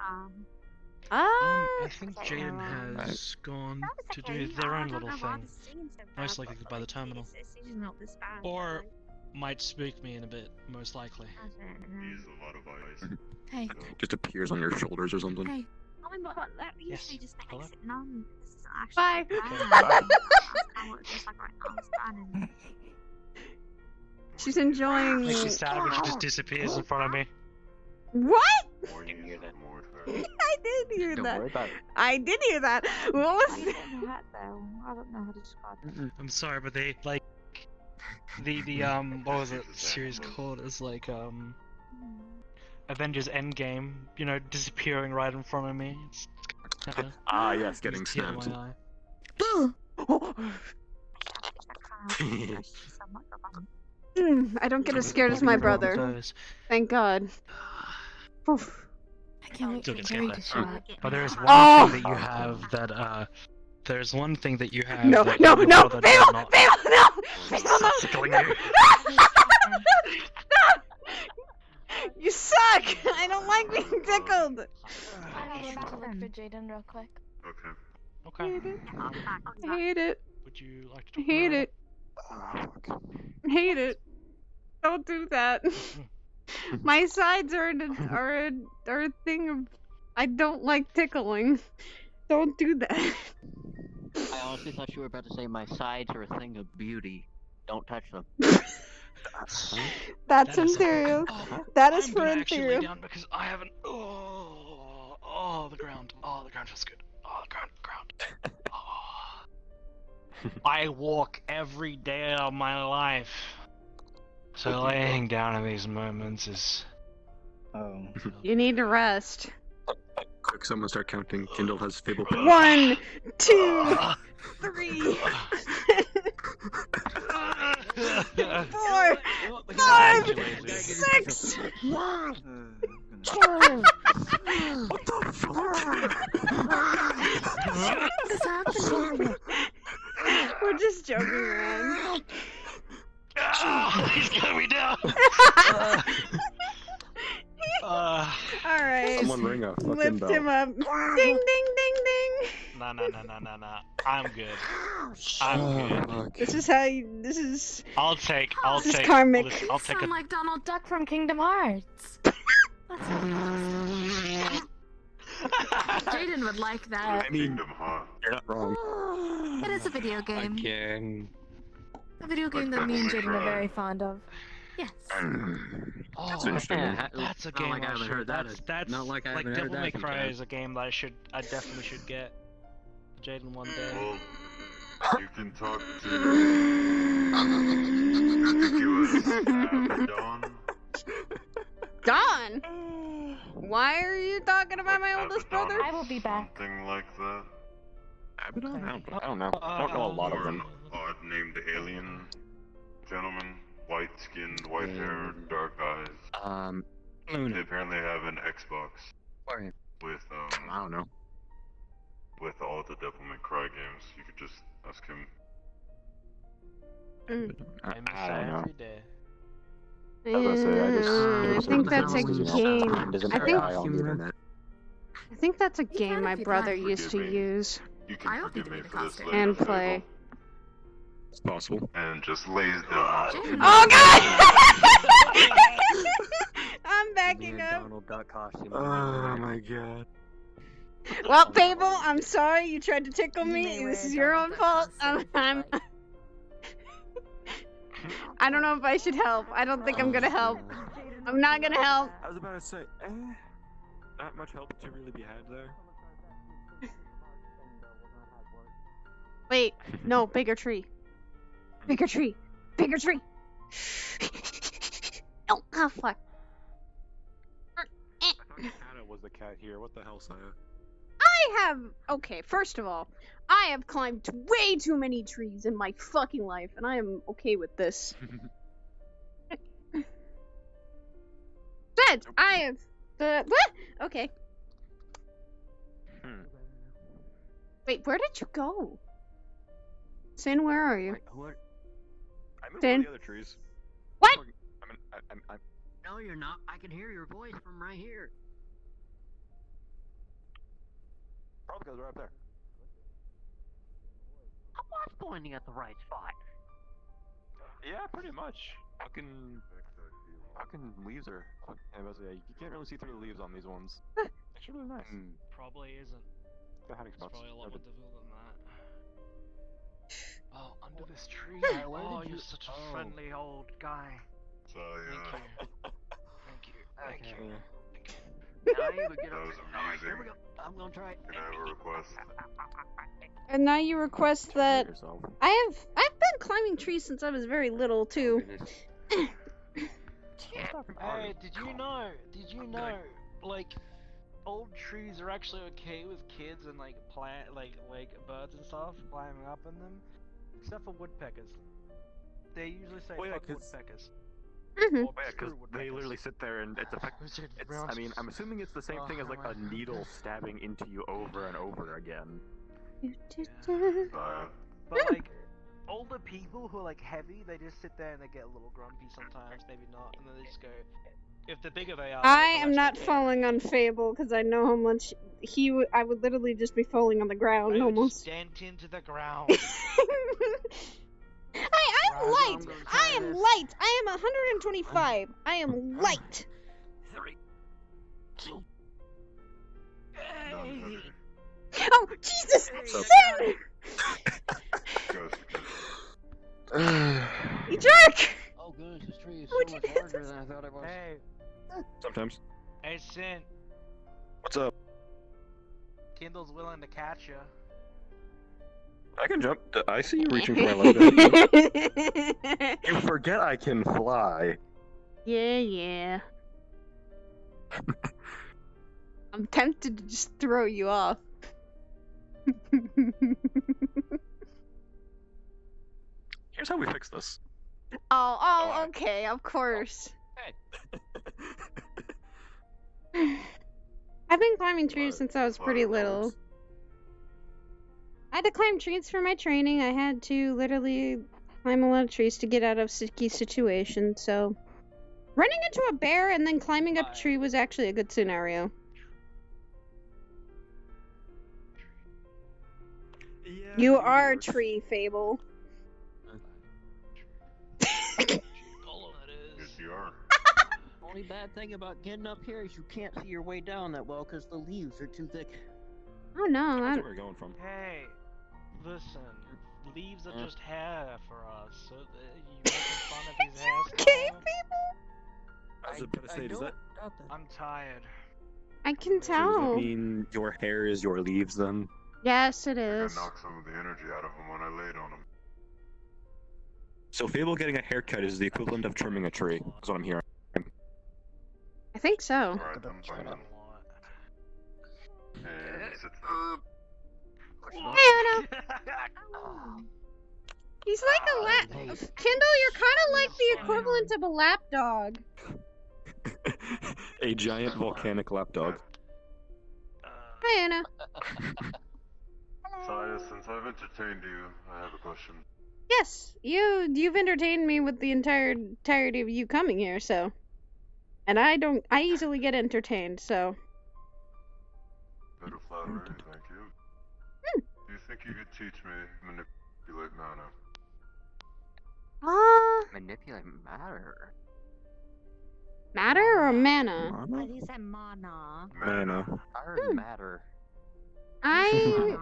I think Jaden has gone to do their own little thing. Most likely by the terminal. Or might spook me in a bit, most likely. Hey. Just appears on your shoulders or something. Hey. I mean, but that usually just Hello? makes it numb. This is actually Bye. bad. That's what it feels like right now. It's standing. She's enjoying. Makes me sad when she just disappears in front of me. What? I didn't hear that. I did hear Don't that. worry about it. I did hear that. What was I that? don't know though. I don't know how to describe it. I'm sorry, but they like the what was it series called? It's like Avengers Endgame, you know, disappearing right in front of me. It's kinda, Ah, yes, getting it's a tear in snapped. my eye. I don't get as scared as my brother. Thank God. Oof. I can't wait Still for get Gary scared to though. show up. But there's one Oh! thing that you have that there's one thing that you have No, that no, your no, brother Fable, does not. Fable, no! Fable, no! Tickling you. You suck! I don't like being tickled. I'm going to look for Jaden real quick. Okay. Okay. I hate it. Would you like I to talk hate about it. I hate it. Don't do that. My sides are a thing of. I don't like tickling. Don't do that. I honestly thought you were about to say my sides are a thing of beauty. Don't touch them. That's is Imperial. Oh, That is I'm for gonna actually lay Imperial. down because I haven't. The ground. Oh, the ground feels good. Oh, the ground. Oh. I walk every day of my life. So laying down in these moments is. Oh. You need to rest. Quick, someone start counting. Kindle has Fable. 1, 2, 3, 4, 5, 6, 12. What the What is happening? We're just joking around. He's got me down. Alright. Someone ring a fucking Lift bell. him up. Ding, ding, ding, ding. No. I'm good. I'm good. This is how you. This is. I'll take. This is karmic. Listen, I'll take Sound a. like Donald Duck from Kingdom Hearts. Jaden would like that. I mean, you're not wrong. It is a video game. Again. A video game that me and Jaden are very fond of. Yes. Oh, That's interesting. That's a Not game like I I haven't should. heard that. That's Not like I like haven't heard Devil May that Cry sometimes. is a game that I definitely should get. Jaden one day. Well, you can talk to. I think it was Dawn. Don. Why are you talking about my oldest brother? I will be back. Something like that. Abaddon? I don't know. I don't know a lot of Or them. an odd named alien gentleman, white skinned, white hair, dark eyes. They Luna. apparently have an Xbox Where? with I don't know. with all the Devil May Cry games. You could just ask him. I don't know. I think that's a game. I think that's a game my brother used to use You can forgive me for this later. and play. It's possible. And just lays down. Oh god! I'm backing up. Donald Duck costume. Oh my god. Well, Fable, I'm sorry you tried to tickle me. This is your own fault. I don't know if I should help. I don't think I'm gonna help. I'm not gonna help. I was about to say, not much help to really be had there. Wait, no, bigger tree. Bigger tree. Bigger tree. No, oh fuck. I thought Hannah was the cat here. What the hell, Saya? Okay, first of all, I have climbed way too many trees in my fucking life, and I am okay with this. But I have what? Okay. Wait, where did you go? Sin, where are you? I moved Sin? all the other trees. What? I'm... No, you're not. I can hear your voice from right here. Probably because we're up there. I was pointing at the right spot. Yeah, pretty much. Fucking leaves are. You can't really see through the leaves on these ones. Actually, really nice. Probably isn't. The hiding It's spots. probably a lot more difficult than that. Oh, under this tree. Where Oh, did you're you- such a oh. friendly old guy. So, Thank you. Thank you. Now you would get That up was there. Alright, here we amazing. go. I'm gonna try it. Can I have a request? And now you request that I've been climbing trees since I was very little too. Hey, did you know? Like, old trees are actually okay with kids and like birds and stuff climbing up in them, except for woodpeckers. They usually say fuck woodpeckers. Oh yeah, because they literally sit there and it's effective. I mean, I'm assuming it's the same thing as like a needle stabbing into you over and over again. But like, older people who are like heavy, they just sit there and they get a little grumpy sometimes, maybe not, and then they just go. If the bigger they are, I am not falling on Fable because I know how much I would literally just be falling on the ground almost. Dent into the ground. I'm light. I am light. I am 125. I am light. 3, 2. Oh Jesus! Sin! You jerk! Oh goodness, this tree is so much harder than I thought it was. Hey. Sometimes. Hey, Sin. What's up? Kindle's willing to catch you. I can jump. I see you reaching for my leg. You forget I can fly. Yeah. I'm tempted to just throw you off. Here's how we fix this. Oh, okay, of course. I've been climbing trees since I was pretty little. I had to climb trees for my training. I had to literally climb a lot of trees to get out of sticky situations, so running into a bear and then climbing up a tree was actually a good scenario. Yeah, You are a tree, Fable. Yes, you are. Only bad thing about getting up here is you can't see your way down that well because the leaves are too thick. Oh no, That's where we're going from. Hey, listen. Leaves are just hair for us. So you making fun of these hairstyles? Okay, people. I was about to say, does that I'm tired. I can does tell. that mean your hair is your leaves then? Yes, it I is. knocked some of the energy out of him when I laid on him. So Fable getting a haircut is the equivalent of trimming a tree, is what I'm hearing. I think so. Alright, then fine then. And sit Hey, Anna. He's like a lap. Kindle, you're kind of like the equivalent of a lapdog. A giant volcanic lapdog. Hi, Anna. Saya, since I've entertained you, I have a question. Yes, you've entertained me with the entirety of you coming here, so. And I easily get entertained, so. Bit of flattery, thank you. Do you think you could teach me manipulate mana? Manipulate matter. Matter or mana? I think said mana. Mana. I heard matter. I. Okay.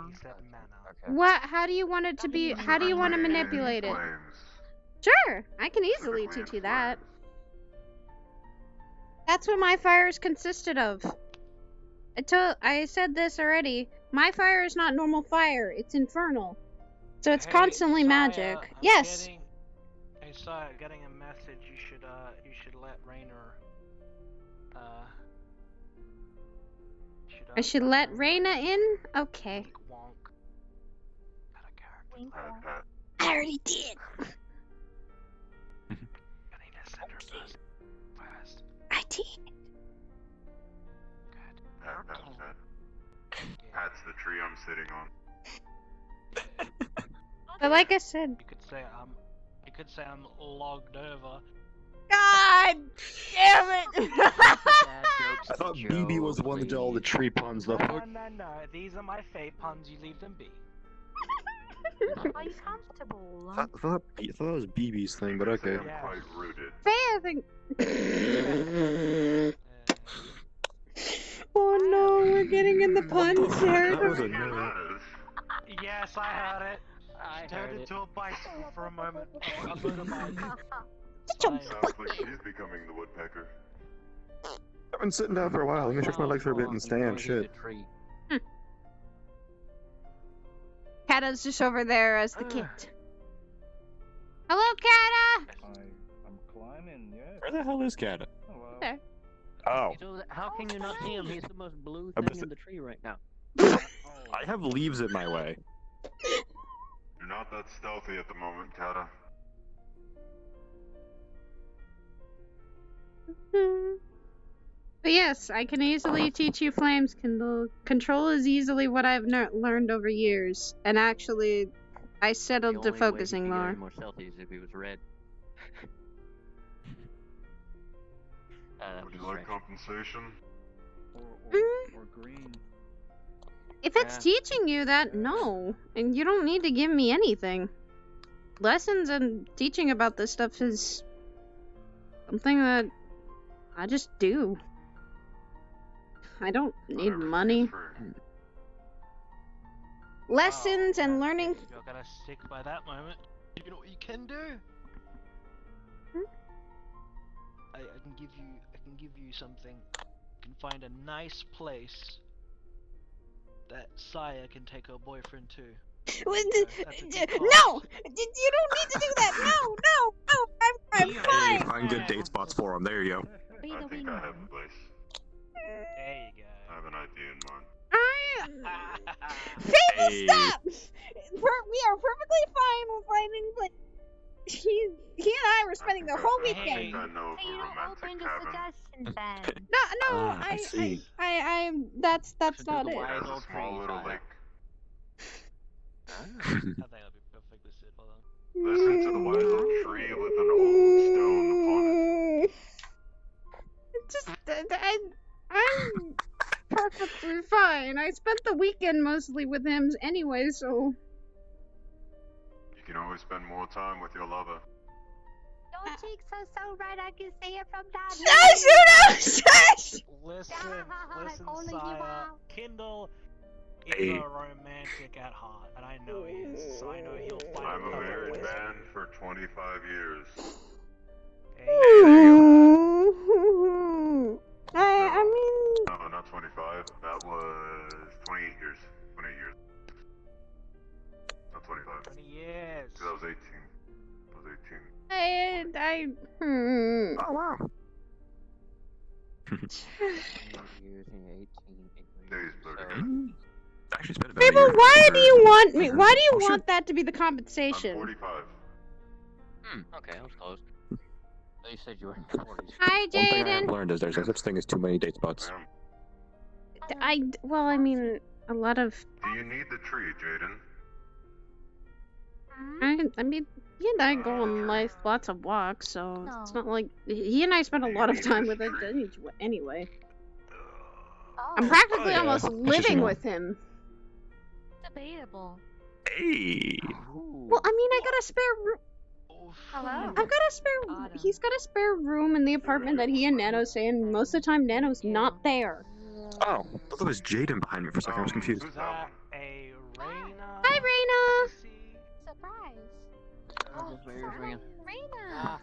What? How do you want it to be? How do you want to manipulate it? Sure, I can easily teach you that. That's what my fires consisted of. I said this already. My fire is not normal fire, it's infernal. So it's constantly magic. Yes. Hey, Saya, getting a message. You should let Rainer. I should let Reina in? Okay. I already did. I did. That's the tree I'm sitting on. But like I said. You could say I'm logged over. God damn it! I thought BB was the one that did all the tree puns, though. No. These are my fake puns. You leave them be. Are you comfortable? I thought that was BB's thing, but okay. I'm quite rooted. Fair thing. Oh no, we're getting in the puns here. That was annoying. Yes, I heard it. I turned into a bicycle for a moment. A motorbike. Sounds like she's becoming the woodpecker. I've been sitting down for a while. Let me stretch my legs for a bit and stand. Shit. Kata's just over there as the kid. Hello, Kata! I'm climbing, yes. Where the hell is Kata? There. Oh. So how can you not see him? He's the most blue thing in the tree right now. I have leaves in my way. You're not that stealthy at the moment, Kata. But yes, I can easily teach you Flames Kindle. Control is easily what I've learned over years. And actually, I settled to focusing more. More selfies if he was red. Would you like compensation? Or green. If it's teaching you that, no. And you don't need to give me anything. Lessons and teaching about this stuff is something that I just do. I don't need money. Lessons and learning. You're gonna stick by that moment. You know what you can do? I can give you something. You can find a nice place that Saya can take her boyfriend to. No! You don't need to do that! No! I'm fine! Hey, find good date spots for him. There you go. I think I have a place. There you go. I have an idea in mind. Fable, stop! We are perfectly fine with finding, but he and I were spending the whole weekend. I know of a romantic cabin. No, I see. I'm. That's not it. It has a small little lake. I think that'll be perfectly sit. Hold on. Listen to the wise oak tree with an old stone upon it. I'm perfectly fine. I spent the weekend mostly with him anyway, so. You can always spend more time with your lover. Your cheeks are so red, I can see it from down Shush! Listen, Saya. Kindle is a romantic at heart, and I know he is, so I know he'll find I'm a married man for 25 years. I mean... No, not 25. That was 28 years. 28 years. Not 25. 20 years. Because I was 18. I was 18. Oh, wow. Days blurred again. Actually spent about Fable, why do you want me? Why do you want that to be the compensation? I'm 45. Okay, I was close. You said you were in the 40s. Hi, One thing I have Jaden. learned is there's no such thing as too many date spots. Well, I mean, a lot of. Do you need the tree, Jaden? I mean, he and I go on lots of walks, so it's not like he and I spend a lot of time with it anyway. I'm practically almost living with him. Debatable. Hey. Well, I mean, I got a spare room. Hello. I've got a spare. He's got a spare room in the apartment that he and Nano stay in. Most of the time, Nano's not there. Oh, I thought it was Jaden behind me for a second. I was confused. Hi, Reyna. Surprise. Reina.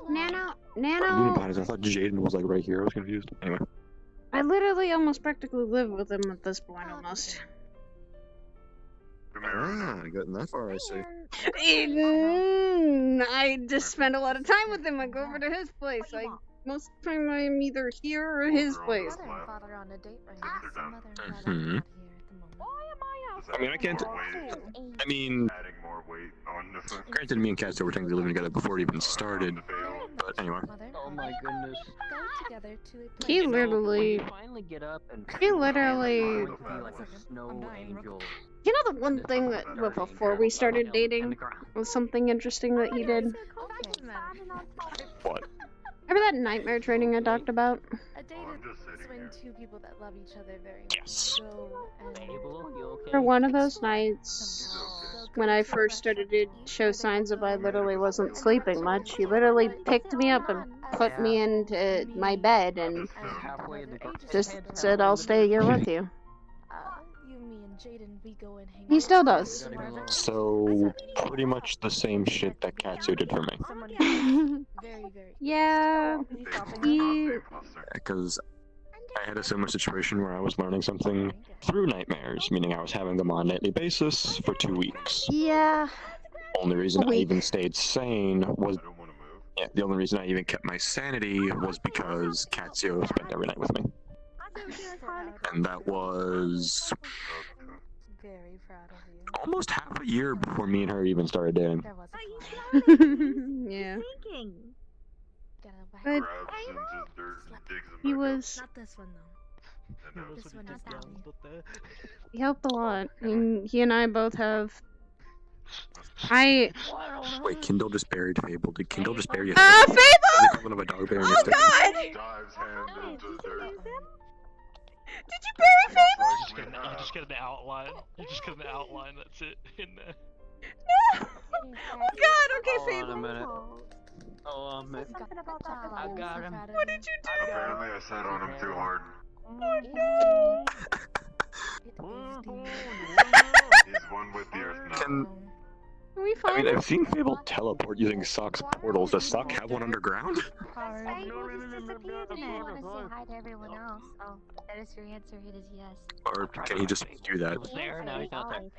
Nano. Luna behind us. I thought Jaden was like right here. I was confused. Anyway. I literally almost practically live with him at this point, almost. Ah, gotten that far, I see. I just spend a lot of time with him. I go over to his place. Most of the time I'm either here or his place. I mean, I can't. I mean, granted, me and Cassie were technically living together before it even started. But anyway. Oh my goodness. He literally. Finally get up and He literally. like a snow angel. You know the one thing that before we started dating was something interesting that he did? What? Remember that nightmare training I talked about? A date is when two people that love each other very much go and... For one of those nights, when I first started to show signs of I literally wasn't sleeping much, he literally picked me up and put me into my bed and just said, I'll stay here with you. Me and Jaden, we go and hang He still does. So, pretty much the same shit that Katsu did for me. Yeah. Because I had a similar situation where I was learning something through nightmares, meaning I was having them on a nightly basis for 2 weeks. Yeah. Only reason I even stayed sane was... Yeah, the only reason I even kept my sanity was because Katsu spent every night with me. And that was almost half a year before me and her even started dating. Yeah. But he was. Not this one though. This one is down. He helped a lot. I mean, he and I both have. Wait, Kindle just buried Fable. Did Kindle just bury you? Fable! Of a dog Oh God! Did you bury Fable? You just get an outline. You just get an outline. That's it in there. No! Oh God! Okay, Fable. Hold on a minute. Hold on a minute. I got him. What did you do? Apparently I sat on him too hard. Oh no! He's one with the earth now. Can we find I mean, I've seen Fable teleport using Sock's portals. Does Sock have one underground? If you want to say hi to everyone else, oh, that is your answer. It is yes. Or can he just do that? There, now he's not there.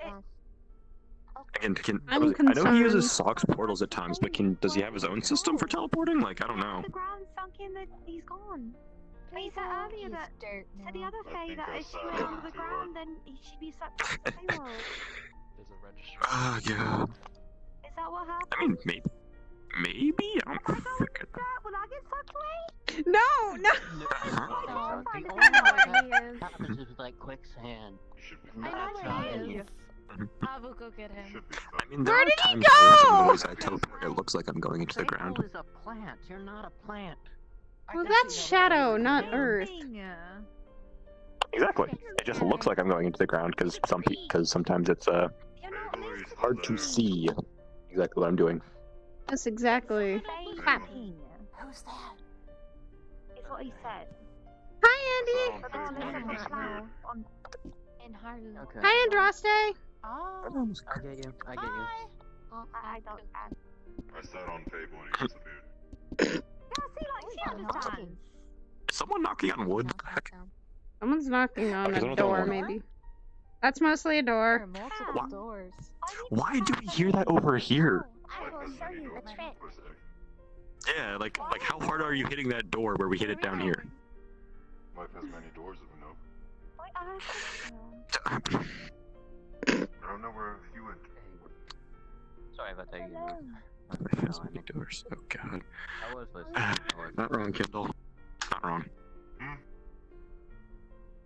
Again, I I'm know he uses concerned. Sock's portals at times, but does he have his own system for teleporting? Like, I don't know. The ground sunk in that he's gone. But he said earlier that said the other Faye that if she went under the ground, then she'd be sucked to the Feyworld. There's a registry. Ah, yeah. Is that what happened? I mean, maybe? I don't freaking... Will I get sucked away? No! The only way that happens is like quicksand. I know where he is. I will go get him. I mean, there Where are did he times where some of the go? ways I teleport, it looks like I'm going into the ground. Fable is a plant. You're not a plant. Well, that's Shadow, not Earth. Exactly. It just looks like I'm going into the ground because sometimes it's hard to see exactly what I'm doing. That's exactly. Who's that? It's what he said. Hi, Andy. And Haru. Okay. Hi, Andraste. I get you. I get you. Oh, I don't. I sat on Fable and he disappeared. She understands. Is someone knocking on wood? What the heck? Someone's knocking on Okay, a door, maybe. That's mostly a door. Multiple doors. Why do we hear that over here? I will show you a trick. Yeah, like how hard are you hitting that door where we hit it down here? Life has many doors, if we know. I I don't know where you went. Sorry about that. Life has many doors. Oh God. I was listening. Not wrong, Kindle. Not wrong.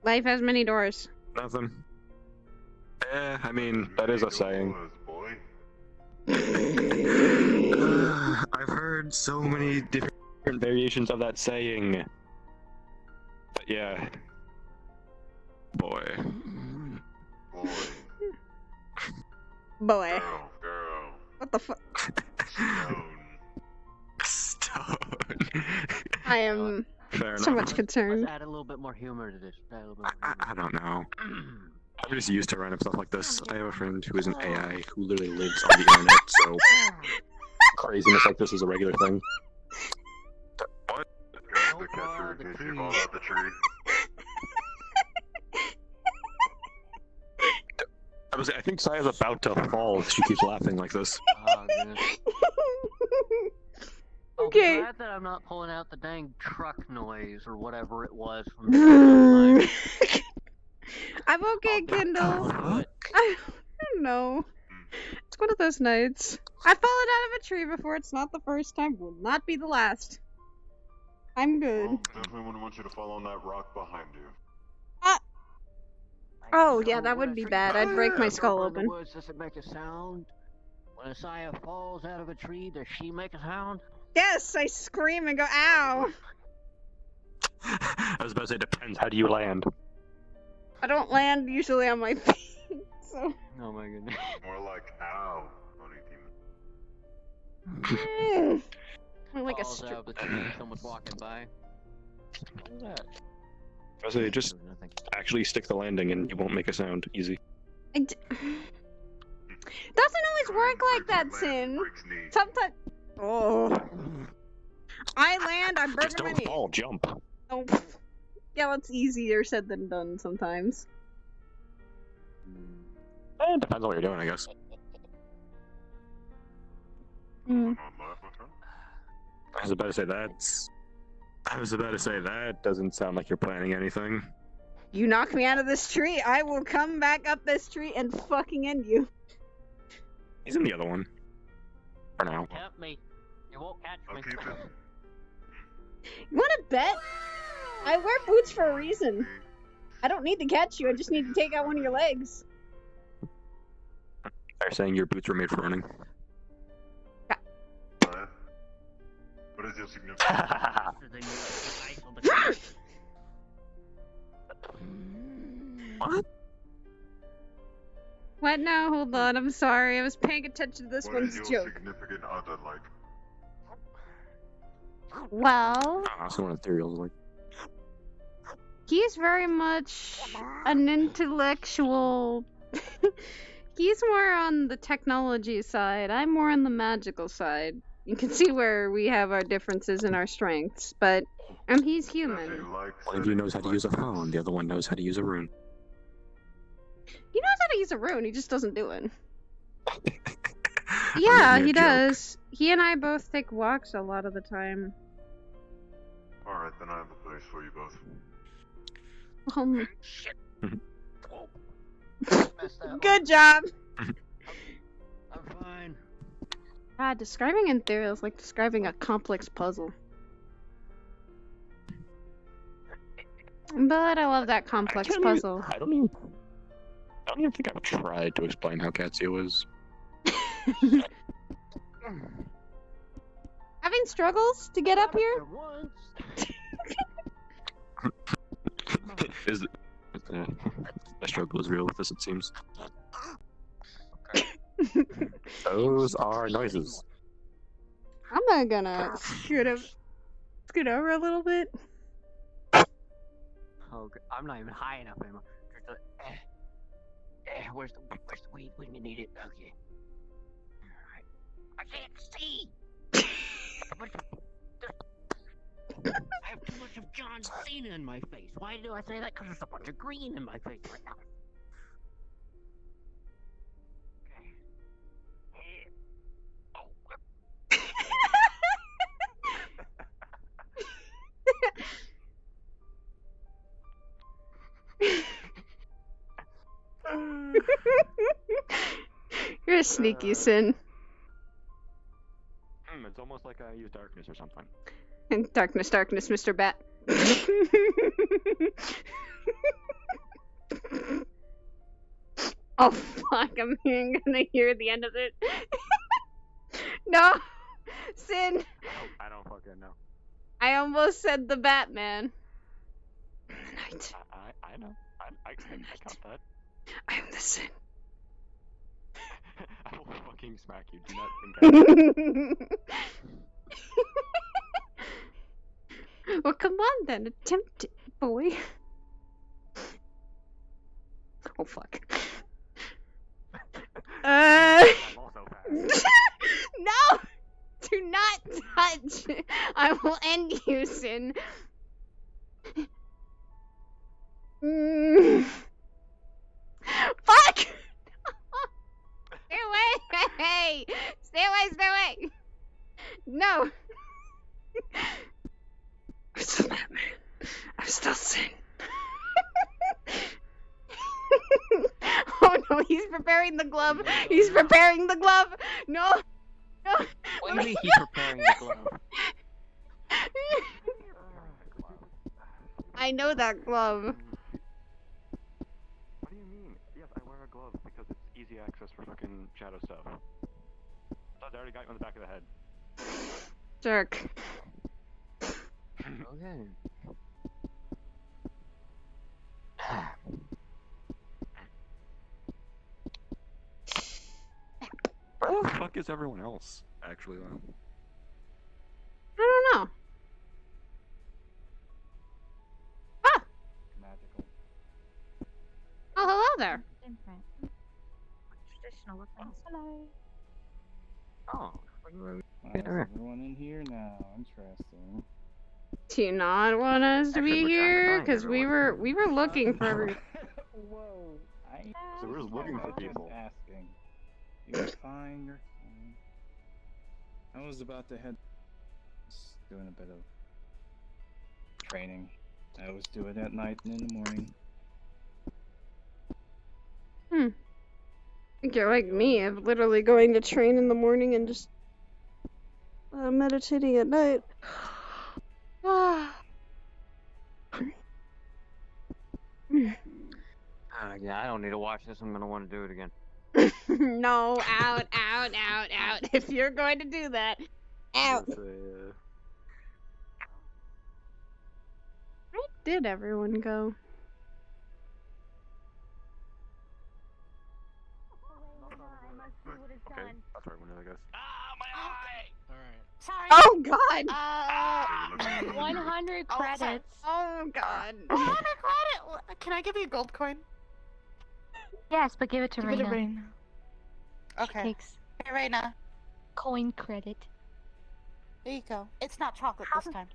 Life has many doors. Nothing. I mean, that is a saying. I've heard so many different variations of that saying. But yeah. Boy. Boy. Girl. What the fuck? Stone. I am Fair so enough. much concerned. Let's add a little bit more humor to this. Add a little bit more I don't know. I'm just used to random stuff like this. I have a friend who is an AI who literally lives on the internet, so craziness like this is a regular thing. What? The catcher in case you fall out the tree. I think Saya's about to fall. She keeps laughing like this. Oh, goodness. Okay. I'm glad that I'm not pulling out the dang truck noise or whatever it was from the I'm okay, Kindle. I don't know. It's one of those nights. I've fallen out of a tree before. It's not the first time. Will not be the last. I'm good. Well, definitely wouldn't want you to fall on that rock behind you. Oh, yeah, that would be bad. I'd break my skull In the open. woods, does it make a sound? When a Saya falls out of a tree, does she make a sound? Yes, I scream and go, ow! I was about to say, depends. How do you land? I don't land usually on my feet, so... Oh my goodness. More like, ow. More like a Falls out of the tree, someone's walking by. What was that? I was gonna say, just actually stick the landing and you won't make a sound. Easy. Doesn't always work like that, Sin. Sometimes... Oh. I land, I burn Just my don't knee. fall, jump. Oh. Yeah, that's easier said than done sometimes. It depends on what you're doing, I guess. Mm. I was about to say that doesn't sound like you're planning anything. You knock me out of this tree, I will come back up this tree and fucking end you. He's in the other one. For now. Help me. You won't catch me. You wanna bet? I wear boots for a reason. I don't need to catch you, I just need to take out one of your legs. They're saying your boots were made for running. What is your significance? What? What now? Hold on, I'm sorry. I was paying attention to this What one's is your joke. significant other like? Well, That's what Ethereal's like. he's very much an intellectual... He's more on the technology side. I'm more on the magical side. You can see where we have our differences and our strengths, but he's human. One of you knows how to use a phone, the other one knows how to use a rune. He knows how to use a rune, he just doesn't do it. Yeah, he does. He and I both take walks a lot of the time. Alright, then I have a place for you both. Shit. Good job! I'm fine. God, describing Ethereal is like describing a complex puzzle. But I love that complex puzzle. I don't even think I've tried to explain how Katsuya is. Having struggles to get up here? The struggle is real with this, it seems. Those are noises. I'm not gonna scoot over a little bit. Oh, I'm not even high enough anymore. Where's the weed when you need it? Okay. Alright. I can't see! I have too much of John Cena in my face. Why do I say that? Because there's a bunch of green in my face right now. You're a sneaky Sin. It's almost like I use darkness or something. Darkness, darkness, Mr. Bat. Oh fuck, I'm gonna hear the end of it. No! Sin! I don't fucking know. I almost said the Batman. Night. I know. I count that. I am the Sin. I will fucking smack you. Do not think Well, come on then, attempt it, boy. Oh fuck. No! Do not touch! I will end you, Sin. Fuck! Stay away! Hey! Stay away, stay away! No! I'm still Batman. I'm still Sin. Oh no, he's preparing the glove! He's preparing the glove! No! No! What do you mean he's preparing the glove? I know that glove. What do you mean? Yes, I wear a glove because it's easy access for fucking shadow stuff. I already got you on the back of the head. Jerk. Okay. Where the fuck is everyone else, actually, though? I don't know. Ah! Magical. Oh, hello there. Traditional weapons. Hello. Oh. Is everyone in here now? Interesting. Do you not want us to Actually, be we're trying to here? find Because we were looking for every. Whoa. So we're just looking for people. Asking. You're fine, you're fine. I was about to head. Just doing a bit of training. I always do it at night and in the morning. I think you're like me. I'm literally going to train in the morning and just meditating at night. Yeah, I don't need to watch this. I'm gonna want to do it again. No, out. If you're going to do that, out. Where did everyone go? Okay, that's right, I guess. Sorry. Oh God! 100 credits. Oh God! 100 credit. Can I give you a gold coin? Yes, but give it to Give it to Reina. Rain. Okay. Takes Hey, Raina. coin credit. There you go. It's not chocolate this time.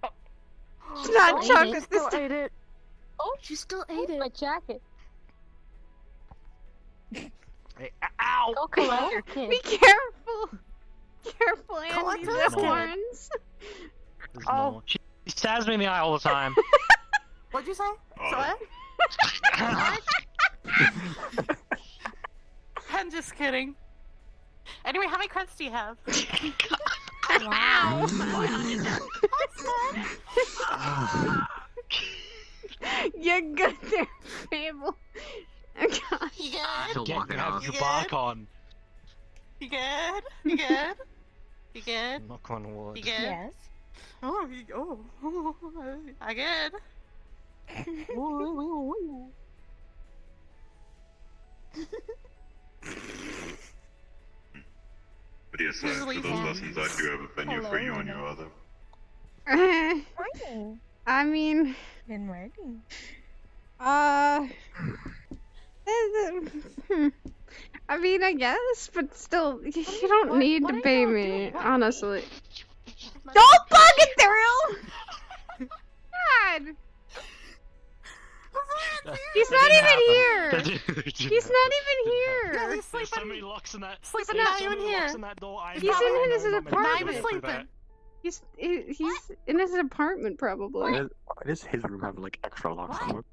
It's not Still chocolate ate it. this Still time. ate it. Oh, she still ate it. My jacket. Hey, ow! Go collect your kid. Be careful! Careful, Collect Andy. this There's kid. horns. This is Oh. normal. She stabs me in the eye all the time. What'd you say? What? I'm just kidding. Anyway, how many credits do you have? Wow. You're good there, Fable. Oh God. You good? Still Get walking have off. your bark on. You good? You good? You good? Knock on wood. You good? Yes. Oh, I good. But yes, for those lessons, I do have a venue for you and your other. Writing. I mean, Been writing. I mean, I guess, but still, you don't need to pay me, honestly. Don't bug it, Daryl! God! He's not even here! He's not even here! Yeah, he's There's so sleeping. many locks in that. Sleeping there's not so even many here. locks in that door. He's in his apartment. Not even sleeping. He's in his apartment, probably. Why does his room have like extra locks on it?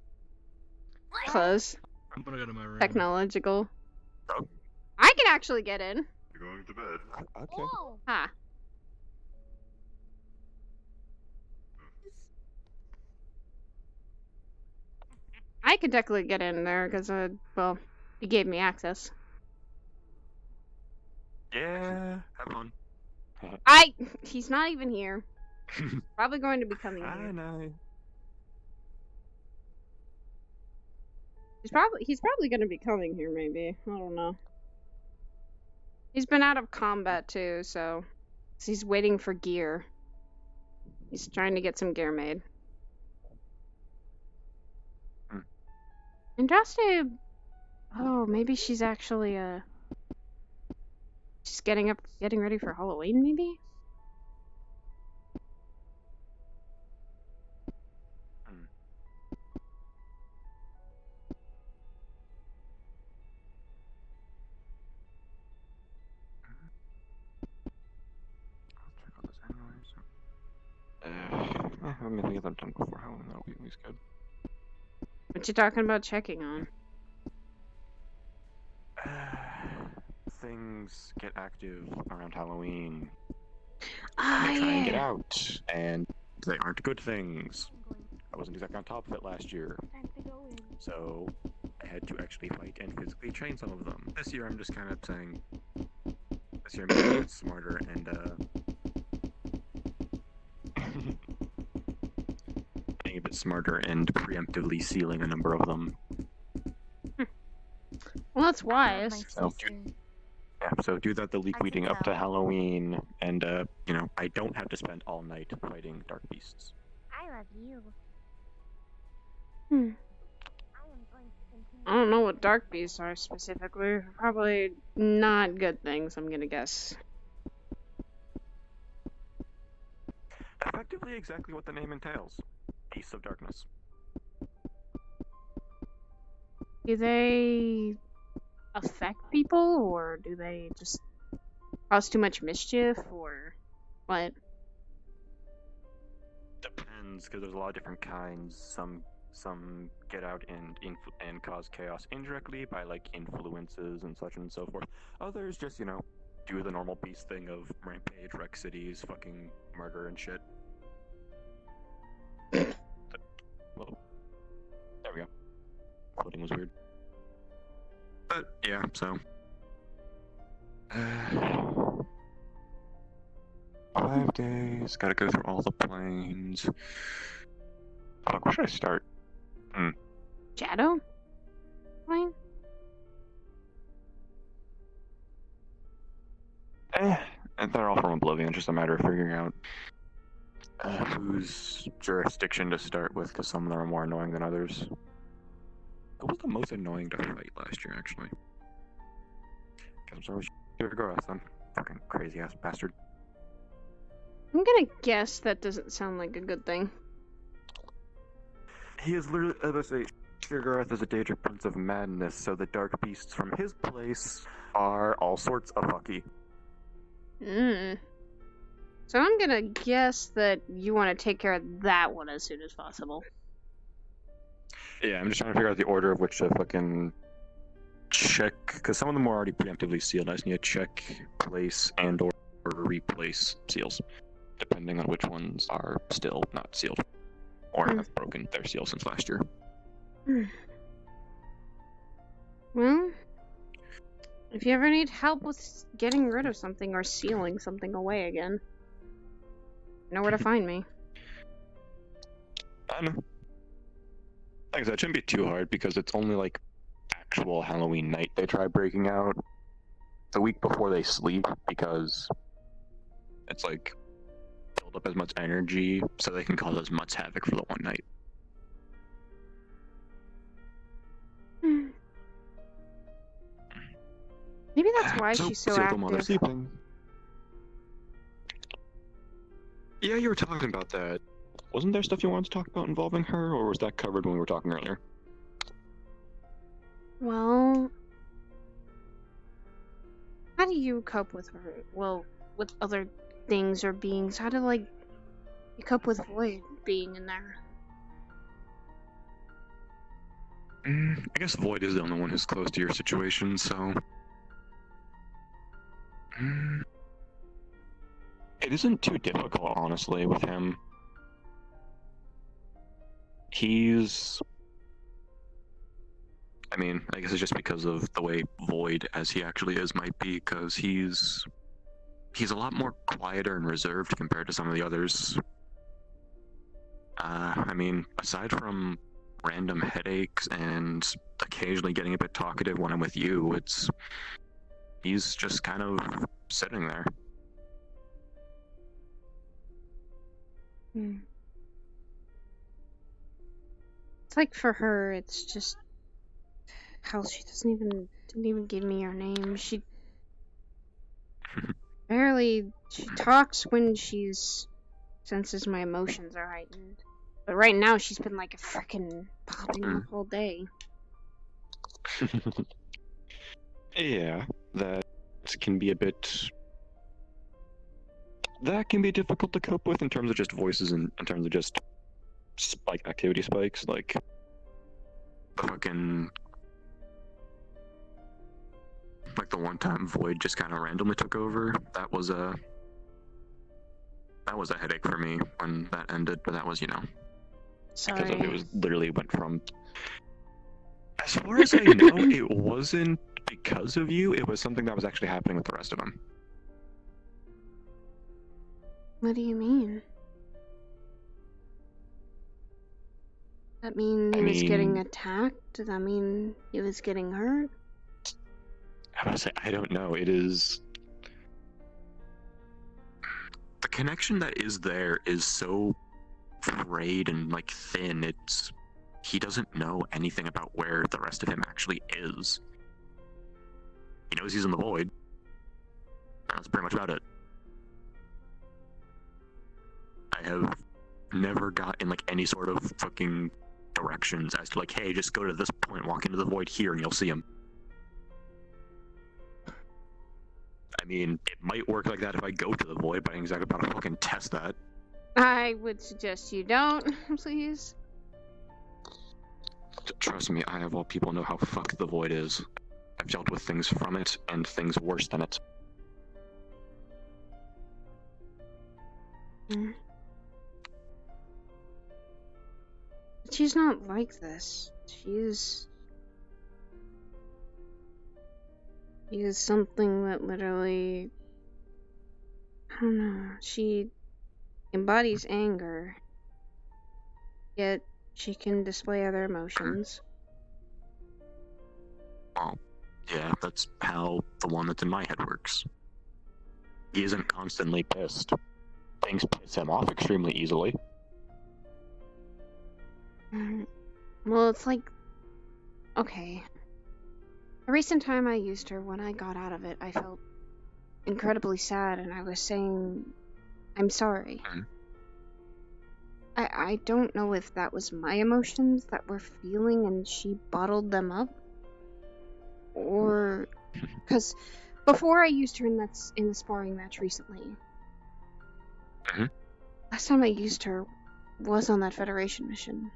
Close. I'm gonna go to my room. Technological. Oh. I can actually get in. You're going to bed. Okay. Huh. I I could definitely get in there because, well, he gave me access. Yeah, have fun. He's not even here. Probably going to be coming here. I know. He's probably going to be coming here, maybe. I don't know. He's been out of combat, too, so he's waiting for gear. He's trying to get some gear made. Andraste... Oh, maybe she's actually, she's getting ready for Halloween, maybe? I mean, I think I've done before Halloween, that'll be at least good. What you talking about checking on? Things get active around Halloween. Ah, They try and get yeah. out, and they aren't good things. I wasn't exactly on top of it last year, so I had to actually fight and physically train some of them. This year I'm just kind of saying, this year I'm being a bit smarter and being a bit smarter and preemptively sealing a number of them. Well, that's wise. So do that the week leading up to Halloween, and you know, I don't have to spend all night fighting dark beasts. I love you. I don't know what dark beasts are specifically. Probably not good things, I'm gonna guess. Effectively exactly what the name entails. Beasts of Darkness. Do they affect people, or do they just cause too much mischief, or what? Depends, because there's a lot of different kinds. Some get out and cause chaos indirectly by like influences and such and so forth. Others just, you know, do the normal beast thing of rampage, wreck cities, fucking murder and shit. Well, there we go. Quoting was weird. But yeah, so 5 days. Gotta go through all the planes. Fuck, where should I start? Shadow? Fine. And they're all from Oblivion, just a matter of figuring out whose jurisdiction to start with, because some of them are more annoying than others. Who was the most annoying to fight last year, actually? Because I'm sorry, Sidriel, then. Fucking crazy ass bastard. I'm gonna guess that doesn't sound like a good thing. He is literally, as I say, Sidriel is a Daedric Prince of Madness, so the dark beasts from his place are all sorts of fucky. So I'm gonna guess that you want to take care of that one as soon as possible. Yeah, I'm just trying to figure out the order of which to fucking check, because some of them are already preemptively sealed. I just need to check, place, and or replace seals, depending on which ones are still not sealed, or have broken their seal since last year. Well, if you ever need help with getting rid of something or sealing something away again, you know where to find me. I know. Like I said, it shouldn't be too hard because it's only like actual Halloween night they try breaking out. The week before they sleep, because it's like build up as much energy so they can cause as much havoc for the one night. Maybe that's why she's so seal them while they're active. sleeping. Yeah, you were talking about that. Wasn't there stuff you wanted to talk about involving her, or was that covered when we were talking earlier? Well, how do you cope with her? Well, with other things or beings? How do, like, you cope with Void being in there? I guess Void is the only one who's close to your situation, so... It isn't too difficult, honestly, with him. He's I mean, I guess it's just because of the way Void, as he actually is, might be, because he's a lot more quieter and reserved compared to some of the others. I mean, aside from random headaches and occasionally getting a bit talkative when I'm with you, he's just kind of sitting there. It's like for her, it's just hell. She didn't even give me her name. She she talks when she's senses my emotions are heightened. But right now, she's been like a frickin' popping the whole day. Yeah, that can be a bit. That can be difficult to cope with in terms of just voices and in terms of just activity spikes, like fucking. Like the one time Void just kind of randomly took over. That was a headache for me when that ended, but that was, Sorry. Because it was literally went from. As far as I know, it wasn't because of you. It was something that was actually happening with the rest of them. What do you mean? Does that mean he was getting attacked? Does that mean he was getting hurt? I don't know. It is. The connection that is there is so frayed and thin. He doesn't know anything about where the rest of him actually is. He knows he's in the void. That's pretty much about it. I have never gotten any sort of fucking directions as to hey, just go to this point, walk into the void here, and you'll see him. I mean, it might work like that if I go to the void, but I ain't exactly about to fucking test that. I would suggest you don't, please. Trust me, I of all people know how fucked the void is. I've dealt with things from it and things worse than it. She's not like this. She is something that literally, I don't know, she embodies anger, yet she can display other emotions. Well, yeah, that's how the one that's in my head works. He isn't constantly pissed. Things piss him off extremely easily. Well, it's okay. The recent time I used her, when I got out of it, I felt incredibly sad, and I was saying, I'm sorry. I don't know if that was my emotions that were feeling and she bottled them up, or because before I used her in the sparring match recently, last time I used her was on that Federation mission.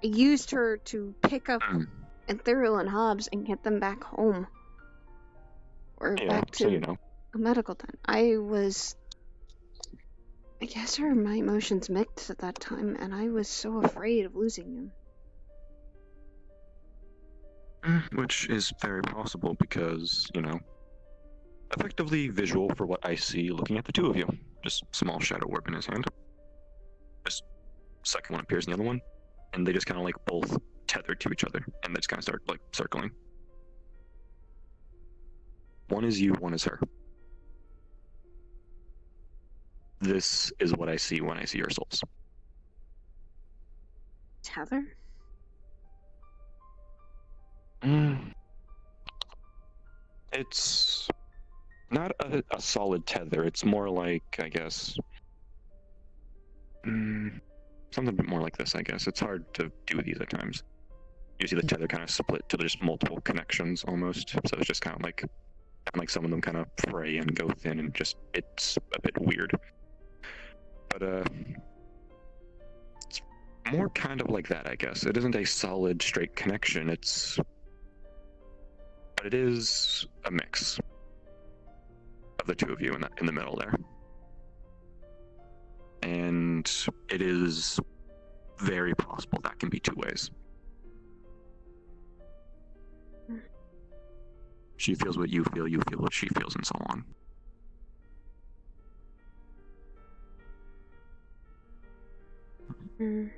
I used her to pick up Sidriel and Hobbs and get them back home. Or back to a medical tent. I guess my emotions mixed at that time, and I was so afraid of losing him. Which is very possible because, effectively visual for what I see looking at the two of you. Just small shadow orb in his hand. Just second one appears in the other one. And they just kind of both tethered to each other, and they just kind of start circling. One is you, one is her. This is what I see when I see your souls. Tether? It's not a solid tether. It's more I guess. Something a bit more like this, I guess. It's hard to do these at times. You see the tether kind of split to just multiple connections almost. So it's just kind of like some of them kind of fray and go thin, and it's a bit weird. But it's more kind of like that, I guess. It isn't a solid straight connection. But it is a mix of the two of you in the middle there. And it is very possible that can be two ways. She feels what you feel what she feels, and so on. Mm.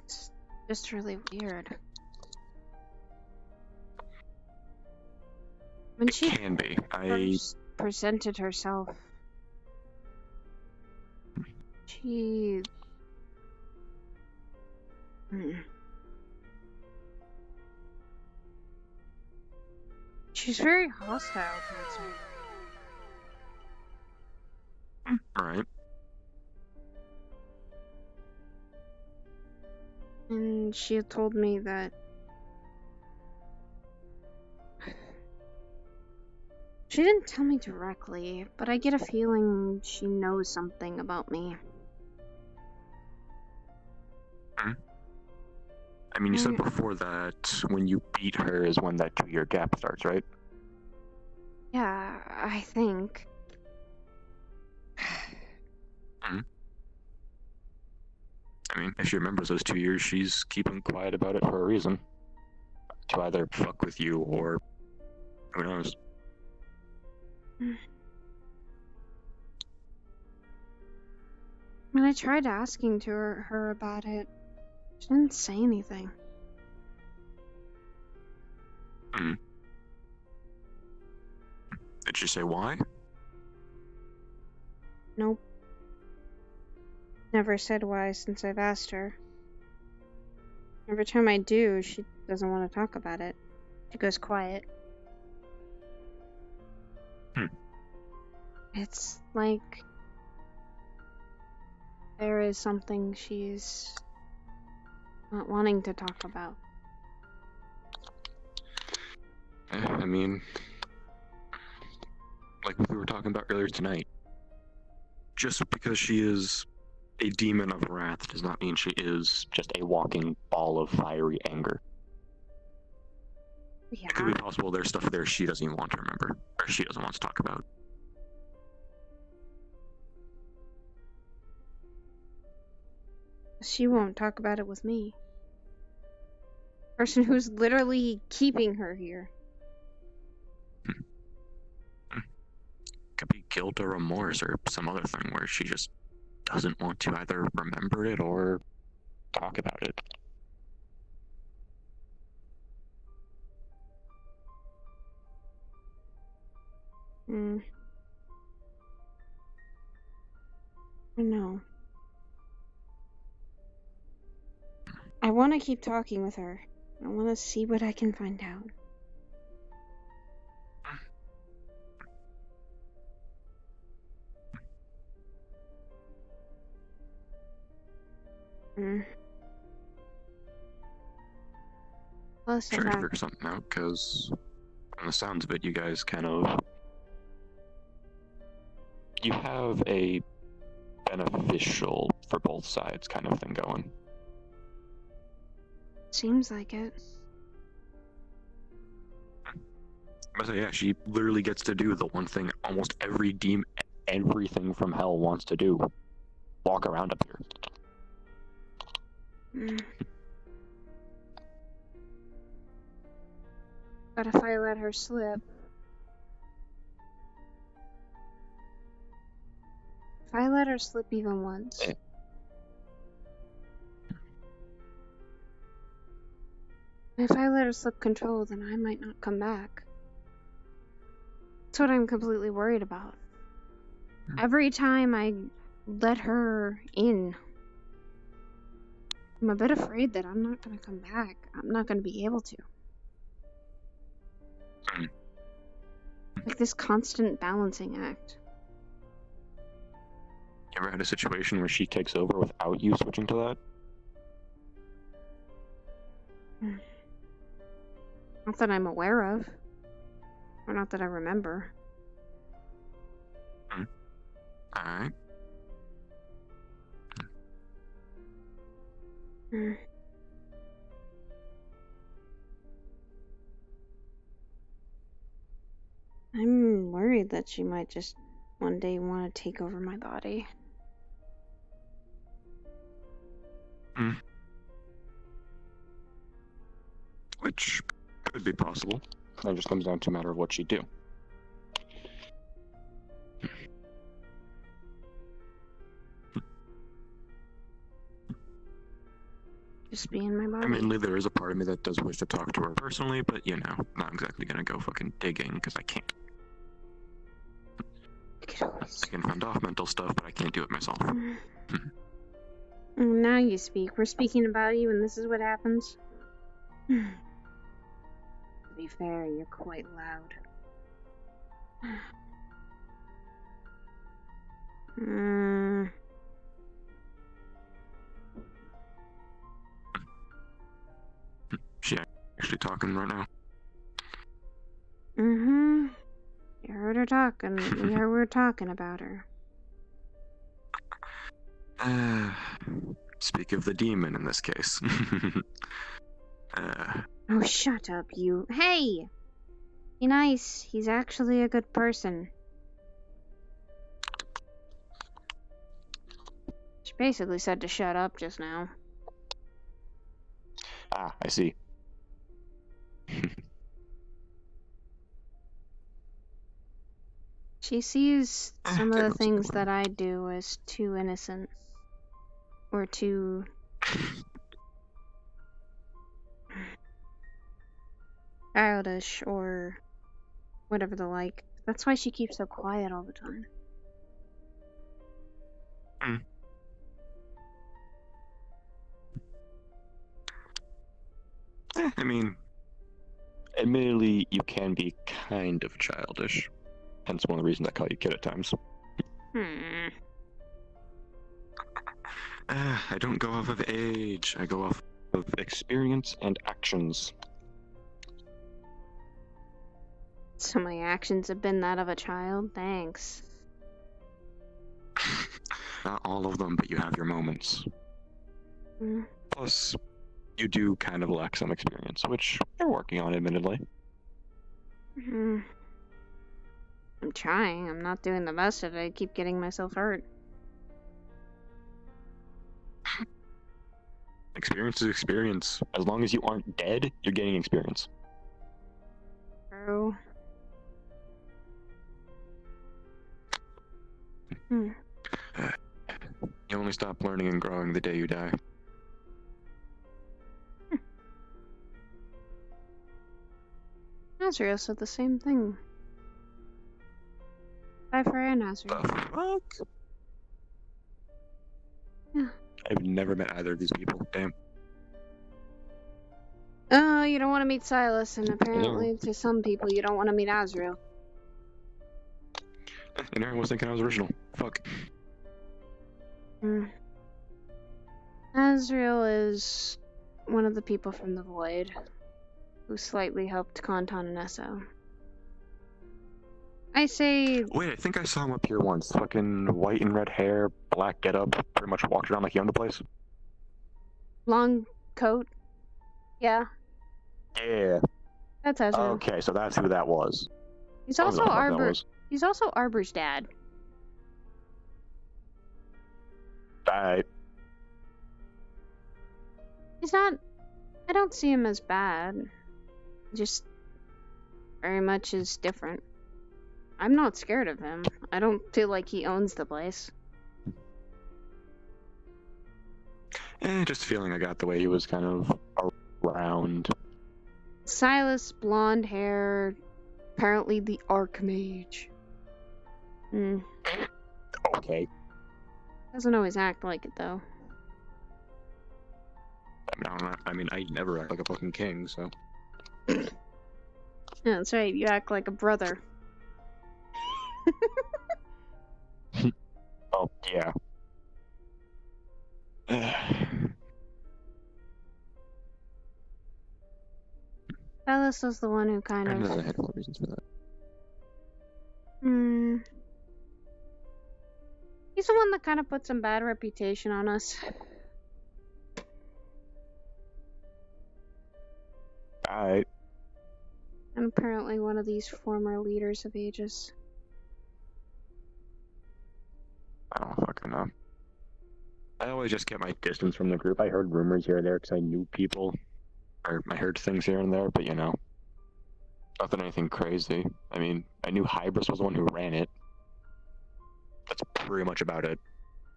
It's just really weird. When she Can be. first presented herself, she... She's very hostile towards me. Right. And she had told me that she didn't tell me directly, but I get a feeling she knows something about me. I mean, you said before that when you beat her is when that 2-year gap starts, right? Yeah, I think. I mean, if she remembers those 2 years, she's keeping quiet about it for a reason. To either fuck with you or who knows. When I tried asking to her about it, she didn't say anything. Did she say why? Nope. Never said why since I've asked her. Every time I do, she doesn't want to talk about it. She goes quiet. It's like there is something she's not wanting to talk about. I mean, like we were talking about earlier tonight, just because she is a demon of wrath does not mean she is just a walking ball of fiery anger. Yeah. It could be possible there's stuff there she doesn't even want to remember, or she doesn't want to talk about. She won't talk about it with me. Person who's literally keeping her here. Could be guilt or remorse or some other thing where she just doesn't want to either remember it or talk about it. I know. I want to keep talking with her. I want to see what I can find out. Plus, Sure, figure something out, because from the sounds of it, you guys kind of... You have a beneficial for both sides kind of thing going. Seems like it. So yeah, she literally gets to do the one thing almost every everything from hell wants to do. Walk around up here. But if I let her slip... If I let her slip even once... If I let her slip control, then I might not come back. That's what I'm completely worried about. Every time I let her in, I'm a bit afraid that I'm not going to come back. I'm not going to be able to. Like this constant balancing act. You ever had a situation where she takes over without you switching to that? Not that I'm aware of. Or not that I remember. Alright. I'm worried that she might just one day want to take over my body. which could be possible. It just comes down to a matter of what she'd do. Just be in my body. Mainly, there is a part of me that does wish to talk to her personally, but you know, not exactly gonna go fucking digging because I can't. I can fend off mental stuff, but I can't do it myself. Now you speak. We're speaking about you, and this is what happens. To be fair, you're quite loud. She actually talking right now? Mm-hmm. You heard her talking. We were talking about her. Speak of the demon in this case. Oh, shut up, you. Hey! Be nice. He's actually a good person. She basically said to shut up just now. Ah, I see. She sees some of the things that I do as too innocent. Or too... childish, or whatever the like. That's why she keeps so quiet all the time. I mean, admittedly, you can be kind of childish. Hence one of the reasons I call you kid at times. I don't go off of age. I go off of experience and actions. So my actions have been that of a child? Thanks. Not all of them, but you have your moments. Plus, you do kind of lack some experience, which you're working on, admittedly. I'm trying. I'm not doing the best of it. I keep getting myself hurt. Experience is experience. As long as you aren't dead, you're getting experience. True. You only stop learning and growing the day you die. Azriel said the same thing. Bye for Azriel. Fuck? Yeah. I've never met either of these people. Damn. Oh, you don't want to meet Silas, and apparently to some people you don't want to meet Azriel. And I was thinking I was original. Fuck. Azriel is one of the people from the Void who slightly helped Kanton and Esso. I say... Wait, I think I saw him up here once. Fucking white and red hair, black getup, pretty much walked around like he owned the place. Long coat? Yeah. Yeah. That's Azriel. Okay, so that's who that was. He's also He's also Arbor's dad. Right. He's not... I don't see him as bad. Just very much is different. I'm not scared of him. I don't feel like he owns the place. Just feeling I got the way he was kind of around. Silas, blonde hair, apparently the Archmage. Okay. Doesn't always act like it, though. I mean, I never act like a fucking king, so... Yeah, that's right, you act like a brother. Oh, yeah. Silas was the one who kind of... I had more reasons for that. He's the one that kind of put some bad reputation on us. Alright. I'm apparently one of these former leaders of Aegis. I don't fucking know. I always just kept my distance from the group. I heard rumors here or there because I knew people. I heard things here and there, but you know, nothing anything crazy. I mean, I knew Hybris was the one who ran it. That's pretty much about it.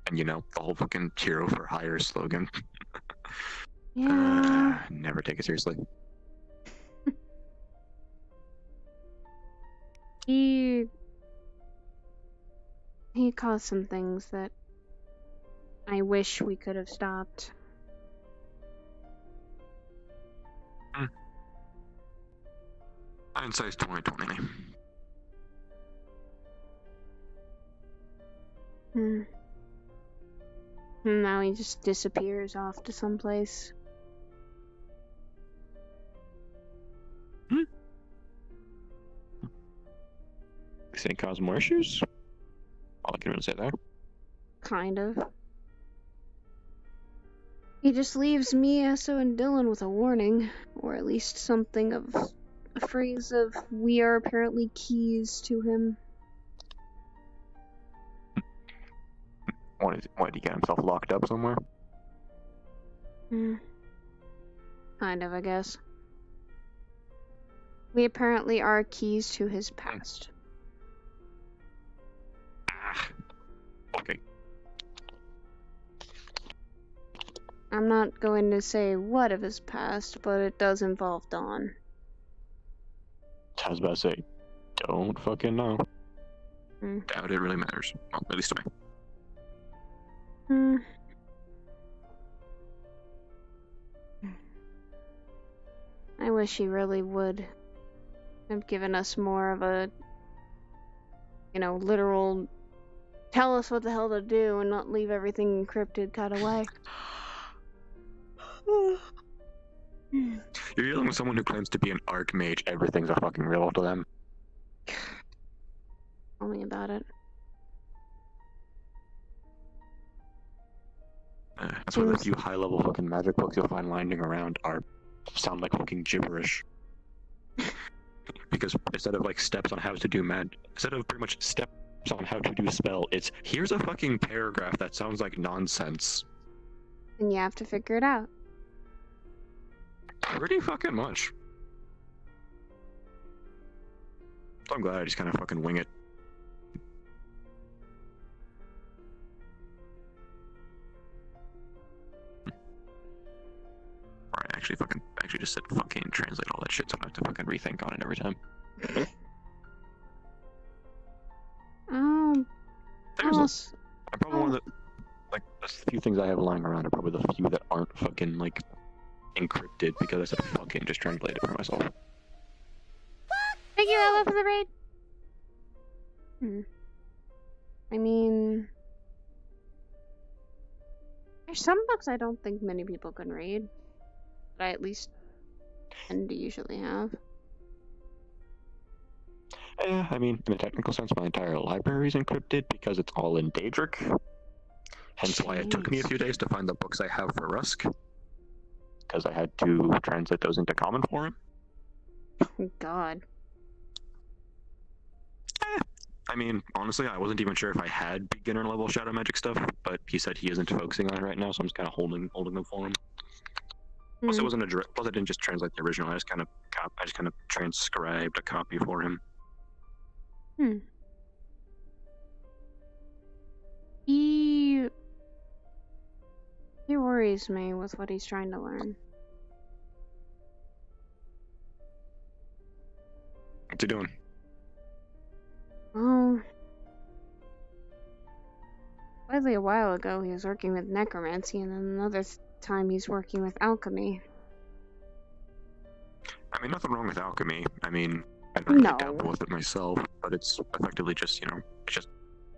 And you know, the whole fucking hero for hire slogan. Yeah. Never take it seriously. He caused some things that I wish we could have stopped. Hindsight's 2020. And now he just disappears off to someplace. You think cause more issues? All I can really say there. Kind of. He just leaves me, Esso, and Dylan with a warning, or at least something of a phrase of, we are apparently keys to him. What, did he get himself locked up somewhere? Kind of, I guess. We apparently are keys to his past. Okay. I'm not going to say what of his past, but it does involve Dawn. I was about to say, don't fucking know. Doubt it really matters. Well, at least to me. I wish he really would have given us more of a, literal tell us what the hell to do and not leave everything encrypted kind of way. You're dealing with someone who claims to be an archmage. Everything's a fucking riddle to them. Tell me about it. That's why the few high-level fucking magic books you'll find lying around sound like fucking gibberish. Because instead of like steps on how to do instead of pretty much steps on how to do spell, it's here's a fucking paragraph that sounds like nonsense. And you have to figure it out. Pretty fucking much. So I'm glad I just kind of fucking wing it. Or I actually just said fucking translate all that shit, so I don't have to fucking rethink on it every time. Probably one of the few things I have lying around are probably the few that aren't fucking encrypted because I said fucking just translate it for myself. Thank you, Ella, for the raid. I mean, there's some books I don't think many people can read, but I at least tend to usually have. Yeah, I mean, in a technical sense, my entire library is encrypted because it's all in Daedric. Hence why it took me a few days to find the books I have for Rusk. Because I had to translate those into common for him. God. I mean, honestly, I wasn't even sure if I had beginner level shadow magic stuff, but he said he isn't focusing on it right now, so I'm just kind of holding them for him. Plus, it wasn't plus I didn't just translate the original. I just kind of transcribed a copy for him. He worries me with what he's trying to learn. What's he doing? Oh. Slightly a while ago, he was working with necromancy, and then another time he's working with alchemy. I mean, nothing wrong with alchemy. I mean, I don't really dabble with it myself, but it's effectively just, it's just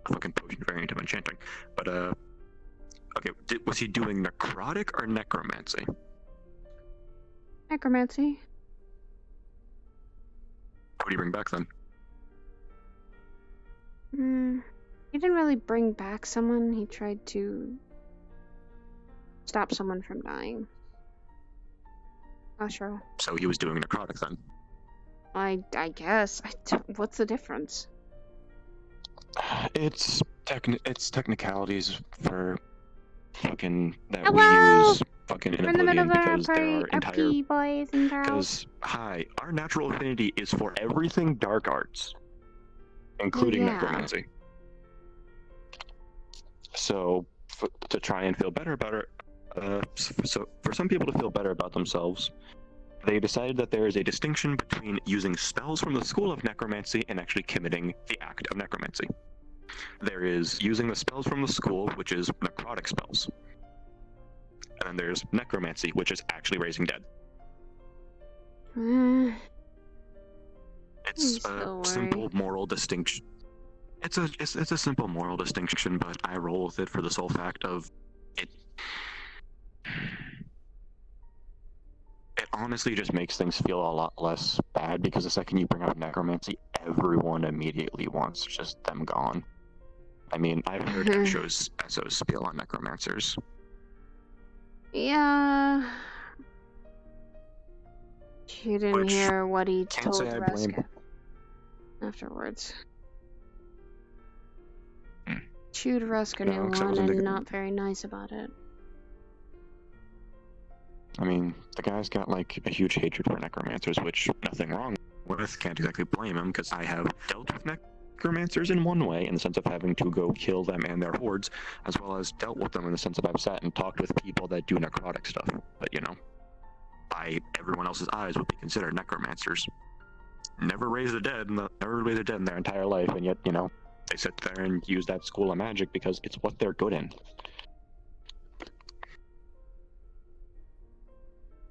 a fucking potion variant of enchanting. But, okay, was he doing necrotic or necromancy? Necromancy. What do you bring back then? He didn't really bring back someone. He tried to stop someone from dying. Not sure. So he was doing necrotic then? I guess. What's the difference? It's technicalities for fucking that Hello? we use fucking in We're in the middle oblivion of because there are entire. RP, boys and girls. Because hi, our natural affinity is for everything dark arts, including necromancy. So to try and feel better about it, so for some people to feel better about themselves, they decided that there is a distinction between using spells from the school of necromancy and actually committing the act of necromancy. There is using the spells from the school, which is necrotic spells. And then there's necromancy, which is actually raising dead. It's a simple moral distinction. It's a simple moral distinction, but I roll with it for the sole fact of it. It honestly just makes things feel a lot less bad because the second you bring up necromancy, everyone immediately wants just them gone. I mean, I've heard Esso's spiel on necromancers. Yeah. You didn't hear what he told Reska afterwards. Chewed Reska a new one and not very nice about it. I mean, the guy's got like a huge hatred for necromancers, which nothing wrong with. Can't exactly blame him because I have dealt with necromancers in one way, in the sense of having to go kill them and their hordes, as well as dealt with them in the sense of I've sat and talked with people that do necrotic stuff. But you know, by everyone else's eyes, would be considered necromancers. Never raised the dead, in their entire life, and yet you know they sit there and use that school of magic because it's what they're good in.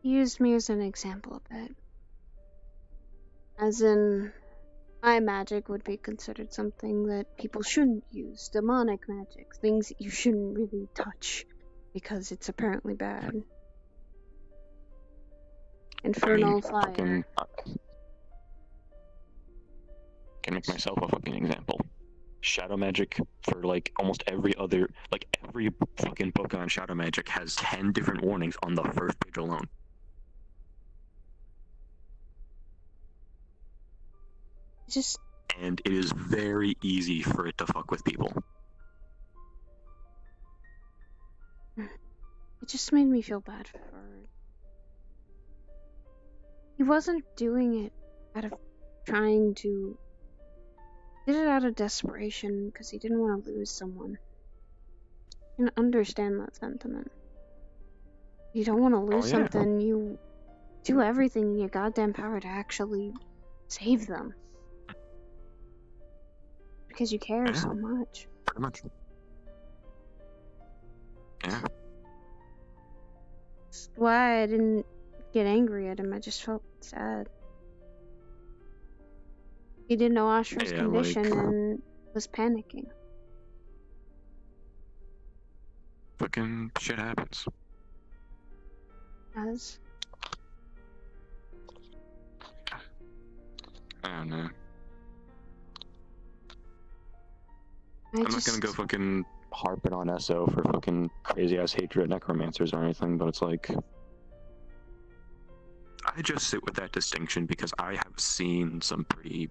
Used me as an example a bit. As in, my magic would be considered something that people shouldn't use. Demonic magic. Things that you shouldn't really touch because it's apparently bad. Infernal fire. Can make myself a fucking example. Shadow magic for like almost every fucking book on shadow magic has 10 different warnings on the first page alone. And it is very easy for it to fuck with people. It just made me feel bad for it. He wasn't doing it out of trying to... He did it out of desperation because he didn't want to lose someone. I can understand that sentiment. You don't want to lose something, you do everything in your goddamn power to actually save them. Because you care so much. Pretty much. Yeah. That's why I didn't get angry at him, I just felt sad. He didn't know Ashra's condition and was panicking. Fucking shit happens. Does. I don't know. I'm not gonna go fucking harping on Esso for fucking crazy ass hatred of necromancers or anything, but it's like I just sit with that distinction because I have seen some pretty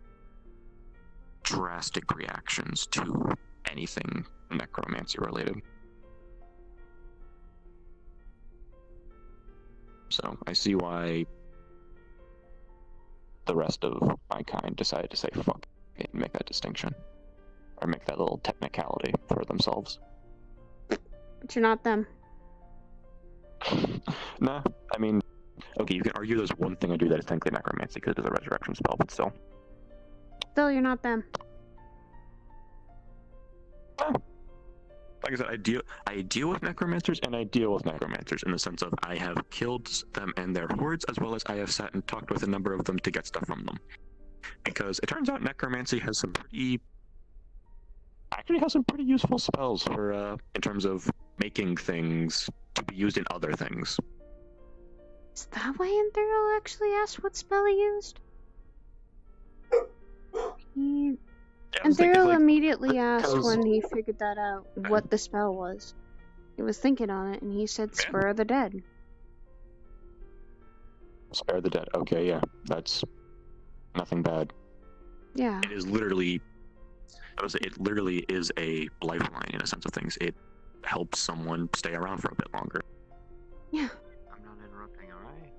drastic reactions to anything necromancy related. So I see why the rest of my kind decided to say fuck it and make that distinction. Or make that little technicality for themselves. But you're not them. Nah, I mean, okay, you can argue there's one thing I do that is technically necromancy because it is a resurrection spell, but still. Still, you're not them. Like I said, I deal with necromancers and I deal with necromancers in the sense of I have killed them and their hordes, as well as I have sat and talked with a number of them to get stuff from them. Because it turns out necromancy has some pretty useful spells for in terms of making things to be used in other things. Is that why Andrew actually asked what spell he used? Andrew immediately asked when he figured that out what the spell was. He was thinking on it and he said Spur the Dead. Spare the Dead, okay, yeah. That's nothing bad. Yeah. It is literally is a lifeline in a sense of things. It helps someone stay around for a bit longer. Yeah. I'm not interrupting, alright?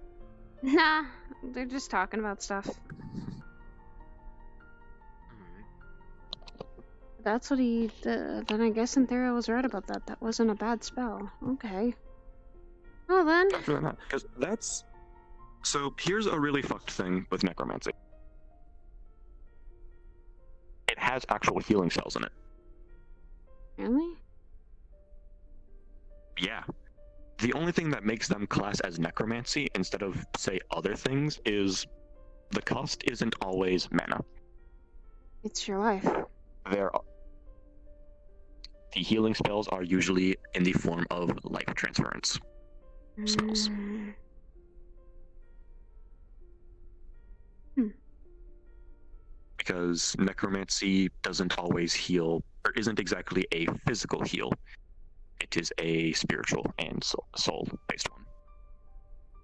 Nah, they're just talking about stuff. That's what he. Then I guess Syntheria was right about that. That wasn't a bad spell. Okay. Well then. Actually not, because that's... So here's a really fucked thing with necromancy. It has actual healing spells in it. Really? Yeah. The only thing that makes them class as necromancy instead of, say, other things is the cost isn't always mana. It's your life. The healing spells are usually in the form of life transference spells. Because necromancy doesn't always heal, or isn't exactly a physical heal. It is a spiritual and soul-based one.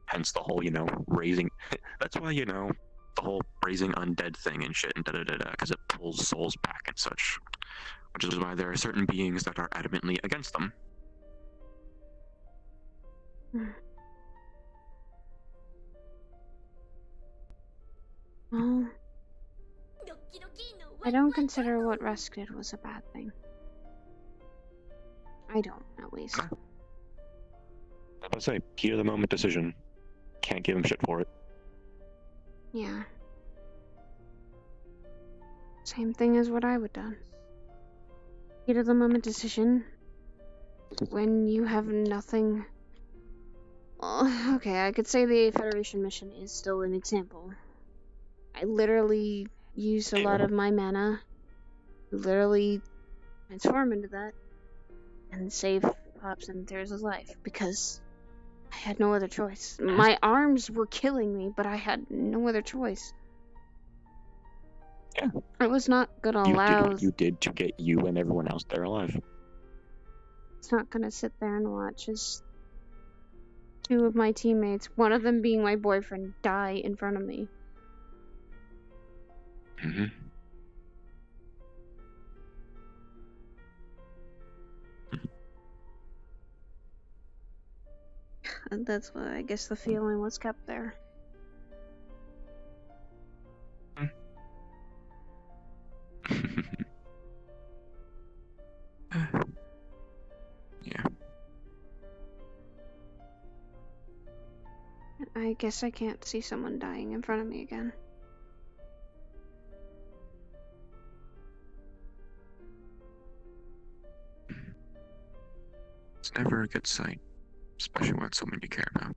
Hence the whole, raising... That's why, the whole raising undead thing and shit and da-da-da-da, because it pulls souls back and such. Which is why there are certain beings that are adamantly against them. Well, I don't consider what Rusk did was a bad thing. I don't, at least. I would say, heat of the moment decision. Can't give him shit for it. Yeah. Same thing as what I would done. Heat of the moment decision. When you have nothing... Well, okay, I could say the Federation mission is still an example. I literally used a lot of my mana to literally transform into that and save Pops and There's life because I had no other choice. My arms were killing me, but I had no other choice. Yeah. I was not gonna You allow... did what you did to get you and everyone else there alive. It's not gonna sit there and watch as two of my teammates, one of them being my boyfriend, die in front of me. Mm-hmm. And that's why I guess the feeling was kept there. Yeah. I guess I can't see someone dying in front of me again. It's never a good sight, especially when it's someone you care about.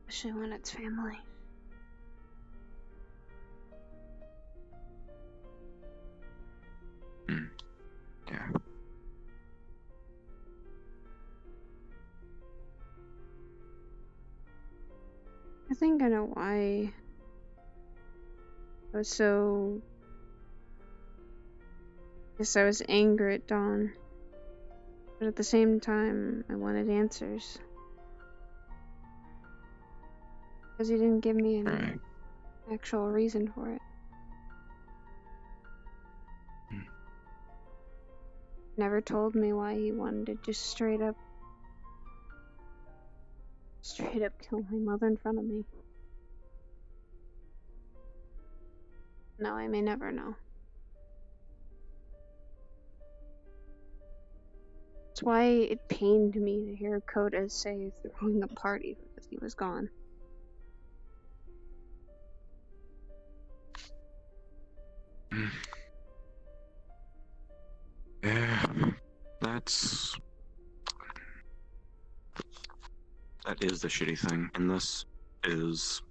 Especially when it's family. Yeah. I think I know why I was so... I guess I was angry at Dawn. But at the same time, I wanted answers. Because he didn't give me any actual reason for it. Never told me why he wanted to just straight up kill my mother in front of me. Now I may never know. That's why it pained me to hear Coda say throwing a party because he was gone. Yeah, that is the shitty thing, and this is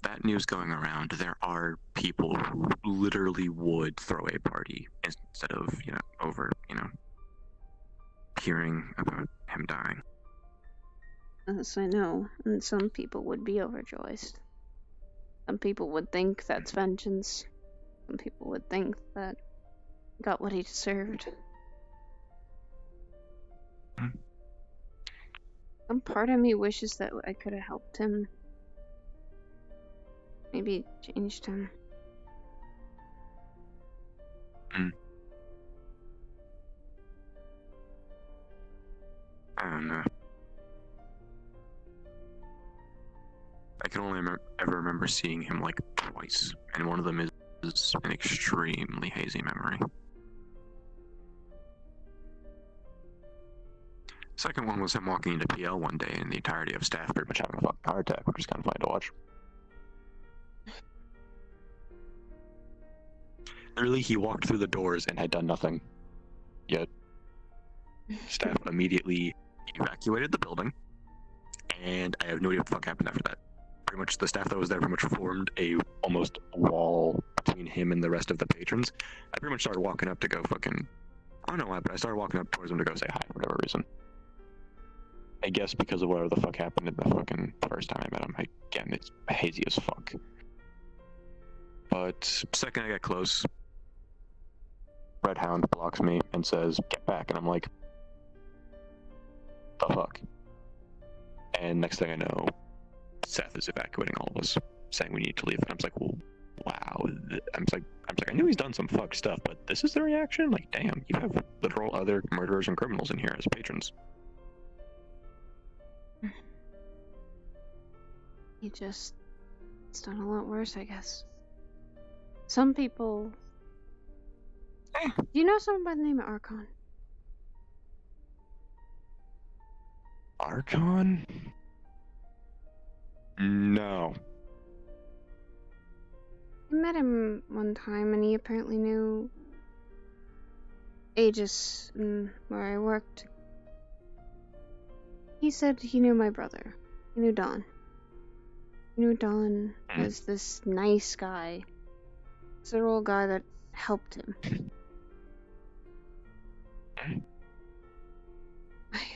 that news going around. There are people who literally would throw a party instead of, hearing about him dying. Yes, I know, and some people would be overjoyed. Some people would think that's vengeance. Some people would think that he got what he deserved. Some part of me wishes that I could have helped him. Maybe changed him. I don't know. I can only ever remember seeing him like twice, and one of them is an extremely hazy memory. Second one was him walking into PL one day and the entirety of staff pretty much having a fucking heart attack, which was kind of funny to watch. Literally, he walked through the doors and had done nothing. Yet, staff immediately evacuated the building, and I have no idea what the fuck happened after that. Pretty much the staff that was there pretty much formed a almost wall between him and the rest of the patrons. I pretty much started walking up to go fucking... I don't know why, but I started walking up towards him to go say hi for whatever reason. I guess because of whatever the fuck happened in the fucking first time I met him. Again, it's hazy as fuck. But second I get close, Red Hound blocks me and says, "Get back," and I'm like, the fuck? And next thing I know, Seth is evacuating all of us, saying we need to leave. And I'm just like, well, wow. I'm like, I knew he's done some fucked stuff, but this is the reaction? Like, damn, you have literal other murderers and criminals in here as patrons. It's done a lot worse, I guess. Some people... Do you know someone by the name of Archon? Archon? No. I met him one time, and he apparently knew Aegis where I worked. He said he knew my brother. He knew Don. He knew Don was this nice guy. This little guy that helped him.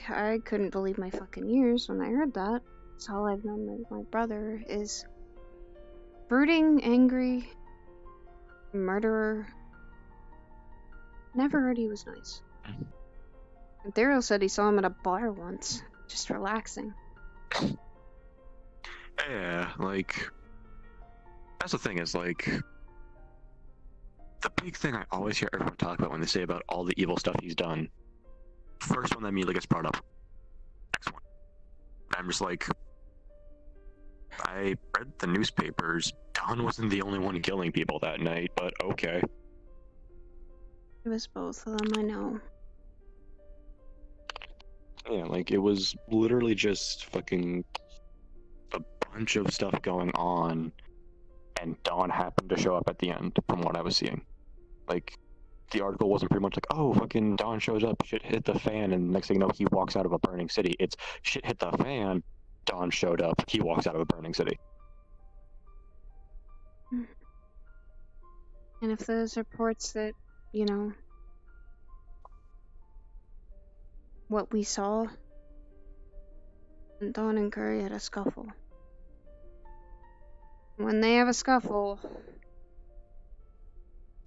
I couldn't believe my fucking ears when I heard that. That's all I've known of my brother is brooding, angry, murderer. Never heard he was nice. And Daryl said he saw him at a bar once, just relaxing. Yeah, like, that's the thing is, like, the big thing I always hear everyone talk about when they say about all the evil stuff he's done, first one that immediately gets brought up, next one. I'm just like, I read the newspapers, Don wasn't the only one killing people that night, but okay. It was both of them, I know. Yeah, like, it was literally just fucking a bunch of stuff going on, and Don happened to show up at the end, from what I was seeing. Like, the article wasn't pretty much like, oh, fucking Don shows up, shit hit the fan, and next thing you know, he walks out of a burning city. It's, shit hit the fan, Don showed up, he walks out of a burning city. And if there's reports that, you know, what we saw, Don and Curry had a scuffle. When they have a scuffle,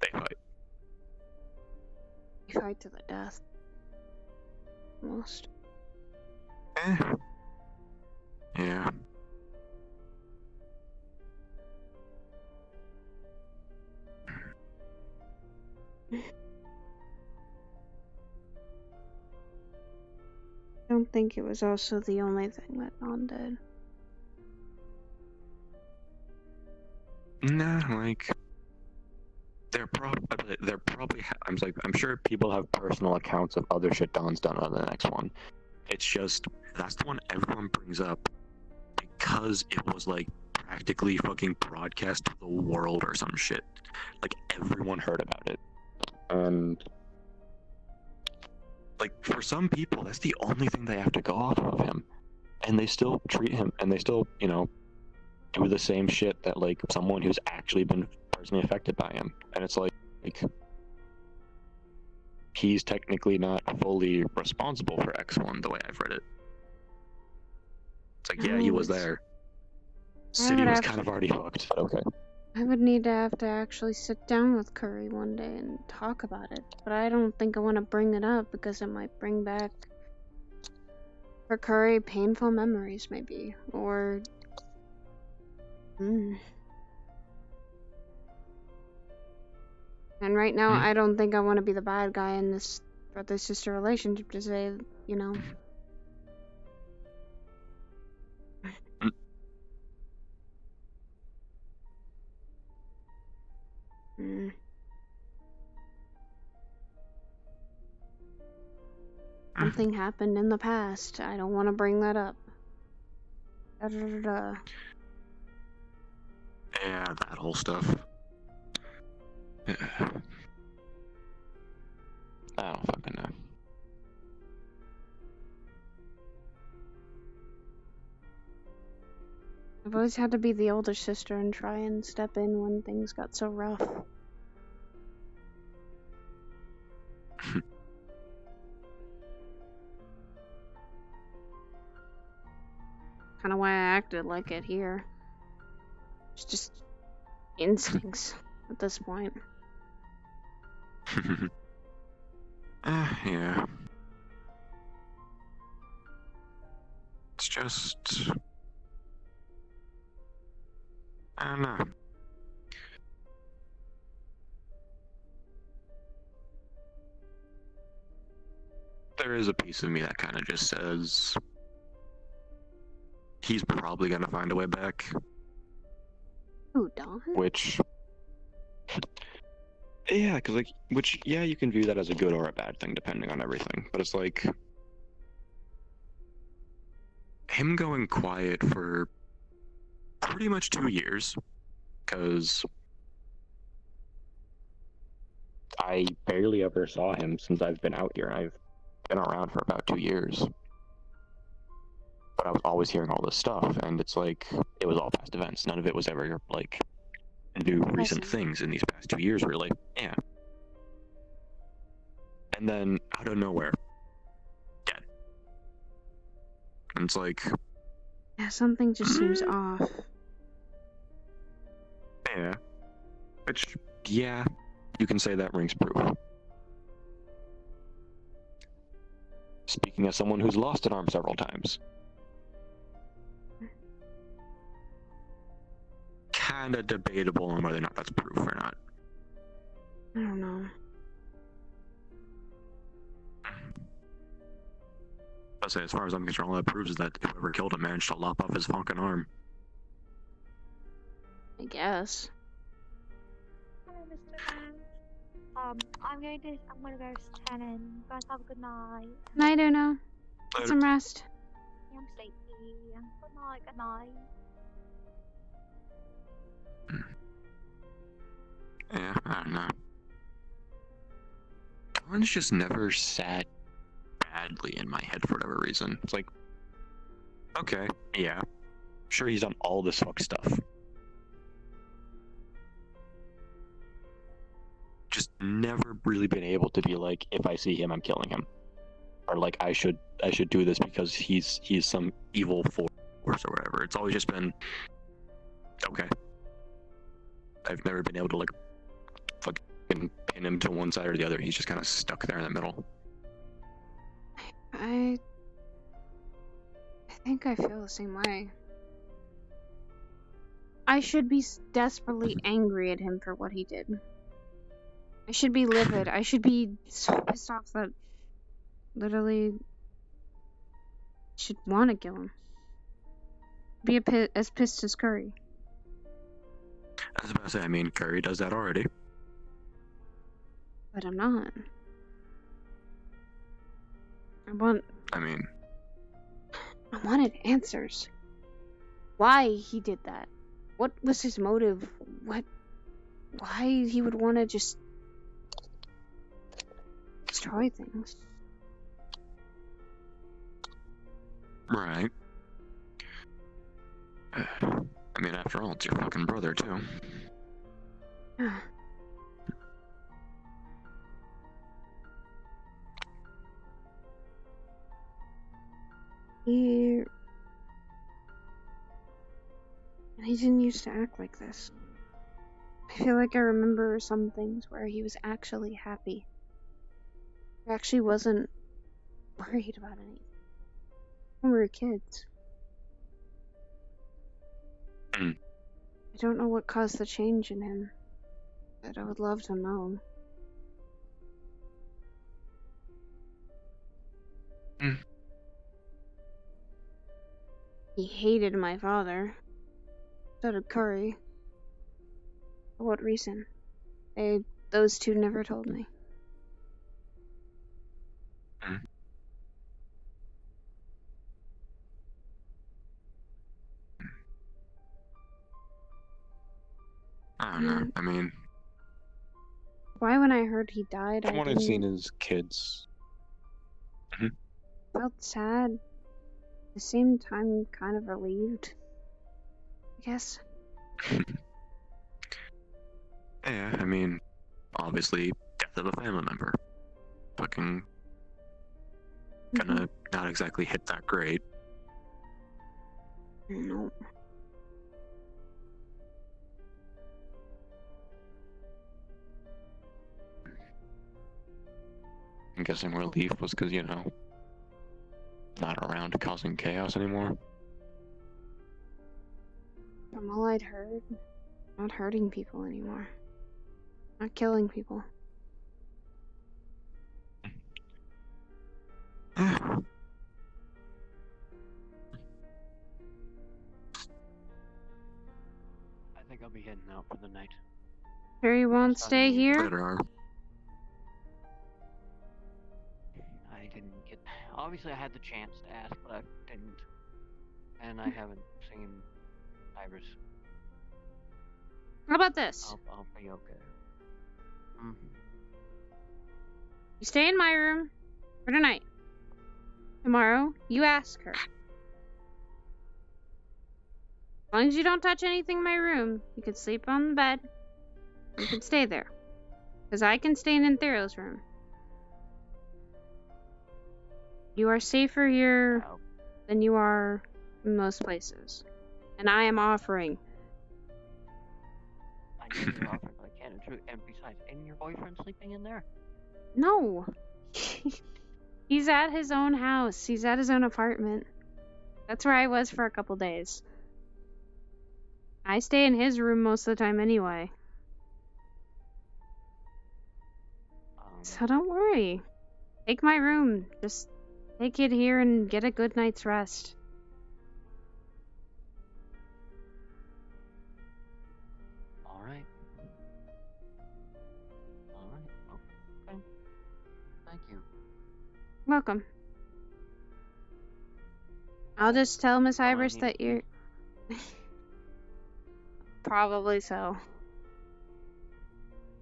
they fight. They fight to the death. Almost. Yeah. I don't think it was also the only thing that Don did. Nah, like, they're probably. I'm sure people have personal accounts of other shit Don's done on the next one. It's just that's the one everyone brings up because it was like practically fucking broadcast to the world or some shit. Like everyone heard about it, and like for some people, that's the only thing they have to go off of him, and they still treat him, and they still, you know, do the same shit that like someone who's actually been personally affected by him. And it's like he's technically not fully responsible for X1 the way I've read it. It's like, yeah, he was there. City was kind of already fucked, but okay. I would need to have to actually sit down with Curry one day and talk about it, but I don't think I want to bring it up because it might bring back For Curry, painful memories, maybe. Or... And right now, I don't think I want to be the bad guy in this brother-sister relationship to say, you know... Something happened in the past. I don't want to bring that up. Da-da-da-da. Yeah, that whole stuff. Yeah. I don't fucking know. I've always had to be the older sister and try and step in when things got so rough. Kind of why I acted like it here. It's just instincts at this point. Yeah. It's just... I don't know. There is a piece of me that kind of just says... he's probably gonna find a way back. Who, Don? Which... yeah, because, like, which, yeah, you can view that as a good or a bad thing, depending on everything. But it's like... him going quiet for pretty much 2 years, because I barely ever saw him since I've been out here. I've been around for about 2 years. But I was always hearing all this stuff, and it's like, it was all past events. None of it was ever, like, new recent things in these past 2 years, really. Yeah. And then, out of nowhere, dead. And it's like... yeah, something just seems off. Yeah. Which, yeah, you can say that rings proof. Speaking as someone who's lost an arm several times. Kinda debatable on whether or not that's proof or not. I don't know. I'll say, as far as I'm concerned, all that proves is that whoever killed him managed to lop off his fucking arm. I guess. Hello, Mr. I'm gonna go Shannon. You guys have a good night. Night, Uno. Get some rest. Yeah, I'm sleepy. Good night, good night. Yeah, I don't know. One's just never sat badly in my head for whatever reason. It's like, okay, yeah, sure, he's done all this fuck stuff. Just never really been able to be like, if I see him, I'm killing him, or like I should do this because he's some evil force or whatever. It's always just been okay. I've never been able to like fucking pin him to one side or the other. He's just kind of stuck there in the middle. I think I feel the same way. I should be desperately angry at him for what he did. I should be livid. I should be so pissed off that literally I should want to kill him. Be as pissed as Curry. I was about to say, I mean, Curry does that already. But I'm not. I wanted answers. Why he did that? What was his motive? Why he would want to just destroy things? Right. I mean, after all, it's your fucking brother, too. He didn't used to act like this. I feel like I remember some things where he was actually happy. He actually wasn't worried about anything. when we were kids. Mm. I don't know what caused the change in him, but I would love to know. Mm. He hated my father. So did Curry. For what reason? Those two never told me. Mm. I don't know. I mean, Why when I heard he died, I Someone had seen didn't his kids. felt sad. At the same time, kind of relieved. I guess. yeah, I mean, obviously, death of a family member. Fucking gonna not exactly hit that great. No. I'm guessing relief was because, you know, not around causing chaos anymore. From all I'd heard, not hurting people anymore. Not killing people. I think I'll be heading out for the night. Sure you won't stay here? I didn't get. Obviously, I had the chance to ask, but I didn't. And I haven't seen Iris. How about this? I'll be okay. You stay in my room for tonight. Tomorrow, you ask her. As long as you don't touch anything in my room, you can sleep on the bed. You can stay there. Because I can stay in Ethereal's room. You are safer here than you are in most places. And I am offering. I know you're offering, but I can't intrude. And besides, isn't your boyfriend sleeping in there? No. He's at his own house. He's at his own apartment. That's where I was for a couple days. I stay in his room most of the time anyway. So don't worry. Take my room. Just take it here and get a good night's rest. Alright. Okay. Thank you. Welcome. I'll just tell Miss Ibris that you're... Probably so.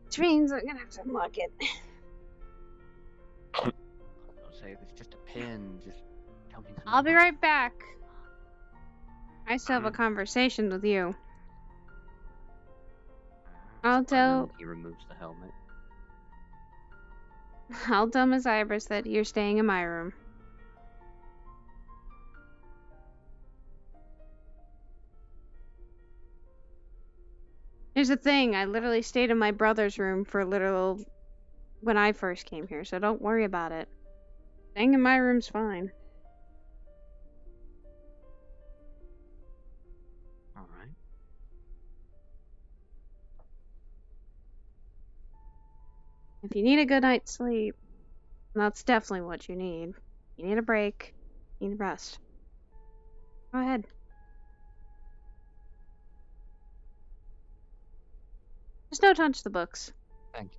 Which means I'm gonna have to unlock it. I'll say if it's just a pin, just tell me. I'll be right back. I still have a conversation with you. I'll tell... He removes the helmet. I'll tell Miss Ibris that you're staying in my room. Here's the thing, I literally stayed in my brother's room for when I first came here, so don't worry about it. Staying in my room's fine. Alright. If you need a good night's sleep, that's definitely what you need. You need a break. You need rest. Go ahead. Just don't touch the books. Thank you.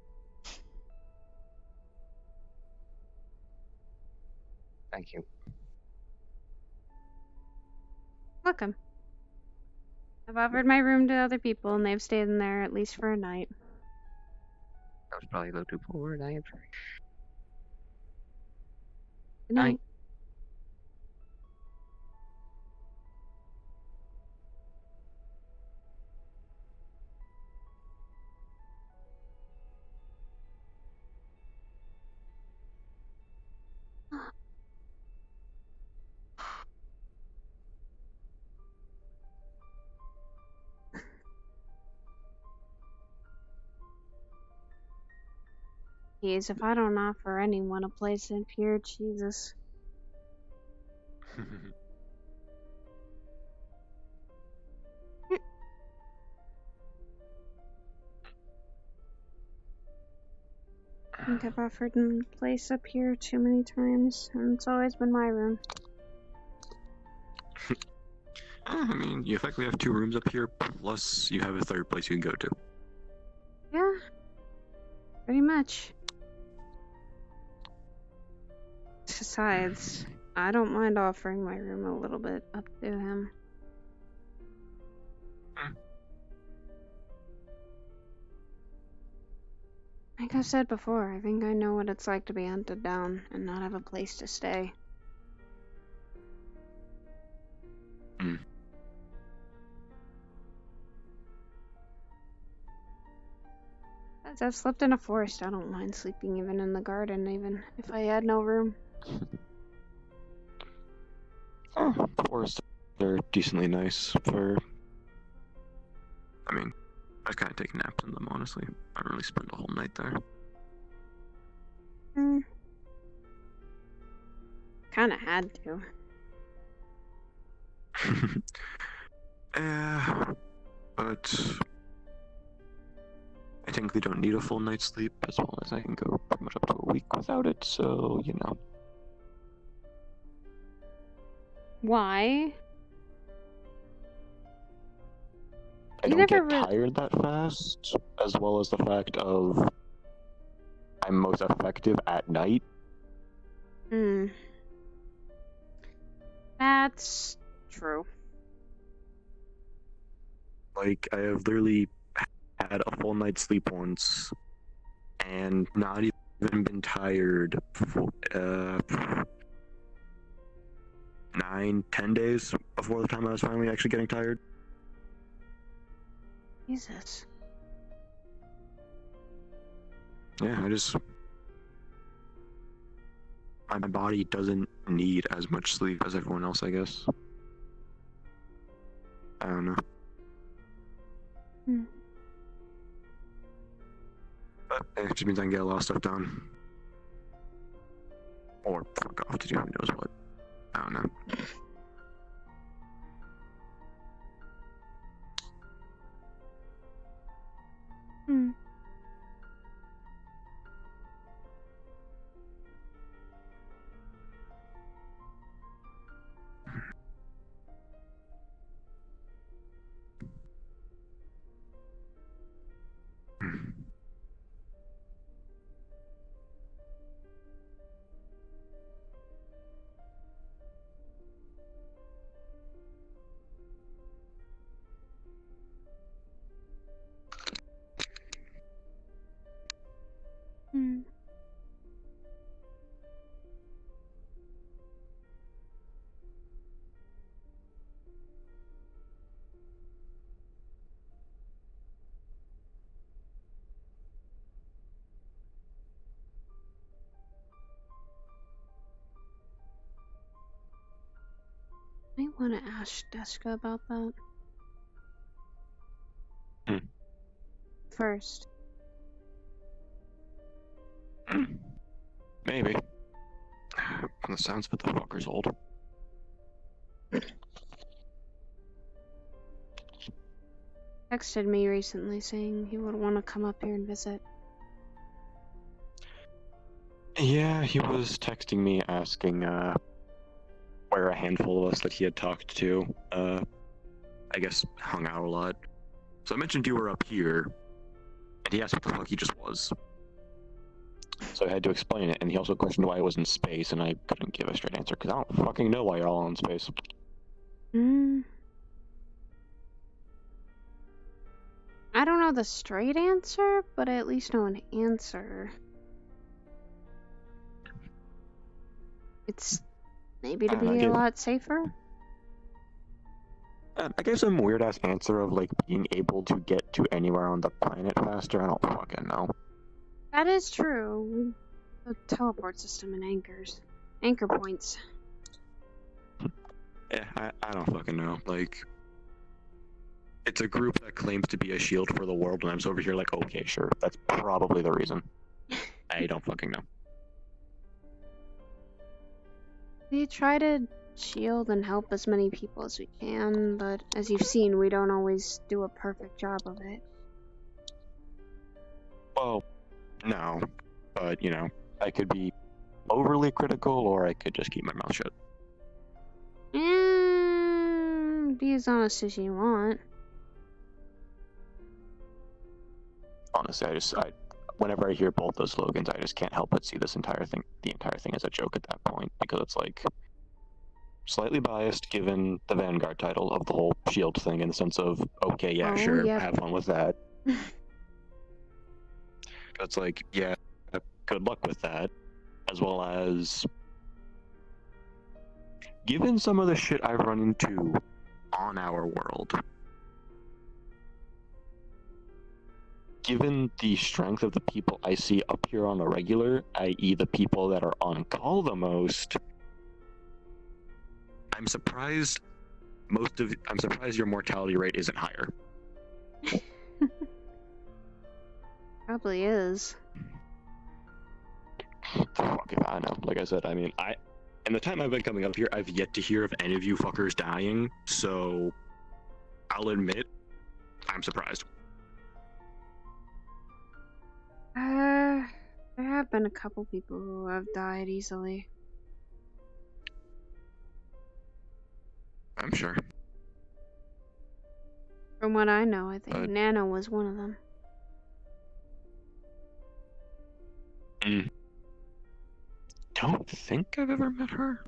Thank you. Welcome. I've offered my room to other people, and they've stayed in there at least for a night. That was probably a little too forward. I am sorry. Good night. Jeez, if I don't offer anyone a place in here, Jesus. I think I've offered a place up here too many times, and it's always been my room. I mean, you effectively have 2 rooms up here, plus you have a 3rd place you can go to. Yeah, pretty much. Besides, I don't mind offering my room a little bit up to him. Like I said before, I think I know what it's like to be hunted down and not have a place to stay. As I've slept in a forest, I don't mind sleeping even in the garden, even if I had no room. Forests are decently nice for... I mean, I kind of take naps in them, honestly. I don't really spend a whole night there. Kinda had to. Yeah, but I technically don't need a full night's sleep, as well as I can go pretty much up to a week without it, so, you know. Why? I You don't get never tired that fast, as well as the fact of I'm most effective at night. That's true. Like, I have literally had a full night's sleep once, and not even been tired for 9-10 days before the time I was finally actually getting tired. Jesus. Yeah, my body doesn't need as much sleep as everyone else, I guess. I don't know. But it just means I can get a lot of stuff done. Or fuck off to do who knows what. I don't know. I want to ask Deska about that. First. Maybe. From the sounds of it, the fucker's old. Texted me recently saying he would want to come up here and visit. Yeah, he was texting me asking where a handful of us that he had talked to, I guess, hung out a lot. So I mentioned you were up here, and he asked what the fuck he just was. So I had to explain it, and he also questioned why I was in space, and I couldn't give a straight answer, because I don't fucking know why you're all in space. I don't know the straight answer, but I at least know an answer. It's maybe to be a lot safer. I gave some weird-ass answer of, like, being able to get to anywhere on the planet faster. I don't fucking know. That is true. The teleport system and anchor points. Yeah, I don't fucking know. Like, it's a group that claims to be a shield for the world, and I'm over here like, okay, sure, that's probably the reason. I don't fucking know. They try to shield and help as many people as we can, but as you've seen, we don't always do a perfect job of it. Well, no, but you know, I could be overly critical, or I could just keep my mouth shut. Be as honest as you want. Honestly, whenever I hear both those slogans, I just can't help but see the entire thing as a joke at that point, because it's like slightly biased given the Vanguard title of the whole shield thing, in the sense of, okay, yeah, sure, yep. have fun with that. It's like, yeah, good luck with that, as well as given some of the shit I've run into on our world, given the strength of the people I see up here on a regular, i.e. the people that are on call the most, I'm surprised your mortality rate isn't higher. Probably is. Fuck if I know. Like I said, I mean, in the time I've been coming up here, I've yet to hear of any of you fuckers dying, so I'll admit, I'm surprised. There have been a couple people who have died easily. I'm sure. From what I know, I think Nana was one of them. Don't think I've ever met her.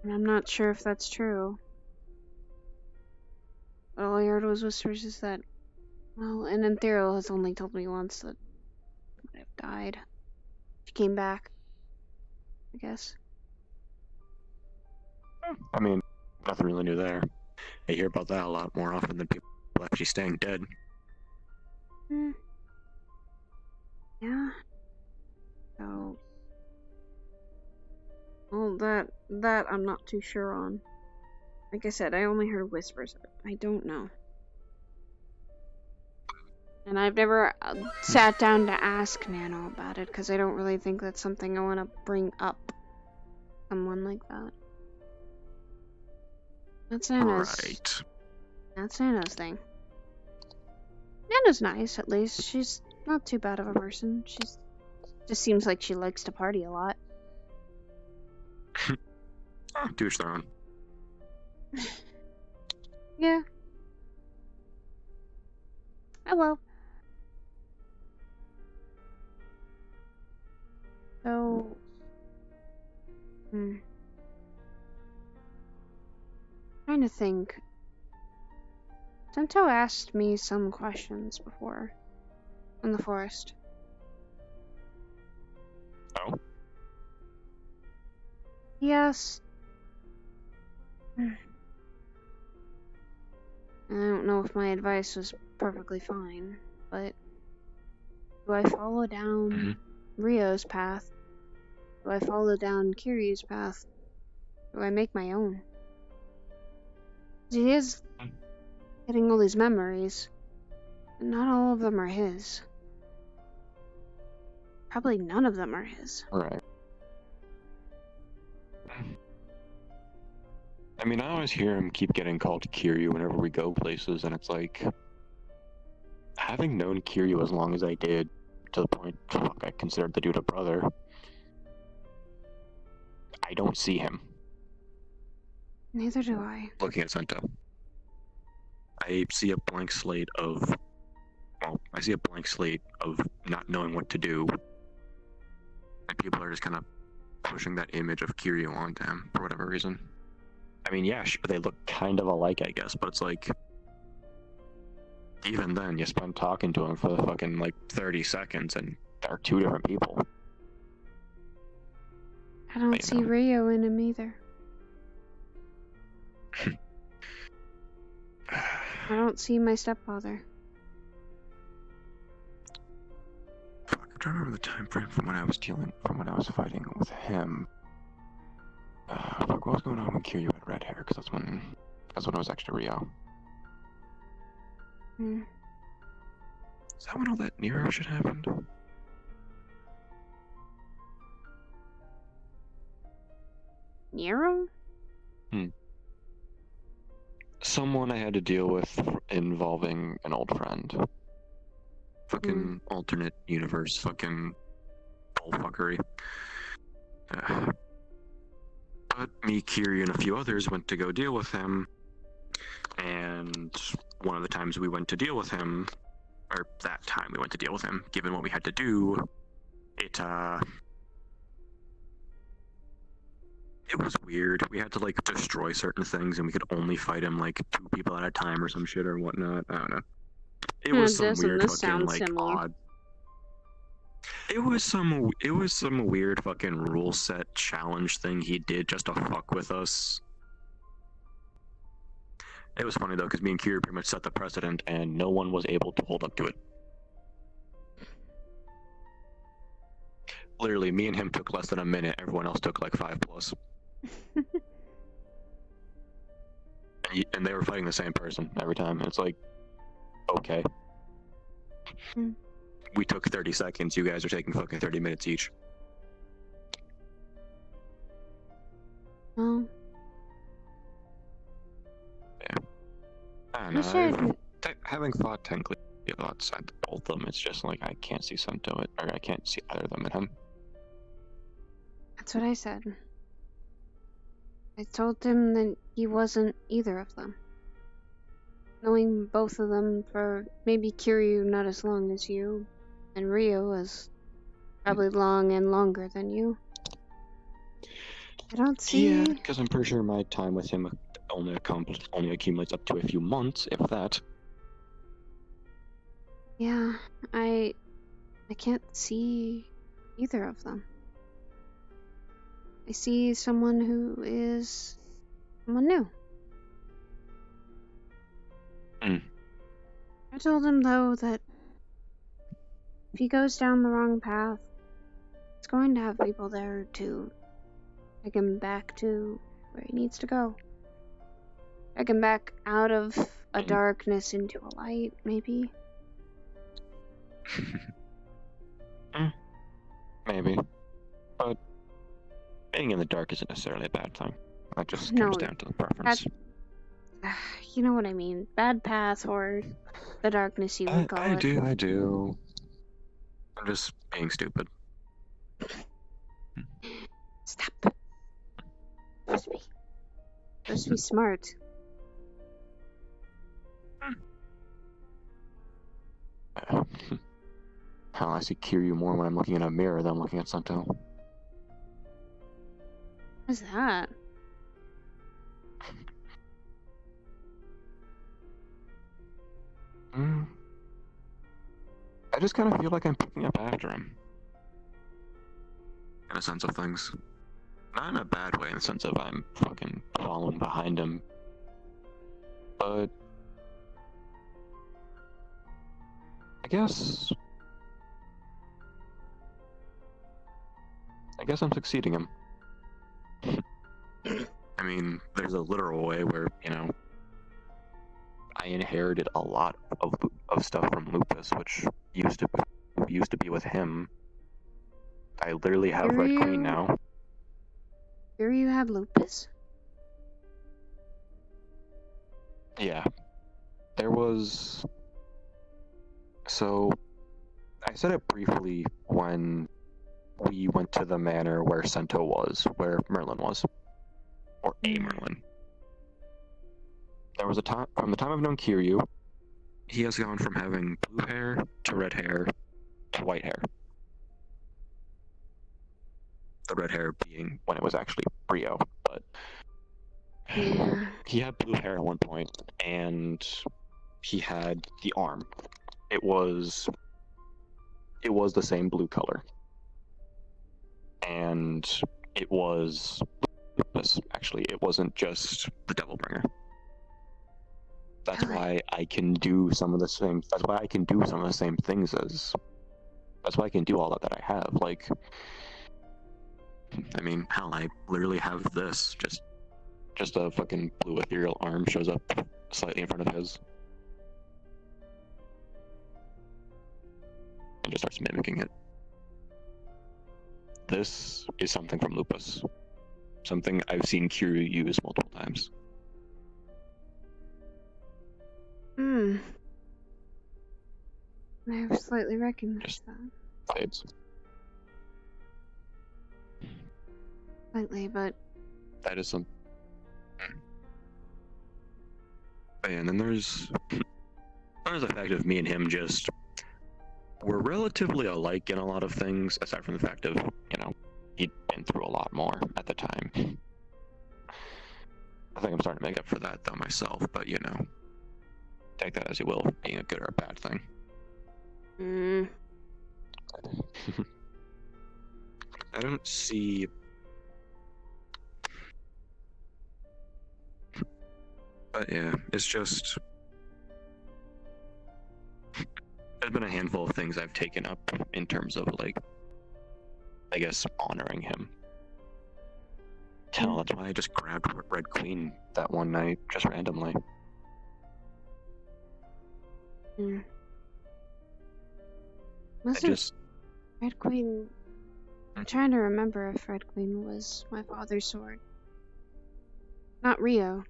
And I'm not sure if that's true. But all I heard was whispers is that, well, and Ethereal has only told me once that she might have died. She came back, I guess. I mean, nothing really new there. I hear about that a lot more often than people actually staying dead. Yeah. So, well, that I'm not too sure on. Like I said, I only heard whispers of it. I don't know. And I've never sat down to ask Nano about it, because I don't really think that's something I want to bring up. Someone like that. That's Nana's. Right. That's Nana's thing. Nana's nice, at least. She's not too bad of a person. She's just seems like she likes to party a lot. To each their own. Yeah. Hello. So, trying to think. Sento asked me some questions before in the forest. Oh? Yes. I don't know if my advice was perfectly fine, but do I follow down Rio's path? Do I follow down Kiryu's path? Do I make my own? He is getting all these memories, and not all of them are his. Probably none of them are his. Right. I mean, I always hear him keep getting called Kiryu whenever we go places, and it's like, having known Kiryu as long as I did, to the point, fuck, I considered the dude a brother, I don't see him. Neither do I. Looking at Sento, I see a blank slate of, not knowing what to do, and people are just kind of pushing that image of Kiryu onto him for whatever reason. I mean, yeah, sure, they look kind of alike, I guess, but it's like, even then, you spend talking to him for the fucking, 30 seconds, and they're two different people. I don't see Rio in him either. I don't see my stepfather. Fuck, I'm trying to remember the time frame from when I was fighting with him. Fuck, what was going on when Kiryu had red hair? Because that's when it was actually Rio. Is that when all that Nero shit happened? Nero? Someone I had to deal with involving an old friend. Fucking alternate universe, fucking bullfuckery. But me, Kiryu, and a few others went to go deal with him, and one of the times we went to deal with him, or that time we went to deal with him, given what we had to do, it was weird. We had to, like, destroy certain things, and we could only fight him, like, 2 people at a time or some shit or whatnot. I don't know. It was some weird fucking, like, odd... It was some weird fucking rule set challenge thing he did just to fuck with us. It was funny, though, because me and Kiryu pretty much set the precedent, and no one was able to hold up to it. Literally, me and him took less than a minute, everyone else took like 5+. And they were fighting the same person every time. It's like, okay. We took 30 seconds, you guys are taking fucking 30 minutes each. Well. Yeah. I don't know. Having fought technically outside both of them, it's just like I can't see Sento, or I can't see either of them in him. That's what I said. I told him that he wasn't either of them. Knowing both of them for maybe Kiryu not as long as you, and Rio is probably long and longer than you. I don't see... Yeah, because I'm pretty sure my time with him only accumulates up to a few months, if that. Yeah, I can't see either of them. I see someone who is someone new. I told him, though, that if he goes down the wrong path, it's going to have people there to take him back to where he needs to go. Take him back out of a darkness into a light, maybe. Maybe. But being in the dark isn't necessarily a bad thing. That just comes down to the preference. You know what I mean. Bad path, or the darkness you would call it. I do. I'm just being stupid. Stop. Supposed to be smart. Hell, I see Kiryu more when I'm looking in a mirror than I'm looking at Sento. What's that? I just kind of feel like I'm picking up after him. In a sense of things. Not in a bad way, in the sense of I'm fucking following behind him. But... I guess I'm succeeding him. I mean, there's a literal way where, you know, I inherited a lot of stuff from Lupus, which used to be with him. I literally have Red Queen now. Here you have Lupus? Yeah. There was... So, I said it briefly when we went to the manor where Sento was, where Merlin was. Or a Merlin. There was a time, from the time I've known Kiryu, he has gone from having blue hair to red hair to white hair. The red hair being when it was actually Rio, but he had blue hair at one point, and he had the arm. It was the same blue color. And it was Lupus, actually. It wasn't just the Devilbringer. That's why I can do some of the same. That's why I can do some of the same things as. That's why I can do all that I have. Like, I mean, hell, I literally have this. Just a fucking blue ethereal arm shows up slightly in front of his, and just starts mimicking it. This is something from Lupus. something I've seen Kiryu use multiple times. Hmm. I have slightly recognized that. Fades. Slightly, but That is some. Oh, yeah, and then there's the fact of me and him just we're relatively alike in a lot of things, aside from the fact of, you know, he'd been through a lot more at the time. I think I'm starting to make up for that though myself, but you know, take that as you will, being a good or a bad thing. I don't see. But yeah, it's just. There's been a handful of things I've taken up in terms of, like, I guess, honoring him. Hell, that's why I just grabbed Red Queen that one night, just randomly. Wasn't Red Queen... I'm trying to remember if Red Queen was my father's sword. Not Rio,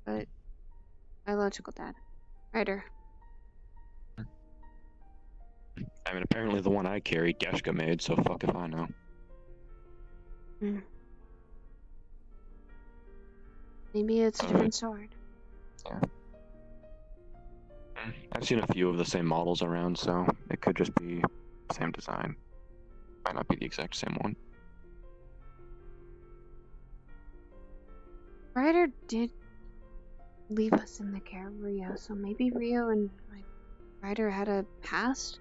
but biological dad. Ryder. I mean, apparently the one I carried, Geshka made, so fuck if I know. Maybe it's a different sword. Yeah. I've seen a few of the same models around, so it could just be the same design. Might not be the exact same one. Ryder did leave us in the care of Rio, so maybe Rio and Ryder had a past?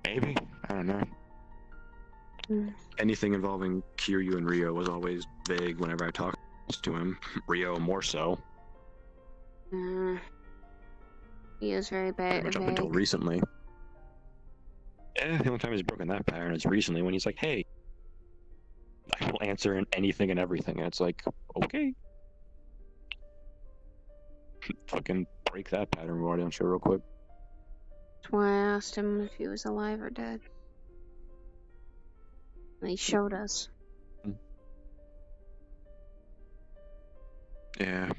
Maybe. I don't know. Anything involving Kiryu and Rio was always vague whenever I talked to him. Rio more so. Rio's very Pretty much up until recently. The only time he's broken that pattern is recently when he's like, hey, I will answer in anything and everything. And it's like, okay. Fucking break that pattern, why don't you, real quick? That's why I asked him if he was alive or dead. And he showed us. Yeah.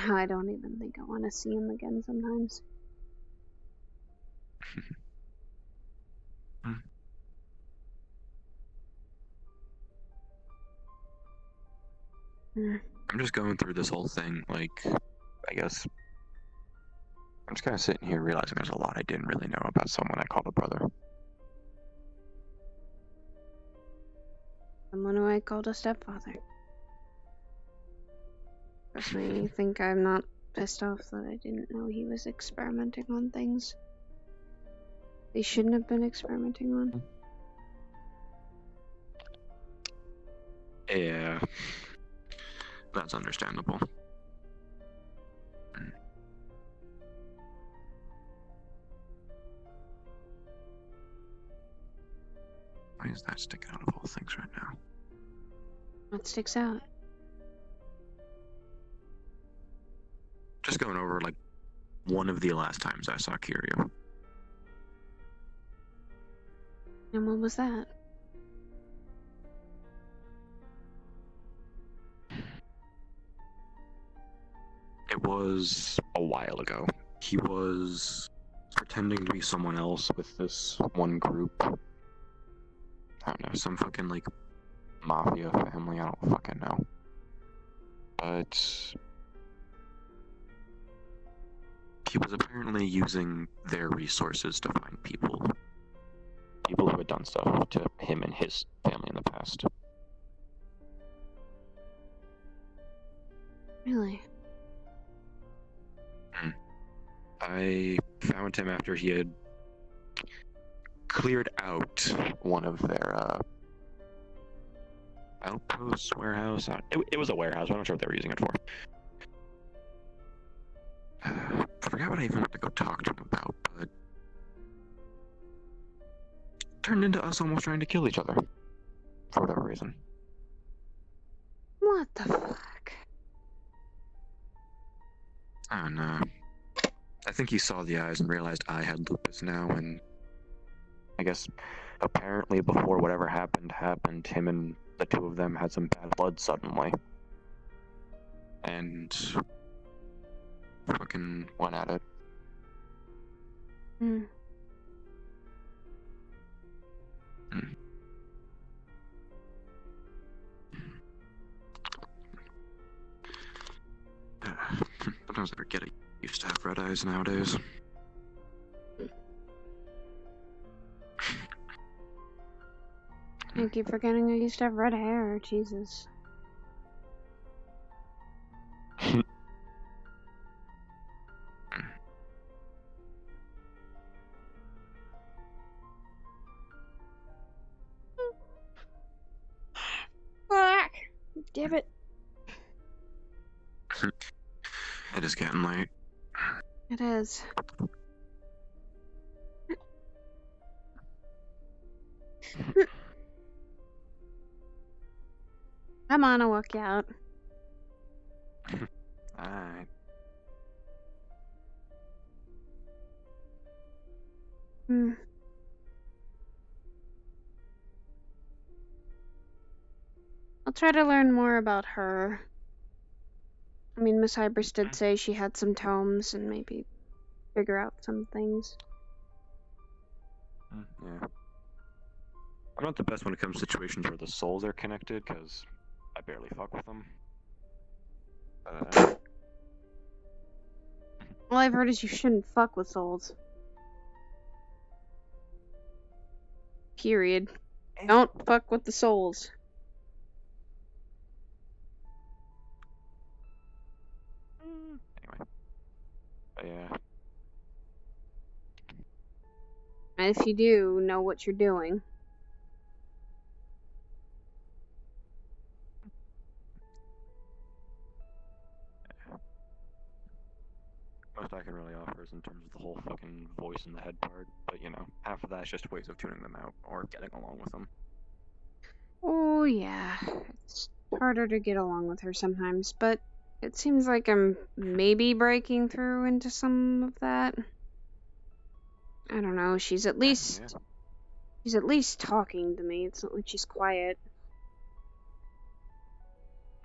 I don't even think I want to see him again sometimes. I'm just going through this whole thing, like, I guess. I'm just kind of sitting here realizing there's a lot I didn't really know about someone I called a brother. Someone who I called a stepfather. Makes me think I'm not pissed off that I didn't know he was experimenting on things they shouldn't have been experimenting on. Yeah. That's understandable. Why is that sticking out of all things right now? What sticks out? Just going over, like, one of the last times I saw Kiryu. And when was that? It was a while ago. He was pretending to be someone else with this one group. I don't know, some fucking, like, mafia family, I don't fucking know. But he was apparently using their resources to find people who had done stuff to him and his family in the past. Really? I found him after he had cleared out one of their outposts, warehouse. It was a warehouse, but I'm not sure what they were using it for. I forgot what I even went to go talk to him about, but it turned into us almost trying to kill each other for whatever reason. What the fuck? And I think he saw the eyes and realized I had lupus now, and I guess apparently before whatever happened, him and the two of them had some bad blood suddenly. And fucking went at it. Hmm. Sometimes I forget I used to have red eyes nowadays. I keep forgetting I used to have red hair. Jesus. Fuck! Damn it. It is getting late. It is. Come on, I'll walk you out. Alright. I'll try to learn more about her. I mean, Miss Hybris did say she had some tomes and maybe figure out some things. Yeah. I'm not the best when it comes to situations where the souls are connected, because I barely fuck with them. All I've heard is you shouldn't fuck with souls. Period. Don't fuck with the souls. Anyway. But yeah. And if you do, know what you're doing. Most I can really offer is in terms of the whole fucking voice in the head part, but you know, half of that's just ways of tuning them out, or getting along with them. Oh, yeah. It's harder to get along with her sometimes, but it seems like I'm maybe breaking through into some of that. I don't know, she's at least talking to me. It's not like she's quiet.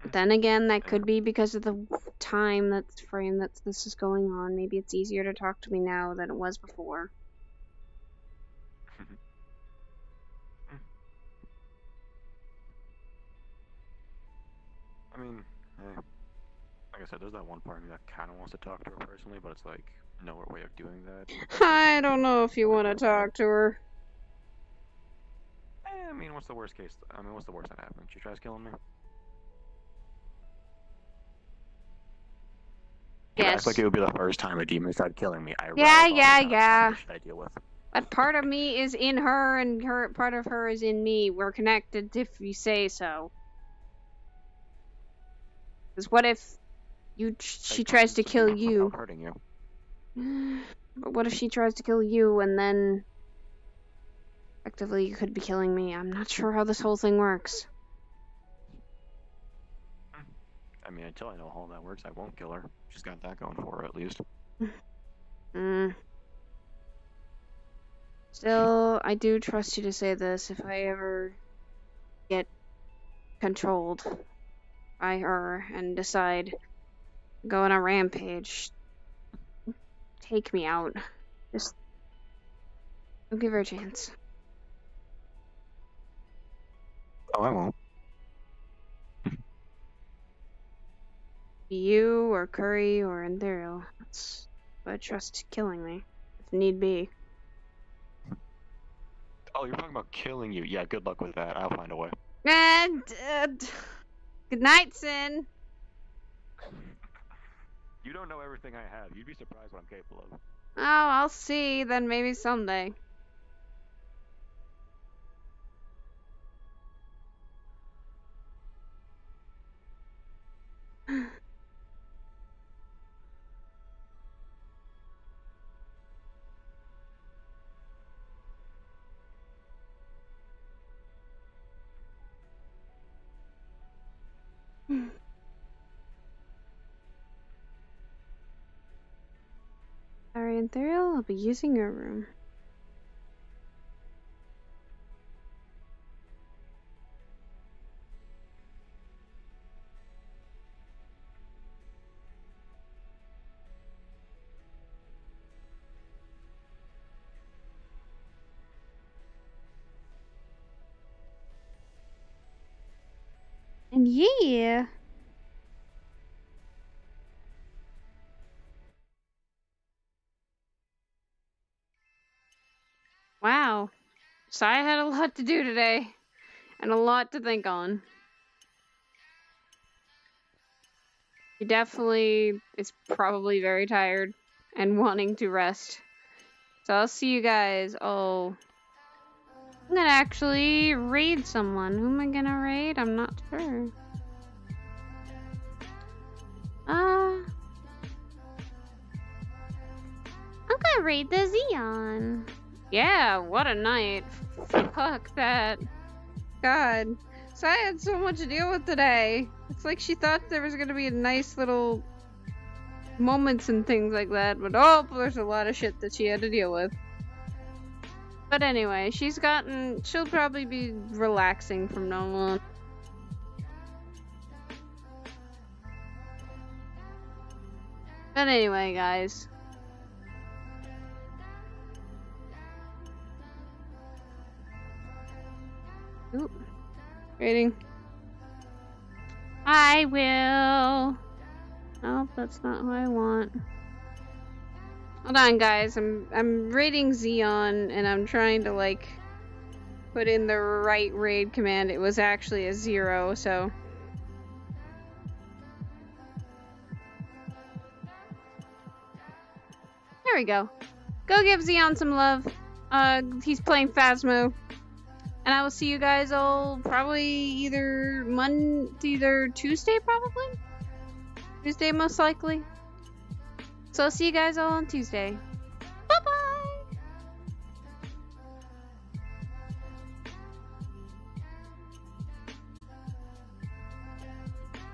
But then again, that could be because of the time that this is going on. Maybe it's easier to talk to me now than it was before. I mean, like I said, there's that one part of me that kind of wants to talk to her personally, but it's like, no way of doing that. I don't know if you want to talk to her. I mean, what's the worst case? I mean, what's the worst that happens? She tries killing me? Yes. It's like it would be the first time a demon tried killing me. Yeah. Should I deal with? But part of me is in her, and part of her is in me. We're connected if you say so. Because what if she tries to kill you? Hurting you. But what if she tries to kill you, and then effectively you could be killing me? I'm not sure how this whole thing works. I mean, until I know how that works, I won't kill her. She's got that going for her, at least. Still, I do trust you to say this. If I ever get controlled by her and decide to go on a rampage, take me out. Just don't give her a chance. Oh, I won't. You or Curry or Andrew. That's what I trust killing me, if need be. Oh, you're talking about killing you. Yeah, good luck with that. I'll find a way. And good night, Sin. You don't know everything I have. You'd be surprised what I'm capable of. Oh, I'll see. Then maybe someday. Sidriel, I'll be using your room. And yeah. Wow. Saya had a lot to do today. And a lot to think on. She definitely is probably very tired and wanting to rest. So I'll see you guys. Oh. I'm gonna actually raid someone. Who am I gonna raid? I'm not sure. I'm gonna raid the Xeon. Yeah, what a night. Fuck that. God. So I had so much to deal with today. It's like she thought there was gonna be a nice little moments and things like that, but oh, there's a lot of shit that she had to deal with. But anyway, she'll probably be relaxing from now on. But anyway, guys. Oop. Waiting. I will. Nope, that's not what I want. Hold on, guys. I'm raiding Xeon, and I'm trying to like put in the right raid command. It was actually a 0, so. There we go. Go give Xeon some love. He's playing Phasmo. And I will see you guys all probably either Tuesday, probably? Tuesday, most likely. So I'll see you guys all on Tuesday.